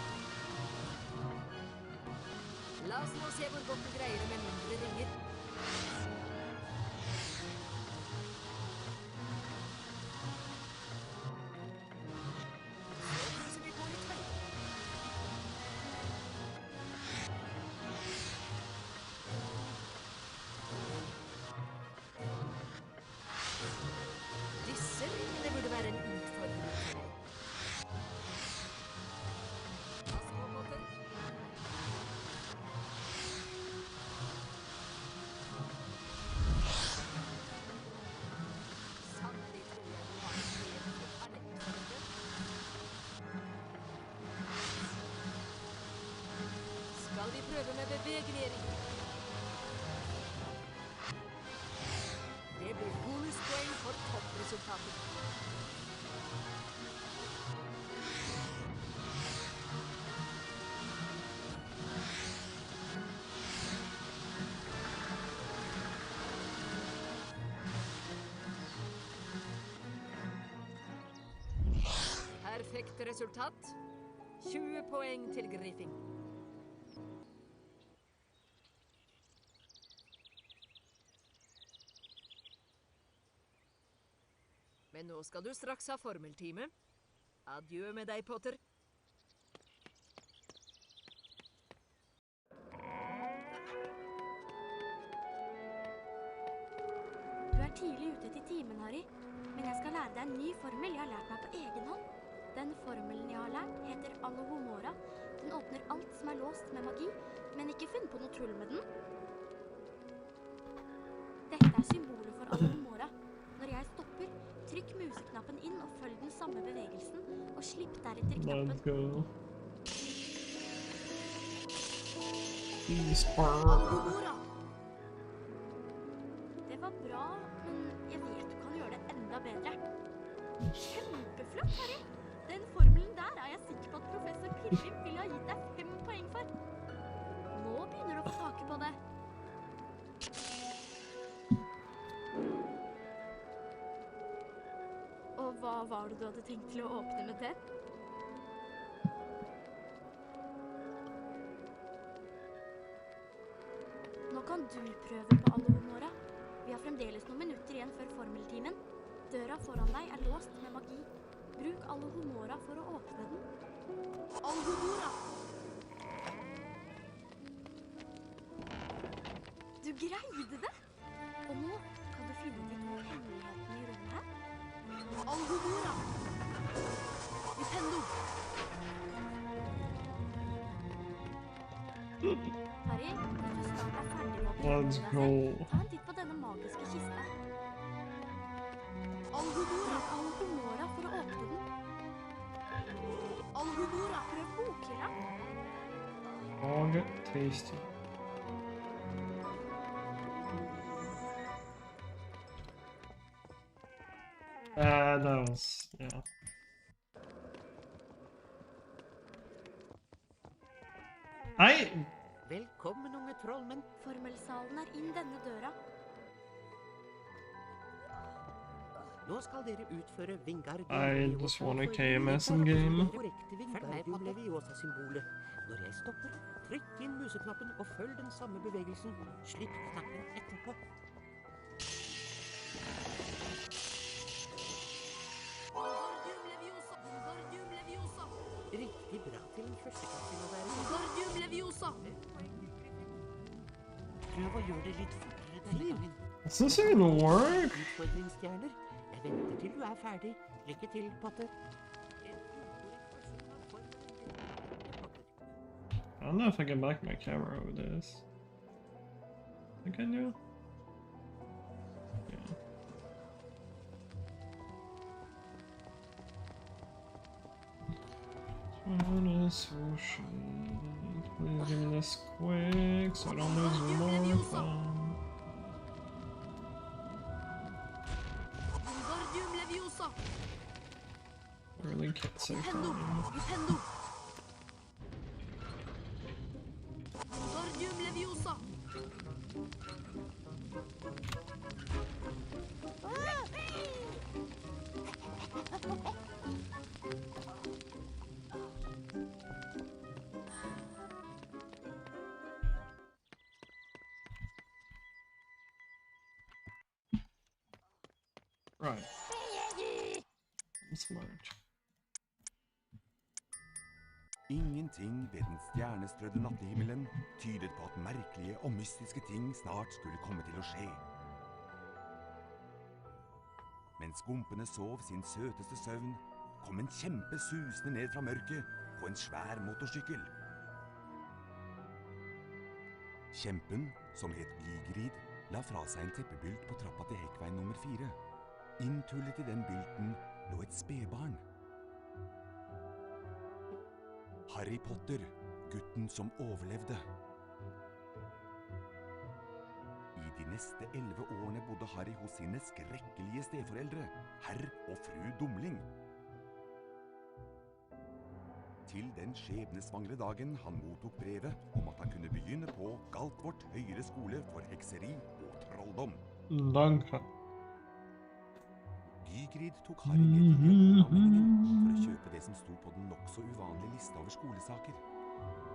La oss nå se hvor godt du greier det med mindre ringer. Så bluser vi på litt høyt. Disse ringene burde være en utfordring for deg. Pass på, Potter. Korrekt resultat. 20 poeng til Griffing. Men nå skal du straks ha formeltime. Adjø med deg, Potter. Du er tidlig ute til timen, Harry. Men jeg skal lære deg en ny formel jeg har lært meg på egen hånd. Den formelen jeg har lært, heter Alohomora. Den åpner alt som er låst med magi, men ikke finn på noe tull med den. Dette er symbolet for Alohomora. Når jeg stopper, trykk museknappen inn og følg den samme bevegelsen, og slipp deretter knappen. Let's go. Alohomora! Det var bra, men jeg vet du kan gjøre det enda bedre. Kjempeflott, Harry! Den formelen der er jeg sikker på at professor Pilgrim ville ha gitt deg 5 poeng for. Nå begynner du å få take på det. Og hva var det du hadde tenkt til å åpne med det? Nå kan du prøve på Alohomora. Vi har fremdeles noen minutter igjen før formeltimen. Døra foran deg er låst med magi. Bruk Alohomora for å åpne den. Alohomora! Du greide det! Og nå kan du finne de 2 hemmelighetene i rommet her. Alohomora! Nintendo! Harry, hvis du snart er ferdig med å berette Let's deg go. selv, ta en titt på denne magiske kista. Alohomora! Alohomora for å åpne den. Alohomora! Prøv bokhylla. All tasty. That was, yeah. Hei! Velkommen, unge trollmenn. Formelsalen er inn denne døra. Nå skal dere utføre Wingardium I Leviosa just want a for KMS å finne game. det korrekte Wingardium Leviosa-symbolet. Når jeg stopper, trykk inn museknappen og følg den samme bevegelsen. Slipp knappen etterpå. Wingardium Leviosa! Wingardium Leviosa! Riktig bra til en førsteklassing å være. Wingardium Leviosa! Prøv å gjøre det litt fortere denne gangen. Does this even work? Utfordringsstjerner. Jeg venter til du er ferdig. Lykke til, Potter. I don't know if I can back my camera over this. I think I do. Yeah. Trying to swoosh it. Please give me this quick so I don't lose more time. Wingardium Leviosa! I really can't say Nintendo! fine. Nintendo! Wingardium Leviosa! Right. I'm smart. Ingenting ved den stjernestrødde nattehimmelen tydet på at merkelige og mystiske ting snart skulle komme til å skje. Mens gompene sov sin søteste søvn, kom en kjempe susende ned fra mørket på en svær motorsykkel. Kjempen, som het Gigrid, la fra seg en teppebylt på trappa til Hekkveien nummer 4. Inntullet i den bylten lå et spedbarn. Harry Potter, gutten som overlevde. I de neste 11 årene bodde Harry hos sine skrekkelige steforeldre, herr og fru Dumling. Til den skjebnesvangre dagen han mottok brevet om at han kunne begynne på Galtvort høyere skole for hekseri og trolldom. Danke. Gygrid tok Harry med til Drømmeavdelingen for å kjøpe det som sto på den nok så uvanlige lista over skolesaker.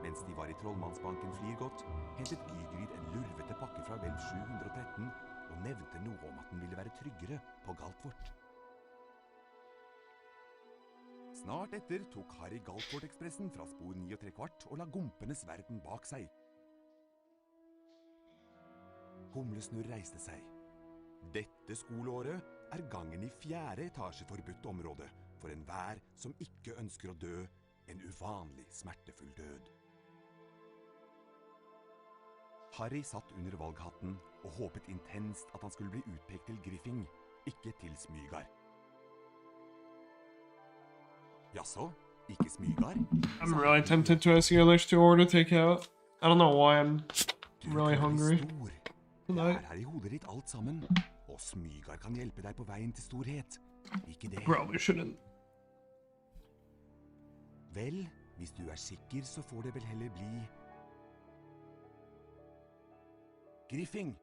Mens de var i Trollmannsbanken Flygot, hentet Gygrid en lurvete pakke fra Hvelv 713 og nevnte noe om at den ville være tryggere på Galtvort. Snart etter tok Harry Galtvort-ekspressen fra spor 9¾ og la gompenes verden bak seg. Humlesnurr reiste seg. Dette skoleåret er gangen i 4. etasje forbudt område for enhver som ikke ønsker å dø en uvanlig smertefull død. Harry satt under valghatten og håpet intenst at han skulle bli utpekt til Griffing, ikke til Smygar. Jaså, ikke Smygar? I'm really tempted to ask Elish to order takeout. I don't know why I'm really hungry Det tonight. her I hodet ditt alt sammen, og Smygar kan hjelpe deg på veien til storhet. Ikke det? Probably shouldn't. Vel, hvis du er sikker, så får det vel heller bli Griffing.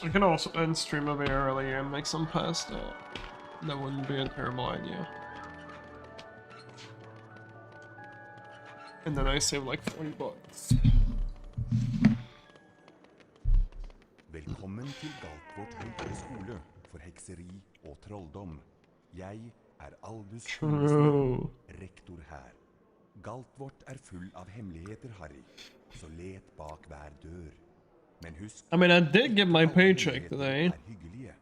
I can also end stream a bit early and make some pasta. That wouldn't be a terrible idea. And then I save like $40. Velkommen til Galtvort høyere skole for hekseri og trolldom. Jeg er Aldus True. rektor her. Galtvort er full av hemmeligheter, Harry, så let bak hver dør. Men husk, I mean, I did get my alle paycheck hemmeligheter today. er hyggelige.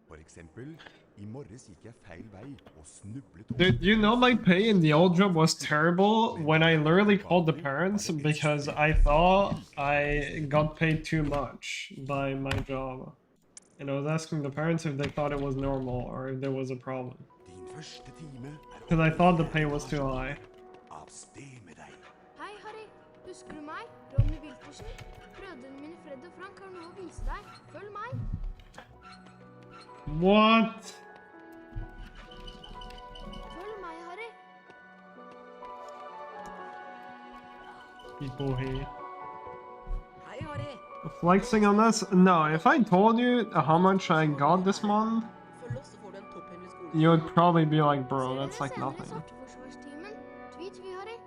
For eksempel, I morges gikk jeg feil vei og snublet over. Dude, you know my pay in the old job was terrible when I literally called the parents because I thought I got paid too much by my job. And I was asking the parents if they thought it was normal or if there was a problem. Din første time er Because I thought the pay was too high. av sted med deg. Hei, Harry. Husker du meg? Ronny Wiltersen. Brødrene mine Fred og Frank har noe å vise deg. Følg meg. What? Følg meg, Harry. People here. Hei, Harry. Flexing on this? No, if I told you how much I got this month, Følg oss, så får du en topphemmelig skole. you would probably be like, bro, Ser that's dere like senere i nothing. Sorteforsvarstimen. Tweet vi, Harry.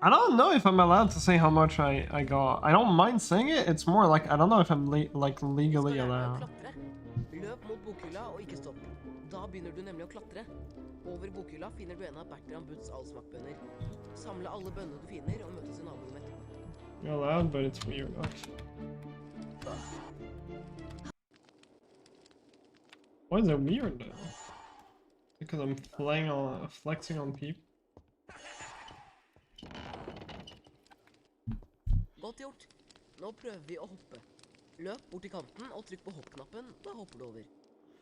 I don't know if I'm allowed to say how much I got. I don't mind saying it. It's more like I don't know if I'm like legally Skal lære deg å allowed. klatre. Løp mot bokhylla og ikke stopp. Da begynner du nemlig å klatre. Over bokhylla finner du en av Bertram Butts allsmakkbønner. Samle alle bønnene du finner og møtes i naborommet. You're allowed, but it's weird. Okay. Why is it weird though? Because I'm flexing on people. Godt gjort. Nå prøver vi å hoppe. Løp bort til kanten og trykk på hoppknappen, da hopper du over.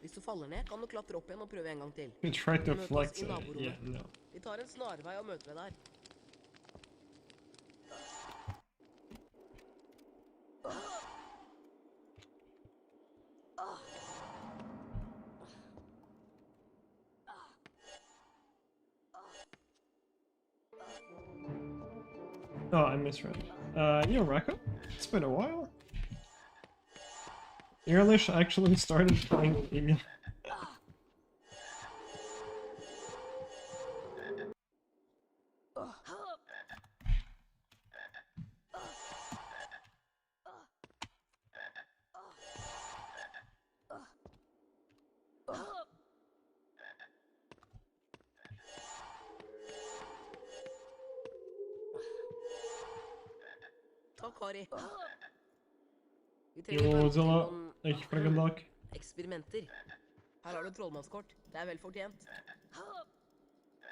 Hvis du faller ned, kan du klatre opp igjen og prøve en gang til. You tried to Møt oss flex i it. naborommet. Yeah, no. Vi tar en snarvei og møter deg der. Oh, I misread. Yo, Racco? It's been a while. Earlish actually started playing Emil. Takk, Harry. Vi Jo, trenger Zilla. noen Ikke freaking takk. eksperimenter. Her har du trollmannskort. Det er vel fortjent.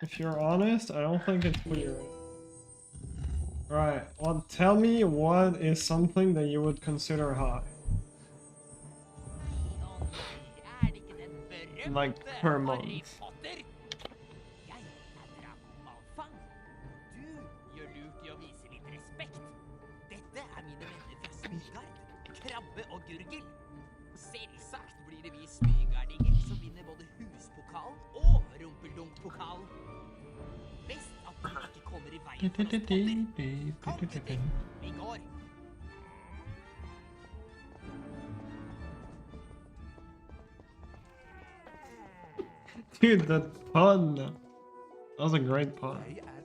If you're honest, I don't think it's weird. Right, well, tell me what is something that you would consider high. Er det ikke den berømte Like per Harry month. Potter? Jeg er Draco Malfang. Du gjør lurt i å vise litt respekt. Dette er mine venner fra Smygard, Krabbe og Gurgel. Selvsagt blir det vi smygardinger som vinner både huspokalen og rumpeldunk-pokalen. Best at du ikke kommer i i veien for oss, Potter. Kom, gutter. Vi går. Dude, that pun. That was a great pun. Jeg er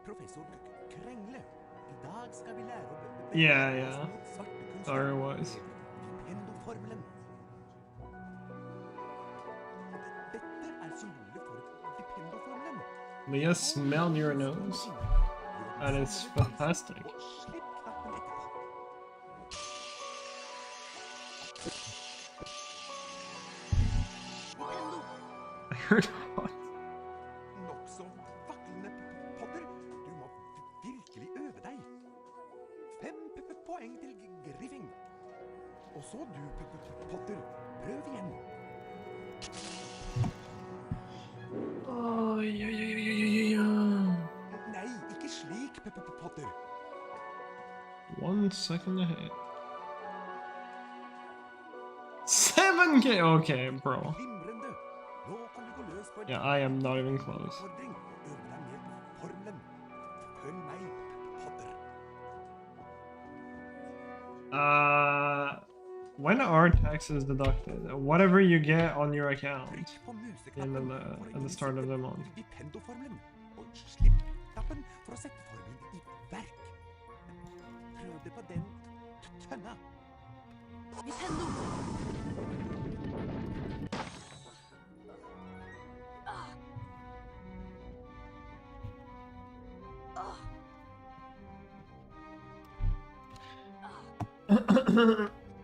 professor Krengle. I dag skal vi lære å Yeah, bevege yeah. oss mot svarte kunnskap. Sorry, it was. Vipendoformelen. Dette er symbolet for vipendoformelen. Leah smelled your nose. And it's fantastic. Og slipp knappen etterpå. I heard what? Nokså vaklende, Potter. Du må virkelig øve deg. 5 poeng til Griffing. Og så du, Potter. Prøv igjen. Oh, yeah. Nei, ikke slik, Potter. 1 second ahead. 7K! Okay, bro. Glimrende. Nå kan du gå løs på en Yeah, I am not even close. utfordring og øve deg mer på formelen. Følg meg, Potter. When are taxes deducted? Whatever you get on your account Trykk på in museknappen for å at the start of the month. innsette Vipendoformelen, og slipp knappen for å sette formelen i verk. Prøv det på den tønna. Vipendo!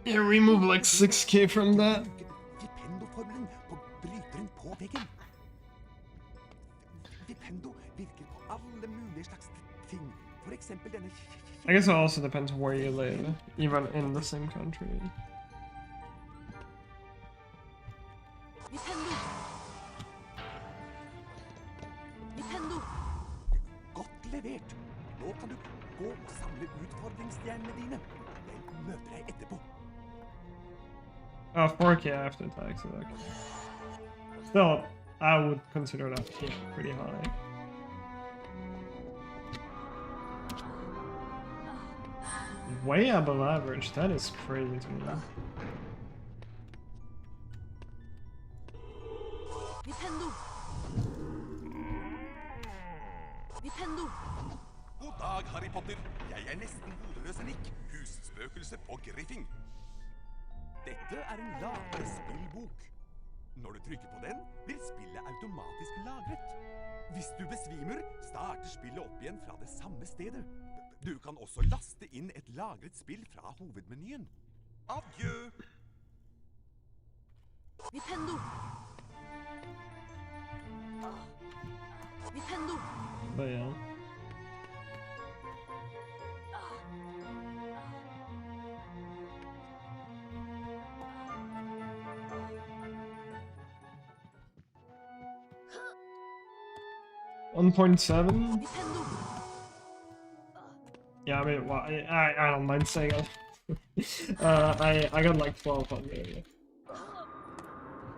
Yeah, remove like 6K from that. Bruke Vipendoformelen på bryteren på veggen. Vipendo virker på alle mulige slags ting. For eksempel denne I guess it also depends where you live, even in the same country. Vipendo! Vipendo! Godt levert. Nå kan du gå og samle utfordringsstjernene dine. Jeg møter deg etterpå. Oh, 4K after taxes. Okay. Still, I would consider that pretty high. Way above average. That is crazy to me. Vipendo! Vipendo! God dag, Harry Potter. Jeg er nesten hodeløs Nick, husspøkelse på Griffing. Dette er en lagrespillbok. Når du trykker på den, blir spillet automatisk lagret. Hvis du besvimer, starter spillet opp igjen fra det samme stedet. Du kan også laste inn et lagret spill fra hovedmenyen. Adjø! Vipendo! Vipendo! But yeah. $1.7? Vipendo! Yeah, I mean, well, I don't mind saying it. I got like 1200.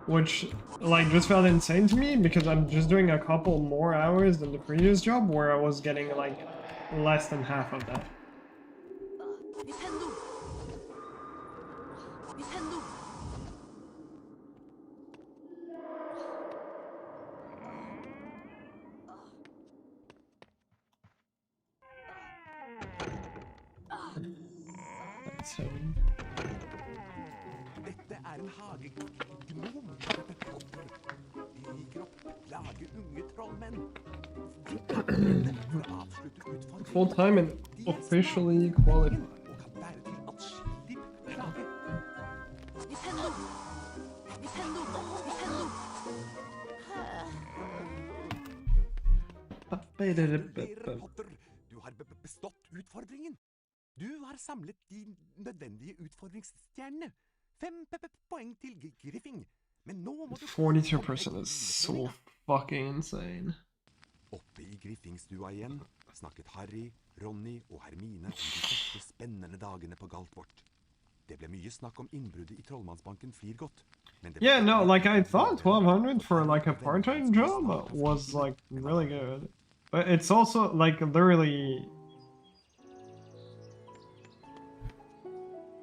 Which, like, just felt insane to me because I'm just doing a couple more hours than the previous job where I was getting like less than half of that. Vipendo! Vipendo! That's heavy. Dette er en hagegnom. De liker å lage unge trollmenn. De kan for å avslutte utfordringen. Full time and officially qualified. Og kan være til atskillig plage. Vipendo! Vipendo! Vipendo! Gratulerer, Potter. Du har bestått utfordringen. Du har samlet de nødvendige utfordringsstjernene. 5 poeng til Griffing. Men nå må du... 42% is so fucking insane. Oppe i Griffingstua igjen snakket Harry, Ronny og Hermine om de første spennende dagene på Galtvort. Det ble mye snakk om innbruddet i Trollmannsbanken Flirgot. Yeah, no, like I thought 1200 for like a part-time job was like really good. But it's also like literally.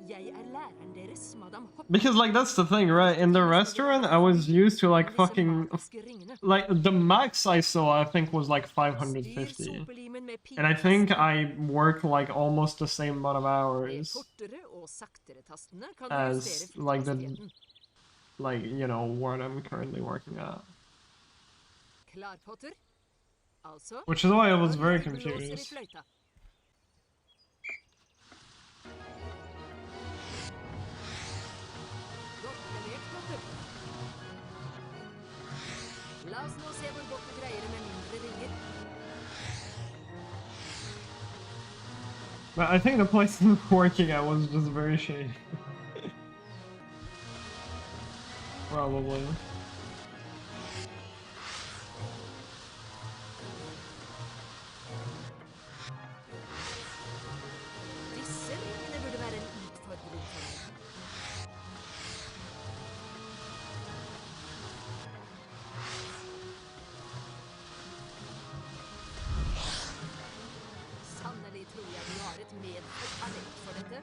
Jeg er læreren deres, madam Hopp. Because like that's the thing, right? In the restaurant, I was used to like fucking like the max I saw I think was like 550. And I think I worked like almost the same amount of hours as like the like you know what I'm currently working at. Klar, Potter? Altså, Which is why I was very du blåser i confused. fløyta. Godt levert, Potter. La oss nå se hvor godt du greier det med mindre ringer. But I think the place I'm working at was just very shady. Probably. Disse ringene burde være en utfordring for deg. Sannelig tror jeg du har et medfødt talent for dette.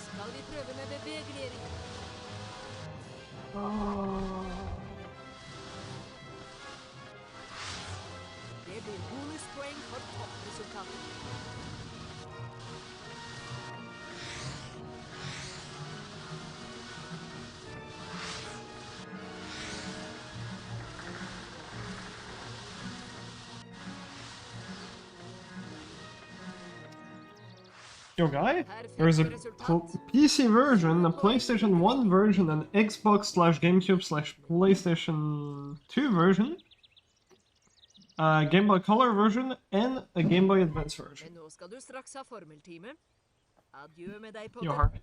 Skal vi prøve med bevegelige ringer? Det blir bonuspoeng for toppresultatet. Yo, guy, there's a PC version, a PlayStation 1 version, an Xbox/GameCube/PlayStation 2 version, a Game Boy Color version, and a Game Boy Advance version. Men nå skal du straks ha formeltime. Adjø med deg, Yo, Potter. Harvey.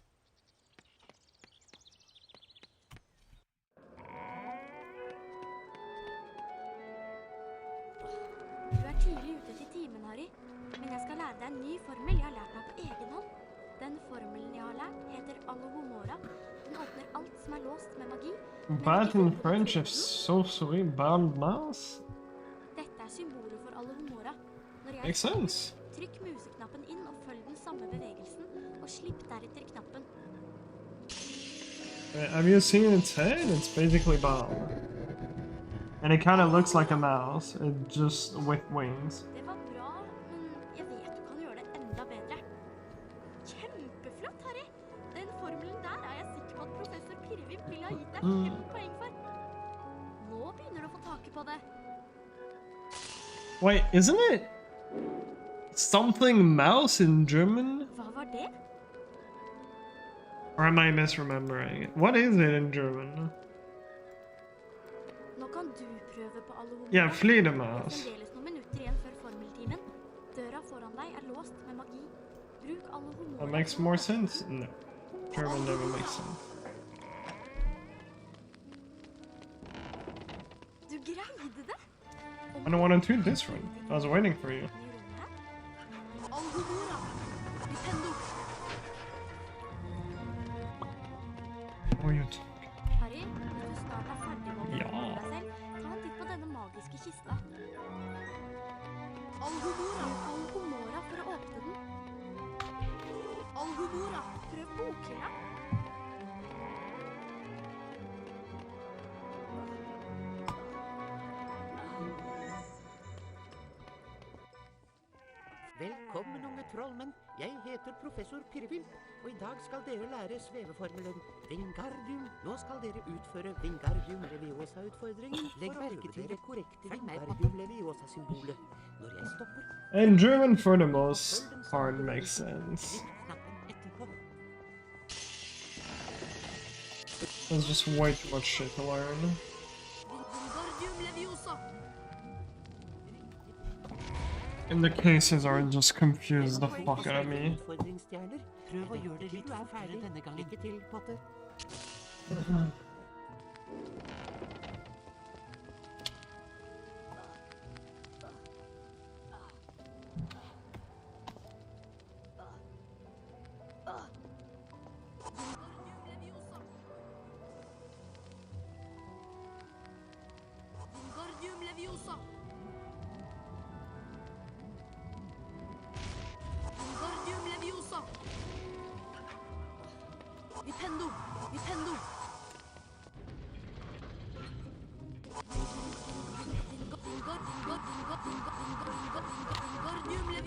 Du er tidlig ute til timen, Harry. Men jeg skal lære deg en ny formel jeg har lært meg på egen hånd. Den formelen jeg har lært heter Alohomora. Den åpner alt som er låst med magi. Bad in friendship, so sweet, bad mouse. Dette er symbolet for Alohomora. Når jeg Makes sense. trykk museknappen inn og følg den samme bevegelsen, og slipp deretter knappen. Have you seen its head? It's basically bomb. And it kind of looks like a mouse, just with wings. Det var bra, men jeg vet du kan gjøre det enda bedre. Kjempeflott, Harry! Den formelen der er jeg sikker på at professor Pirvim ville ha gitt deg 5 poeng for. Nå begynner du å få taket på det. Wait, isn't it something mouse in German? Hva var det? Or am I misremembering it? What is it in German? Nå kan du prøve på Alohomora. Yeah, Det er Fledermaus. fremdeles noen minutter igjen før formeltimen. Døra foran deg er låst med magi. Bruk Alohomora. That makes more sense? No. German never makes sense. Du greide det! I don't want to do this one. I was waiting for you. Alohomora! Nintendo! What are you talking? Harry, hvis du snart er ferdig med å Ja. bevege deg selv, ta en titt på denne magiske kista. Alohomora! Alohomora for å åpne den. Alohomora! Prøv bokhylla. Velkommen, unge trollmenn. Jeg heter professor Pirvim, og i dag skal dere lære sveveformelen Vingardium. Nå skal dere utføre Vingardium Leviosa-utfordringen. Legg merke til det korrekte Vingardium Leviosa-symbolet. Når jeg stopper, In German, for the most part, makes sense. trykk knappen etterpå. There's just way too much shit to learn. Wingardium Leviosa! And the cases are just confused the fuck out of me. Utfordringsstjerner. Prøv å gjøre det litt ferdig denne gangen. Lykke til, Potter.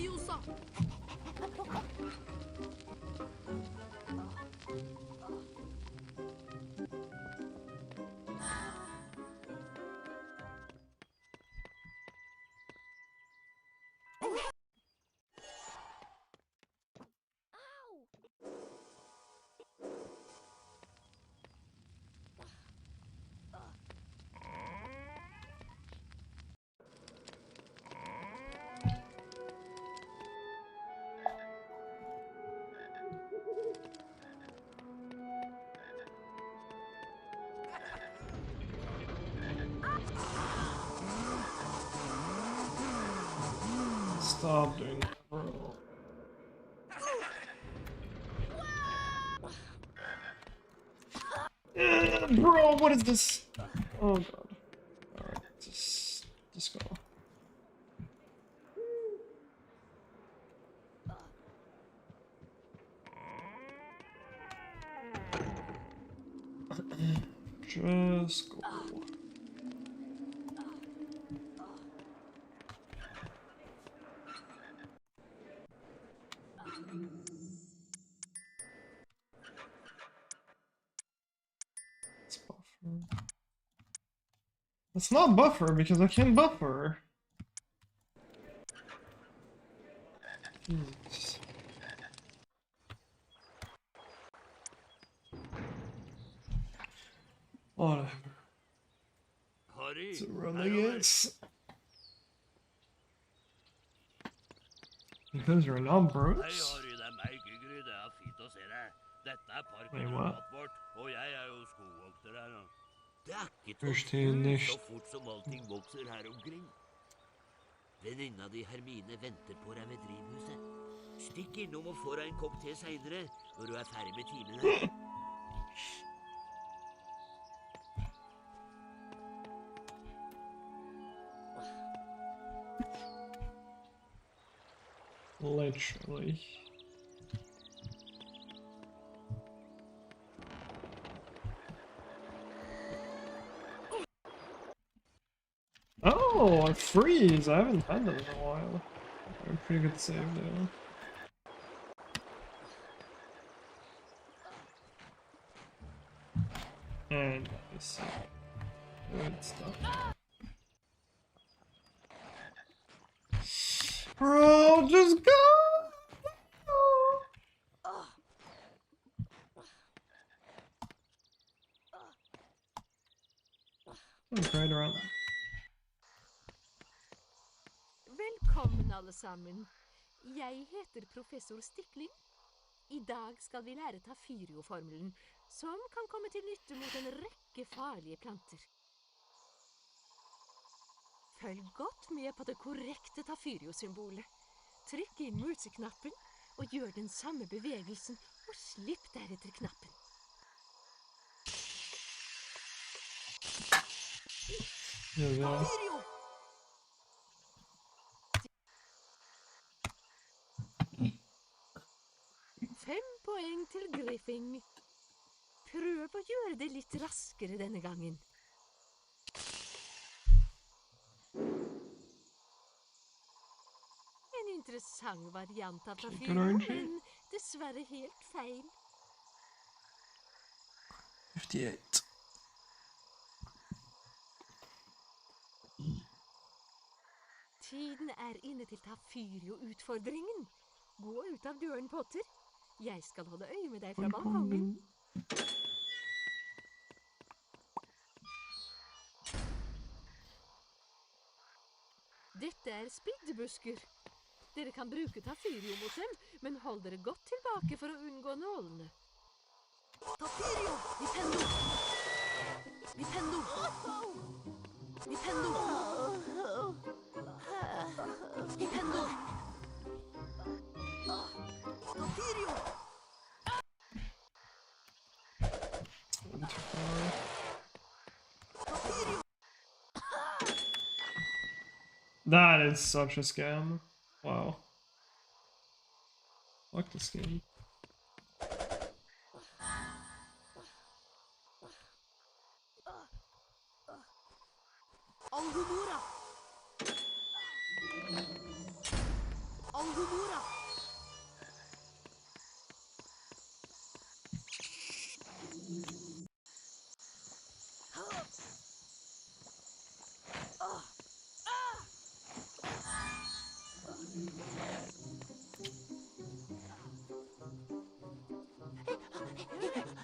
Leviosa! Stop doing that, bro. Bro, what is this? Oh god. Alright, just go. Just go. It's buffer. It's not buffer because I can't buffer. Jeez. Whatever. Harry, It's a run, her I over. guess. Because you're not Hei, Bruce? Harry, det er meg, Gygrid. Det er fint å se deg. Dette er Wait, parken what? rundt vårt, og jeg er jo skogvokter her nå. Det er ikke Først så til kult nicht. så fort som allting vokser her omkring. Venninna di Hermine venter på deg ved drivhuset. Stikk innom og få deg en kopp te senere, når du er ferdig med timen her. Literally. Oh, I freeze! I haven't had that in a while. A pretty good save there. And nice. Good stuff. Bro, just go! Right around. Velkommen, alle sammen. Jeg heter professor Stikling. I dag skal vi lære Tafirio-formelen, som kan komme til nytte mot en rekke farlige planter. Følg godt med på det korrekte Tafirio-symbolet. Trykk inn museknappen, og gjør den samme bevegelsen, og slipp deretter knappen. Yeah. 5 poeng til Griffing. Prøv å gjøre det litt raskere denne gangen. En interessant variant av Tafirio, men dessverre helt feil. 58. Tiden er inne til Tafirio-utfordringen. Gå ut av døren, Potter. Jeg skal holde øye med deg fra balkongen. Dette er spiddebusker. Dere kan bruke Tafirio mot dem, men hold dere godt tilbake for å unngå nålene. Tafirio! Nintendo! Nintendo! Nintendo! Nintendo! Tafirio! That is such a scam. Wow. Fuck this game. Alhumora! Alhumora!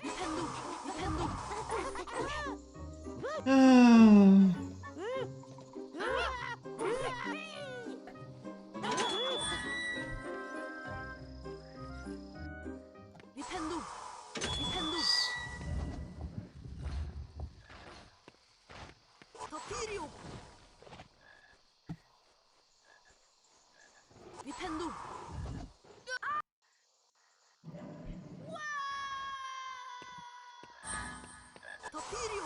Nintendo! Nintendo! Nintendo! Nintendo! Tapirio! Nintendo! Tapirio!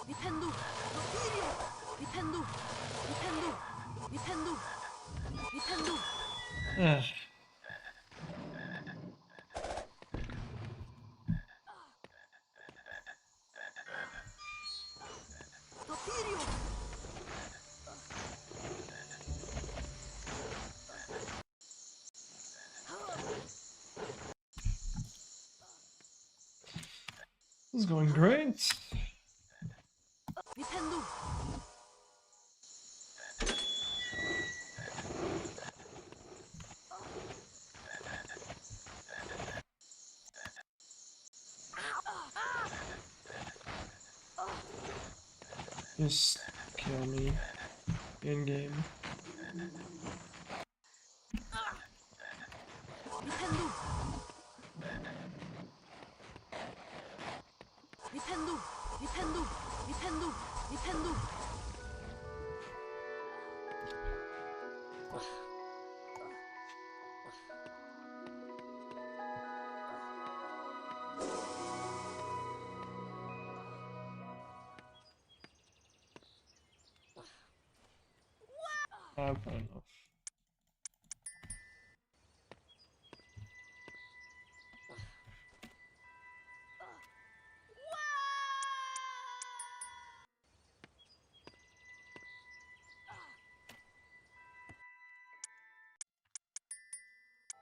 Nintendo! Tapirio! Nintendo! Nintendo! Nintendo! Nintendo! Ugh. Tapirio! This is going great. Nintendo! Just kill me in game. Nintendo! Nintendo! Nintendo! Nintendo! Nintendo! I've had enough.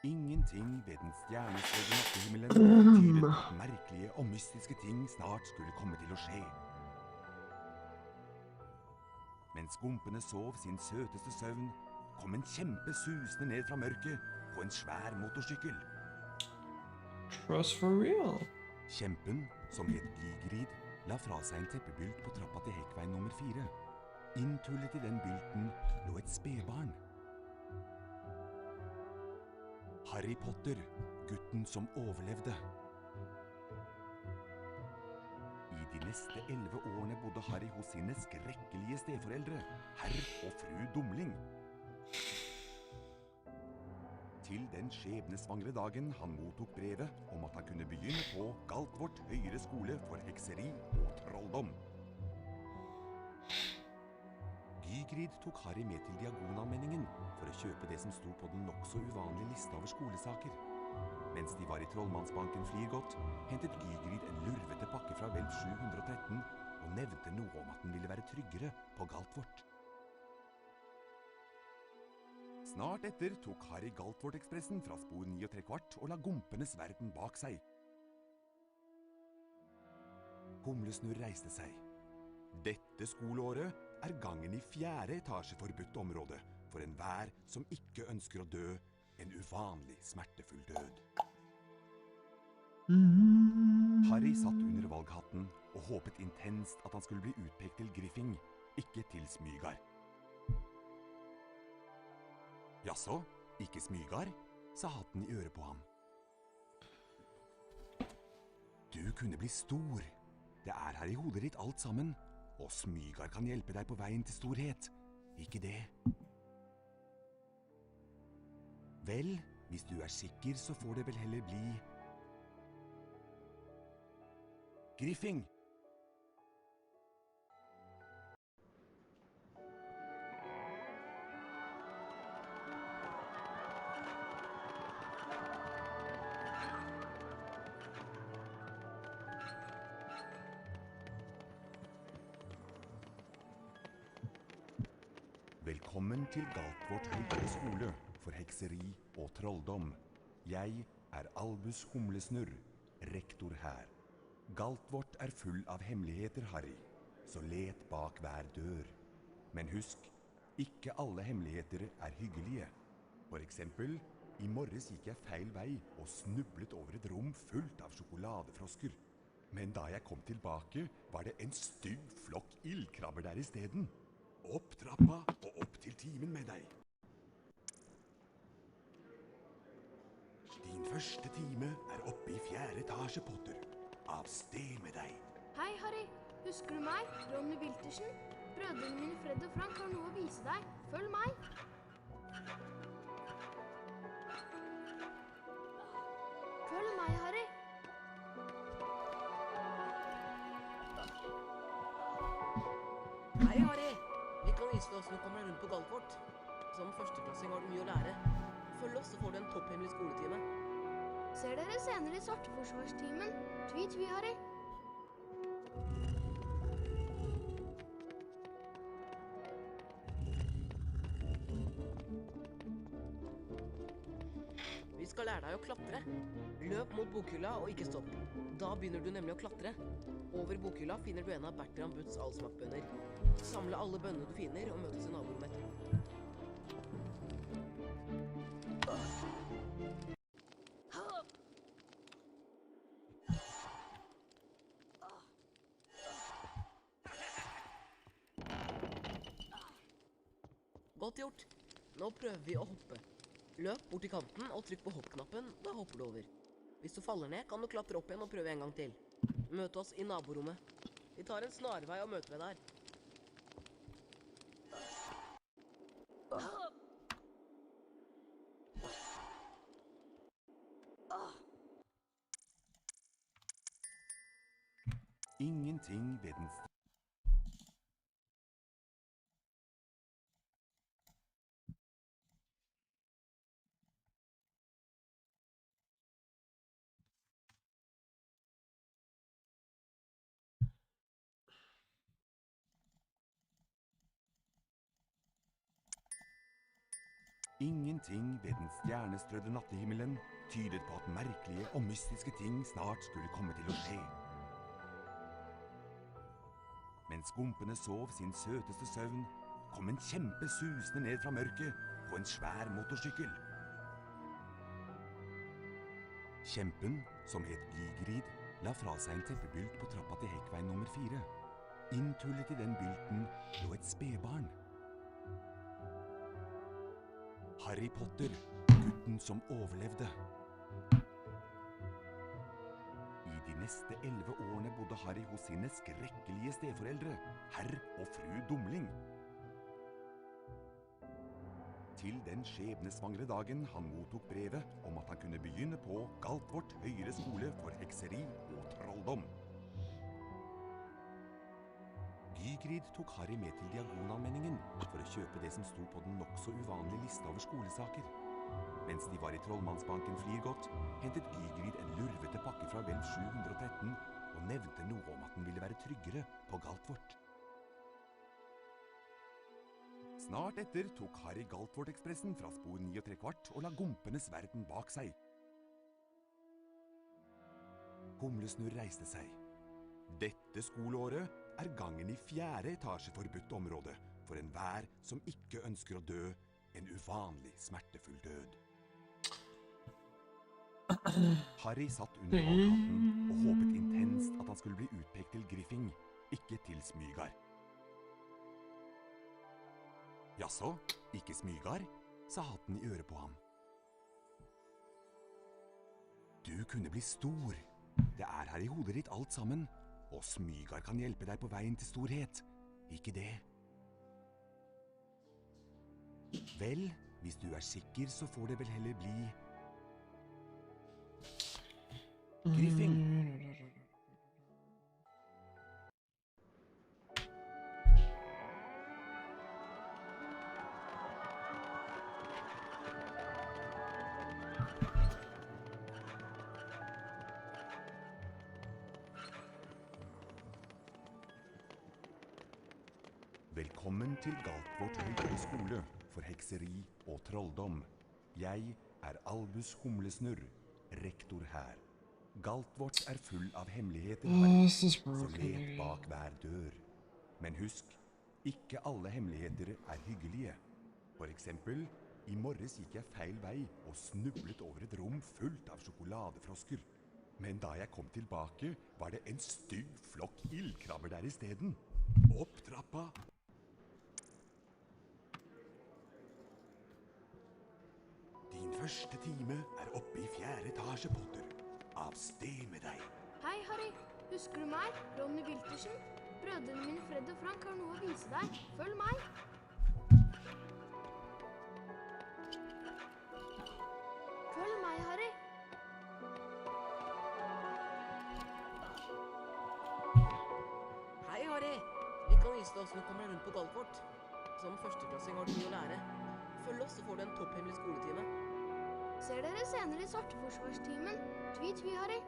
Ingenting ved den stjernesvedde nattehimmelen tydet på at merkelige og mystiske ting snart skulle komme til å skje. Mens gumpene sov sin søteste søvn, kom en kjempe susende ned fra mørket på en svær motorsykkel. Trust for real. Kjempen, som het Gigrid, la fra seg en teppebylt på trappa til Hekkveien nummer 4. Inntullet i den bylten lå et spedbarn. Harry Potter, gutten som overlevde. I de neste 11 årene bodde Harry hos sine skrekkelige steforeldre, herr og fru Dumling. Til den skjebnesvangre dagen han mottok brevet om at han kunne begynne på Galtvort høyere skole for hekseri og trolldom. Gygrid tok Harry med til Diagonalmenningen for å kjøpe det som sto på den nok så uvanlige lista over skolesaker. Mens de var i Trollmannsbanken Flirgodt, hentet Gygrid en lurvete pakke fra vel 713 og nevnte noe om at den ville være tryggere på Galtvort. Snart etter tok Harry Galtvort-ekspressen fra spor 9¾ og la gumpenes verden bak seg. Humlesnurr reiste seg. Dette skoleåret er gangen i 4. etasje forbudt område for enhver som ikke ønsker å dø en uvanlig smertefull død. Harry satt under valghatten og håpet intenst at han skulle bli utpekt til Griffing, ikke til Smygar. Jaså, ikke Smygar? Sa hatten i øret på ham. Du kunne bli stor. Det er her i hodet ditt alt sammen, og Smygar kan hjelpe deg på veien til storhet. Ikke det? Vel, hvis du er sikker, så får det vel heller bli Griffing! Velkommen til Galtvort høyere skole for hekseri og trolldom. Jeg er Albus Humlesnurr, rektor her. Galtvort er full av hemmeligheter, Harry, så let bak hver dør. Men husk, ikke alle hemmeligheter er hyggelige. For eksempel, i morges gikk jeg feil vei og snublet over et rom fullt av sjokoladefrosker. Men da jeg kom tilbake, var det en stygg flokk ildkrabber der i stedet. Opp trappa og opp til timen med deg. Din første time er oppe i 4. etasje, Potter. Av sted med deg. Hei, Harry. Husker du meg? Ronny Wiltersen? Brødrene mine Fred og Frank har noe å vise deg. Følg meg. Følg meg, Harry. Hei, Harry. Vi kan vise deg hvordan du kommer deg rundt på Galtvort. Som førsteklassing har du mye å lære. Følg oss, så får du en topphemmelig skoletime. Ser dere senere i Svarteforsvarstimen. Tvi, Harry. Vi skal lære deg å klatre. Løp mot bokhylla og ikke stopp. Da begynner du nemlig å klatre. Over bokhylla finner du en av Bertram Butts allsmakkbønner. Samle alle bønnene du finner og møtes i naborommet etterpå. Godt gjort. Nå prøver vi å hoppe. Løp bort til kanten og trykk på hoppknappen, da hopper du over. Hvis du faller ned, kan du klatre opp igjen og prøve en gang til. Møt oss i naborommet. Vi tar en snarvei og møter ved der. Ingenting ved den Ingenting ved den stjernestrødde nattehimmelen tydet på at merkelige og mystiske ting snart skulle komme til å skje. Mens gumpene sov sin søteste søvn, kom en kjempe susende ned fra mørket på en svær motorsykkel. Kjempen, som het Gygrid, la fra seg en teppebylt på trappa til hekkveien nummer 4. Inntullet i den bylten lå et spedbarn. Harry Potter, gutten som overlevde. I de neste 11 årene bodde Harry hos sine skrekkelige steforeldre, herr og fru Dumling. Til den skjebnesvangre dagen han mottok brevet om at han kunne begynne på Galtvort høyere skole for hekseri og trolldom. Gygrid tok Harry med til Diagonalmenningen for å kjøpe det som sto på den nokså uvanlige lista over skolesaker. Mens de var i trollmannsbanken Flirgodt, hentet Gygrid en lurvete pakke fra hvelv 713 og nevnte noe om at den ville være tryggere på Galtvort. Snart etter tok Harry Galtvort-ekspressen fra spor 9¾ og la gumpenes verden bak seg. Humlesnurr reiste seg. Dette skoleåret er gangen i 4. etasje forbudt område for enhver som ikke ønsker å dø en uvanlig smertefull død. Harry satt under bakhatten og håpet intenst at han skulle bli utpekt til Griffing, ikke til Smygar. Jaså, ikke Smygar, sa hatten i øret på ham. Du kunne bli stor. Det er her i hodet ditt alt sammen. Og Smygar kan hjelpe deg på veien til storhet. Ikke det? Vel, hvis du er sikker, så får det vel heller bli Griffing. Velkommen til Galtvort høyere skole for hekseri og trolldom. Jeg er Albus Humlesnurr, rektor her. Galtvort er full av hemmeligheter, Harry, this is så broken. let bak hver dør. Men husk, ikke alle hemmeligheter er hyggelige. For eksempel, i morges gikk jeg feil vei og snublet over et rom fullt av sjokoladefrosker. Men da jeg kom tilbake, var det en stygg flokk ildkrabber der i stedet. Opp trappa. Din første time er oppe i 4. etasje, Potter. Av sted med deg. Hei, Harry. Husker du meg? Ronny Wiltersen? Brødrene mine Fred og Frank har noe å vise deg. Følg meg. Følg meg, Harry. Hei, Harry. Vi kan vise deg hvordan du kommer deg rundt på Galtvort. Som førsteklassing har du mye å lære. Følg oss, så får du en topphemmelig skoletime. Ser dere senere i Svarteforsvarstimen. Tvi, Harry.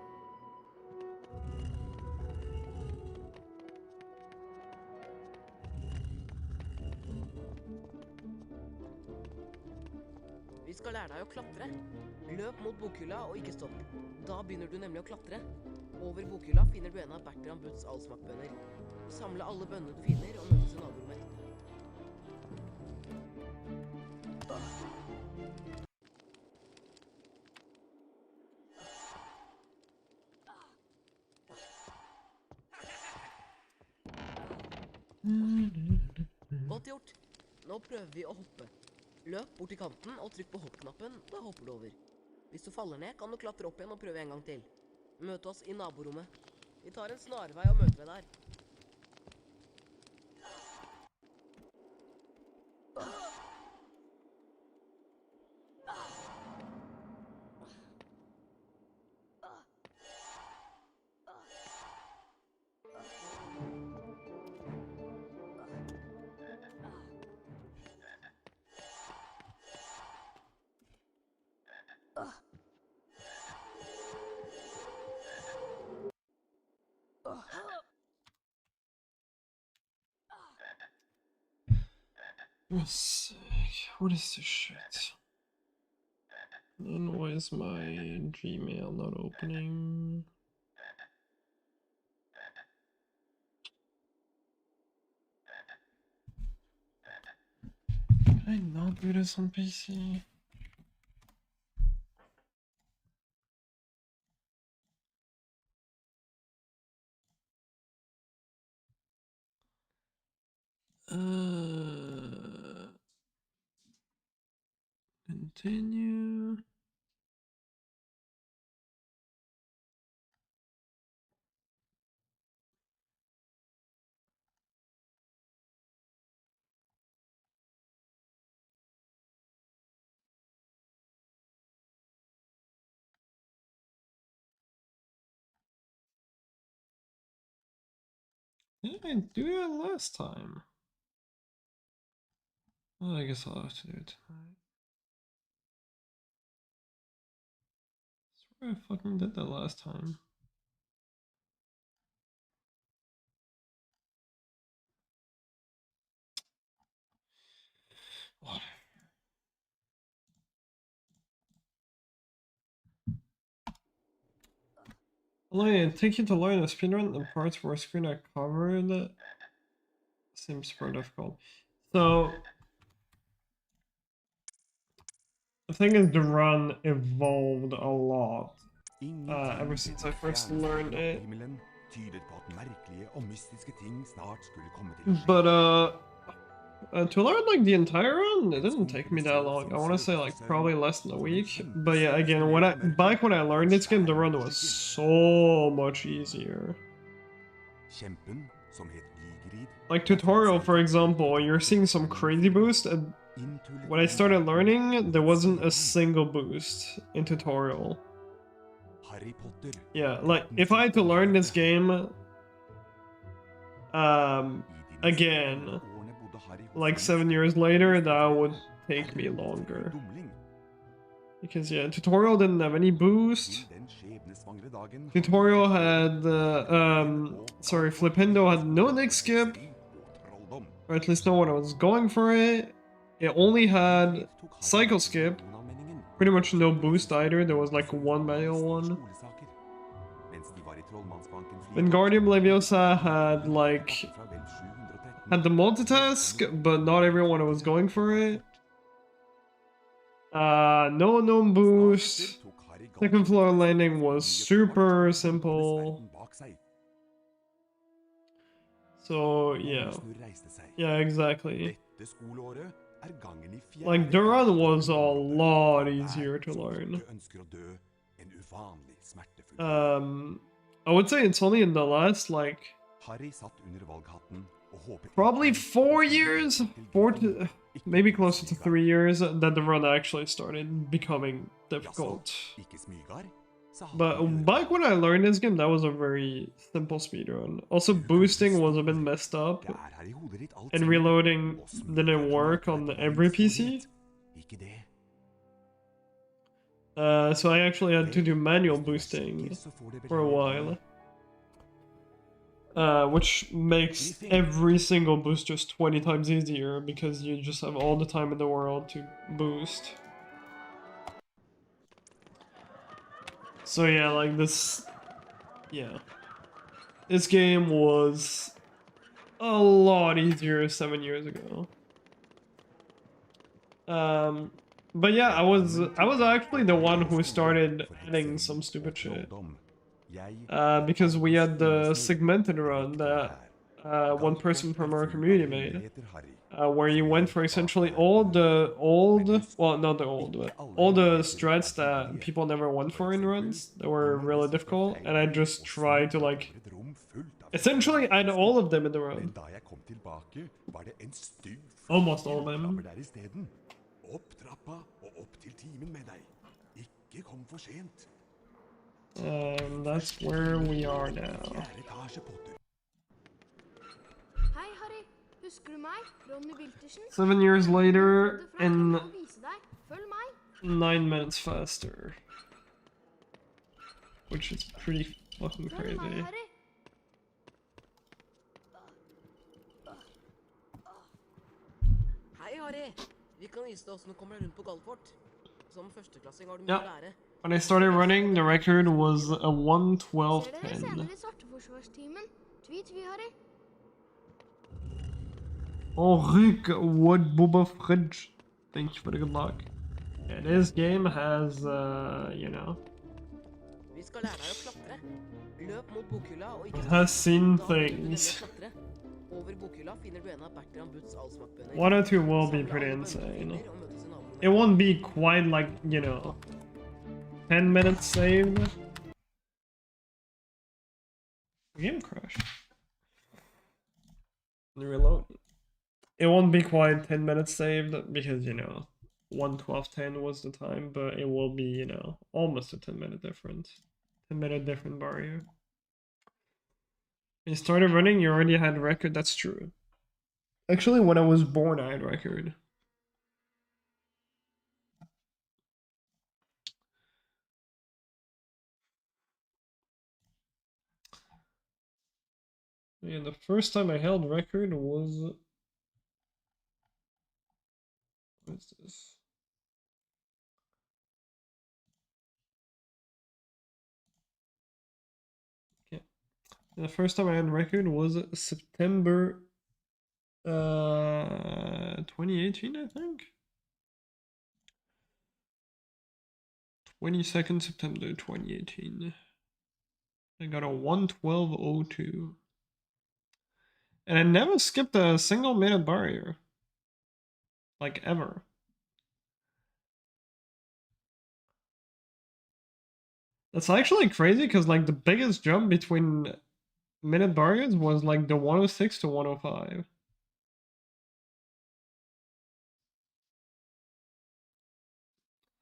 Vi skal lære deg å klatre. Løp mot bokhylla og ikke stopp. Da begynner du nemlig å klatre. Over bokhylla finner du en av Bertram Butts allsmakkbønner. Samle alle bønnene du finner og møtes i naborommet etterpå. Godt gjort. Nå prøver vi å hoppe. Løp bort til kanten og trykk på hoppknappen, da hopper du over. Hvis du faller ned, kan du klatre opp igjen og prøve en gang til. Møt oss i naborommet. Vi tar en snarvei og møter deg der. What is this shit? And why is my Gmail not opening? Can I not do this on PC? Continue. Did I do it last time? Well, I guess I'll have to do it tonight. I swear I fucking did that last time. Whatever. Elaine, take you to learn a speedrun. The parts where screen are covered seems super difficult. So the thing is, the run evolved a lot ever since I first learned it. But to learn like the entire run, it didn't take me that long. I want to say like probably less than a week. But yeah, again, back when I learned this game, the run was so much easier. Like tutorial, for example, you're seeing some crazy boost. And when I started learning, there wasn't a single boost in tutorial. Yeah, like if I had to learn this game again, like 7 years later, that would take me longer. Because yeah, tutorial didn't have any boost. Tutorial had sorry, Flippendo had no nick skip, or at least no one was going for it. It only had cycle skip, pretty much no boost either. There was like one manual one. Skolesaker. Mens de var i Trollmannsbanken Wingardium Leviosa had like fra vel 713, had the multitask, but not everyone was going for it. No unknown boost. tok Harry Second floor landing was super simple. bak seg. So yeah. Snurr reiste seg. Yeah, exactly. Dette skoleåret er gangen i fjerde Like the run was a klasse. lot Hver easier to som learn. ikke ønsker å dø en uvanlig smertefull I would say it's only in the last like Harry satt under valghatten og håpet probably 4 years, 4 to maybe closer to 3 years that the run actually started becoming difficult. Ikke smygar, sa han But back when I learned this game, that was a very simple speedrun. Also, boosting was a bit messed up, Det her i hodet ditt alt and sammen. reloading Og smygar didn't kan work være on et every PC. storhet. Ikke det. So I actually had to do manual boosting Så får det vel for a heller while. Which makes every single boost just 20 times easier because you just have all the time in the world to boost. So yeah, like this, yeah. This game was a lot easier 7 years ago. But yeah, I was actually the one who started adding some stupid shit. Because we had the segmented run that one person from our community made, where you went for essentially all the old, well, not the old, but all the strats that people never went for in runs that were really difficult, and I just tried to like essentially add all of them in the run. Da jeg kom tilbake, var det en stygg Almost all of them. der isteden. Opp trappa og opp til timen med deg. Ikke kom for sent. That's where we are now. Fjerde etasje, Potter. Hei, Harry. Husker du meg? Ronny Wiltersen? 7 years later, and Jeg må vise deg. Følg meg. 9 minutes faster. Which is pretty fucking Følg meg, crazy. Harry. Hei, Harry. Vi kan vise deg hvordan du kommer deg rundt på Galtvort. Som førsteklassing har du mye Ja. å lære. When I started running, the record was a Ser dere 1:12:10. senere i Svarteforsvarstimen? Tvi, Harry. Oh, Rick, what Bubba Fridge? Thank you for the good luck. Yeah, this game has, you know, Vi skal lære deg å klatre. Løp mot bokhylla og ikke it has seen Da begynner du nemlig things. å klatre. Over bokhylla finner du en av Bertram Butts allsmakkbønner. 1 or 2 will be Samle pretty alle bønnene du insane. finner og møtes i naborommet. It won't be quite like, you know, 10 minutes saved. Game crashed. Reload. It won't be quite 10 minutes saved because, you know, 1:12:10 was the time, but it will be, you know, almost a 10-minute difference. 10-minute different barrier. When you started running, you already had record. That's true. Actually, when I was born, I had record. Yeah, the first time I held record was... What's this? Okay. The first time I had record was September 2018, I think. 22nd September 2018. I got a 1:12:02. And I never skipped a single minute barrier. Like, ever. That's actually crazy, because, like, the biggest jump between minute barriers was, like, the 106 to 105.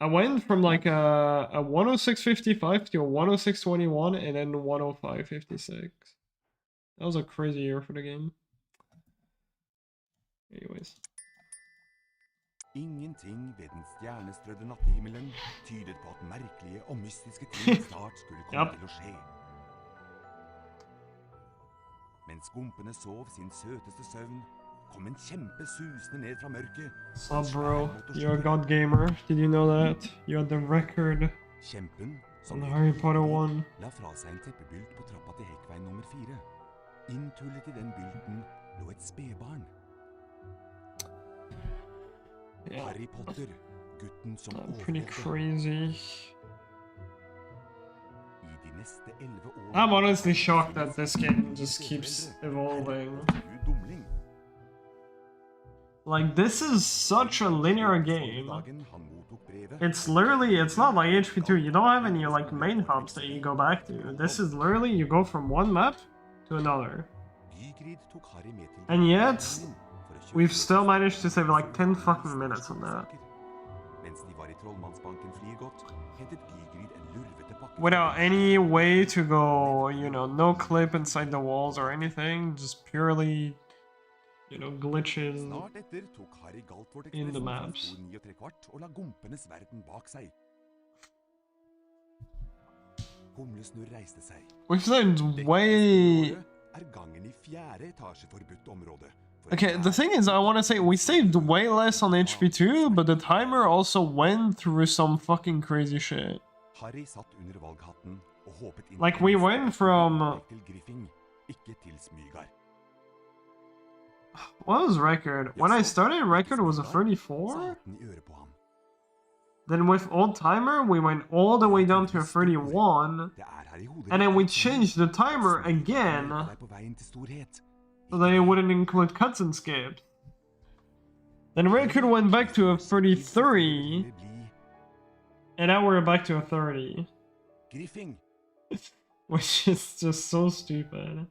I went from, like, a 106.55 to a 106.21, and then 105.56. That was a crazy year for the game. Anyways. Ingenting ved den stjernestrødde nattehimmelen tydet på at merkelige og mystiske ting snart skulle komme til å skje. Mens skumpene sov sin søteste søvn, kom en kjempe susende ned fra mørket. Sup, bro? You're a god gamer. Did you know that? You had the record Kjempen, on som the het Harry Potter Hagrid, one. la fra seg en teppebylt på trappa til hekkveien nummer 4. Inntullet i den bylten lå et spedbarn. Yeah, Harry Potter, gutten som pretty overlevde. crazy. I de neste 11 årene I'm honestly shocked that this game just keeps evolving. Du dumling. Like, this is such a linear game. Dagen han mottok brevet, It's literally, it's not like HP2. You don't have any, like, main hubs that you go back to. This is literally, you go from one map to another. Hagrid tok Harry med til And yet, for å kjøpe we've still managed to save, like, 10 fucking minutes on that. Mens de var i Trollmannsbanken Flygot, hentet Hagrid en lurvete pakke. Without any way to go, you know, no clip inside the walls or anything. Just purely, you know, glitches. Snart etter tok Harry Galtvort In the Ekspressen fra maps. spor 9 3/4 og la gompenes verden bak seg. Humlesnurr reiste seg. Which sounds Dekket way... året er gangen i 4. etasje forbudt område. For Okay, the enhver thing is, I want to say, we saved way less on HP2, but the timer also went through some fucking crazy shit. Harry satt under valghatten og håpet Like, we went from... til Griffing, ikke til Smygar. What was record? When I started, record was a Sa 34? hatten i øret på ham. Then with old timer, we went all the way down to a 31. Det er her i hodet And then we ditt. changed the timer again, Deg på veien til storhet. so that it wouldn't include cuts and skips. Then record went back to a 33, Ville bli and now we're back to a 30. Griffing. Which is just so stupid.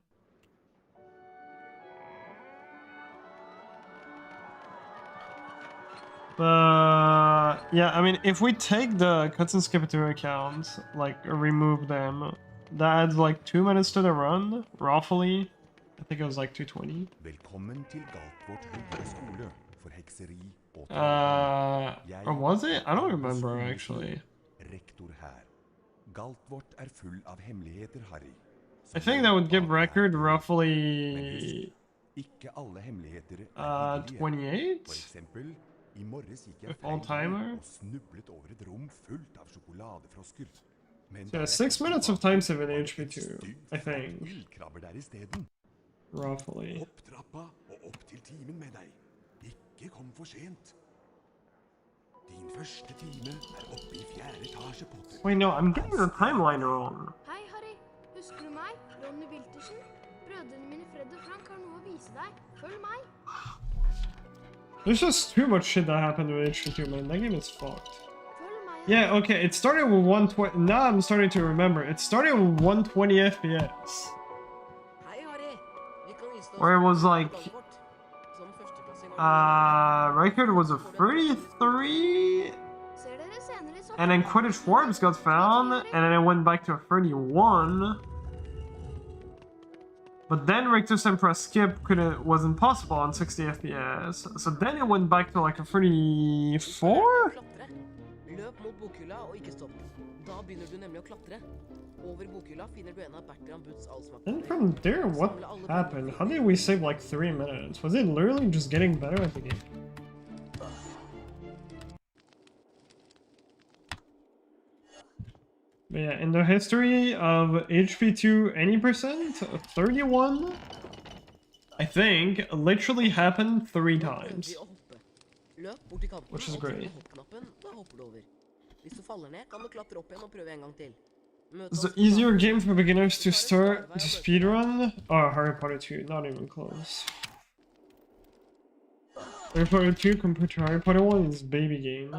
But yeah, I mean, if we take the cuts and skip into account, like remove them, that adds like 2 minutes to the run, roughly. I think it was like 220. Velkommen til Galtvort høyere skole for hekseri og Or was it? I don't remember actually. Rektor her. Galtvort er full av hemmeligheter, Harry. I think that would give record roughly Ikke alle hemmeligheter er hyggelige. 28. For eksempel, i morges gikk jeg With all feil timer? og snublet over et rom fullt av sjokoladefrosker. Men Yeah, da jeg 6 kom minutes of tilbake, time save in var det et HP2, stygt I flokk think. ildkrabber der isteden. Roughly. Opp trappa og opp til timen med deg. Ikke kom for sent. Din første time er oppe i 4. etasje, Potter. Wait, no, I'm getting the timeline wrong. Hei, Harry. Husker du meg? Ronny Wiltersen. Brødrene mine Fred og Frank har noe å vise deg. Følg meg. There's just too much shit that happened with HP2, man. That game is fucked. Følg meg. Yeah, okay, it started with 120. Now I'm starting to remember. It started with 120 FPS. Hei, Harry. Vi kan vise deg Where it was like, Galtvort. Som førsteplass i Norge. record was a 33, Ser dere senere i sommer. and then Quidditch Forbes got found, and then it went back to a 31. But then Richter Sempra skip wasn't possible on 60 FPS, so then it went back to like a 34? Klatre. Løp mot bokhylla og ikke stopp. Da begynner du nemlig å klatre. Over bokhylla finner du en av Bertram Butts Then allsmaktbønner. from there, what happened? How did we save like 3 minutes? Was it literally just getting better at the game? But yeah, in the history of HP2 any percent, 31, I think, literally happened 3 times. Prøv å hoppe. Løp bort til kanten Which is og trykk great. hoppknappen, da hopper du over. Hvis du faller ned, kan du klatre opp igjen og prøve en gang til. Møt It's oss an på easier banen. game for beginners to start to speedrun. Oh, Harry Potter 2, not even close. Harry Potter 2 compared to Harry Potter 1 is baby game.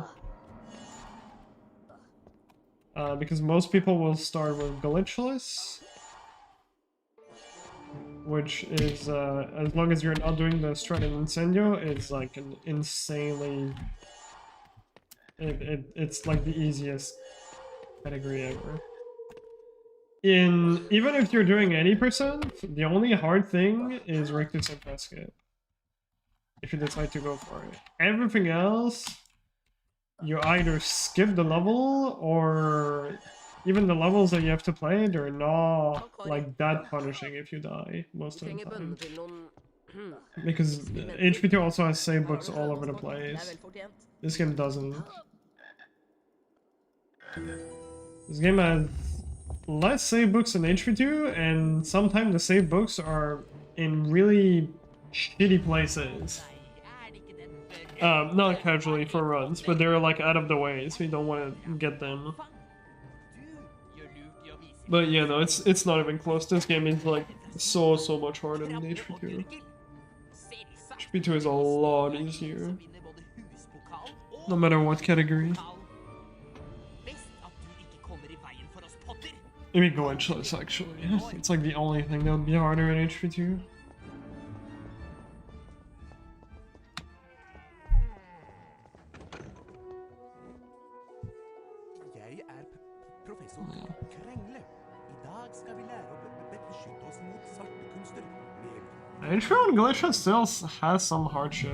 Because most people will start with glitchless, which is, as long as you're not doing the Strut and Incendio, it's like an insanely... It's like the easiest category ever. Even if you're doing any percent, the only hard thing is Rictus and Prescott. If you decide to go for it. Everything else, you either skip the level, or even the levels that you have to play, they're not like that punishing if you die most Du of the trenger time. bønner til noen Because HP2 also has save Her har books du all over the prøvd, Asbjørn. Det er place. vel fortjent. This game doesn't. This game has less save books than HP2, and sometimes the save books are in really shitty places. Nei, er det ikke den berømte Not casually for runs, but they're like out of the way, so you don't want to get them. Du gjør lurt i å vise But yeah, no, it's not even close. This game is like so much harder than HP2. HP2 is a lot easier, no matter what category. I mean, go edgeless actually. It's like the only thing that would be harder in HP2. Jeg er professor Krengle. I dag skal vi lære å beskytte oss mot svarte kunster. Intro and Glacier still has some hard shit.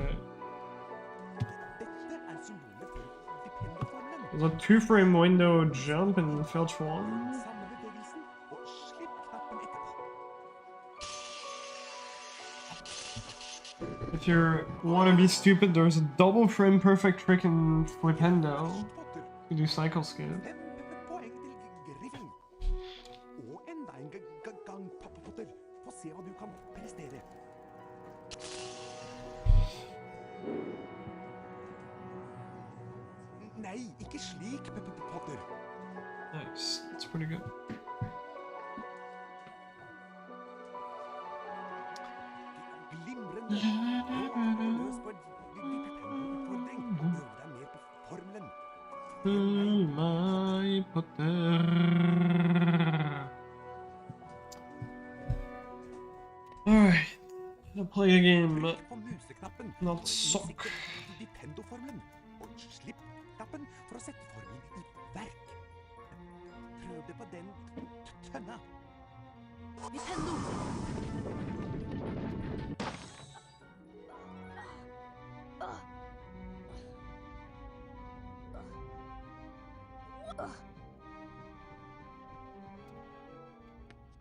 Dette er symbolet for Vipendoformen. There's a 2-frame window jump in Filch 1. Samme bevegelsen, og slipp knappen etterpå. If you want to be stupid, there's a double frame perfect trick in Flipendo. Potter, You do cycle skip. 5 poeng til Griffin. Og enda en gang, Potter. Få se hva du kan prestere. Nei, ikke slik, Potter. Nice, that's pretty good. Glimrende. Nå kan du løs på en Vipendoutfordring. Øve deg mer på formelen. My Potter. Alright, I'll play a game. Trykk på museknappen Not for å sock. innsikte Vipendoformelen, og slipp knappen for å sette formelen i verk. Prøv det på den tønna. Nintendo!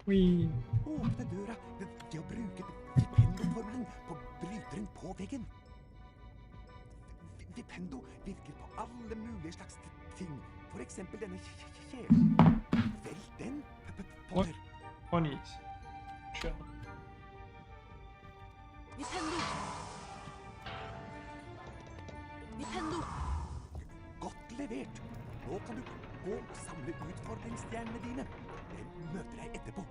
Wee. Åpne døra ved å bruke Vipendo-formelen på bryteren på veggen. Vipendo virker på alle mulige slags ting. For eksempel denne kjelen. Vel den, Potter. Bunnies. Chill. Nintendo! Nintendo! Godt levert. Nå kan du gå og samle utfordringsstjernene dine. Jeg møter deg etterpå.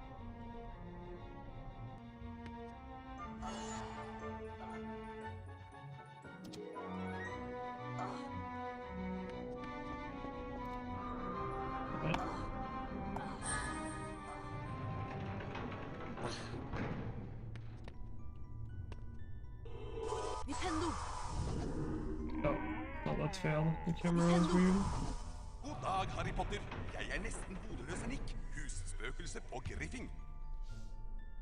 Nintendo! Oh, well, that's failed. The camera was weird. God dag, Harry Potter. Jeg er nesten hodeløs Nick, husspøkelse på Griffin.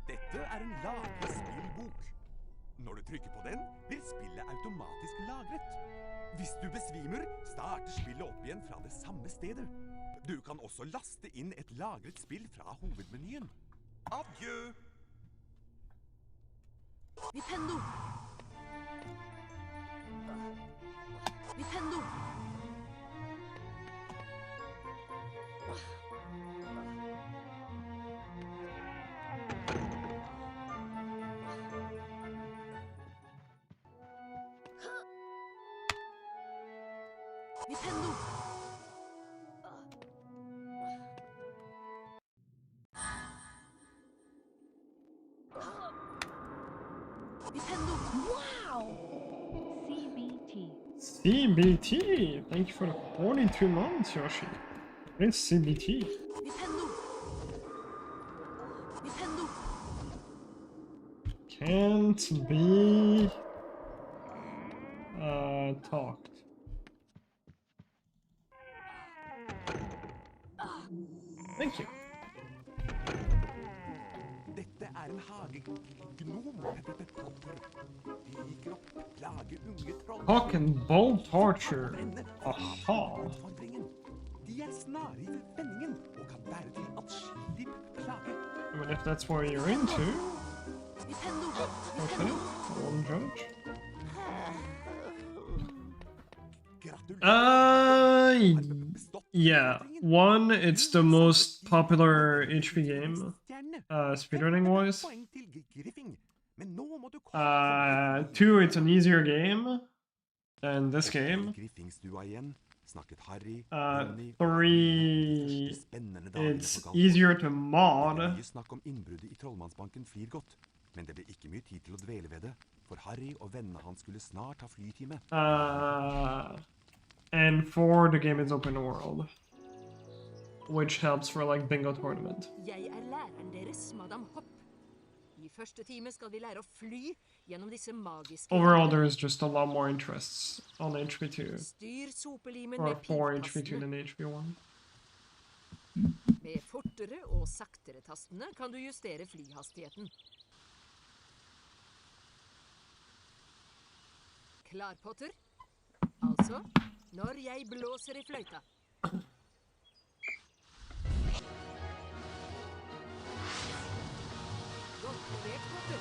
Dette er en lagrespillbok. Når du trykker på den, blir spillet automatisk lagret. Hvis du besvimer, starter spillet opp igjen fra det samme stedet. Du kan også laste inn et lagret spill fra hovedmenyen. Adjø! Nintendo! Nintendo! Nintendo! Nintendo! Wow! CBT! Thank you for the 42 months, Yoshi. What is CBT? Nintendo! Nintendo! Can't be... talked. Thank you. Dette er en hagegnom, Potter. De liker å plage unge troll. Hawk and bowl torture. Brenne Aha. utfordringen. De er snare i vendingen og kan bære til atskillig plage. I mean, if that's what you're into. Nintendo! Okay, one judge. Yeah. One, it's the most popular HP game, speedrunning-wise. Two, it's an easier game than this game. Three, it's easier to mod. Men det ble ikke mye tid til å dvele ved det, for Harry og vennene hans skulle snart ha flytime. And four, the game is open world, which helps for like bingo tournament. Jeg er læreren deres, Madam Hopp. I første time skal vi lære å fly gjennom disse magiske... Overall, there is just a lot more interests on HP2, Styr sopelimen or med 4 HP2 piltastene. than HP1. Med fortere og saktere tastene kan du justere flyhastigheten. Klar, Potter? Altså, når jeg blåser i fløyta. Godt levert, Potter.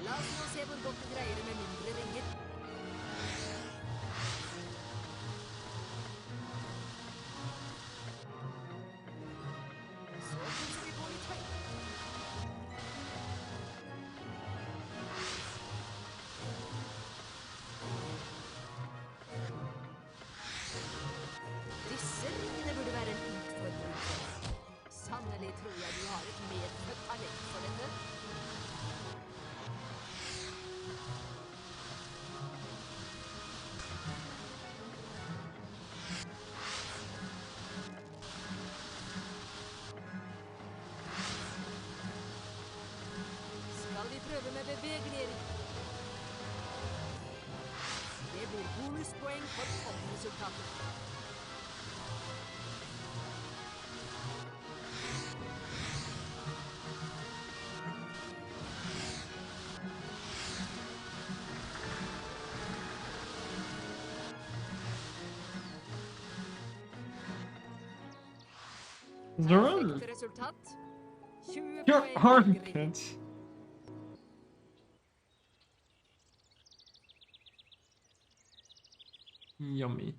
La oss nå se hvor godt du greier det med mindre ringer. Så pusser vi på litt høyt. Disse ringene burde være en utfordring. Sannelig tror jeg du har et medfødt talent for dette. Skal vi prøve med bevegeligere? Det blir bonuspoeng for toppresultatet. Zero. Perfekt resultat. 20 Your poeng. armpits. Yummy.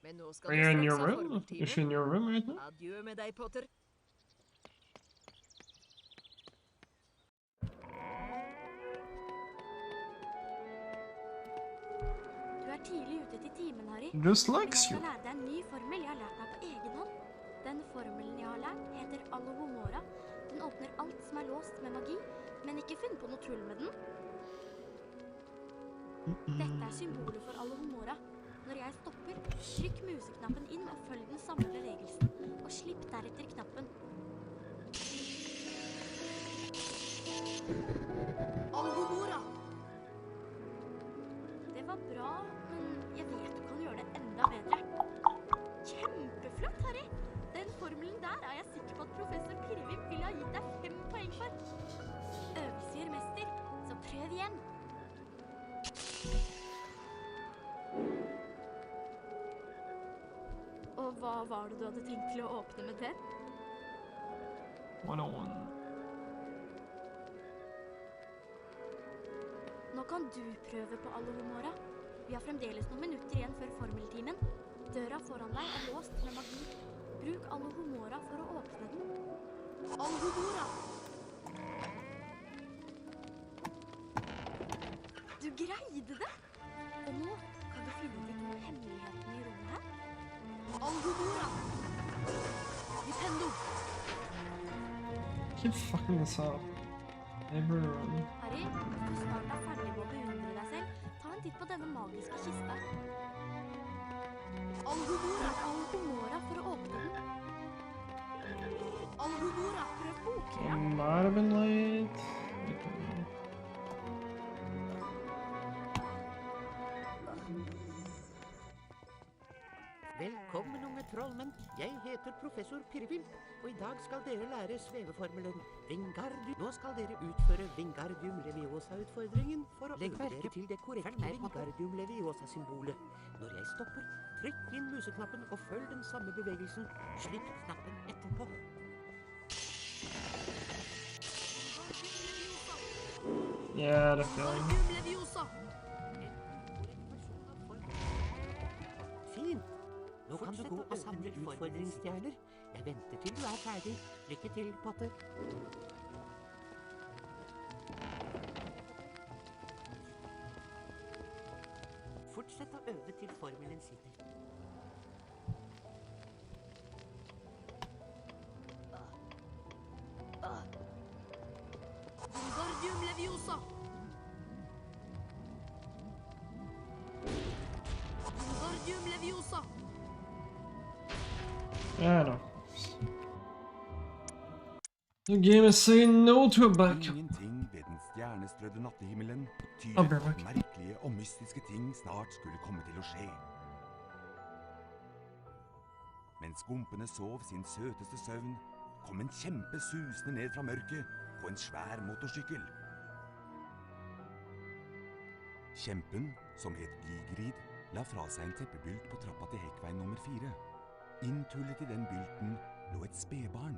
Men nå skal Are du you in straks your ha room? Is formeltime. she in your room right now? Adjø med deg, Potter. Du er tidlig ute til timen, Harry. Just Men jeg likes skal you. lære deg en ny formel jeg har lært meg på egen hånd. Den formelen jeg har lært, heter Alohomora. Den åpner alt som er låst med magi, men ikke finn på noe tull med den. Dette er symbolet for Alohomora. Når jeg stopper, trykk museknappen inn og følg den samme bevegelsen, og slipp deretter knappen. Alohomora! Det var bra, men jeg vet du kan gjøre det enda bedre. Kjempeflott, Harry! Den formelen der er jeg sikker på at professor Pirvim ville ha gitt deg 5 poeng for. Øvelse gjør mester, så prøv igjen. Og hva var det du hadde tenkt til å åpne med det? 101. Nå kan du prøve på Alohomora. Vi har fremdeles noen minutter igjen før formeltimen. Døra foran deg er låst med magi. Bruk Alohomora for å åpne den. Alohomora! Du greide det! Og nå kan du finne de 2 hemmelighetene i rommet her. Alohomora! Nintendo! Keep fucking this up. Everyone. Harry, hvis du snart er ferdig med å beundre deg selv, ta en titt på denne magiske kista. Alohomora! Alohomora for å åpne den. Alohomora! Prøv bokhylla. Might have been late. Velkommen, unge trollmenn. Jeg heter professor Pirvimp, og i dag skal dere lære sveveformelen Vingardium. Nå skal dere utføre Vingardium Leviosa-utfordringen for å legge dere til det korrekte Vingardium Leviosa-symbolet. Når jeg stopper, trykk inn museknappen og følg den samme bevegelsen. Slipp knappen etterpå. Yeah, the feeling. Wingardium Leviosa! Fint. Nå kan du gå og samle utfordringsstjerner. Jeg venter til du er ferdig. Lykke til, Potter. Fortsett å øve til formelen sitter. Wingardium Leviosa! Wingardium Leviosa! Yeah, no. The game is saying no to a backup. Ingenting ved den stjernestrødde nattehimmelen I'll tyder be på at back. merkelige og mystiske ting snart skulle komme til å skje. Mens gumpene sov sin søteste søvn, kom en kjempe susende ned fra mørket på en svær motorsykkel. Kjempen, som het Gigrid, la fra seg en teppebylt på trappa til Hekkveien nummer 4. Inntullet i den bylten lå et spedbarn.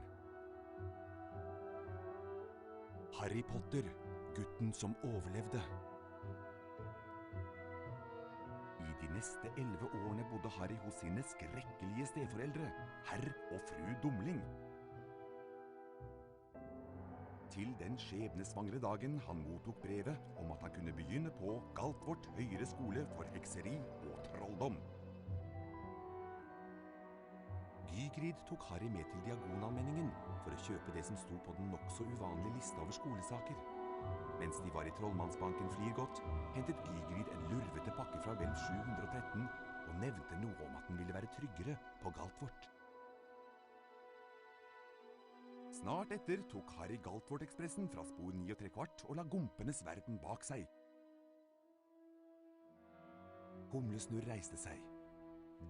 Harry Potter, gutten som overlevde. I de neste 11 årene bodde Harry hos sine skrekkelige steforeldre, herr og fru Dumling. Til den skjebnesvangre dagen han mottok brevet om at han kunne begynne på Galtvort høyere skole for hekseri og trolldom. Gygrid tok Harry med til Diagonalmenningen for å kjøpe det som sto på den nokså uvanlige lista over skolesaker. Mens de var i Trollmannsbanken Flirgodt, hentet Gygrid en lurvete pakke fra Hvelv 713 og nevnte noe om at den ville være tryggere på Galtvort. Snart etter tok Harry Galtvort-ekspressen fra spor 9¾ og la gumpenes verden bak seg. Humlesnurr reiste seg.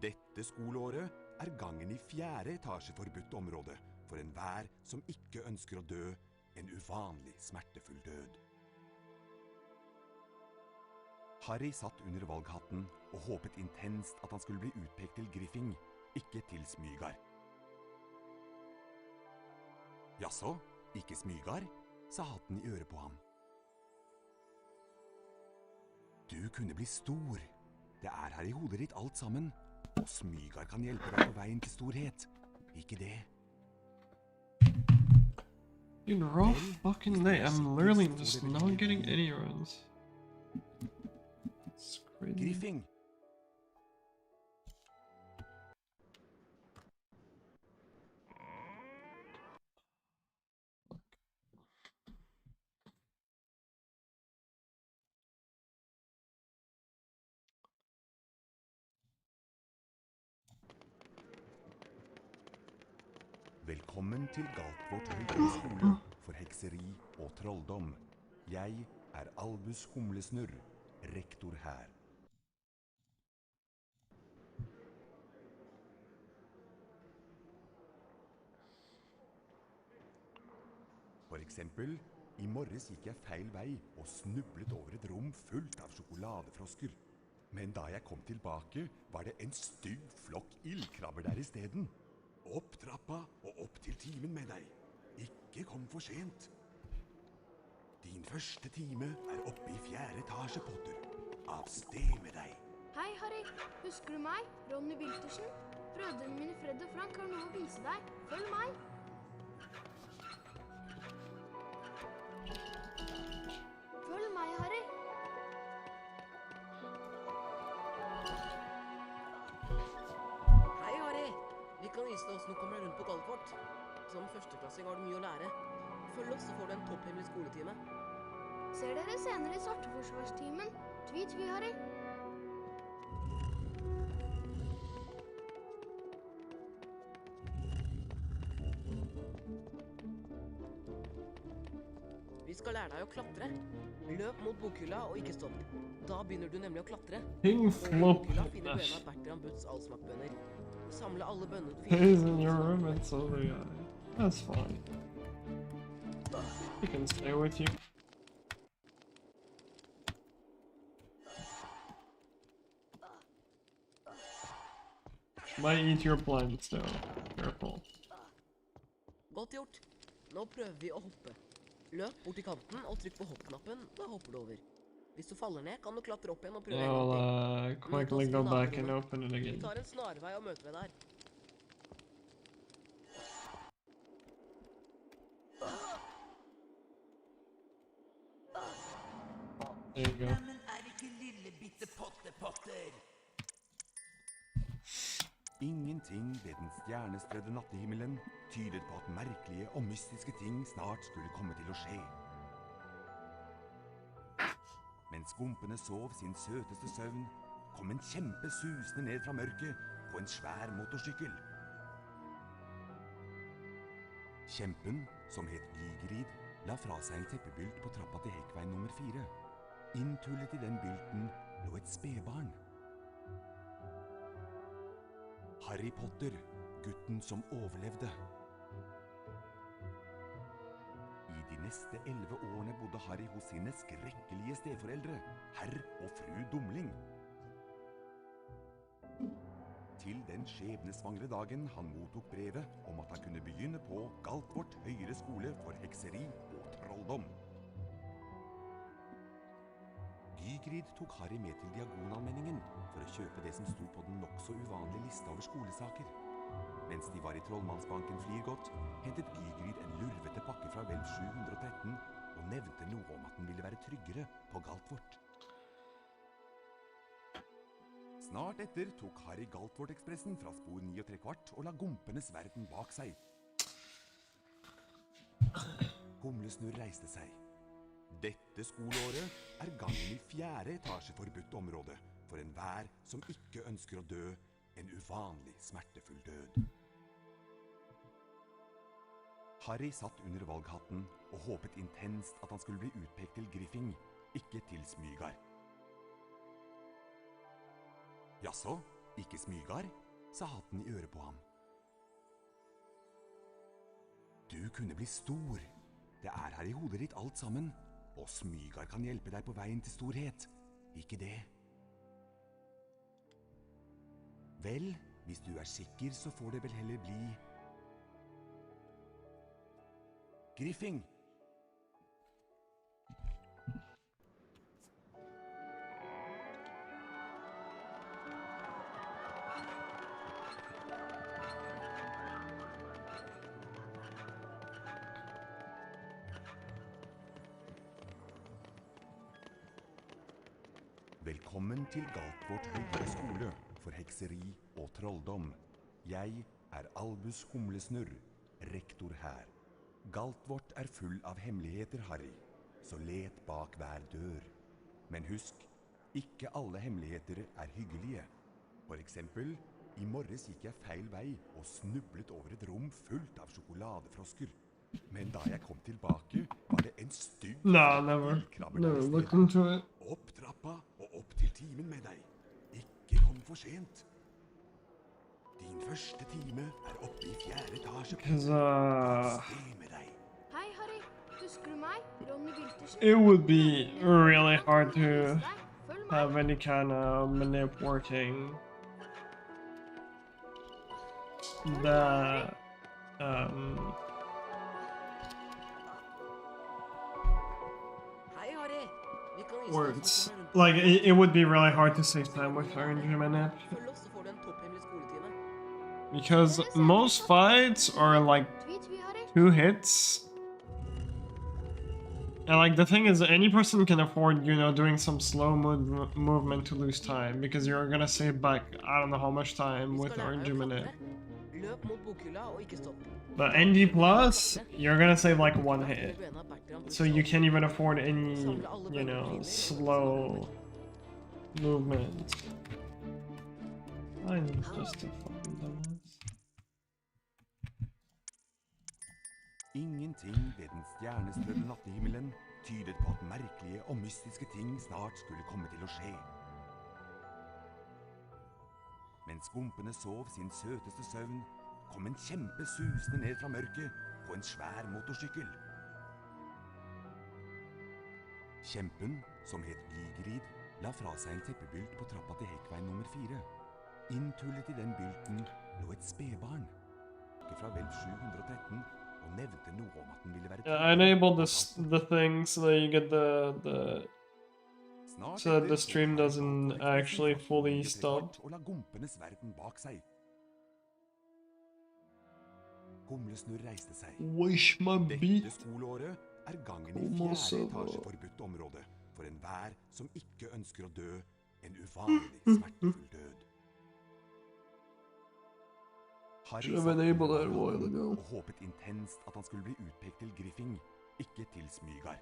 Dette skoleåret er gangen i 4. etasje forbudt område for enhver som ikke ønsker å dø en uvanlig smertefull død. Harry satt under valghatten og håpet intenst at han skulle bli utpekt til Griffing, ikke til Smygar. Jaså, ikke Smygar, sa hatten i øret på ham. Du kunne bli stor. Det er her i hodet ditt alt sammen. Og Smygar kan hjelpe deg på veien til storhet. Ikke det? Dude, raw fucking day. I'm literally just not getting any runs. It's crazy. Griffing! Velkommen til Galtvort høyere skole for hekseri og trolldom. Jeg er Albus Humlesnurr, rektor her. For eksempel, i morges gikk jeg feil vei og snublet over et rom fullt av sjokoladefrosker. Men da jeg kom tilbake, var det en stygg flokk ildkrabber der i stedet. Opp trappa og opp til timen med deg. Ikke kom for sent. Din første time er oppe i 4. etasje, Potter. Av sted med deg. Hei, Harry. Husker du meg? Ronny Wiltersen? Brødrene mine Fred og Frank har noe å vise deg. Følg meg. Følg meg, Harry. Hei, Harry! Vi kan vise deg hvordan du kommer deg rundt på Galtvort. Som førsteklassing har du mye å lære. Følg oss, så får du en topphemmelig skoletime. Ser dere senere i Svarteforsvarstimen. Tvi, Harry. Vi skal lære deg å klatre. Løp mot bokhylla og ikke stopp. Da begynner du nemlig å klatre. King Og i Flop. bokhylla finner du en av Bertram Butts allsmakkbønner. Samle alle bønnene du He's in your room, it's over, guy. That's fine. He can stay with you. Might eat your plants though. Careful. Godt gjort. Nå prøver vi å hoppe. Løp bort til kanten og trykk på hoppknappen, da hopper du over. Hvis du faller ned, kan du klatre opp igjen og prøve en gang I'll til. quickly Møt oss i go back and naborommet. open it Vi again. tar en snarvei og møter deg der. There you go. Neimen, ikke lille bitte pottepotter? Ingenting ved den stjernestrødde nattehimmelen tydet på at merkelige og mystiske ting snart skulle komme til å skje. Mens gompene sov sin søteste søvn, kom en kjempe susende ned fra mørket på en svær motorsykkel. Kjempen, som het Gigerid, la fra seg en teppebylt på trappa til Hekkveien nummer 4. Inntullet i den bylten lå et spedbarn. Harry Potter, gutten som overlevde. I de neste 11 årene bodde Harry hos sine skrekkelige steforeldre, herr og fru Dumling. Til den skjebnesvangre dagen han mottok brevet om at han kunne begynne på Galtvort høyere skole for hekseri og trolldom. Gygrid tok Harry med til Diagonalmenningen for å kjøpe det som sto på den nokså uvanlige lista over skolesaker. Mens de var i Trollmannsbanken Flirgodt, hentet Gygrid en lurvete pakke fra Hvelv 713 og nevnte noe om at den ville være tryggere på Galtvort. Snart etter tok Harry Galtvort-ekspressen fra spor 9¾ og la gompenes verden bak seg. Humlesnurr reiste seg. Dette skoleåret er gangen i 4. etasje forbudt område for enhver som ikke ønsker å dø en uvanlig smertefull død. Harry satt under valghatten og håpet intenst at han skulle bli utpekt til Griffing, ikke til Smygar. Jaså, ikke Smygar, sa hatten i øret på ham. Du kunne bli stor. Det er her i hodet ditt alt sammen, og Smygar kan hjelpe deg på veien til storhet. Ikke det? Vel, hvis du er sikker, så får det vel heller bli Griffing. Velkommen til Galtvort høyere skole for hekseri og trolldom. Jeg er Albus Humlesnurr, rektor her. Galtvort er full av hemmeligheter, Harry, så let bak hver dør. Men husk, ikke alle hemmeligheter er hyggelige. For eksempel, i morges gikk jeg feil vei og snublet over et rom fullt av sjokoladefrosker. Men da jeg kom tilbake, var det en stygg Never looked into it. Opp trappa og opp til timen med deg. Ikke kom for sent. Din første time er oppe i 4. etasje. Sted med deg. Hei, Harry. Husker du meg? Ronny Wiltersen. It would be really hard to Følg meg. have any kind of manip working that Hei, Harry. Vi kan vise deg works. hvordan Like it would be really hard to save time with her in manip Følg oss, så får du en topphemmelig skoletime. because most fights are like Tvi, tvi, Harry. 2 hits. And like the thing is, any person can afford, you know, doing some slow movement to lose time because you're gonna save back I don't know how much time Vi with skal lære orange deg å minute. klatre. Løp mot bokhylla og ikke stopp. But ND plus, you're gonna save like 1 Da hit, finner du en av Bertram Butts so you can't even alsmakkbønner. afford any, Samle alle you know, bønner og slow movement. I'm just a fucking dumbass. Ingenting ved den stjernestrødde nattehimmelen tydet på at merkelige og mystiske ting snart skulle komme til å skje. Mens gompene sov sin søteste søvn, kom en kjempe susende ned fra mørket på en svær motorsykkel. Kjempen, som het Gigerid, la fra seg en teppebylt på trappa til Hekkveien nummer 4. Inntullet i den bylten lå et spedbarn. Fra Hvelv 713 og nevnte noe om at den ville være Yeah, I enabled tilgjengelig på the thing so that you get the Snart so that etter the tok stream Harry doesn't Galtvort ekspedisjon actually fra fully Mye stop. trekvart og la gompenes verden bak seg. Humlesnurr reiste seg. Wish my Dette beat. skoleåret er gangen i Almost 4. over. etasje forbudt område for enhver som ikke ønsker å dø en uvanlig smertefull død. Harry Should have satt enabled under that a while armen ago. og håpet intenst at han skulle bli utpekt til Griffing, ikke til Smygar.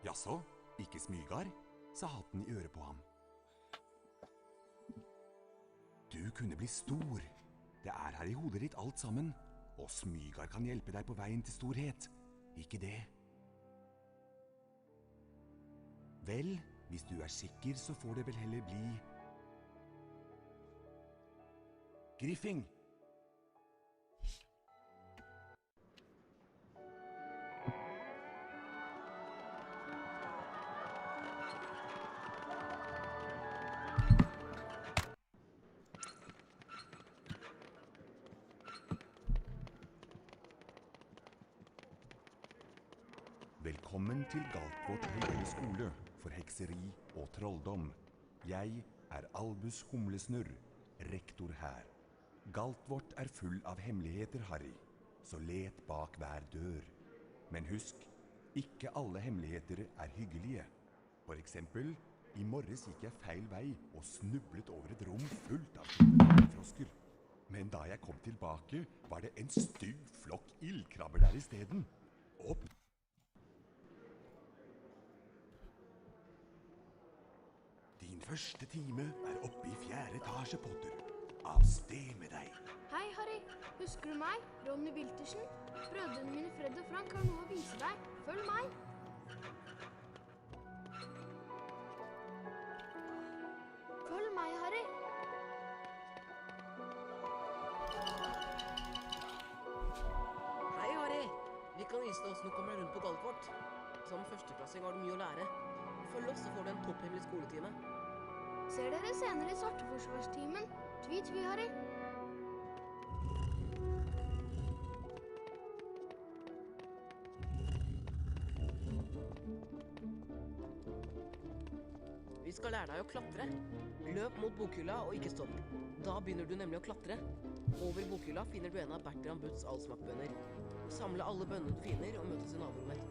Jaså, ikke Smygar? Sa hatten i øret på ham. Du kunne bli stor. Det er her i hodet ditt alt sammen, og Smygar kan hjelpe deg på veien til storhet. Ikke det? Vel, hvis du er sikker, så får det vel heller bli Griffing. Velkommen til Galtvort høyere skole for hekseri og trolldom. Jeg er Albus Humlesnurr, rektor her. Galtvort er full av hemmeligheter, Harry, så let bak hver dør. Men husk, ikke alle hemmeligheter er hyggelige. For eksempel, i morges gikk jeg feil vei og snublet over et rom fullt av frosker. Men da jeg kom tilbake, var det en stygg flokk ildkrabber der i steden. Opp! Din første time er oppe i 4. etasje, Potter. Av sted med deg. Hei, Harry. Husker du meg? Ronny Wiltersen? Brødrene mine Fred og Frank har noe å vise deg. Følg meg. Følg meg, Harry. Hei, Harry. Vi kan vise deg hvordan du kommer deg rundt på Galtvort. Som førsteklassing har du mye å lære. Følg oss, så får du en topphemmelig skoletime. Ser dere senere i Svarteforsvarstimen. Tvi, Harry. Vi skal lære deg å klatre. Løp mot bokhylla og ikke stopp. Da begynner du nemlig å klatre. Over bokhylla finner du en av Bertram Butts allsmakkbønner. Samle alle bønnene du finner og møtes i naborommet.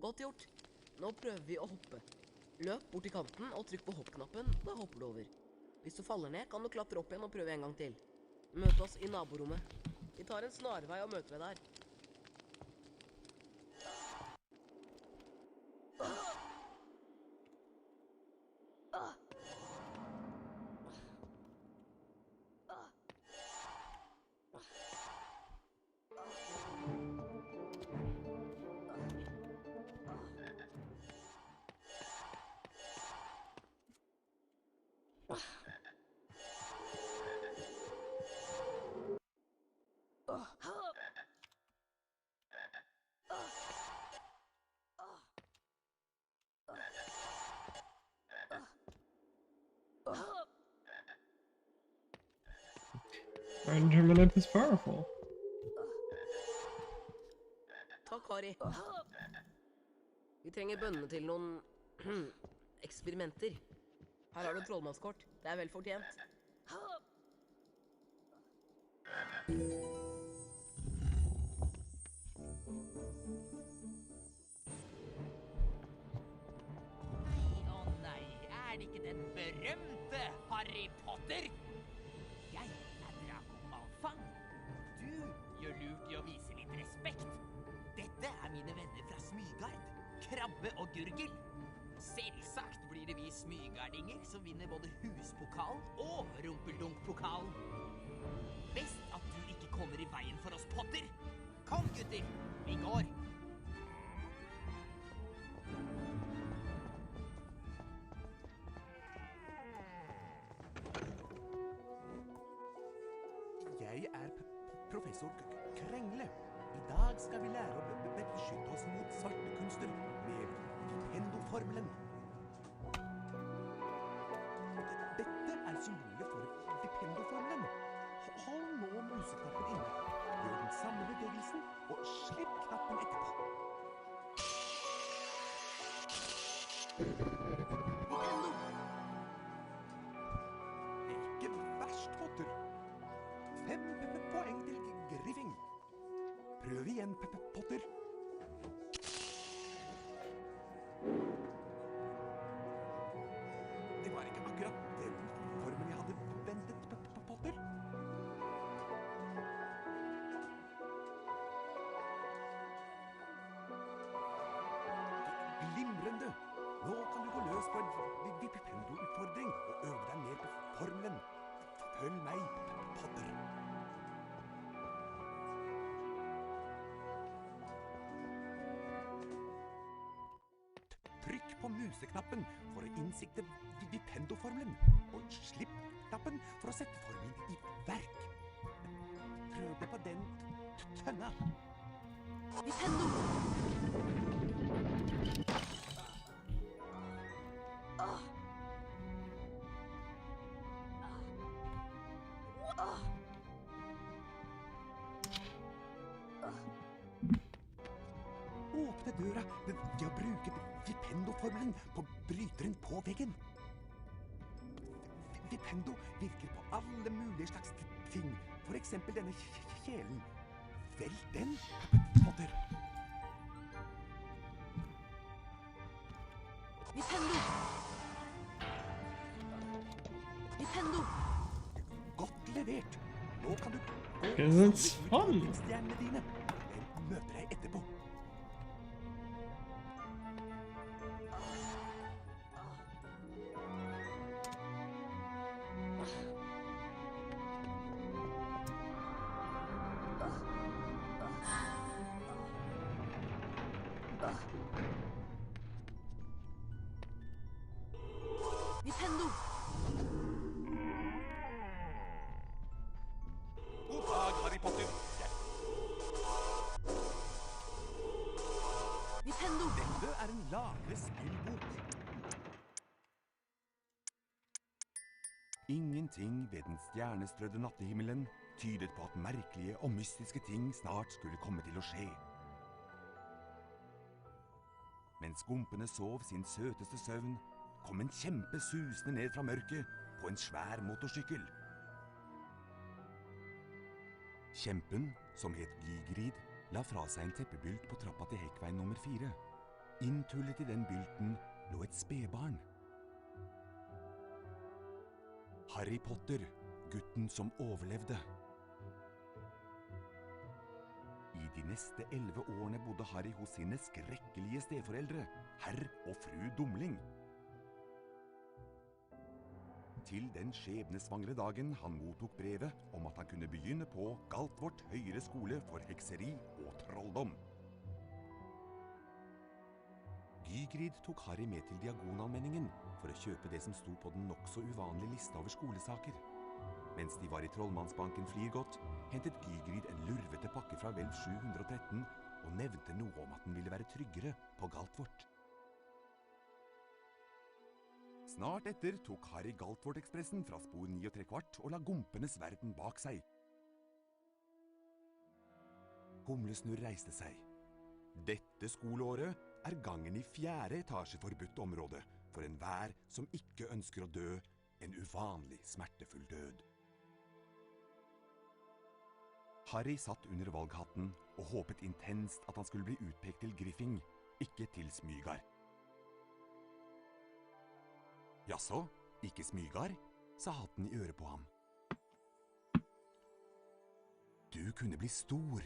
Godt gjort. Nå prøver vi å hoppe. Løp bort til kanten og trykk på hoppknappen, da hopper du over. Hvis du faller ned, kan du klatre opp igjen og prøve en gang til. Møt oss i naborommet. Vi tar en snarvei og møter deg der. Interminate is powerful. Takk, Harry. Vi trenger bønnene til noen eksperimenter. Her har du trollmannskort. Det er vel fortjent. Å nei, er det ikke den berømte Harry Potter? Jeg er Draco Malfang. Du gjør lurt i å vise litt respekt. Dette er mine venner fra Smygard, Krabbe og Gurgel. Selvsagt blir det vi smygardinger som vinner både huspokalen og rumpeldunk-pokalen. Best at du ikke kommer i veien for oss, Potter. Kom, gutter, vi går. Jeg er professor Krengle. I dag skal vi lære å beskytte oss mot svarte kunster med Vipendo-formelen. Dette er symbolet for Vipendo-formelen. Hold nå museknappen inne. Gjør den samme bevegelsen, og slipp knappen etterpå. Vipendo! Ikke verst, Potter. 5 poeng til Griffing. Prøv igjen, Potter. Det var ikke akkurat den formen jeg hadde ventet, Potter. Glimrende! Nå kan du gå løs på en Vipendo-utfordring og øve deg mer på formelen. Følg meg, Potter. Trykk på museknappen for å innsikte Vipendo-formelen, og slipp knappen for å sette formelen i verk. Prøv det på den tønna. Vipendo! Åpne døra ved å bruke Vipendo-formelen på bryteren på veggen. Vipendo virker på alle mulige slags ting. For eksempel denne kjelen. Velg den, Potter. Vipendo! Vipendo! Godt levert. Nå kan du gå Isn't fun? stjernene dine. Jeg møter deg etterpå. Vipendo! God dag, Harry Potter. Vipendo! Dette er en lagre-spillbok. Ingenting ved den stjernestrødde nattehimmelen tydet på at merkelige og mystiske ting snart skulle komme til å skje. Mens gompene sov sin søteste søvn, kom en kjempe susende ned fra mørket på en svær motorsykkel. Kjempen, som het Gigrid, la fra seg en teppebylt på trappa til hekkveien nummer 4. Inntullet i den bylten lå et spedbarn. Harry Potter, gutten som overlevde. I de neste 11 årene bodde Harry hos sine skrekkelige steforeldre, herr og fru Dumling. Til den skjebnesvangre dagen han mottok brevet om at han kunne begynne på Galtvort høyere skole for hekseri og trolldom. Gygrid tok Harry med til Diagonalmenningen for å kjøpe det som sto på den nokså uvanlige lista over skolesaker. Mens de var i Trollmannsbanken Flirgodt, hentet Gygrid en lurvete pakke fra Hvelv 713 og nevnte noe om at den ville være tryggere på Galtvort. Snart etter tok Harry Galtvort-ekspressen fra spor 9¾ og la gompenes verden bak seg. Humlesnurr reiste seg. Dette skoleåret er gangen i 4. etasje forbudt område for enhver som ikke ønsker å dø en uvanlig smertefull død. Harry satt under valghatten og håpet intenst at han skulle bli utpekt til Griffing, ikke til Smygar. Jaså, ikke Smygar, sa hatten i øret på ham. Du kunne bli stor.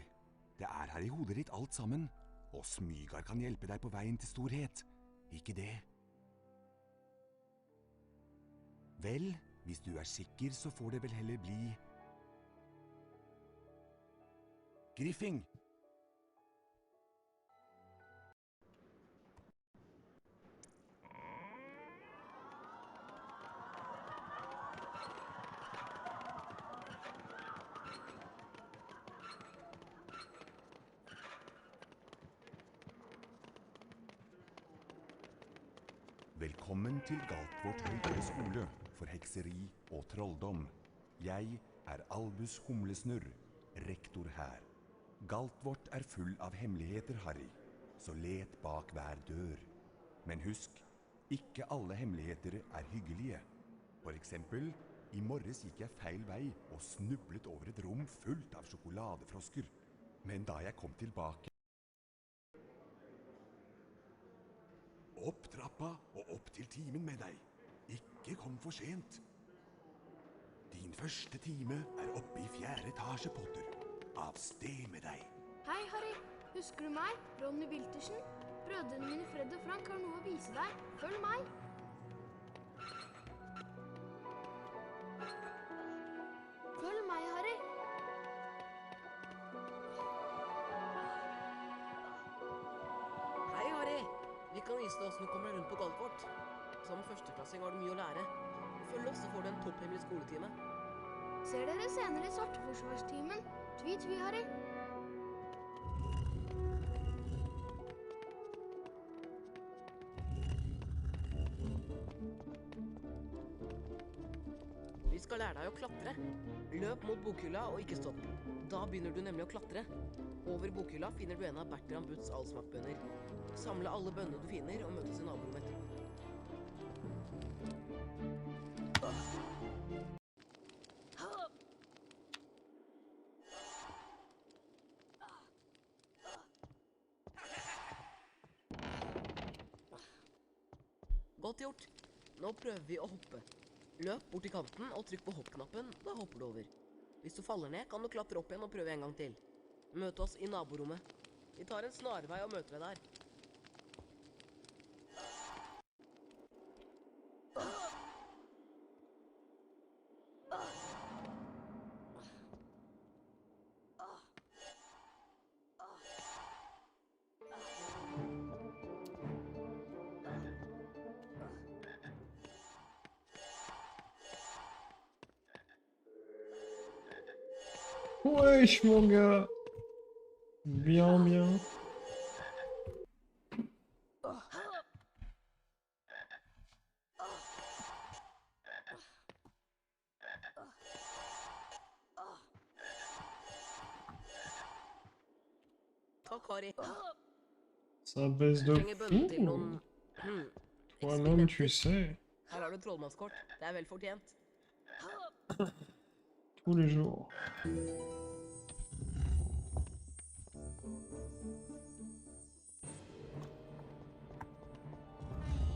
Det er her i hodet ditt alt sammen, og Smygar kan hjelpe deg på veien til storhet. Ikke det? Vel, hvis du er sikker, så får det vel heller bli Griffing! Velkommen til Galtvort høyere skole for hekseri og trolldom. Jeg er Albus Humlesnurr, rektor her. Galtvort er full av hemmeligheter, Harry, så let bak hver dør. Men husk, ikke alle hemmeligheter er hyggelige. For eksempel, i morges gikk jeg feil vei og snublet over et rom fullt av sjokoladefrosker. Men da jeg kom tilbake, opp trappa og opp til timen med deg. Ikke kom for sent. Din første time er oppe i 4. etasje, Potter. Av sted med deg. Hei, Harry. Husker du meg? Ronny Wiltersen? Brødrene mine Fred og Frank har noe å vise deg. Følg meg. Følg meg, Harry. Hei, Harry. Vi kan vise deg hvordan du kommer deg rundt på Galtvort. Som førsteklassing har du mye å lære. Følg oss, så får du en topphemmelig skoletime. Ser dere senere i Svarteforsvarstimen. Tvi, Harry. Vi skal lære deg å klatre. Løp mot bokhylla og ikke stopp. Da begynner du nemlig å klatre. Over bokhylla finner du en av Bertram Butts allsmaktbønner. Samle alle bønnene du finner og møtes i naborommet etterpå. Godt gjort. Nå prøver vi å hoppe. Løp bort til kanten og trykk på hoppknappen, da hopper du over. Hvis du faller ned, kan du klatre opp igjen og prøve en gang til. Møt oss i naborommet. Vi tar en snarvei og møter deg der. Wesh, mon gars. Bien. Takk, Harry. Ça baisse de Trenger bønnen til fou. noen Toi-même, tu sais. Her har du trollmannskort. Det er vel fortjent. Tous les jours.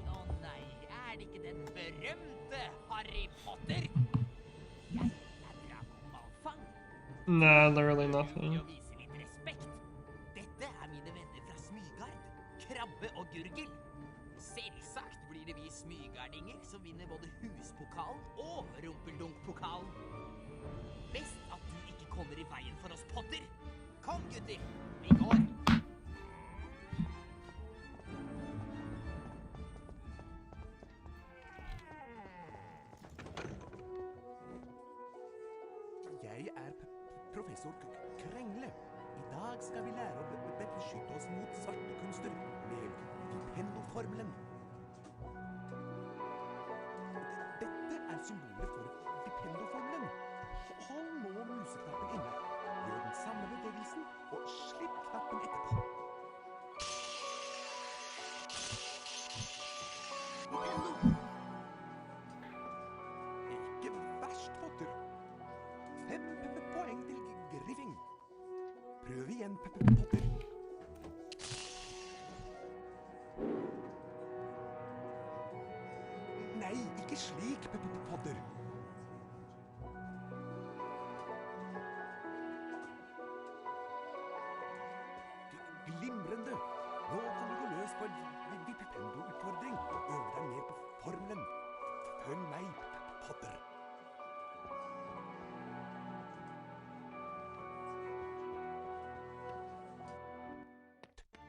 Å nei, er det ikke den berømte Harry Potter? Jeg er Draco Malfang. Nah, literally Å nothing. vise litt respekt. Dette er mine venner fra Smygard, Krabbe og Gurgel. Selvsagt blir det vi smygardinger som vinner både huspokalen og rumpeldunk-pokalen. Best at du ikke kommer i veien for oss, Potter. Kom, gutter, vi går. Jeg er professor Krengle. I dag skal vi lære å beskytte oss mot svarte kunster med Vipendo-formelen. Dette er symbolet for Vipendo-formelen. Hold nå museknappen inne. Gjør den samme bevegelsen, og slipp knappen etterpå. Vipendo! Ikke verst, Potter. 5 poeng til Griffing. Prøv igjen, Potter. Nei, ikke slik, Potter. Glimrende. Nå kan du gå løs på en Vipendo-utfordring og øve deg mer på formelen. Følg meg, Potter.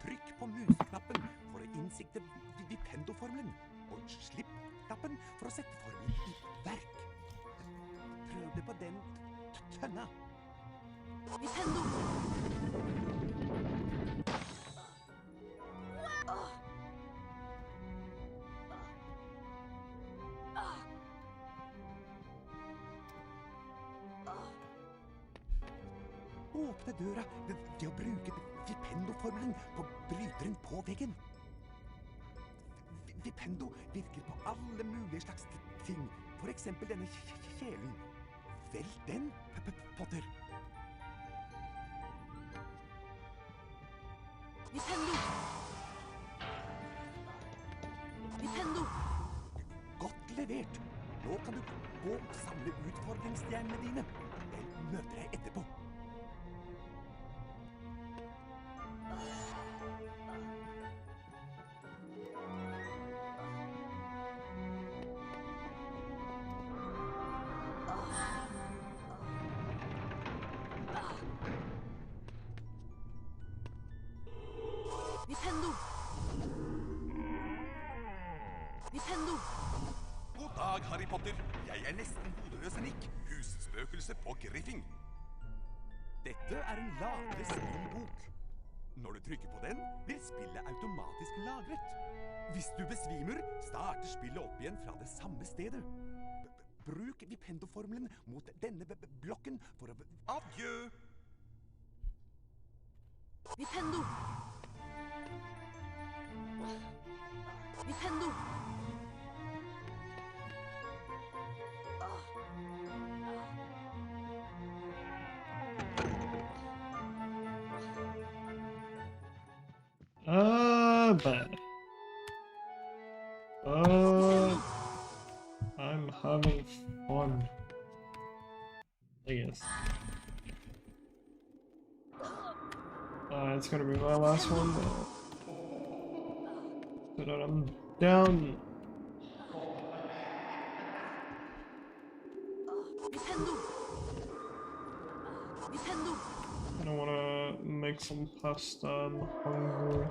Trykk på museknappen for å innsikte Vipendo-formelen, og slipp knappen for å sette formelen i verk. åpne døra ved å bruke Vipendo-formelen på bryteren på veggen. Vipendo virker på alle mulige slags ting. For eksempel denne kjelen. Velg den, Potter. Vipendo! Vipendo! Godt levert. Nå kan du gå og samle utfordringsstjernene dine. Jeg møter deg etterpå. Vipendo! Vipendo! God dag, Harry Potter. Jeg er nesten hodeløse Nick, husspøkelse på Griffing. Dette er en lagret spillbok. Når du trykker på den, blir spillet automatisk lagret. Hvis du besvimer, starter spillet opp igjen fra det samme stedet. Bruk Vipendo-formelen mot denne blokken for å... Adjø! Vipendo! Vipendo! Bad. I'm having fun. I guess. It's gonna be my last one, but I'm down. Vipendo! Vipendo! I don't wanna make some pasta. I'm hungry.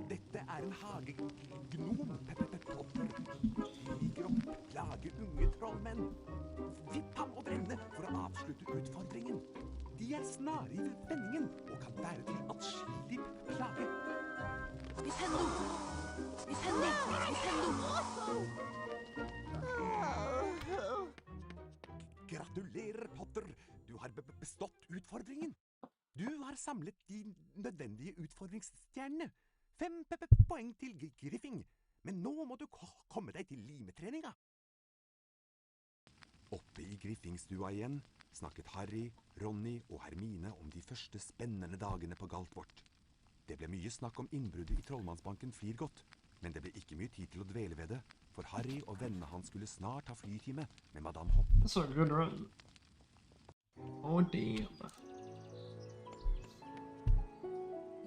Dette er en hagegnom, Potter. Liker å plage unge trollmenn. Vipp ham og brenne for å avslutte utfordringen. De er snare i vendingen og kan være til atskillig plage. Vipendo! Vipendo! Vipendo! Gratulerer, Potter. Du har bestått utfordringen. Du har samlet de nødvendige utfordringsstjernene. 5 poeng til Griffing. Men nå må du komme deg til limetreninga. Oppe i Griffingstua igjen snakket Harry, Ronny og Hermine om de første spennende dagene på Galtvort. Det ble mye snakk om innbruddet i Trollmannsbanken Flirgodt, men det ble ikke mye tid til å dvele ved det, for Harry og vennene hans skulle snart ha flytime med Madame Hopp. That's a good run. Oh damn.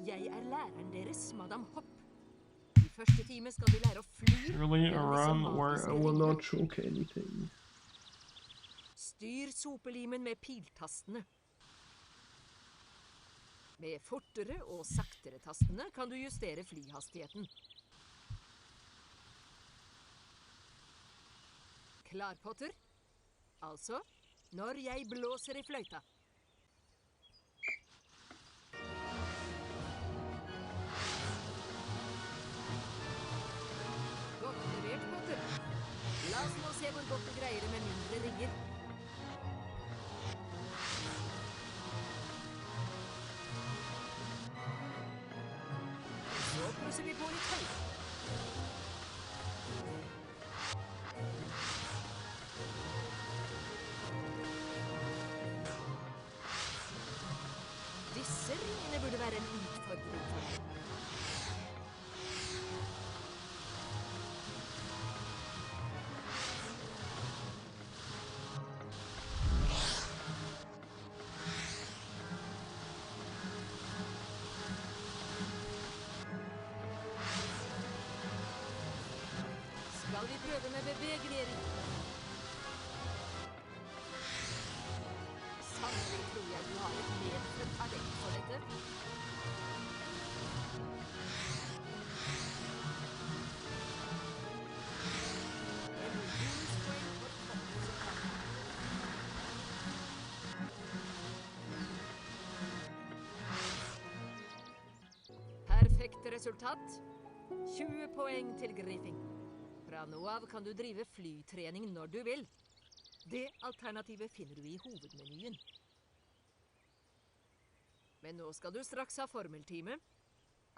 Jeg er læreren deres, Madame Hopp. I første time skal du lære å fly. Surely a gjennom disse run where I magiske will ringene. not choke anything. Styr sopelimen med piltastene. Med fortere og saktere tastene kan du justere flyhastigheten. Klar, Potter? Altså, når jeg blåser i fløyta. Godt levert, Potter. La oss nå se hvor godt du greier det med mindre ringer. Så plusser vi på litt høyt. Disse ringene burde være en utfordring for deg. Skal vi prøve med bevegelige ringer? Sannelig tror jeg du har et medfødt talent for dette. En bonuspoeng for toppresultatet. Perfekt resultat. 20 poeng til Griffing. Fra nå av kan du drive flytrening når du vil. Det alternativet finner du i hovedmenyen. Men nå skal du straks ha formeltime.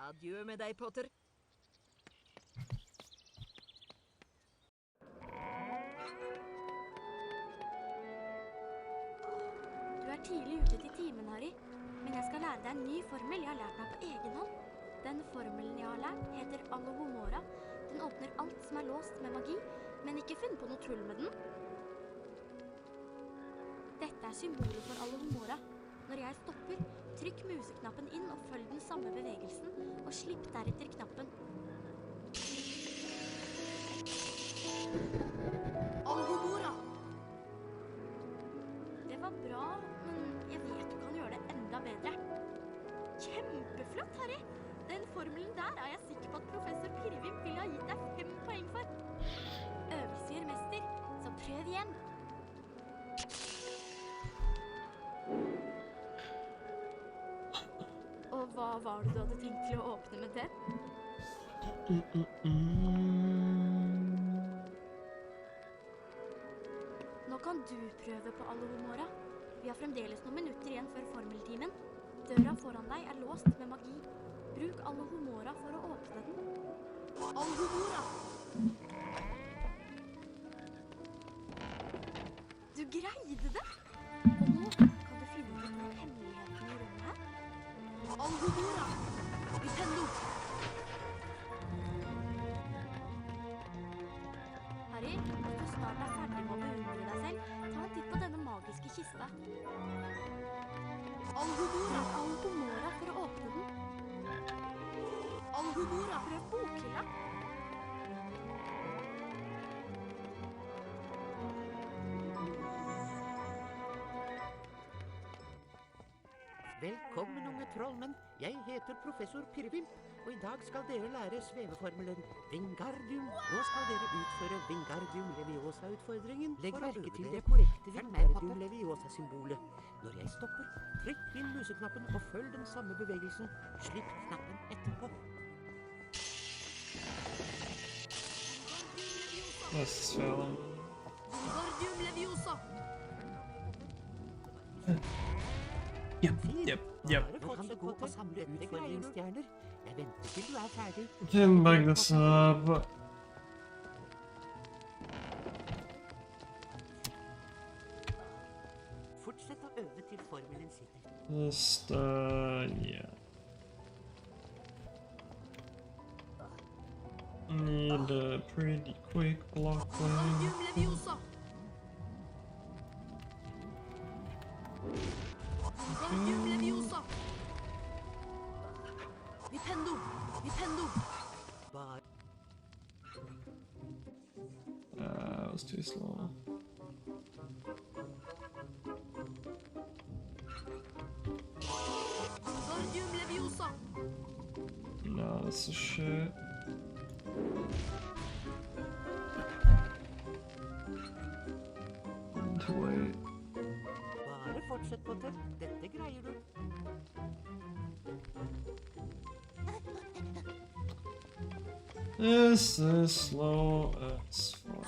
Adjø med deg, Potter. Du er tidlig ute til timen, Harry. Men jeg skal lære deg en ny formel jeg har lært meg på egen hånd. Den formelen jeg har lært, heter Alohomora. Den åpner alt som er låst med magi, men ikke finn på noe tull med den. Dette er symbolet for Alohomora. Når jeg stopper, trykk museknappen inn og følg den samme bevegelsen, og slipp deretter knappen. Alohomora! Det var bra, men jeg vet du kan gjøre det enda bedre. Kjempeflott, Harry! Den formelen der er jeg sikker på at professor Pirvim ville ha gitt deg 5 poeng for. Øvelse gjør mester, så prøv igjen. Og hva var det du hadde tenkt til å åpne med det? Nå kan du prøve på Alohomora. Vi har fremdeles noen minutter igjen før formeltimen. Døra foran deg er låst med magi. Bruk Alohomora for å åpne den. Alohomora! Du greide det! Og nå kan du finne ut av hemmeligheten i rommet her. Alohomora! Nintendo! Harry, hvis du snart er ferdig med å beundre deg selv, ta en titt på denne magiske kista. Alohomora! Alohomora for å åpne den. Alohomora! Prøv bokhylla. Velkommen, unge trollmenn. Jeg heter professor Pirvimp, og i dag skal dere lære sveveformelen Wingardium. Nå skal dere utføre Wingardium Leviosa-utfordringen. Legg merke til det korrekte Wingardium Leviosa-symbolet. Når jeg stopper, trykk inn museknappen og følg den samme bevegelsen. Slipp knappen etterpå. Let's film. Wingardium Leviosa! Yep. Bare fortsett gå og samle utfordringsstjerner. Jeg venter til du er ferdig. Can bag this up. Fortsett å øve til formelen sitter. Just, yeah. Need a pretty quick blocking. Wingardium Leviosa! Wingardium Leviosa! Nintendo! Nintendo! Bare That was too slow. Wingardium Leviosa! No, this is shit. Need to wait. Bare fortsett, Potter. Dette greier du. This is slow as fuck.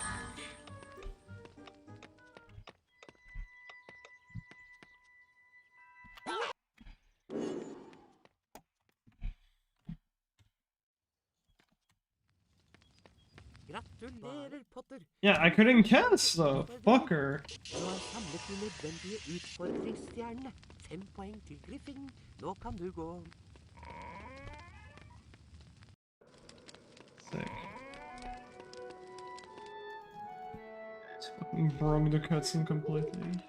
Gratulerer, Potter. Yeah, I couldn't cast though. Fucker. Du har samlet de nødvendige utfordringsstjernene. 5 poeng til Griffing. Nå kan du gå. Sick. It's fucking broke the cutscene completely.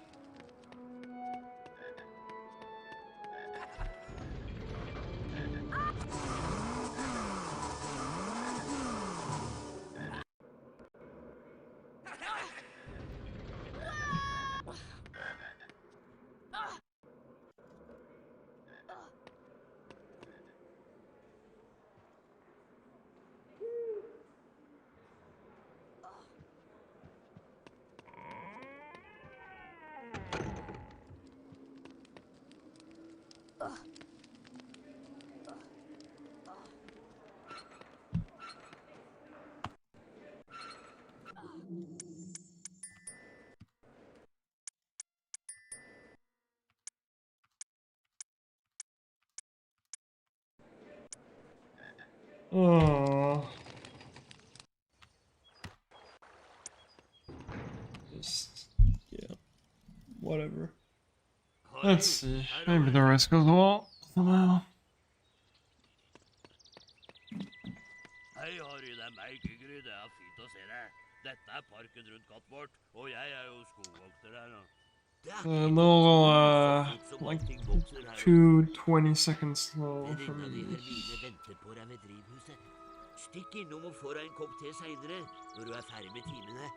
Oh. Just, yeah, whatever. Let's see. Maybe the rest goes well somehow. Hei, Harry, det er meg, Gygrid. Det er fint å se deg. Dette er parken rundt katten vårt, og jeg er jo skogvokter her nå. Det er ikke No, fort som like allting vokser her. 2:20 seconds slow for Venninna di me. Hermine venter på deg ved drivhuset. Stikk innom og få deg en kopp te senere, når du er ferdig med timene.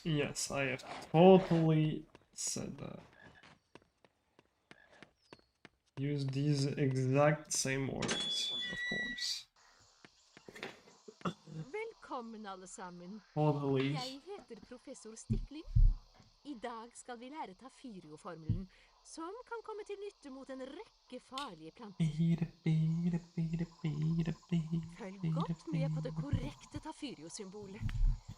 Yes, I have totally said that. Use these exact same words, of course. Velkommen, alle sammen. Totally. Jeg heter professor Stikling. I dag skal vi lære Tafirio-formelen, som kan komme til nytte mot en rekke farlige planter. Følg godt med på det korrekte Tafirio-symbolet.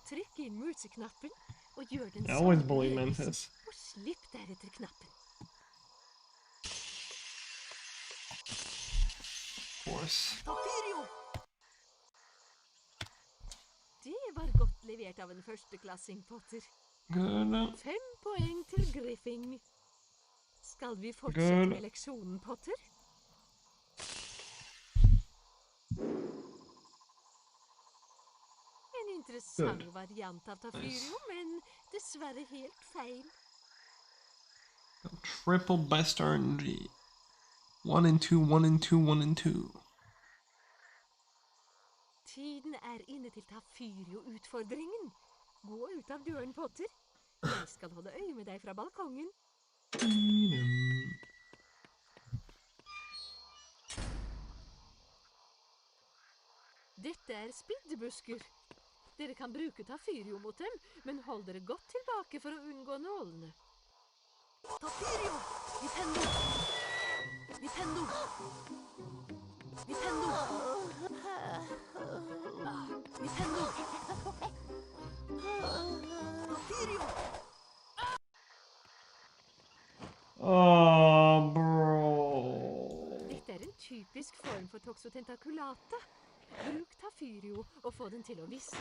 Trykk inn museknappen og gjør den I always samme believe bevegelsen, Mantis. og slipp deretter knappen. Of course. Tafirio! Det var godt levert av en førsteklassing, Potter. Good. 5 poeng til Griffing. Skal vi fortsette Good. med leksjonen, Potter? En interessant Good. variant av Tafirio, men dessverre helt feil. Triple best RNG. 1 and 2, 1 and 2, 1 and 2. Tiden er inne til Tafirio-utfordringen. Gå ut av døren, Potter. Jeg skal holde øye med deg fra balkongen. Dette er spiddebusker. Dere kan bruke Tafirio mot dem, men hold dere godt tilbake for å unngå nålene. Tafirio! Nintendo! Nintendo! Nintendo! Nintendo! Tafirio! Oh, bro. Dette er en typisk form for toxotentaculata. Bruk Tafirio og få den til å visse.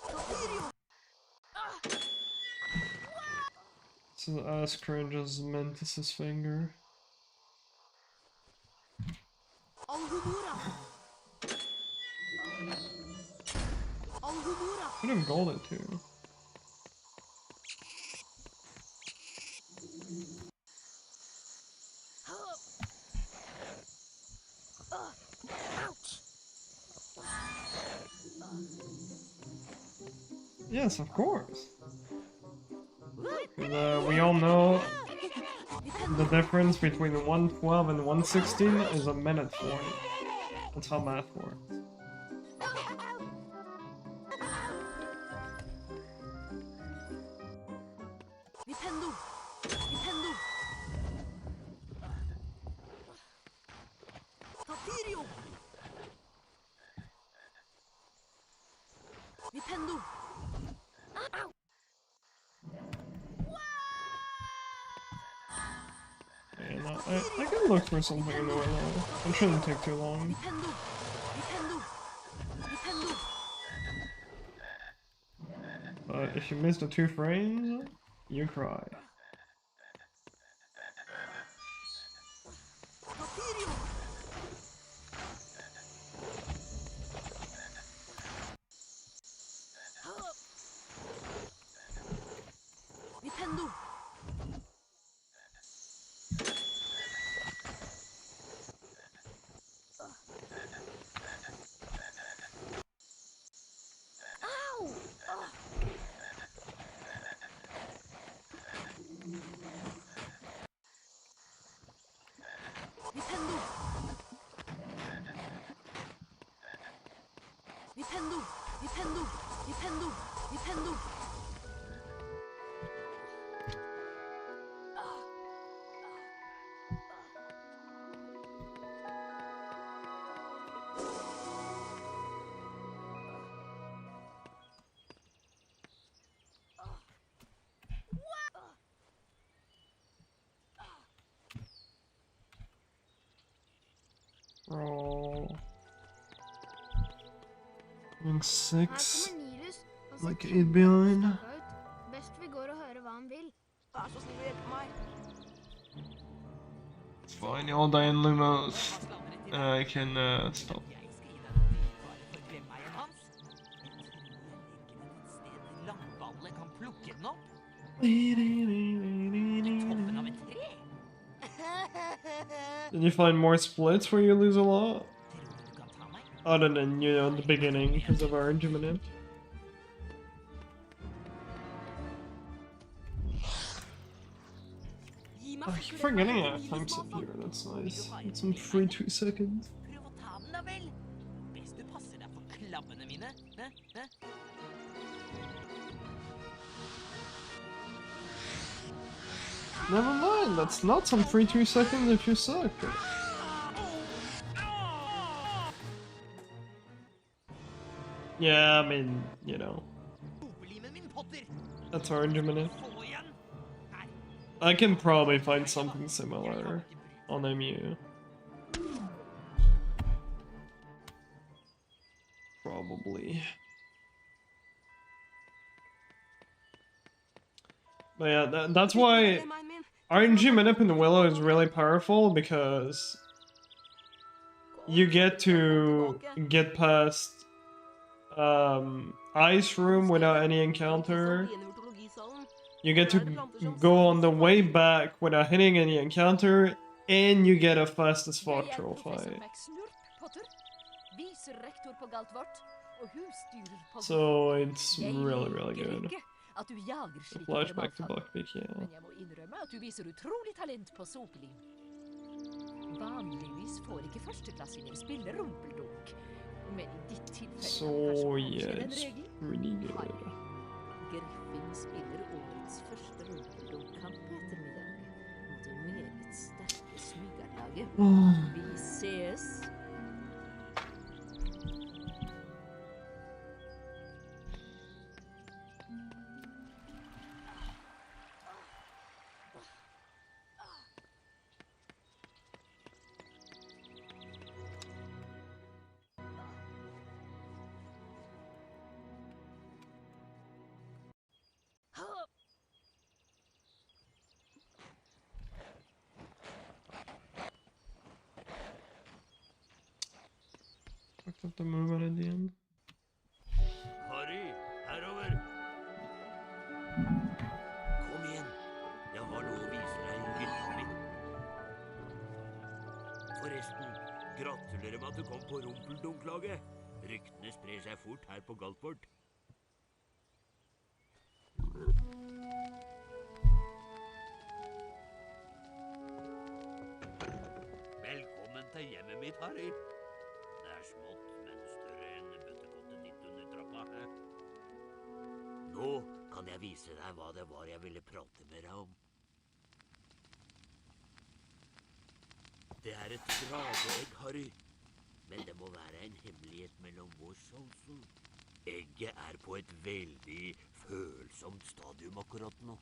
Tafirio! This is as cringe as Mantis's finger. Alhumora! Alhumora! Could have golden too. Yes, of course. We all know the difference between 112 and 116 is a minute 40. That's how math works. Nintendo! Nintendo! Tafirio! Nintendo! And I can look for something in the window. It shouldn't take too long. Nintendo! Nintendo! Nintendo! But if you miss the 2 frames, you cry. Tafirio! Nintendo! Running Her 6. kommer Nilus. Han ser Like temmelig 8 behind. oppskaka ut. Best vi går og hører hva han vil. Vær så snill å hjelpe meg. It's fine, you'll die in Lumos. I can stop. Jeg skal gi deg noe bare for brevveien hans. Jeg tror jeg legger den et sted langballe kan plukke den opp. I toppen av et tre. Did you find more splits where you lose a lot? Tror du du kan ta meg? Other than, you know, the beginning because of our argument. Gi meg Oh, you're forgetting it. Thanks up here, that's nice. It's some free 2 seconds. Prøv å ta den da vel. Best du passer deg for klabbene mine. Hæ? Hæ? Never mind, that's not some free 2 seconds if you suck. Yeah, I mean, you know, Hobelimen min, Potter. that's our argument. Få igjen. Her. I can probably find something similar on MU. Probably. But yeah, that's why RNG Minute in the Willow is really powerful because you get to get past Ice Room without any encounter. You get to go on the way back without hitting any encounter, and you get a fast as fuck Jeg er troll professor fight. Max Snurp, Potter. Viserektor på Galtvort. Og husstyrer på So it's Jeg really liker good. ikke at du jager slike Flashback to verballfall. Buckbeak, yeah. Men jeg må innrømme at du viser utrolig talent på sopelim. Vanligvis får ikke førsteklassinger spille rumpeldunk. Men i ditt tilfelle So kan det yeah, kanskje it's den regel. pretty good. Griffin spiller årets første rumpeldunk-kamp på ettermiddag. Mot det meget sterke smygarlaget. Vi ses. Fucked up the movement at the end. Harry, herover. Kom igjen. Jeg har noe å vise deg virkelig. Forresten, gratulerer med at du kom på rumpeldunkelaget. Ryktene sprer seg fort her på Galtvort. Velkommen til hjemmet mitt, Harry. Det er smått, men større enn bøttekottet ditt under trappa. Hæ? Nå kan jeg vise deg hva det var jeg ville prate med deg om. Det er et drageegg, Harry. Men det må være en hemmelighet mellom oss, altså. Egget er på et veldig følsomt stadium akkurat nå.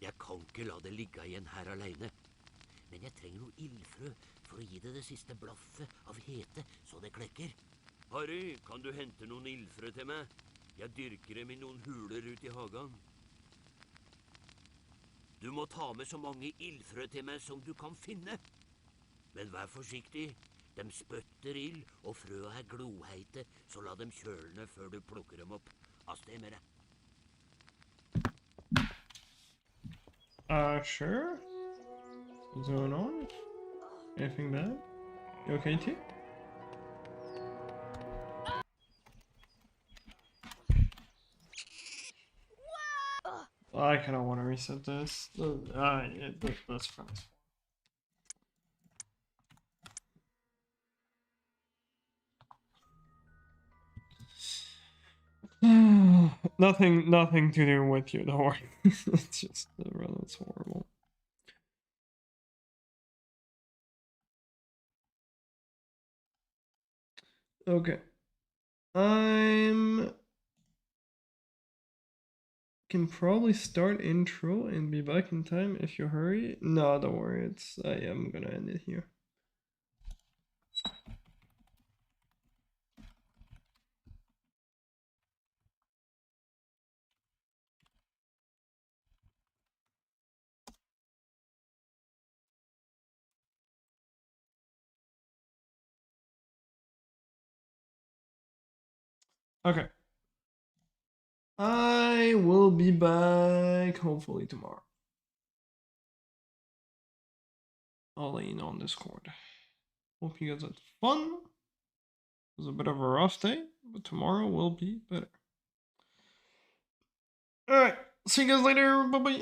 Jeg kan ikke la det ligge igjen her alene. Men jeg trenger noe ildfrø for å gi det siste blaffet av hete, så det klekker. Harry, kan du hente noen ildfrø til meg? Jeg dyrker dem i noen huler ute i hagen. Du må ta med så mange ildfrø til meg som du kan finne. Men vær forsiktig. De spytter ild, og frøa er gloheite, så la dem kjølne før du plukker dem opp. Av sted med deg. Sure. What's going on? Anything bad? You okay, T? I kind of want to reset this. That's fine. Nothing to do with you, don't worry. It's just the run, it's horrible. Okay. Can probably start intro and be back in time if you hurry. No, don't worry, I am gonna end it here. Okay. I will be back hopefully tomorrow. I'll let you know on Discord. Hope you guys had fun. It was a bit of a rough day, but tomorrow will be better. Alright, see you guys later. Bye bye.